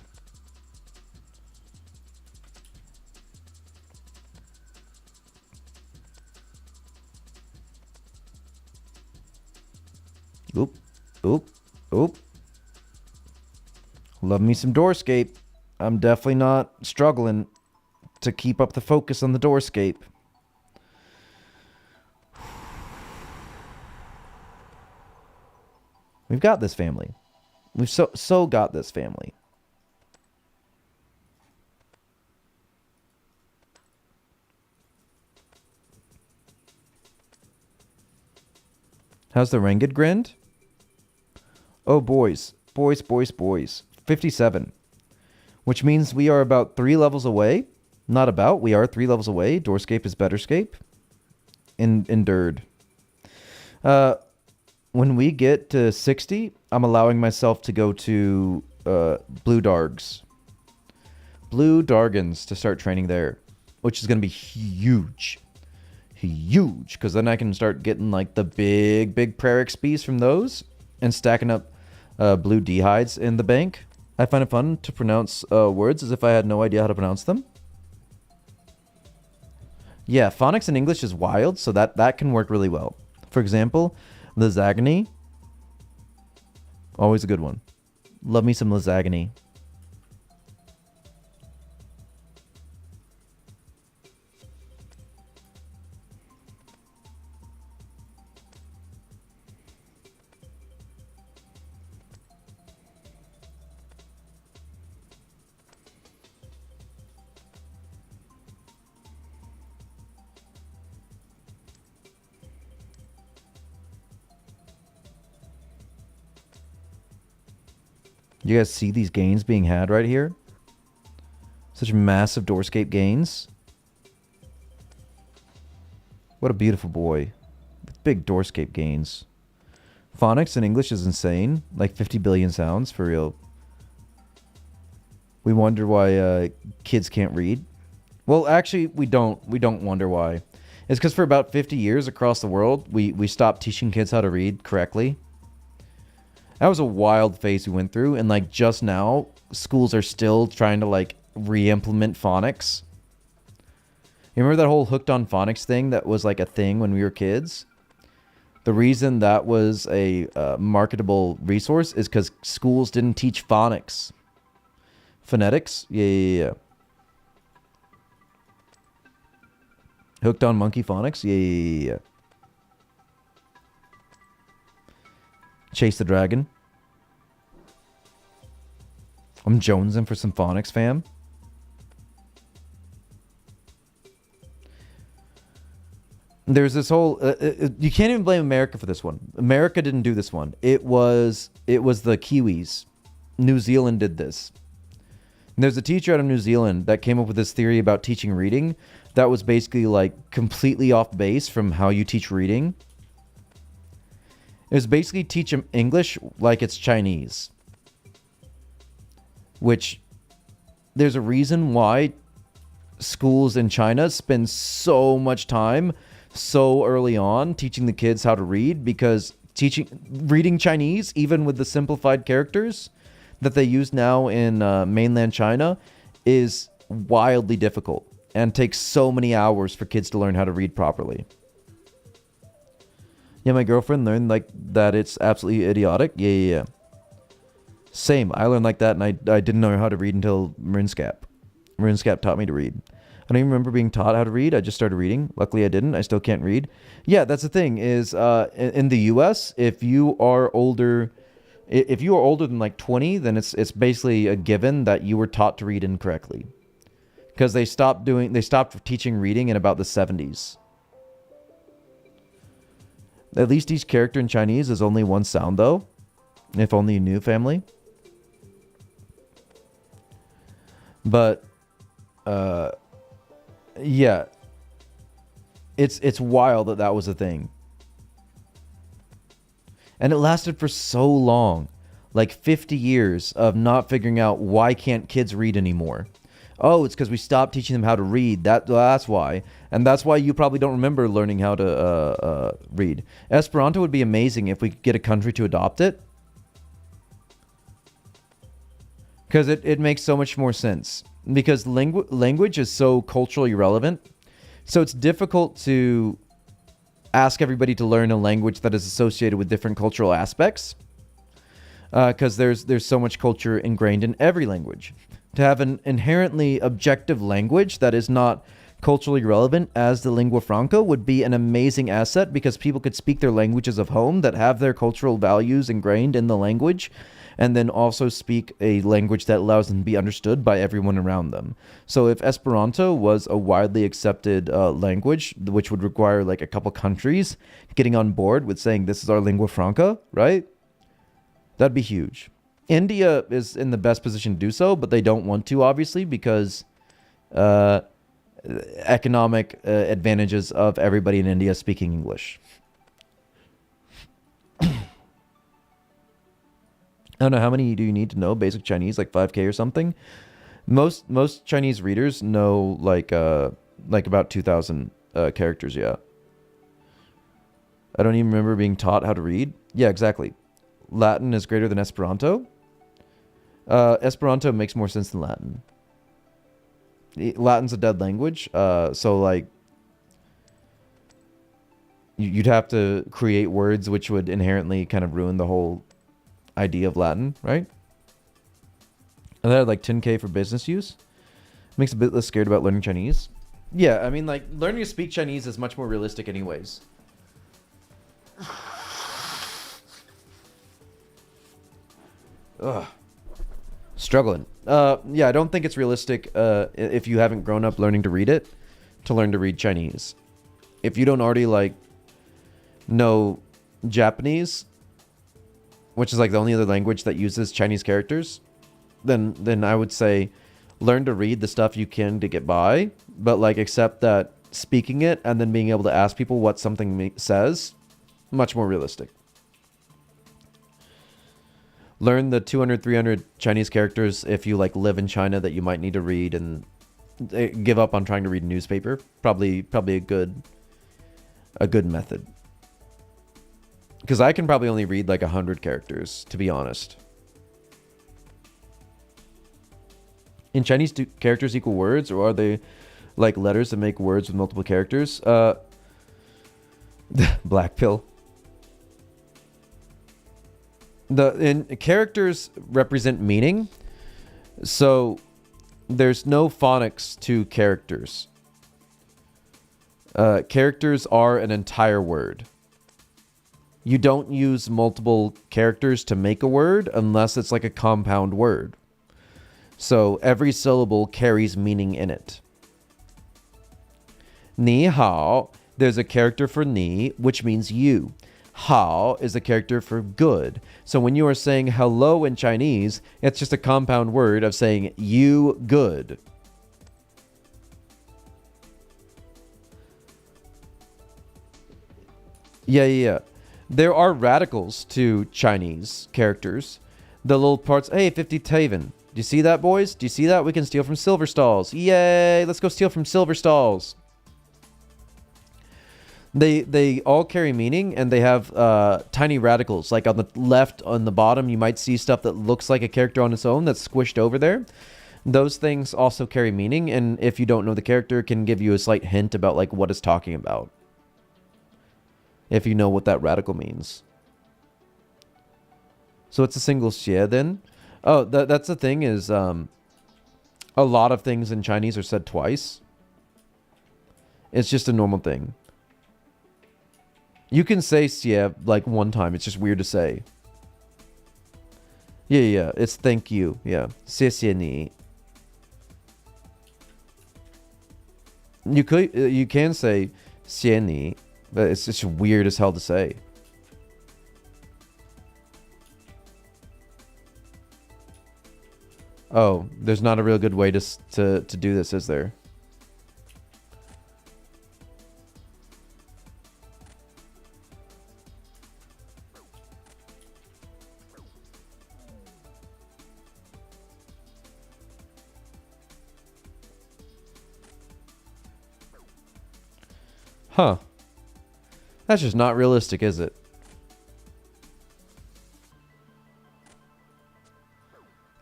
Oop, oop, oop. Love me some Doorscape. I'm definitely not struggling to keep up the focus on the Doorscape. We've got this family. We've so got this family. How's the Rengid grind? Oh, boys. Boys. 57. Which means we are about 3 levels away. Not about, we are 3 levels away. Doorscape is betterscape. Endured. When we get to 60, I'm allowing myself to go to Blue Dargs. Blue Dargans to start training there. Which is going to be huge. Huge. Because then I can start getting like the big prayer XPs from those. And stacking up blue D-hides in the bank. I find it fun to pronounce words as if I had no idea how to pronounce them. Yeah, phonics in English is wild, so that can work really well. For example, lasagna. Always a good one. Love me some lasagna. You guys see these gains being had right here? Such massive Doorscape gains. What a beautiful boy. Big Doorscape gains. Phonics in English is insane. Like 50 billion sounds, for real. We wonder why kids can't read. Well, actually, we don't wonder why. It's because for about 50 years across the world, we stopped teaching kids how to read correctly. That was a wild phase we went through, and like just now, schools are still trying to like re-implement phonics. You remember that whole hooked on phonics thing that was like a thing when we were kids? The reason that was a marketable resource is because schools didn't teach phonics. Phonetics? Yeah. Hooked on monkey phonics? Yeah. Chase the Dragon. I'm jonesing for some phonics, fam. There's this whole... you can't even blame America for this one. America didn't do this one. It was the Kiwis. New Zealand did this. And there's a teacher out of New Zealand that came up with this theory about teaching reading that was basically like completely off base from how you teach reading. It was basically teach them English like it's Chinese. Which, there's a reason why schools in China spend so much time so early on, teaching the kids how to read, because reading Chinese, even with the simplified characters that they use now in mainland China, is wildly difficult and takes so many hours for kids to learn how to read properly. Yeah, my girlfriend learned like that. It's absolutely idiotic. Yeah. Same. I learned like that, and I didn't know how to read until RuneScape. RuneScape taught me to read. I don't even remember being taught how to read. I just started reading. Luckily, I didn't. I still can't read. Yeah, that's the thing. Is in the U.S., if you are older than like 20, then it's basically a given that you were taught to read incorrectly, because they stopped teaching reading in about the 70s. At least each character in Chinese is only one sound, though. If only you knew, family. But, yeah. It's wild that was a thing. And it lasted for so long. Like 50 years of not figuring out why can't kids read anymore. Oh, it's because we stopped teaching them how to read. That's why. And that's why you probably don't remember learning how to read. Esperanto would be amazing if we could get a country to adopt it. Because it makes so much more sense. Because language is so culturally relevant. So it's difficult to ask everybody to learn a language that is associated with different cultural aspects. Because there's so much culture ingrained in every language. To have an inherently objective language that is not culturally relevant as the lingua franca would be an amazing asset, because people could speak their languages of home that have their cultural values ingrained in the language, and then also speak a language that allows them to be understood by everyone around them. So if Esperanto was a widely accepted language, which would require like a couple countries getting on board with saying this is our lingua franca, right? That'd be huge. India is in the best position to do so, but they don't want to, obviously, because economic advantages of everybody in India speaking English. I don't know, how many do you need to know basic Chinese, like 5K or something? Most Chinese readers know like about 2,000 characters. Yeah. I don't even remember being taught how to read. Yeah, exactly. Latin is greater than Esperanto. Esperanto makes more sense than Latin. Latin's a dead language, so like you'd have to create words which would inherently kind of ruin the whole idea of Latin, right? And they had like 10K for business use. Makes a bit less scared about learning Chinese. Yeah, I mean, like, learning to speak Chinese is much more realistic anyways. Ugh. Struggling. Yeah, I don't think it's realistic if you haven't grown up learning to read it, to learn to read Chinese. If you don't already, like, know Japanese, which is, like, the only other language that uses Chinese characters, then I would say learn to read the stuff you can to get by, but, like, accept that speaking it and then being able to ask people what something says, much more realistic. Learn the 200, 300 Chinese characters if you, like, live in China that you might need to read, and give up on trying to read a newspaper. Probably a good method. Because I can probably only read, like, 100 characters, to be honest. In Chinese, do characters equal words, or are they, like, letters that make words with multiple characters? Black pill. Characters represent meaning, so there's no phonics to characters. Characters are an entire word. You don't use multiple characters to make a word unless it's like a compound word. So every syllable carries meaning in it. Ni hao, there's a character for ni, which means you. Hao is a character for good. So when you are saying hello in Chinese, it's just a compound word of saying you good. Yeah. There are radicals to Chinese characters. The little parts, hey, 50 thieving. Do you see that, boys? Do you see that? We can steal from silver stalls. Yay, let's go steal from silver stalls.
They all carry meaning, and they have tiny radicals. Like on the left, on the bottom, you might see stuff that looks like a character on its own that's squished over there. Those things also carry meaning, and if you don't know the character, it can give you a slight hint about like what it's talking about. If you know what that radical means. So it's a single xie then. Oh, that's the thing is a lot of things in Chinese are said twice. It's just a normal thing. You can say xie like one time. It's just weird to say. Yeah. It's thank you. Yeah. 谢谢你. You can say 谢你, but it's just weird as hell to say. Oh, there's not a real good way to do this, is there? Huh. That's just not realistic, is it?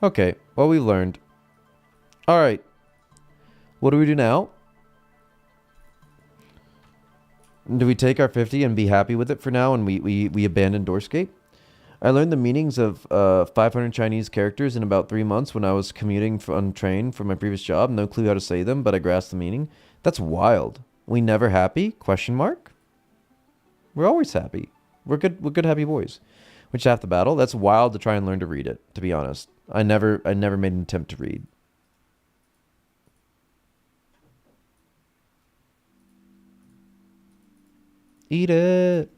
Okay, well, we learned. Alright. What do we do now? Do we take our 50 and be happy with it for now and we abandon Doorscape? I learned the meanings of 500 Chinese characters in about 3 months when I was commuting on train for my previous job. No clue how to say them, but I grasped the meaning. That's wild. We never happy? Question mark? We're always happy. We're good happy boys. Which half the battle? That's wild to try and learn to read it, to be honest. I never made an attempt to read. Eat it.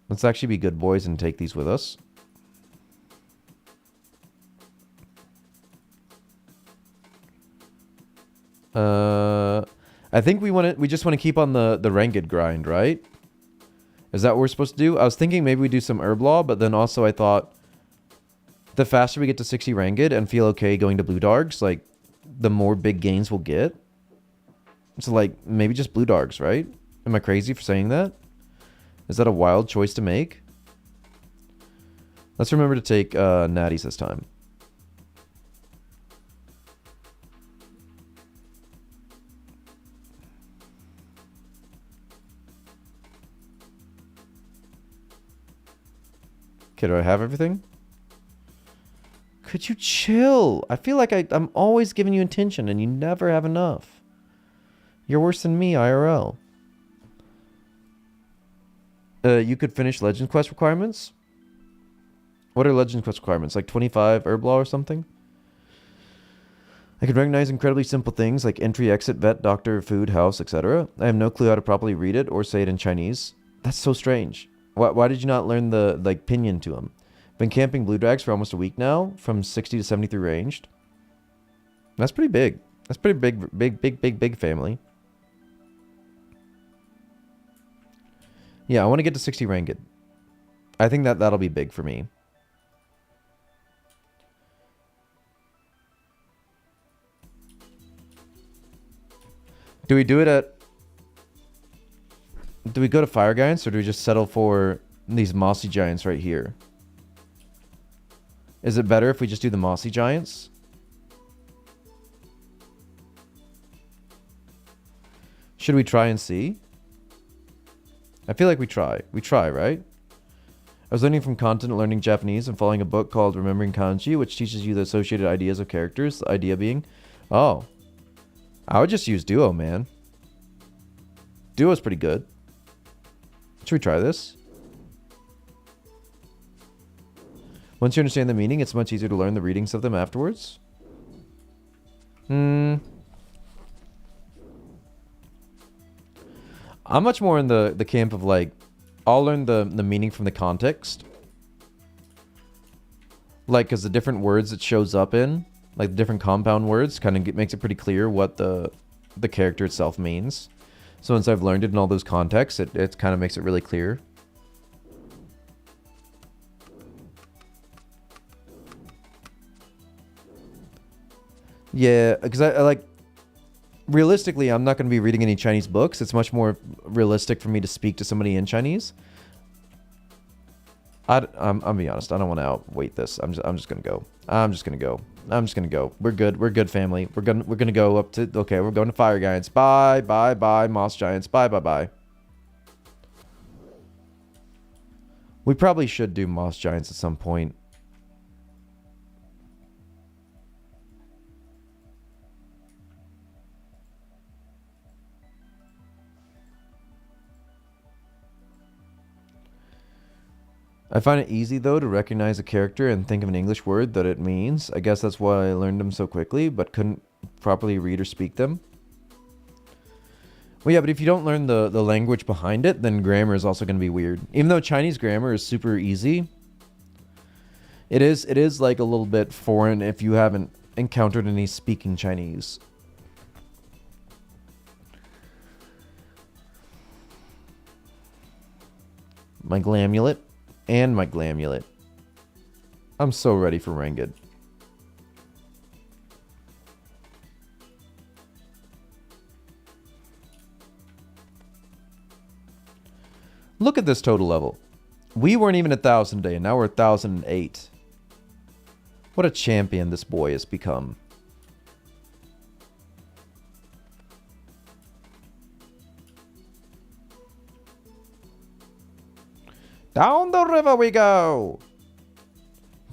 Let's actually be good boys and take these with us. I think we just want to keep on the Ranged grind, right? Is that what we're supposed to do? I was thinking maybe we do some herb law, but then also I thought the faster we get to 60 Ranged and feel okay going to blue darks, like the more big gains we'll get. So like maybe just blue darks, right? Am I crazy for saying that? Is that a wild choice to make? Let's remember to take natties this time. Okay, do I have everything? Could you chill? I feel like I'm always giving you attention and you never have enough. You're worse than me, IRL. You could finish Legend Quest requirements? What are Legend Quest requirements? Like 25 herb law or something? I can recognize incredibly simple things like entry, exit, vet, doctor, food, house, etc. I have no clue how to properly read it or say it in Chinese. That's so strange. Why did you not learn the pinyin to him? Been camping blue drags for almost a week now, from 60 to 73 ranged. That's pretty big. That's pretty big family. Yeah, I want to get to 60 ranged. I think that'll be big for me. Do we do it at... Do we go to Fire Giants or do we just settle for these Mossy Giants right here? Is it better if we just do the Mossy Giants? Should we try and see? I feel like we try. We try, right? I was learning from content learning Japanese and following a book called Remembering Kanji, which teaches you the associated ideas of characters. The idea being... Oh. I would just use Duo, man. Duo's pretty good. Should we try this? Once you understand the meaning, it's much easier to learn the readings of them afterwards. I'm much more in the camp of like, I'll learn the meaning from the context. Like, because the different words it shows up in, like the different compound words, kind of makes it pretty clear what the character itself means. So once I've learned it in all those contexts, it kind of makes it really clear. Yeah, because I like, realistically, I'm not going to be reading any Chinese books. It's much more realistic for me to speak to somebody in Chinese. I'm be honest. I don't want to outweight this. I'm just gonna go. I'm just gonna go. We're good. We're good, family. We're gonna go up to. Okay, we're going to fire giants. Bye, bye, bye. Moss giants. Bye, bye, bye. We probably should do moss giants at some point. I find it easy, though, to recognize a character and think of an English word that it means. I guess that's why I learned them so quickly, but couldn't properly read or speak them. Well, yeah, but if you don't learn the language behind it, then grammar is also going to be weird. Even though Chinese grammar is super easy, it is like a little bit foreign if you haven't encountered any speaking Chinese. My glamulet. And my glamulet. I'm so ready for Ranged. Look at this total level. We weren't even 1,000 a day, and now we're 1,008. What a champion this boy has become. Down the river we go.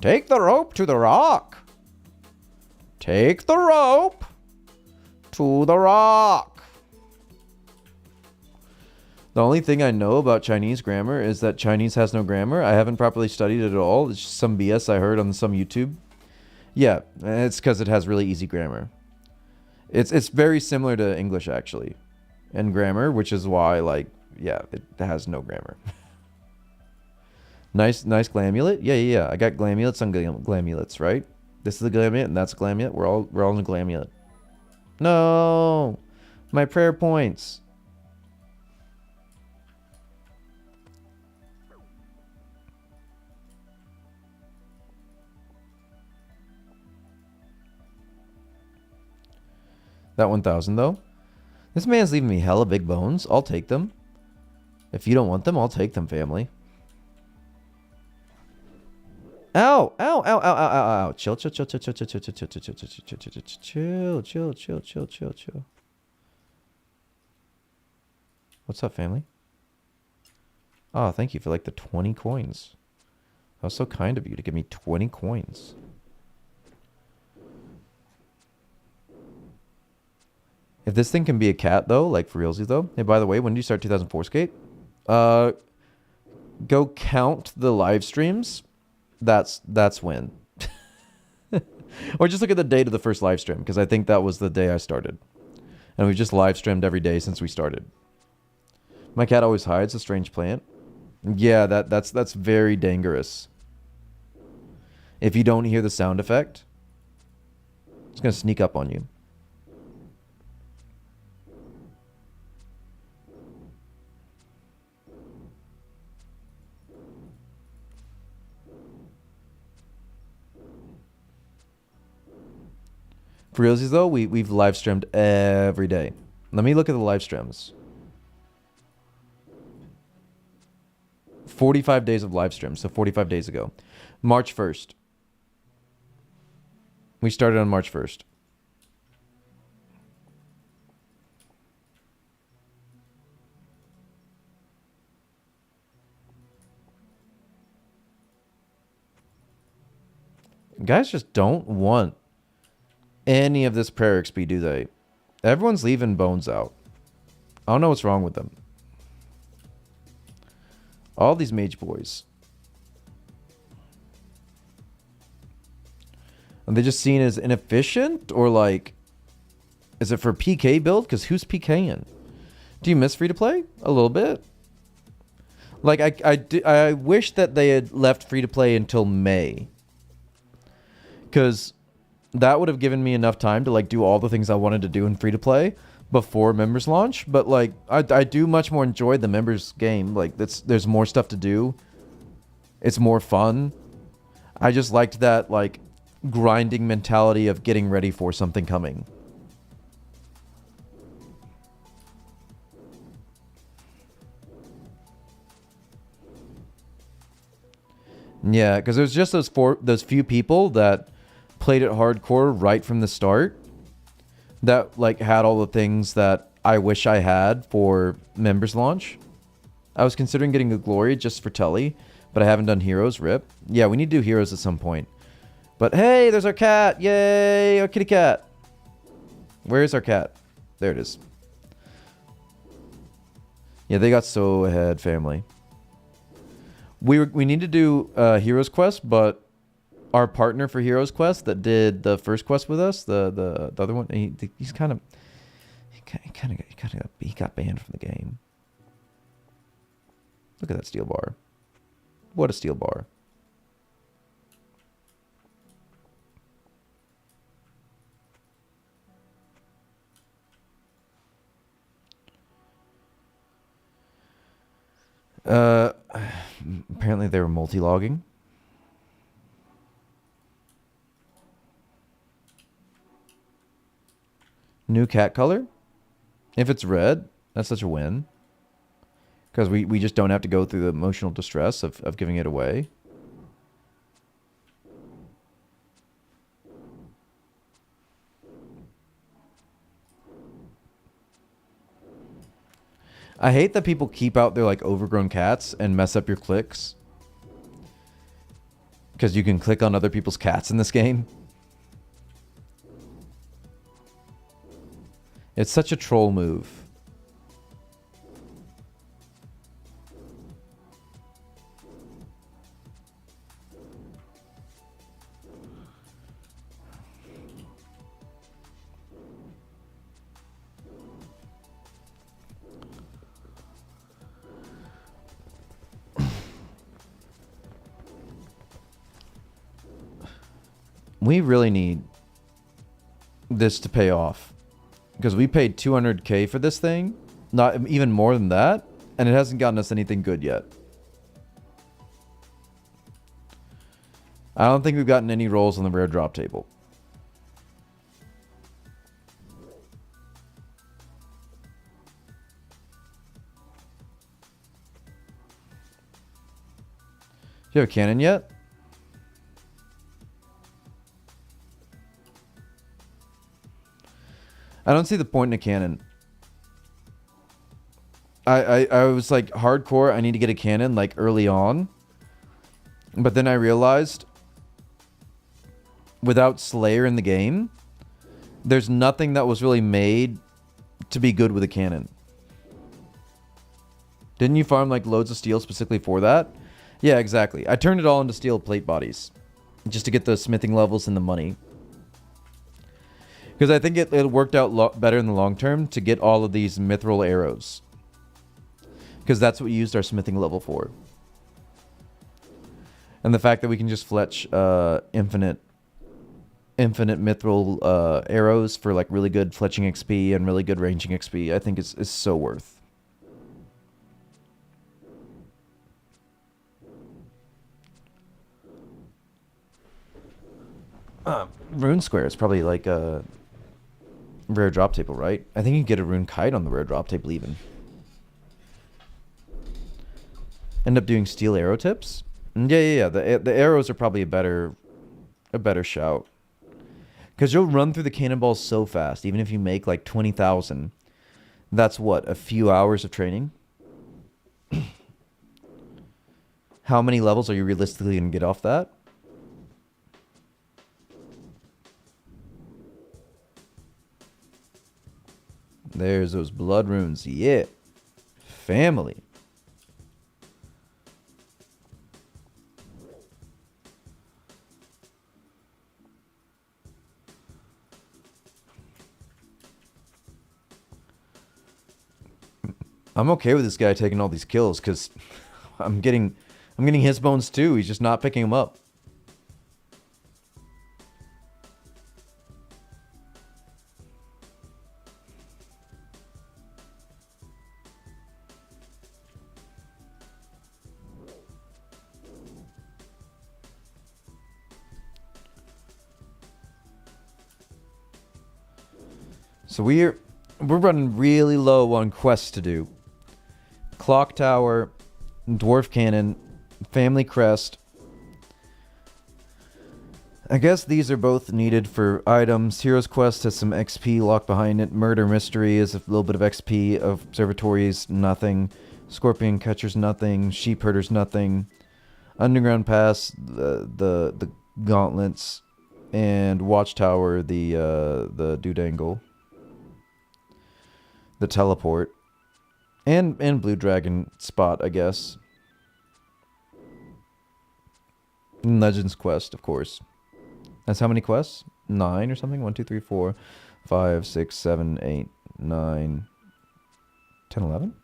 Take the rope to the rock. Take the rope to the rock. The only thing I know about Chinese grammar is that Chinese has no grammar. I haven't properly studied it at all. It's just some BS I heard on some YouTube. Yeah, it's because it has really easy grammar. It's very similar to English, actually, in grammar, which is why, like, yeah, it has no grammar. Nice glamulet. Yeah. I got glamulets on glamulets, right? This is a glamulet and that's a glamulet. We're all in a glamulet. No, my prayer points. That 1,000 though. This man's leaving me hella big bones. I'll take them. If you don't want them, I'll take them, family. Ow, ow, ow, ow, ow, ow, ow. Chill. What's up, family? Oh, thank you for like the 20 coins. That was so kind of you to give me 20 coins. If this thing can be a cat, though, like for realsies, though. Hey, by the way, when do you start 2004Scape? Go count the live streams. That's when. Or just look at the date of the first live stream, because I think that was the day I started. And we've just live streamed every day since we started. My cat always hides a strange plant. Yeah, that's very dangerous. If you don't hear the sound effect, it's going to sneak up on you. For realsies, though, we've live streamed every day. Let me look at the live streams. 45 days of live streams, so 45 days ago. March 1st. We started on March 1st. Guys just don't want any of this prayer XP, do they? Everyone's leaving bones out. I don't know what's wrong with them. All these mage boys. Are they just seen as inefficient? Or like, is it for PK build? Because who's PKing? Do you miss free to play? A little bit. Like, I wish that they had left free to play until May. Because that would have given me enough time to like do all the things I wanted to do in free to play before members launch. But like I do much more enjoy the members game. Like there's more stuff to do. It's more fun. I just liked that like grinding mentality of getting ready for something coming. Yeah, because there's just those few people that played it hardcore right from the start that like had all the things that I wish I had for members launch. I was considering getting a glory just for Telly, but I haven't done heroes. Rip. Yeah, we need to do heroes at some point. But hey, there's our cat! Yay, our kitty cat! Where is our cat? There it is. Yeah, they got so ahead, family. We need to do Heroes Quest, but our partner for Heroes Quest that did the first quest with us, the other one, he got banned from the game. Look at that steel bar. What a steel bar. Apparently they were multi-logging. New cat color? If it's red, that's such a win. Because we just don't have to go through the emotional distress of giving it away. I hate that people keep out their like overgrown cats and mess up your clicks. Because you can click on other people's cats in this game. It's such a troll move. We really need this to pay off. Because we paid 200k for this thing. Not even more than that. And it hasn't gotten us anything good yet. I don't think we've gotten any rolls on the rare drop table. Do you have a cannon yet? I don't see the point in a cannon. I was like, hardcore, I need to get a cannon like early on. But then I realized without Slayer in the game, there's nothing that was really made to be good with a cannon. Didn't you farm like loads of steel specifically for that? Yeah, exactly. I turned it all into steel plate bodies just to get the smithing levels and the money. Because I think it worked out better in the long term to get all of these mithril arrows. Because that's what we used our smithing level for. And the fact that we can just fletch infinite mithril arrows for like really good fletching XP and really good ranging XP, I think is so worth. Rune Square is probably like a rare drop table, right? I think you can get a rune kite on the rare drop table even. End up doing steel arrow tips? Yeah. The arrows are probably a better shout. Because you'll run through the cannonballs so fast, even if you make like 20,000. That's what, a few hours of training? How many levels are you realistically going to get off that? There's those blood runes. Yeah. Family. I'm okay with this guy taking all these kills because I'm getting his bones too. He's just not picking them up.
So we're running really low on quests to do. Clock Tower, Dwarf Cannon, Family Crest. I guess these are both needed for items. Hero's Quest has some XP locked behind it. Murder Mystery is a little bit of XP. Observatories, nothing. Scorpion Catcher's nothing. Sheep Herder's nothing. Underground Pass, the Gauntlets, and Watchtower, the Doodangle. The Teleport. And Blue Dragon Spot, I guess. And Legends Quest, of course. That's how many quests? 9 or something? 1, 2, 3, 4, 5, 6, 7, 8, 9, 10, 11?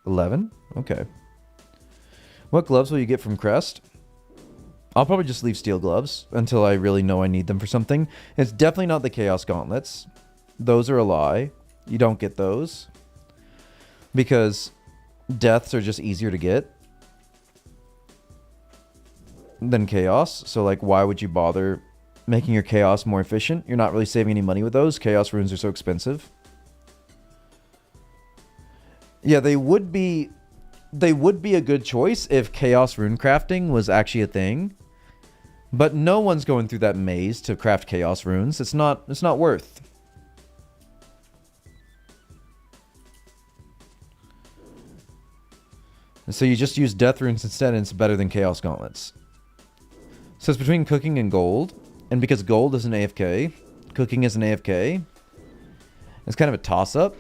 11? Okay. What gloves will you get from Crest? I'll probably just leave steel gloves until I really know I need them for something. It's definitely not the Chaos Gauntlets. Those are a lie. You don't get those. Because deaths are just easier to get than Chaos. So, like, why would you bother making your Chaos more efficient? You're not really saving any money with those. Chaos runes are so expensive. Yeah, they would be a good choice if Chaos rune crafting was actually a thing. But no one's going through that maze to craft Chaos runes. It's not worth. So you just use death runes instead, and it's better than Chaos Gauntlets. So it's between cooking and gold. And because gold is an AFK, cooking is an AFK, it's kind of a toss-up.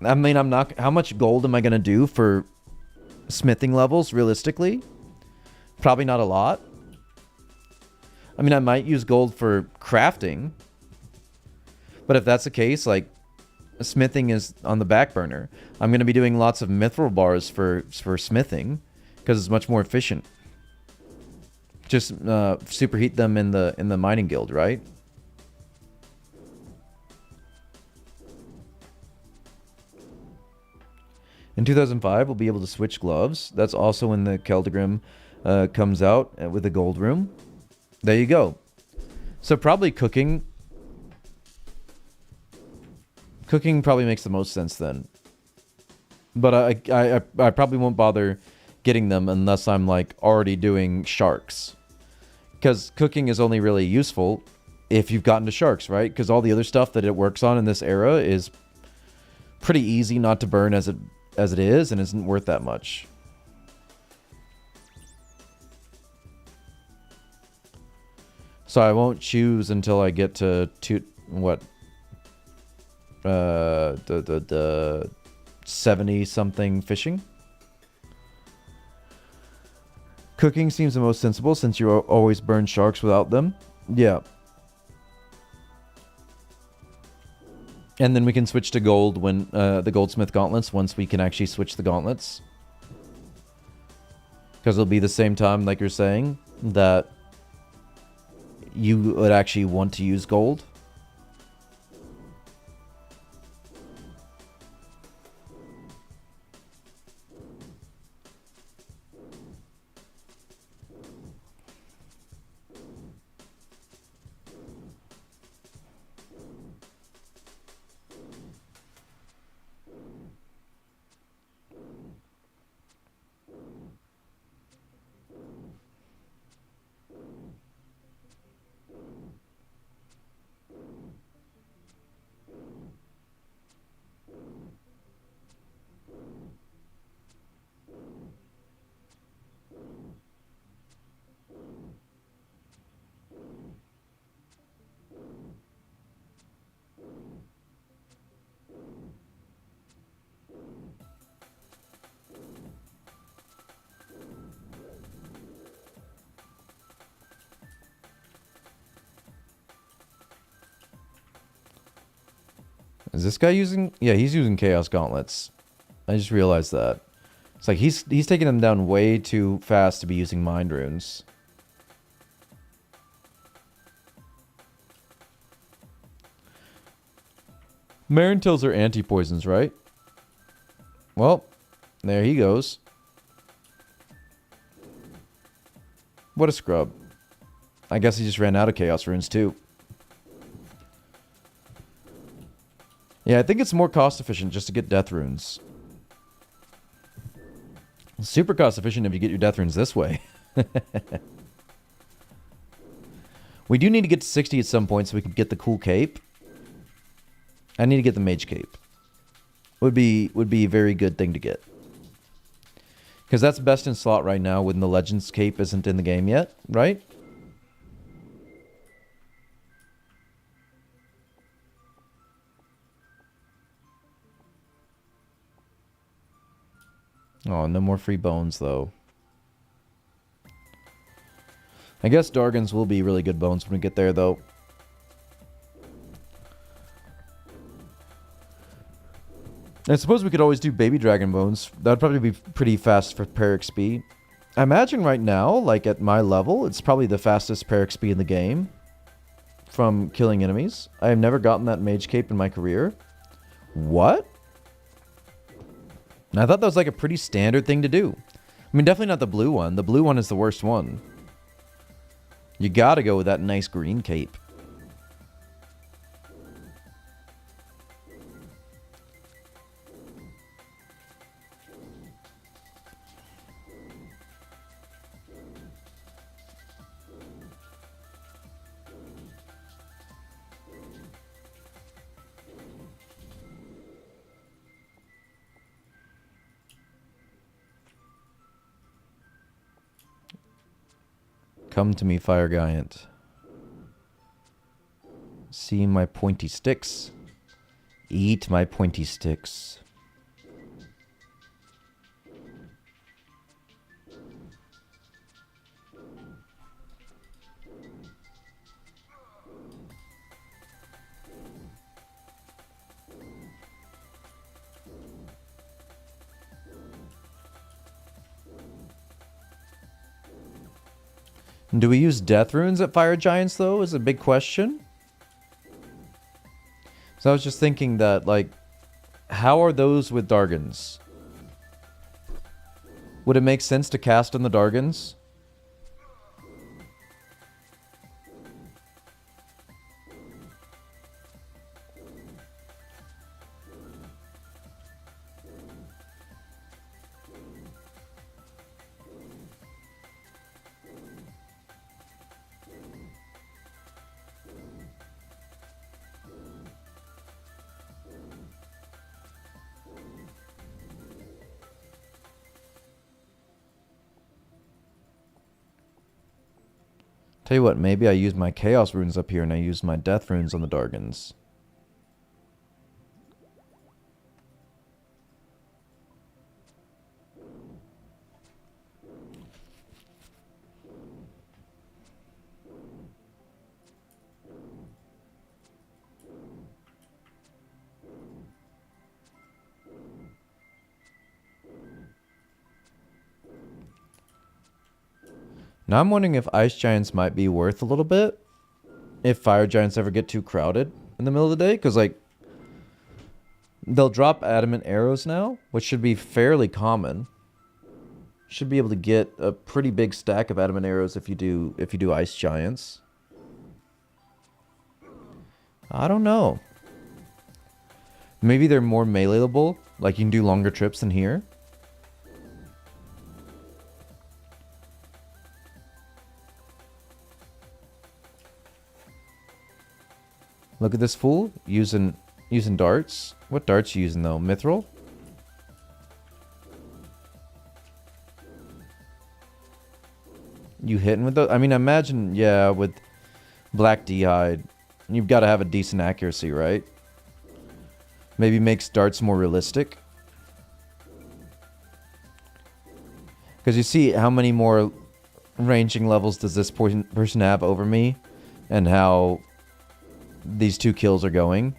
I mean, I'm not... How much gold am I going to do for smithing levels, realistically? Probably not a lot. I mean, I might use gold for crafting. But if that's the case, like, smithing is on the back burner. I'm going to be doing lots of mithril bars for smithing, because it's much more efficient. Just superheat them in the mining guild, right? In 2005, we'll be able to switch gloves. That's also when the Keldegrim comes out with the gold room. There you go. So probably cooking. Cooking probably makes the most sense then. But I probably won't bother getting them unless I'm like already doing sharks. Because cooking is only really useful if you've gotten to sharks, right? Because all the other stuff that it works on in this era is pretty easy not to burn as it is, and isn't worth that much. So I won't choose until I get to the 70 something fishing. Cooking seems the most sensible since you always burn sharks without them. Yeah. And then we can switch to gold when the goldsmith gauntlets once we can actually switch the gauntlets. Because it'll be the same time, like you're saying, that you would actually want to use gold. Is this guy using... Yeah, he's using Chaos Gauntlets. I just realized that. It's like he's taking them down way too fast to be using Mind Runes. Marintills are anti-poisons, right? Well, there he goes. What a scrub. I guess he just ran out of Chaos Runes too. Yeah, I think it's more cost efficient just to get death runes. Super cost efficient if you get your death runes this way. We do need to get to 60 at some point so we can get the cool cape. I need to get the mage cape. Would be a very good thing to get. Because that's best in slot right now when the Legends cape isn't in the game yet, right? Oh, no more free bones, though. I guess Dargans will be really good bones when we get there, though. I suppose we could always do baby dragon bones. That would probably be pretty fast for per XP. I imagine right now, like at my level, it's probably the fastest per XP in the game from killing enemies. I have never gotten that mage cape in my career. What? I thought that was like a pretty standard thing to do. I mean, definitely not the blue one. The blue one is the worst one. You gotta go with that nice green cape. Come to me, Fire Giant. See my pointy sticks. Eat my pointy sticks. Do we use death runes at Fire Giants, though, is a big question. So I was just thinking that, like, how are those with Dargans? Would it make sense to cast on the Dargans? Tell you what, maybe I use my Chaos runes up here and I use my Death runes on the Dargans. Now I'm wondering if Ice Giants might be worth a little bit if Fire Giants ever get too crowded in the middle of the day, because like they'll drop adamant arrows now, which should be fairly common. Should be able to get a pretty big stack of adamant arrows if you do Ice Giants. I don't know. Maybe they're more meleeable, like you can do longer trips than here. Look at this fool using darts. What darts you using though? Mithril? You hitting with those? I mean, imagine, yeah, with Black D'hide, you've got to have a decent accuracy, right? Maybe makes darts more realistic. Because you see how many more ranging levels does this person have over me, and how these 2 kills are going.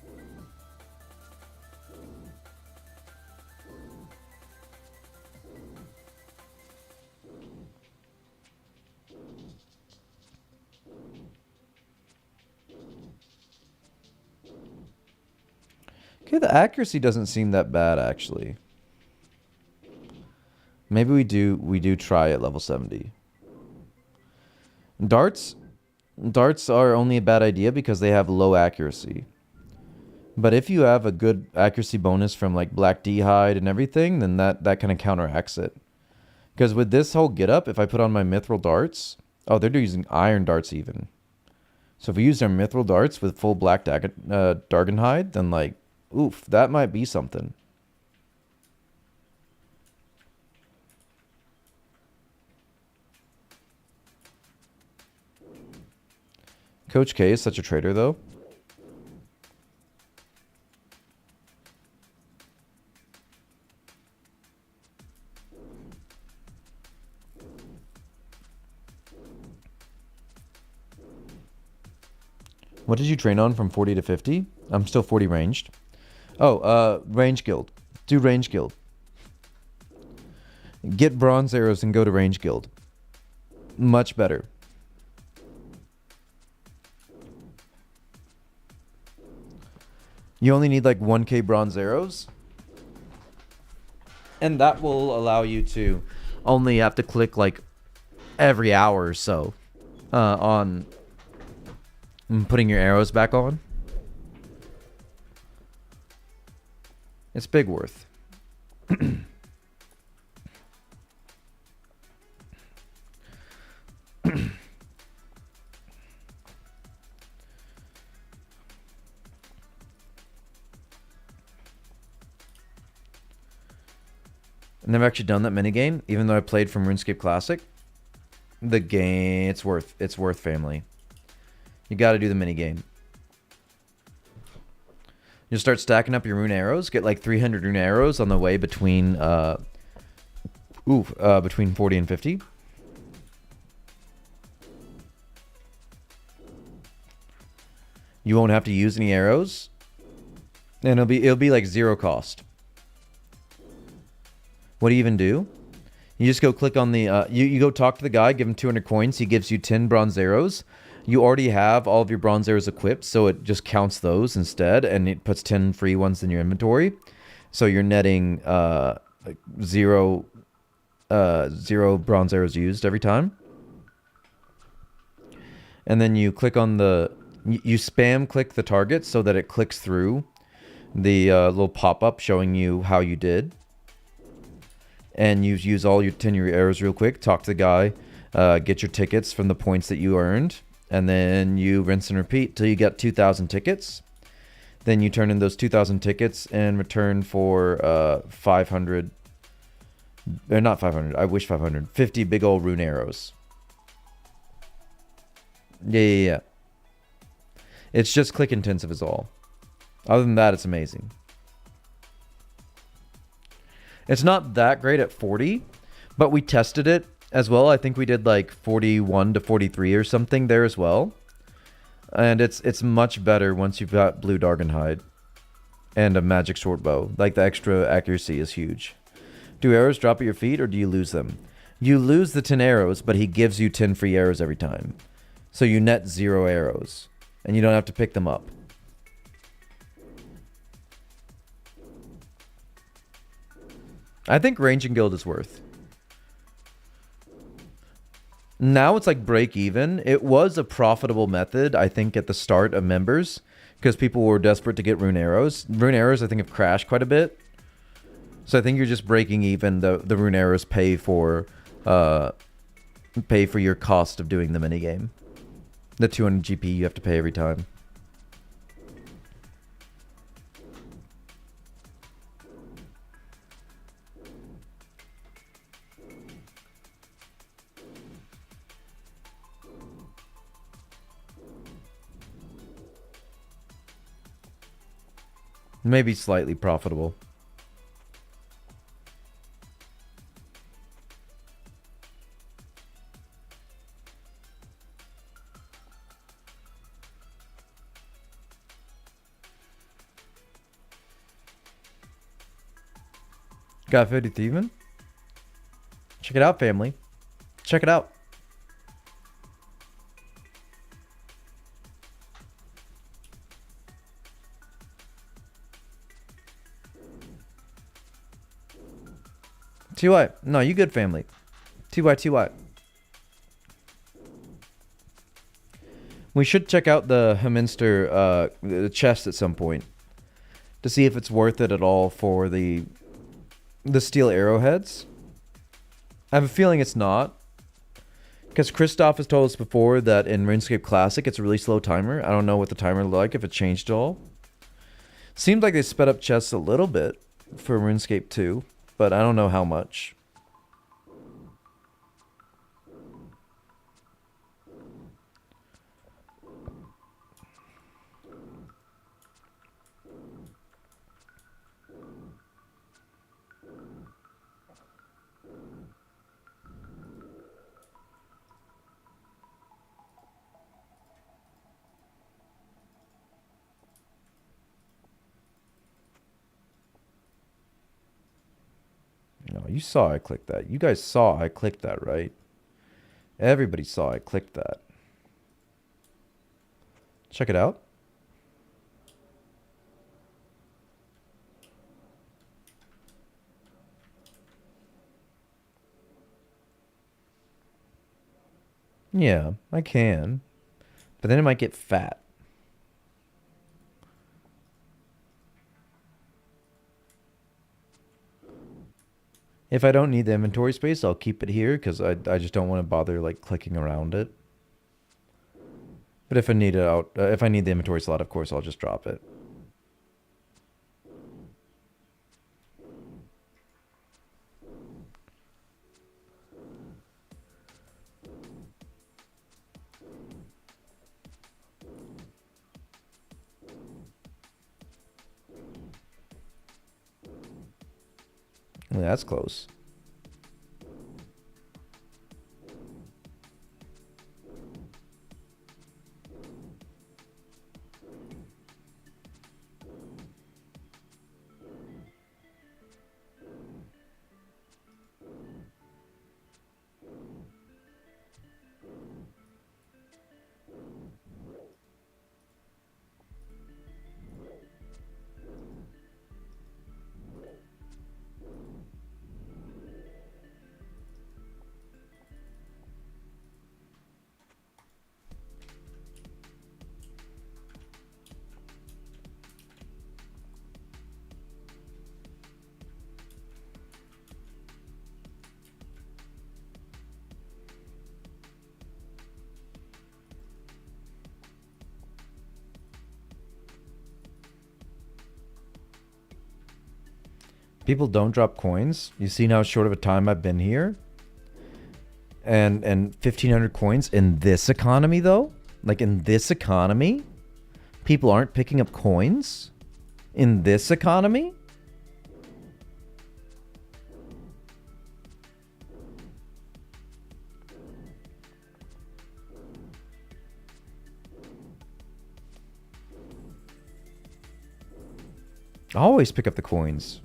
Okay, the accuracy doesn't seem that bad actually. Maybe we do try at level 70. Darts are only a bad idea because they have low accuracy. But if you have a good accuracy bonus from like black D hide and everything, then that kind of counteracts it. Because with this whole get up, if I put on my mithril darts, oh, they're using iron darts even. So if we use our mithril darts with full black Dargon hide, then like, oof, that might be something. Coach K is such a traitor though. What did you train on from 40 to 50? I'm still 40 ranged. Oh, range guild. Do range guild. Get bronze arrows and go to range guild. Much better. You only need like 1k bronze arrows.
And that will allow you to only have to click like every hour or so on putting your arrows back on. It's big worth. I've never actually done that minigame, even though I played from RuneScape Classic. The game, it's worth family. You got to do the minigame. You start stacking up your rune arrows. Get like 300 rune arrows on the way between between 40 and 50. You won't have to use any arrows, and it'll be like zero cost. What do you even do? You just go click on the you go talk to the guy, give him 200 coins. He gives you 10 bronze arrows. You already have all of your bronze arrows equipped, so it just counts those instead, and it puts 10 free ones in your inventory. So you're netting zero bronze arrows used every time. And then you click on you spam click the target so that it clicks through the little pop-up showing you how you did. And you use all your 10 arrows real quick, talk to the guy, get your tickets from the points that you earned, and then you rinse and repeat till you get 2,000 tickets. Then you turn in those 2,000 tickets and return for 500, or not 500, I wish 500, 50 big old rune arrows. Yeah. It's just click intensive is all. Other than that, it's amazing. It's not that great at 40, but we tested it as well. I think we did like 41 to 43 or something there as well. And it's much better once you've got blue Dargon hide and a magic short bow. Like the extra accuracy is huge. Do arrows drop at your feet or do you lose them? You lose the 10 arrows, but he gives you 10 free arrows every time. So you net 0 arrows and you don't have to pick them up. I think ranging guild is worth. Now it's like break even. It was a profitable method, I think, at the start of members because people were desperate to get rune arrows. Rune arrows, I think, have crashed quite a bit. So I think you're just breaking even. The rune arrows pay for your cost of doing the minigame. The 200 GP you have to pay every time. Maybe slightly profitable. Got 50 thieving? Check it out, family. Check it out. TY. No, you good, family. TY. We should check out the Hemminster the chest at some point. to see if it's worth it at all for the steel arrowheads. I have a feeling it's not. Because Christoph has told us before that in RuneScape Classic, it's a really slow timer. I don't know what the timer looked like, if it changed at all. Seemed like they sped up chests a little bit for RuneScape 2, but I don't know how much. No, you saw I clicked that. You guys saw I clicked that, right? Everybody saw I clicked that. Check it out. Yeah, I can. But then it might get fat. If I don't need the inventory space, I'll keep it here because I just don't want to bother like clicking around it. But if I need it out, if I need the inventory slot, of course, I'll just drop it. That's close. People don't drop coins. You see how short of a time I've been here? And 1,500 coins in this economy, though? Like, in this economy? People aren't picking up coins? In this economy? Always pick up the coins.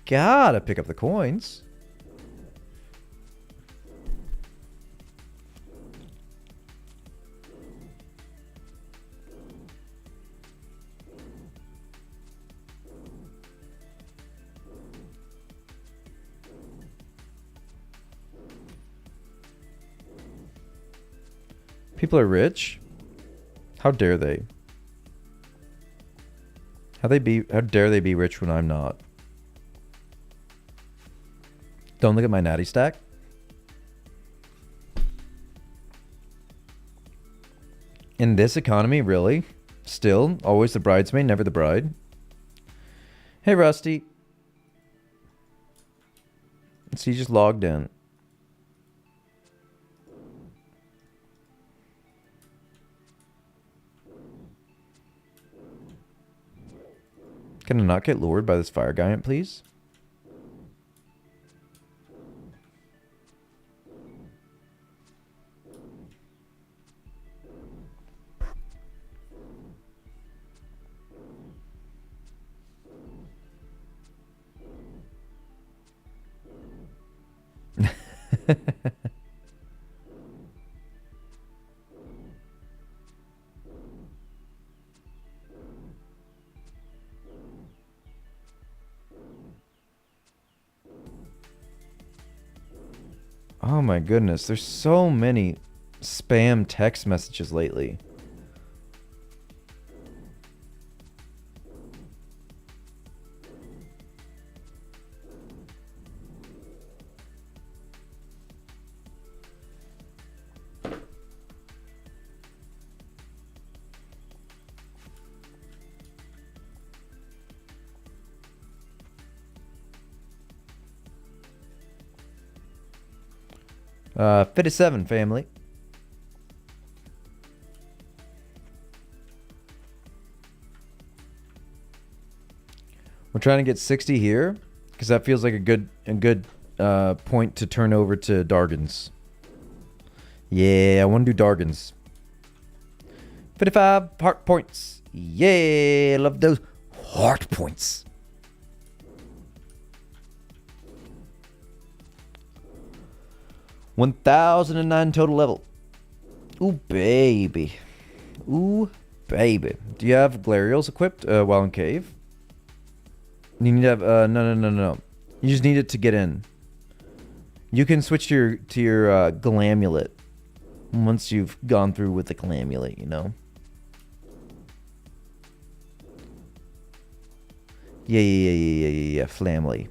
Gotta pick up the coins. People are rich? How dare they? How dare they be rich when I'm not? Don't look at my natty stack. In this economy, really? Still, always the bridesmaid, never the bride. Hey, Rusty. Let's see, just logged in. Can I not get lured by this fire giant, please? Oh my goodness, there's so many spam text messages lately.
57, family. We're trying to get 60 here because that feels like a good point to turn over to Dargans. Yeah, I want to do Dargans. 55 heart points. Yeah, love those heart points. $1,009 total level. Ooh, baby. Ooh, baby. Do you have Glarials equipped while in cave? You need to have no. You just need it to get in. You can switch to your Glamulet once you've gone through with the Glamulet, you know. Yeah, Flamly.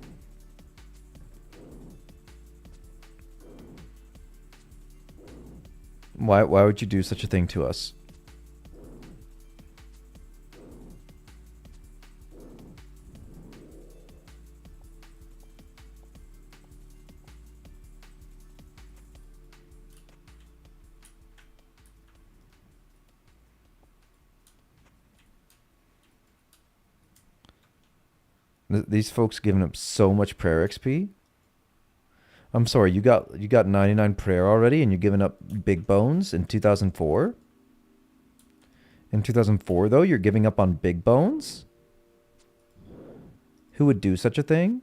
Why would you do such a thing to us? These folks giving up so much prayer XP. I'm sorry, you got 99 prayer already, and you're giving up big bones in 2004. In 2004, though, you're giving up on big bones. Who would do such a thing?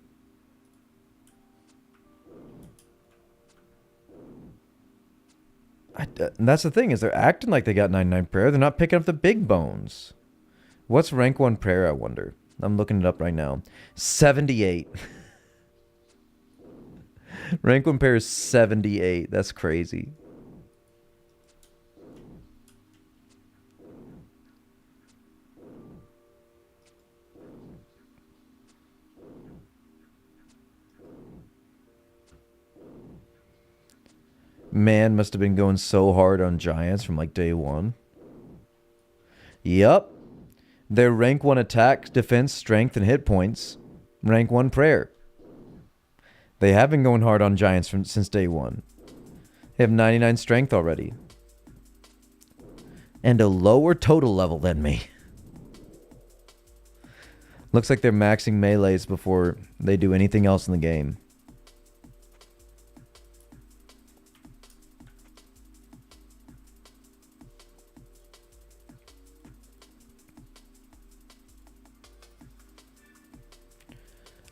And that's the thing, is they're acting like they got 99 prayer. They're not picking up the big bones. What's rank 1 prayer, I wonder? I'm looking it up right now. 78. Rank 1 prayer is 78. That's crazy. Man must have been going so hard on giants from like day one. Yup. Their rank 1 attack, defense, strength, and hit points. Rank 1 prayer. They have been going hard on giants since day one. They have 99 strength already. And a lower total level than me. Looks like they're maxing melees before they do anything else in the game.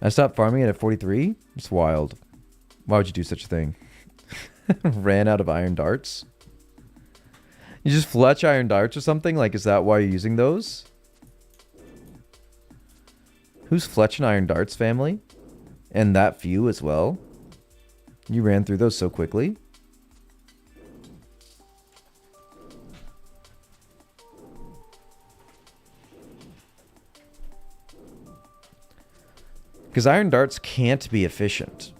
I stopped farming it at 43? It's wild. Why would you do such a thing? Ran out of iron darts? You just fletch iron darts or something? Like, is that why you're using those? Who's fletching iron darts, family? And that few as well? You ran through those so quickly. Because iron darts can't be efficient.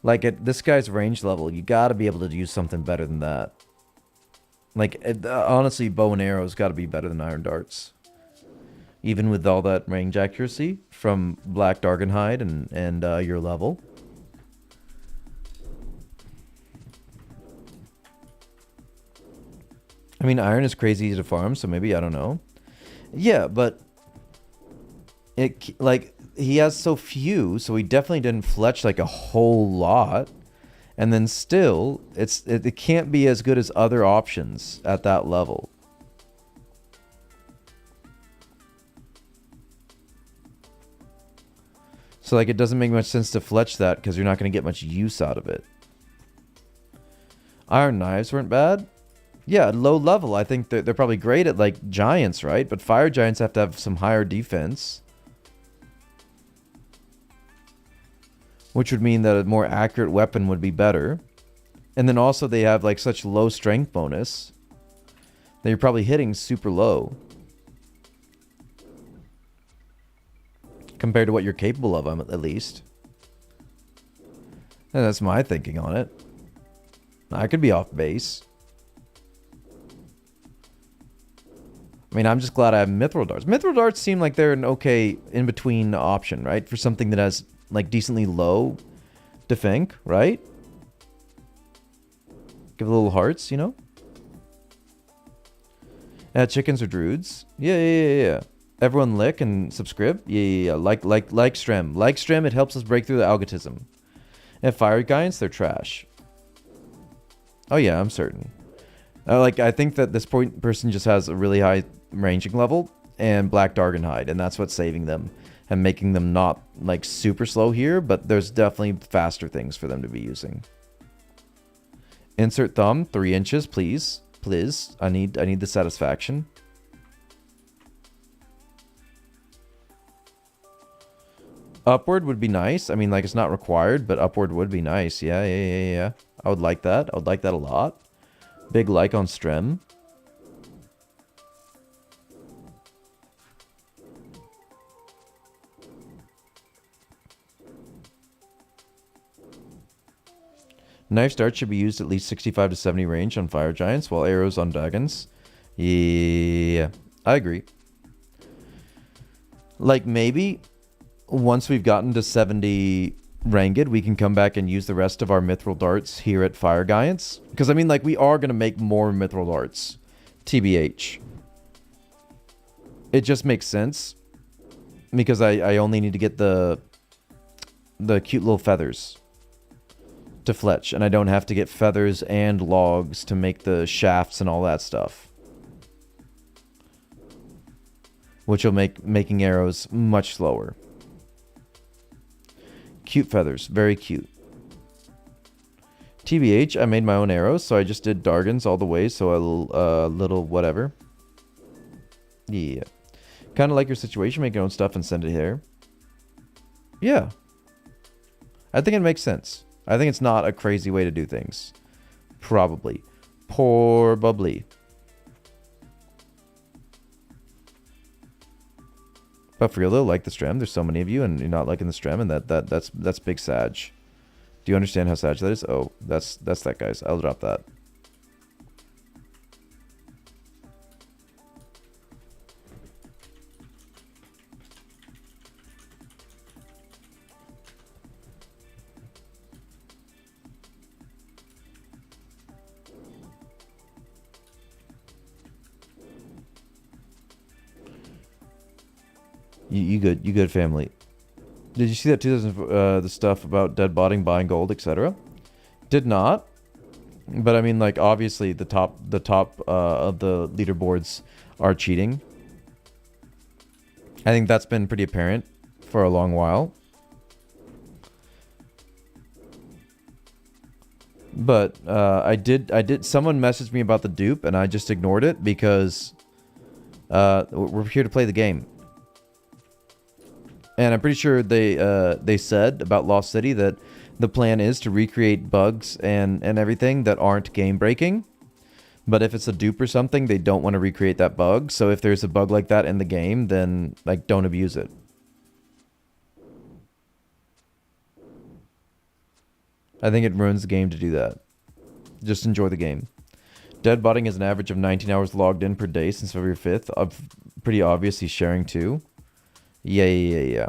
Like, at this guy's range level, you gotta be able to use something better than that. Like, honestly, bow and arrows gotta be better than iron darts. Even with all that range accuracy from Black Dargenhide and your level. I mean, iron is crazy easy to farm, so maybe, I don't know. Yeah, but... like, he has so few, so he definitely didn't fletch like a whole lot. And then still, it can't be as good as other options at that level. So, like, it doesn't make much sense to fletch that because you're not going to get much use out of it. Iron knives weren't bad. Yeah, low level. I think they're probably great at, like, giants, right? But fire giants have to have some higher defense. Which would mean that a more accurate weapon would be better. And then also they have like such low strength bonus that you're probably hitting super low. Compared to what you're capable of, at least. And that's my thinking on it. I could be off base. I mean, I'm just glad I have Mithril Darts. Mithril Darts seem like they're an okay in-between option, right? For something that has... like decently low defenk, right? Give a little hearts, you know? Chickens or druids? Yeah. Everyone lick and subscribe? Yeah. Like Strem. Like Strem, it helps us break through the algorithm. And fire giants, they're trash. Oh yeah, I'm certain. I think that this person just has a really high ranging level and black Dargenhide, and that's what's saving them and making them not like super slow here, but there's definitely faster things for them to be using. Insert thumb, 3 inches, please. Please. I need the satisfaction. Upward would be nice. I mean, like, it's not required, but upward would be nice. Yeah. I would like that. I would like that a lot. Big like on Strem. Knife dart should be used at least 65 to 70 range on fire giants, while arrows on dragons. Yeah, I agree. Like, maybe once we've gotten to 70 ranged, we can come back and use the rest of our mithril darts here at fire giants. Because, I mean, like, we are going to make more mithril darts. TBH. It just makes sense. Because I only need to get the cute little feathers to fletch, and I don't have to get feathers and logs to make the shafts and all that stuff, which will make making arrows much slower. Cute feathers, very cute. TBH, I made my own arrows, so I just did Dargans all the way, so a little whatever. Yeah, kind of like your situation, make your own stuff and send it here. Yeah, I think it makes sense. I think it's not a crazy way to do things. Probably. Probably. But for real though, like the Strem, there's so many of you and you're not liking the Strem, and that's big Sag. Do you understand how Sag that is? Oh, that's that, guys. I'll drop that. You good family. Did you see that 2000 the stuff about dead botting, buying gold, etc.? Did not. But I mean, like, obviously the top of the leaderboards are cheating. I think that's been pretty apparent for a long while. But I did someone messaged me about the dupe and I just ignored it because we're here to play the game. And I'm pretty sure they said about Lost City that the plan is to recreate bugs and everything that aren't game breaking. But if it's a dupe or something, they don't want to recreate that bug. So if there's a bug like that in the game, then like don't abuse it. I think it ruins the game to do that. Just enjoy the game. Dead botting is an average of 19 hours logged in per day since February 5th. Pretty obvious he's sharing too. Yeah.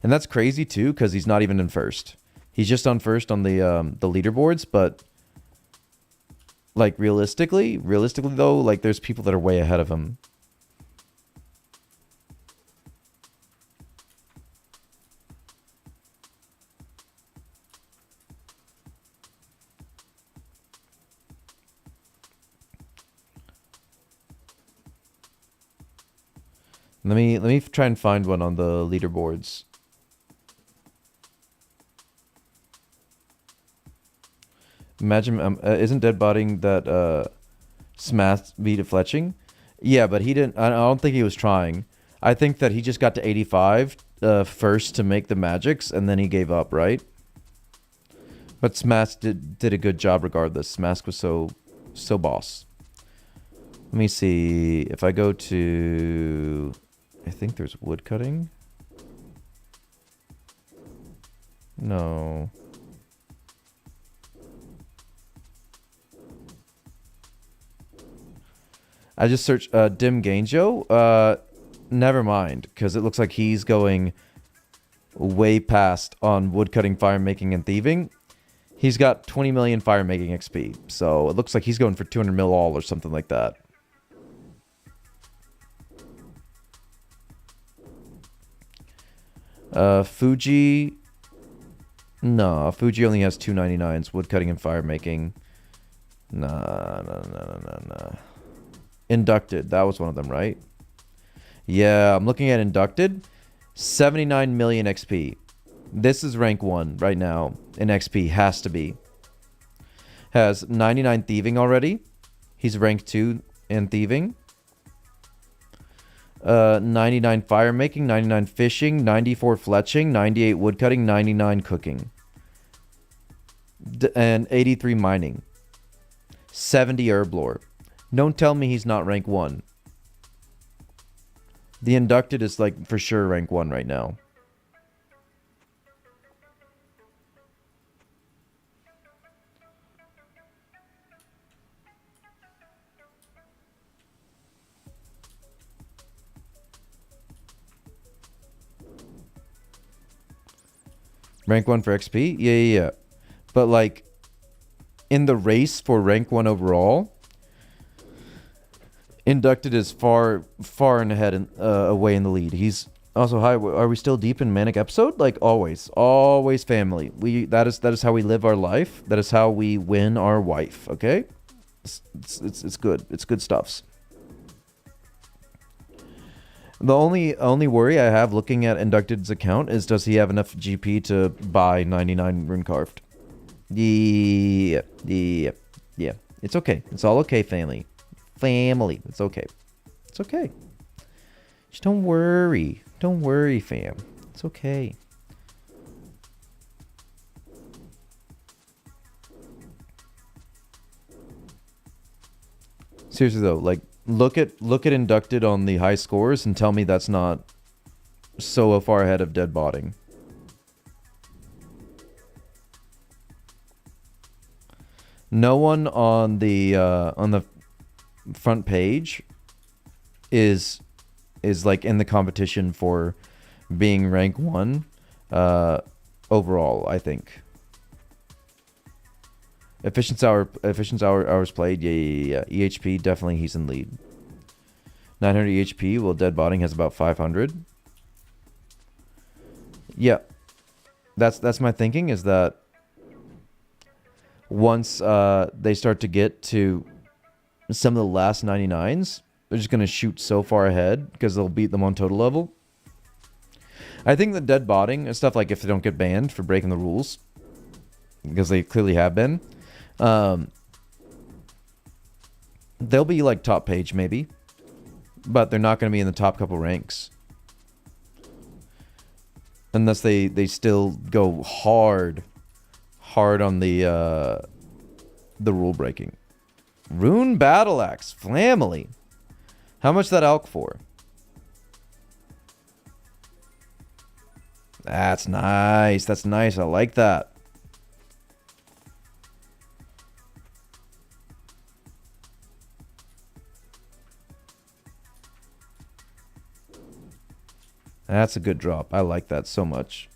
And that's crazy too, because he's not even in first. He's just on first on the leaderboards, but like realistically though, like there's people that are way ahead of him. Let me try and find one on the leaderboards. Imagine, isn't dead botting that Smash beat at fletching? Yeah, but he didn't. I don't think he was trying. I think that he just got to 85 first to make the magics, and then he gave up, right? But Smash did a good job regardless. Smash was so boss. Let me see if I go to. I think there's wood cutting. No. I just searched Dim Gainjo. Never mind, because it looks like he's going way past on woodcutting, fire making, and thieving.
He's got 20 million fire making XP. So it looks like he's going for 200 mil all or something like that. Fuji. No, Fuji only has 299s. Woodcutting and fire making. Nah. Inducted. That was one of them, right? Yeah, I'm looking at Inducted. 79 million XP. This is rank 1 right now in XP. Has to be. Has 99 thieving already. He's rank 2 in thieving. 99 fire making, 99 fishing, 94 fletching, 98 woodcutting, 99 cooking. And 83 mining. 70 herb lore. Don't tell me he's not rank 1. The inducted is like for sure rank 1 right now. Rank 1 for XP? Yeah. But like, in the race for rank 1 overall, Inducted is far and ahead and away in the lead. He's also high. Are we still deep in manic episode? Like always family. That is how we live our life. That is how we win our wife. Okay, it's good. It's good stuffs. The only worry I have looking at Inducted's account is, does he have enough GP to buy 99 rune carved? Yeah. It's okay. It's all okay, family. It's okay. It's okay. Just don't worry. Don't worry, fam. It's okay. Seriously though, like, look at Inducted on the high scores and tell me that's not so far ahead of dead botting. No one on the front page is like in the competition for being rank 1 overall, I think. Efficiency hours played, yeah. EHP, definitely he's in lead. 900 EHP, well, dead botting has about 500. Yeah. That's my thinking, is that once they start to get to some of the last 99s, they're just going to shoot so far ahead because they'll beat them on total level. I think the dead botting and stuff, like if they don't get banned for breaking the rules, because they clearly have been, they'll be like top page maybe, but they're not going to be in the top couple ranks unless they still go hard on the rule breaking. Rune battle axe family. How much that elk for? That's nice. That's nice. I like that. That's a good drop. I like that so much.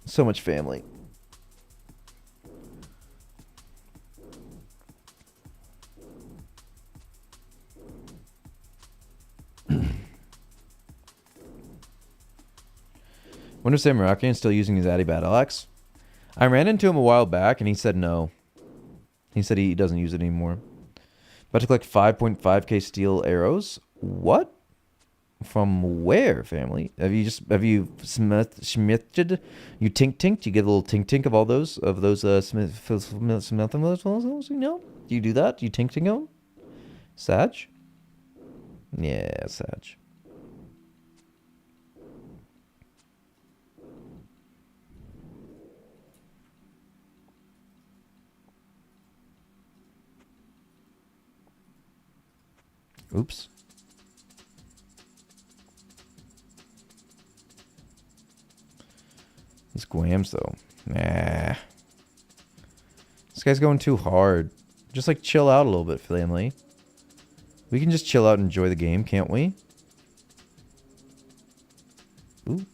So much family. Wonder if Sam Moroccan is still using his Addy Battle Axe. I ran into him a while back and he said no. He said he doesn't use it anymore. About to collect 5.5k steel arrows. What? From where, family? Have you smithted? You tinked? You get a little tink of all those smith? You know? Do you do that? Do you tink them? Sag? Yeah, Sag. Oops. These Guams, though. Nah. This guy's going too hard. Just, like, chill out a little bit, family. We can just chill out and enjoy the game, can't we? Ooh.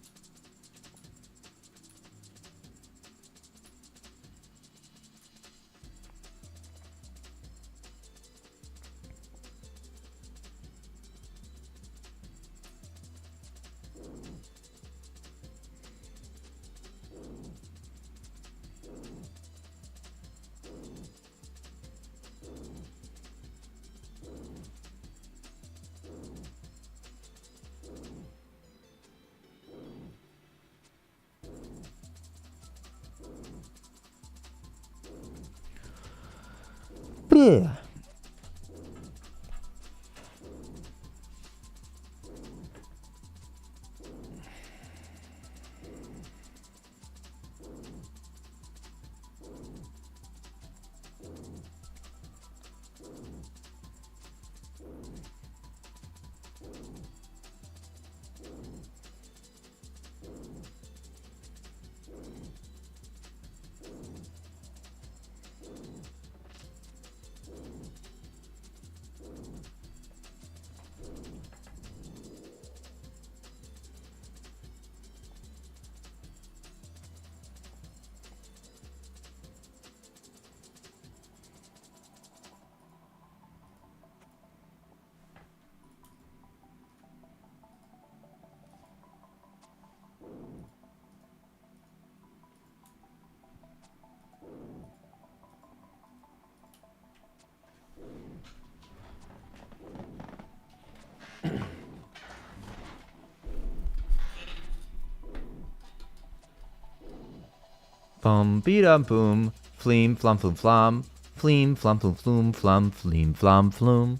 Bum beat boom. Fleam flum flum flum. Fleam flum flum flum flum fleam flum flum.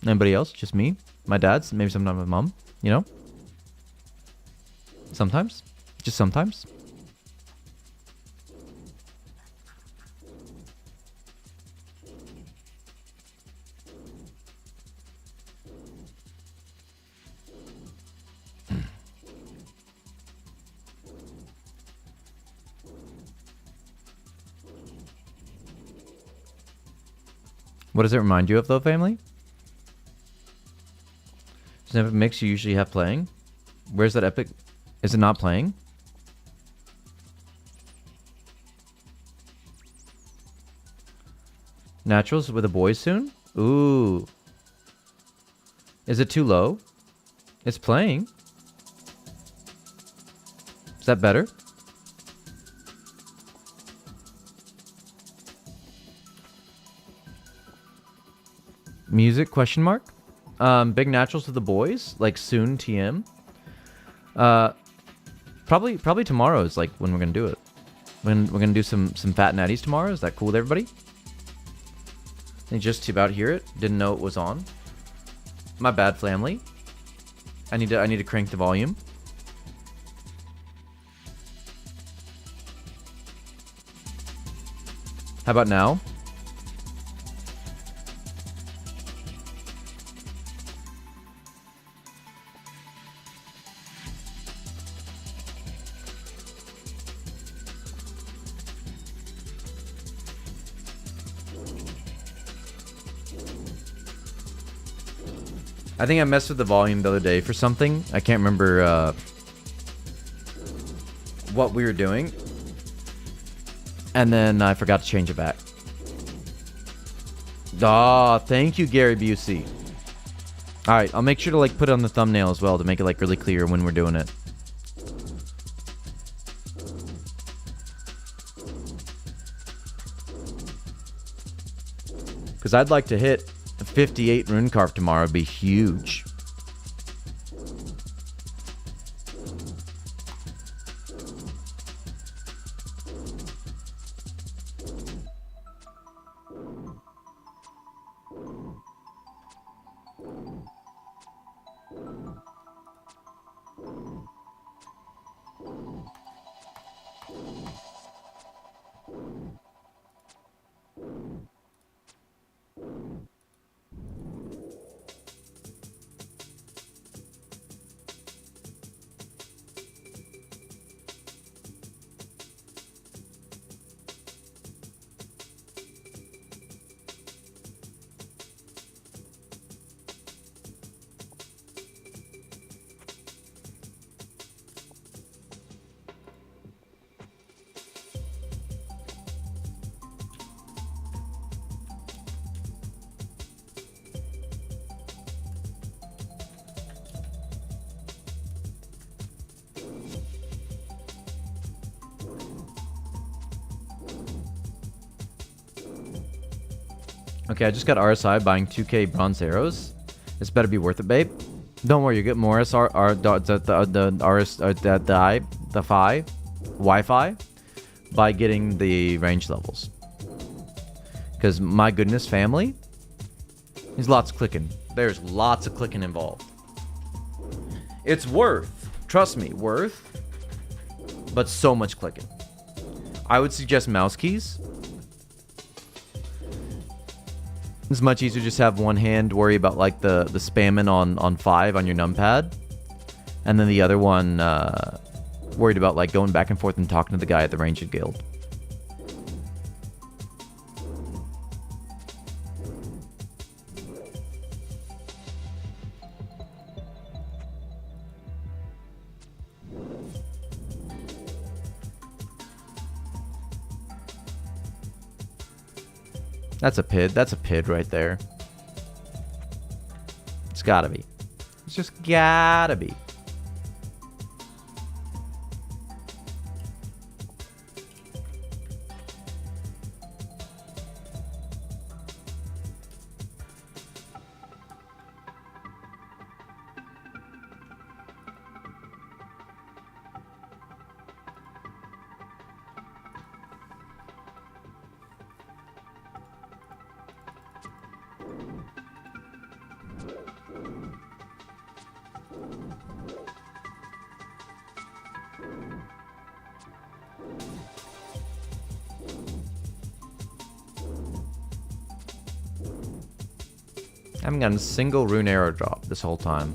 Anybody else? Just me? My dad's? Maybe sometimes my mom? You know? Sometimes? Just sometimes? What does it remind you of, though, family? Does it have a mix you usually have playing? Where's that epic? Is it not playing? Naturals with the boys soon? Ooh. Is it too low? It's playing. Is that better? Music question mark? Big naturals with the boys, like soon TM. Probably tomorrow is like when we're gonna do it. When we're gonna do some fat natties tomorrow. Is that cool with everybody? They just about hear it. Didn't know it was on. My bad, family. I need to crank the volume. How about now? I think I messed with the volume the other day for something. I can't remember what we were doing. And then I forgot to change it back. Ah, thank you, Gary Busey. Alright, I'll make sure to like put it on the thumbnail as well to make it like really clear when we're doing it. Because I'd like to hit 58 rune carve tomorrow. Would be huge. Okay, I just got RSI buying 2k bronze arrows. It's better be worth it, babe. Don't worry, you get more Wi-Fi by getting the range levels. Because my goodness, family, there's lots of clicking. There's lots of clicking involved. It's worth, trust me, worth, but so much clicking. I would suggest mouse keys. It's much easier to just have one hand worry about like the spamming on 5 on your numpad, and then the other one worried about like going back and forth and talking to the guy at the Ranged Guild. That's a PID. That's a PID right there. It's gotta be. It's just gotta be. I haven't gotten a single rune arrow drop this whole time.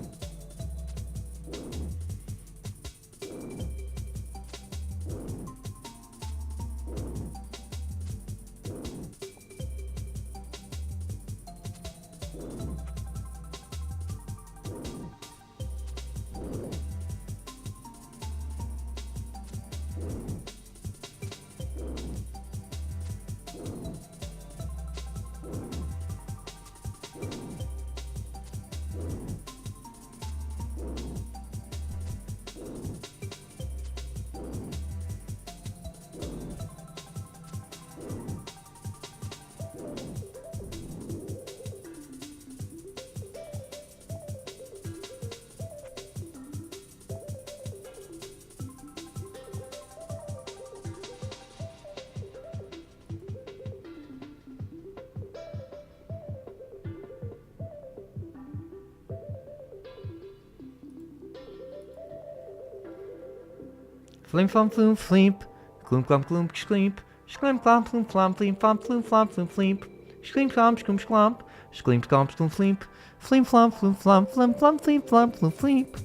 Flim flum floom fleep. Gloom glum gloom schleep. Schlim glom floom flom fleem flom floom flom floom fleep. Schleem glom schloom schlomp. Schleem glom floom fleep. Fleem flom floom flom flim flom fleem flom floom fleep.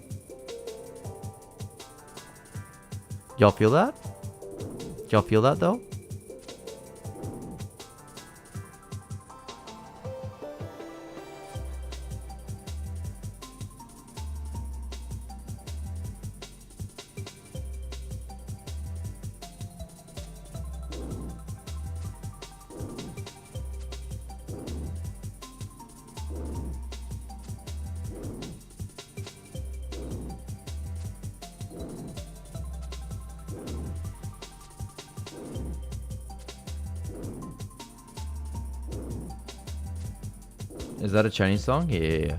Y'all feel that? Y'all feel that though? Is that a Chinese song? Yeah.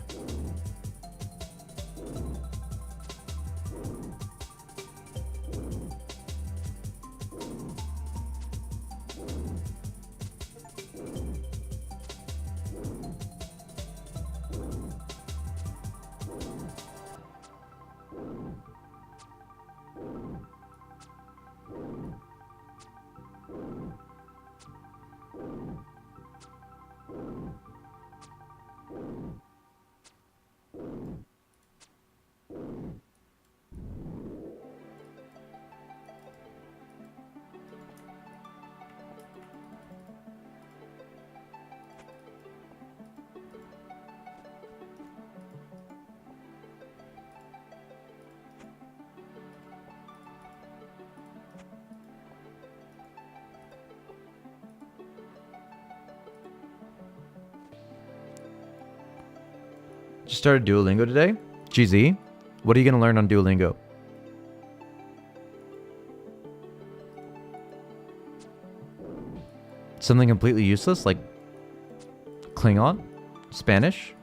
Just started Duolingo today. GZ, what are you going to learn on Duolingo? Something completely useless like Klingon? Spanish?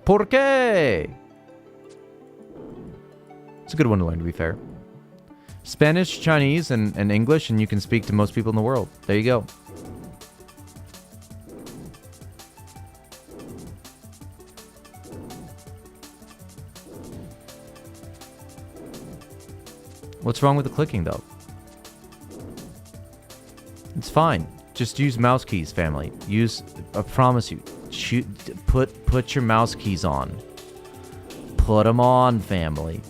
¿Por qué? It's a good one to learn, to be fair. Spanish, Chinese, and English, and you can speak to most people in the world. There you go. What's wrong with the clicking, though? It's fine. Just use mouse keys, family. I promise you. Put your mouse keys on. Put them on, family.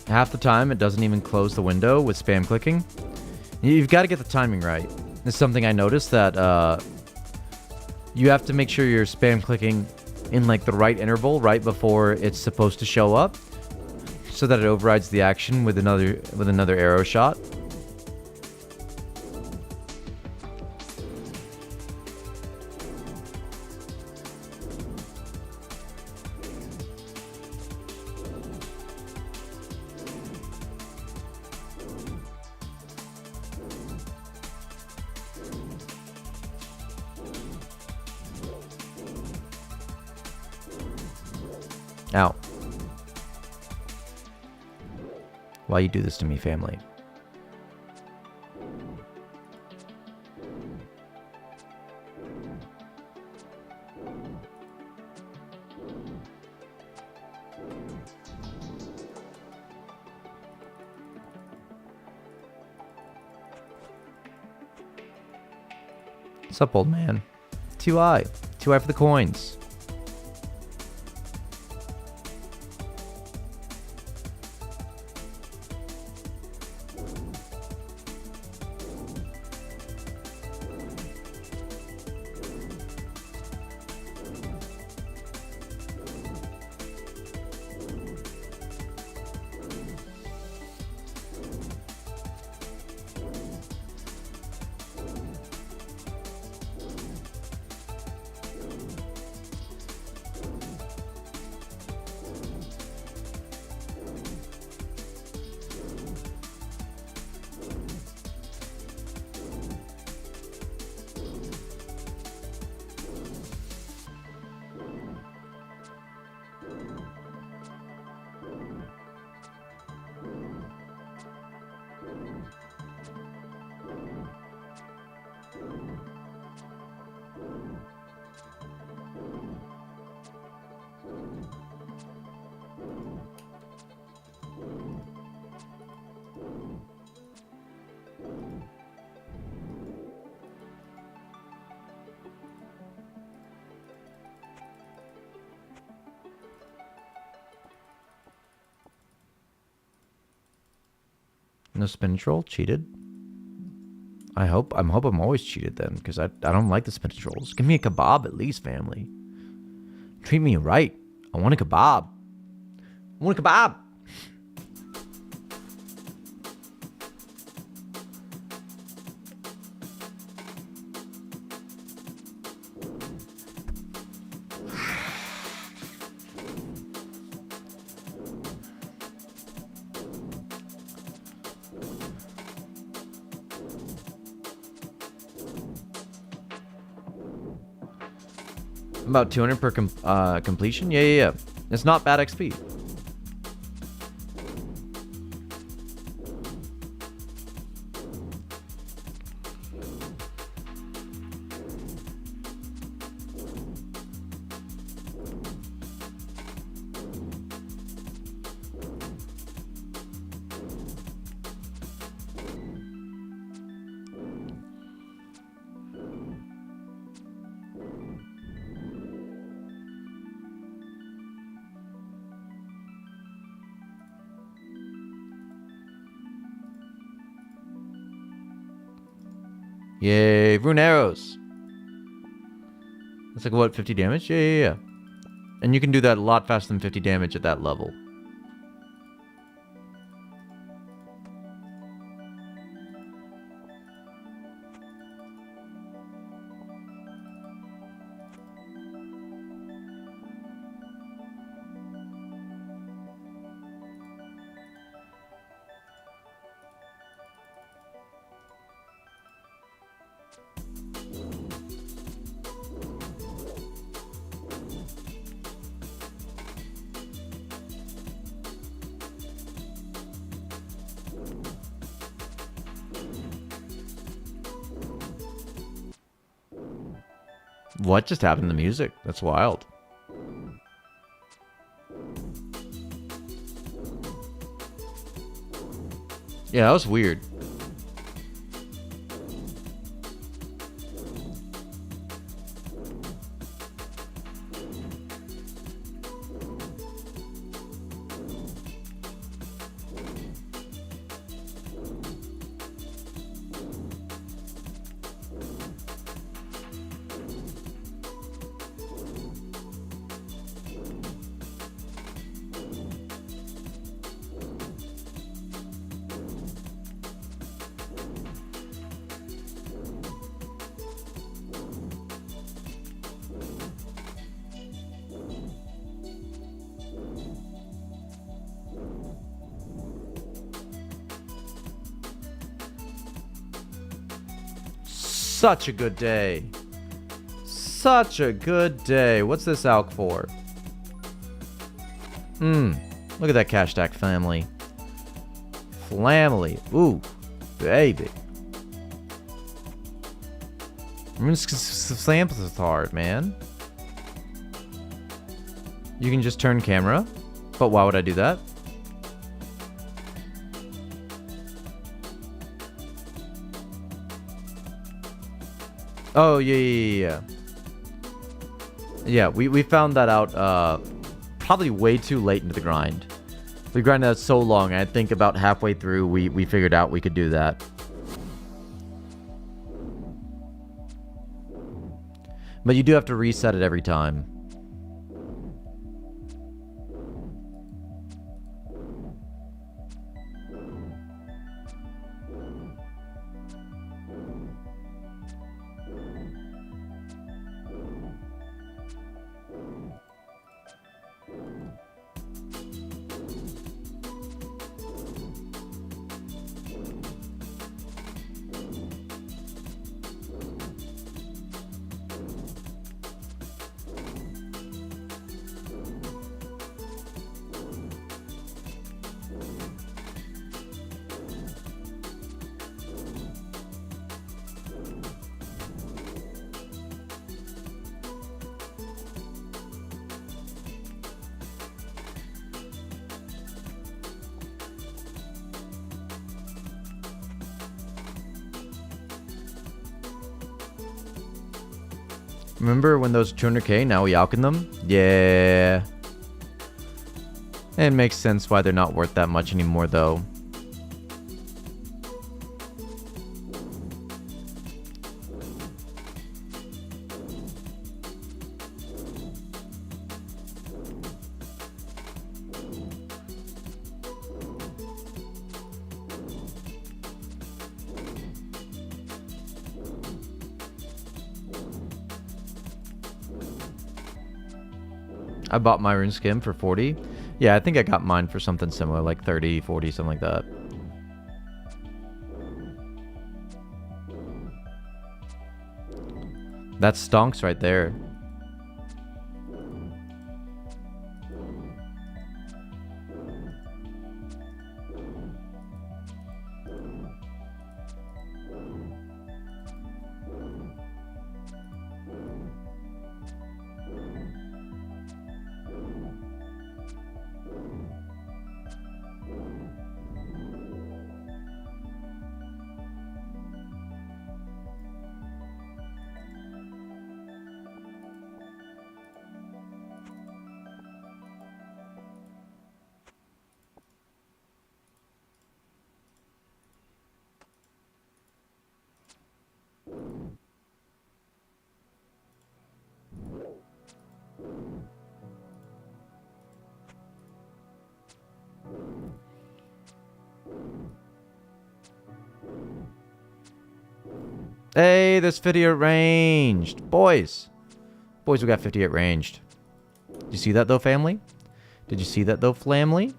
Half the time, it doesn't even close the window with spam clicking. You've got to get the timing right. It's something I noticed that you have to make sure you're spam clicking in like the right interval right before it's supposed to show up, so that it overrides the action with another arrow shot. Ow. Why you do this to me, family? What's up, old man? 2i. 2i for the coins. No spinach roll? Cheated? I'm always cheated then, because I don't like the spinach rolls. Give me a kebab at least, family. Treat me right. I want a kebab. I want a kebab! About 200 per completion? Yeah. It's not bad XP. Yay, rune arrows. That's like what, 50 damage? Yeah. And you can do that a lot faster than 50 damage at that level. What just happened to the music? That's wild. Yeah, that was weird. Such a good day. Such a good day. What's this alk for? Look at that cash stack family. Family. Ooh, baby. Samples hard, man. You can just turn camera. But why would I do that? Oh, yeah. Yeah, we found that out probably way too late into the grind. We grinded that so long, I think about halfway through we figured out we could do that. But you do have to reset it every time. Remember when those 200k, now we alching them? Yeah. It makes sense why they're not worth that much anymore, though. I bought my runescape for 40. Yeah, I think I got mine for something similar, like 30, 40, something like that. That's stonks right there. Hey, there's 50 at ranged. Boys. Boys, we got 50 at ranged. Did you see that, though, family? Did you see that, though, family?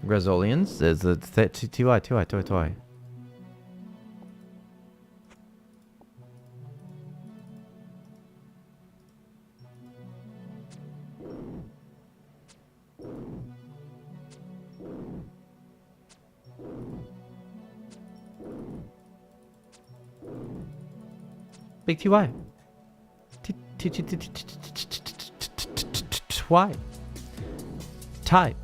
Grazolians is the TY. Big TY. Why? Ty.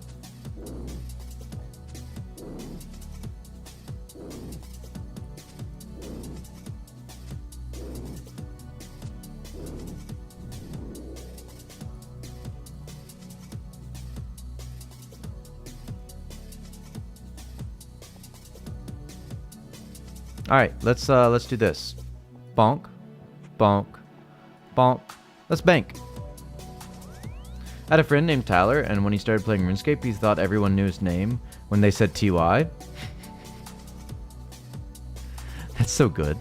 All right, let's do this. Bonk, bonk, bonk. Let's bank. I had a friend named Tyler, and when he started playing RuneScape, he thought everyone knew his name when they said TY. That's so good.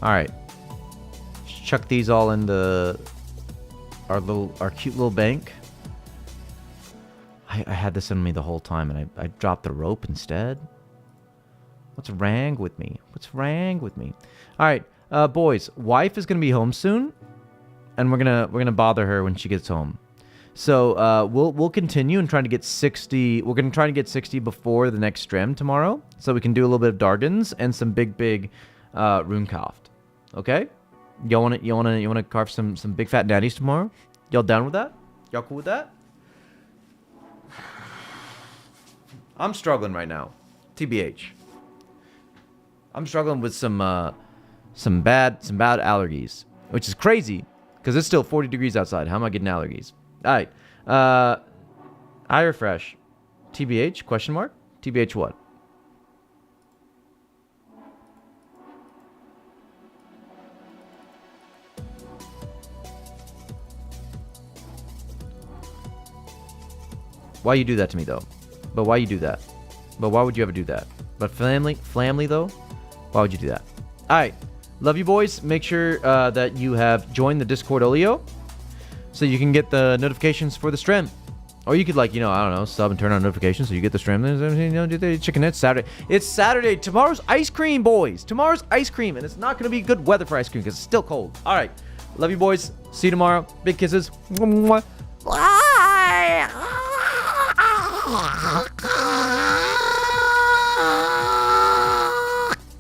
All right, chuck these all into our cute little bank. I had this in me the whole time, and I dropped the rope instead. What's wrong with me? What's wrong with me? All right, boys, wife is gonna be home soon, and we're gonna bother her when she gets home. So we'll continue and try to get 60. We're gonna try to get 60 before the next stream tomorrow, so we can do a little bit of Dargans and some big Runecraft. Okay? Y'all wanna carve some big fat daddies tomorrow? Y'all down with that? Y'all cool with that? I'm struggling right now. TBH. I'm struggling with some bad allergies, which is crazy because it's still 40 degrees outside. How am I getting allergies? All right. I refresh. TBH? Question mark? TBH what? Why you do that to me though? But why you do that? But why would you ever do that? But family though? Why would you do that? All right. Love you boys. Make sure that you have joined the Discord Olio so you can get the notifications for the stream. Or you could I don't know, sub and turn on notifications so you get the stream. Do the chicken. It's Saturday. It's Saturday. Tomorrow's ice cream, boys. Tomorrow's ice cream. And it's not going to be good weather for ice cream because it's still cold. All right. Love you boys. See you tomorrow. Big kisses. Bye.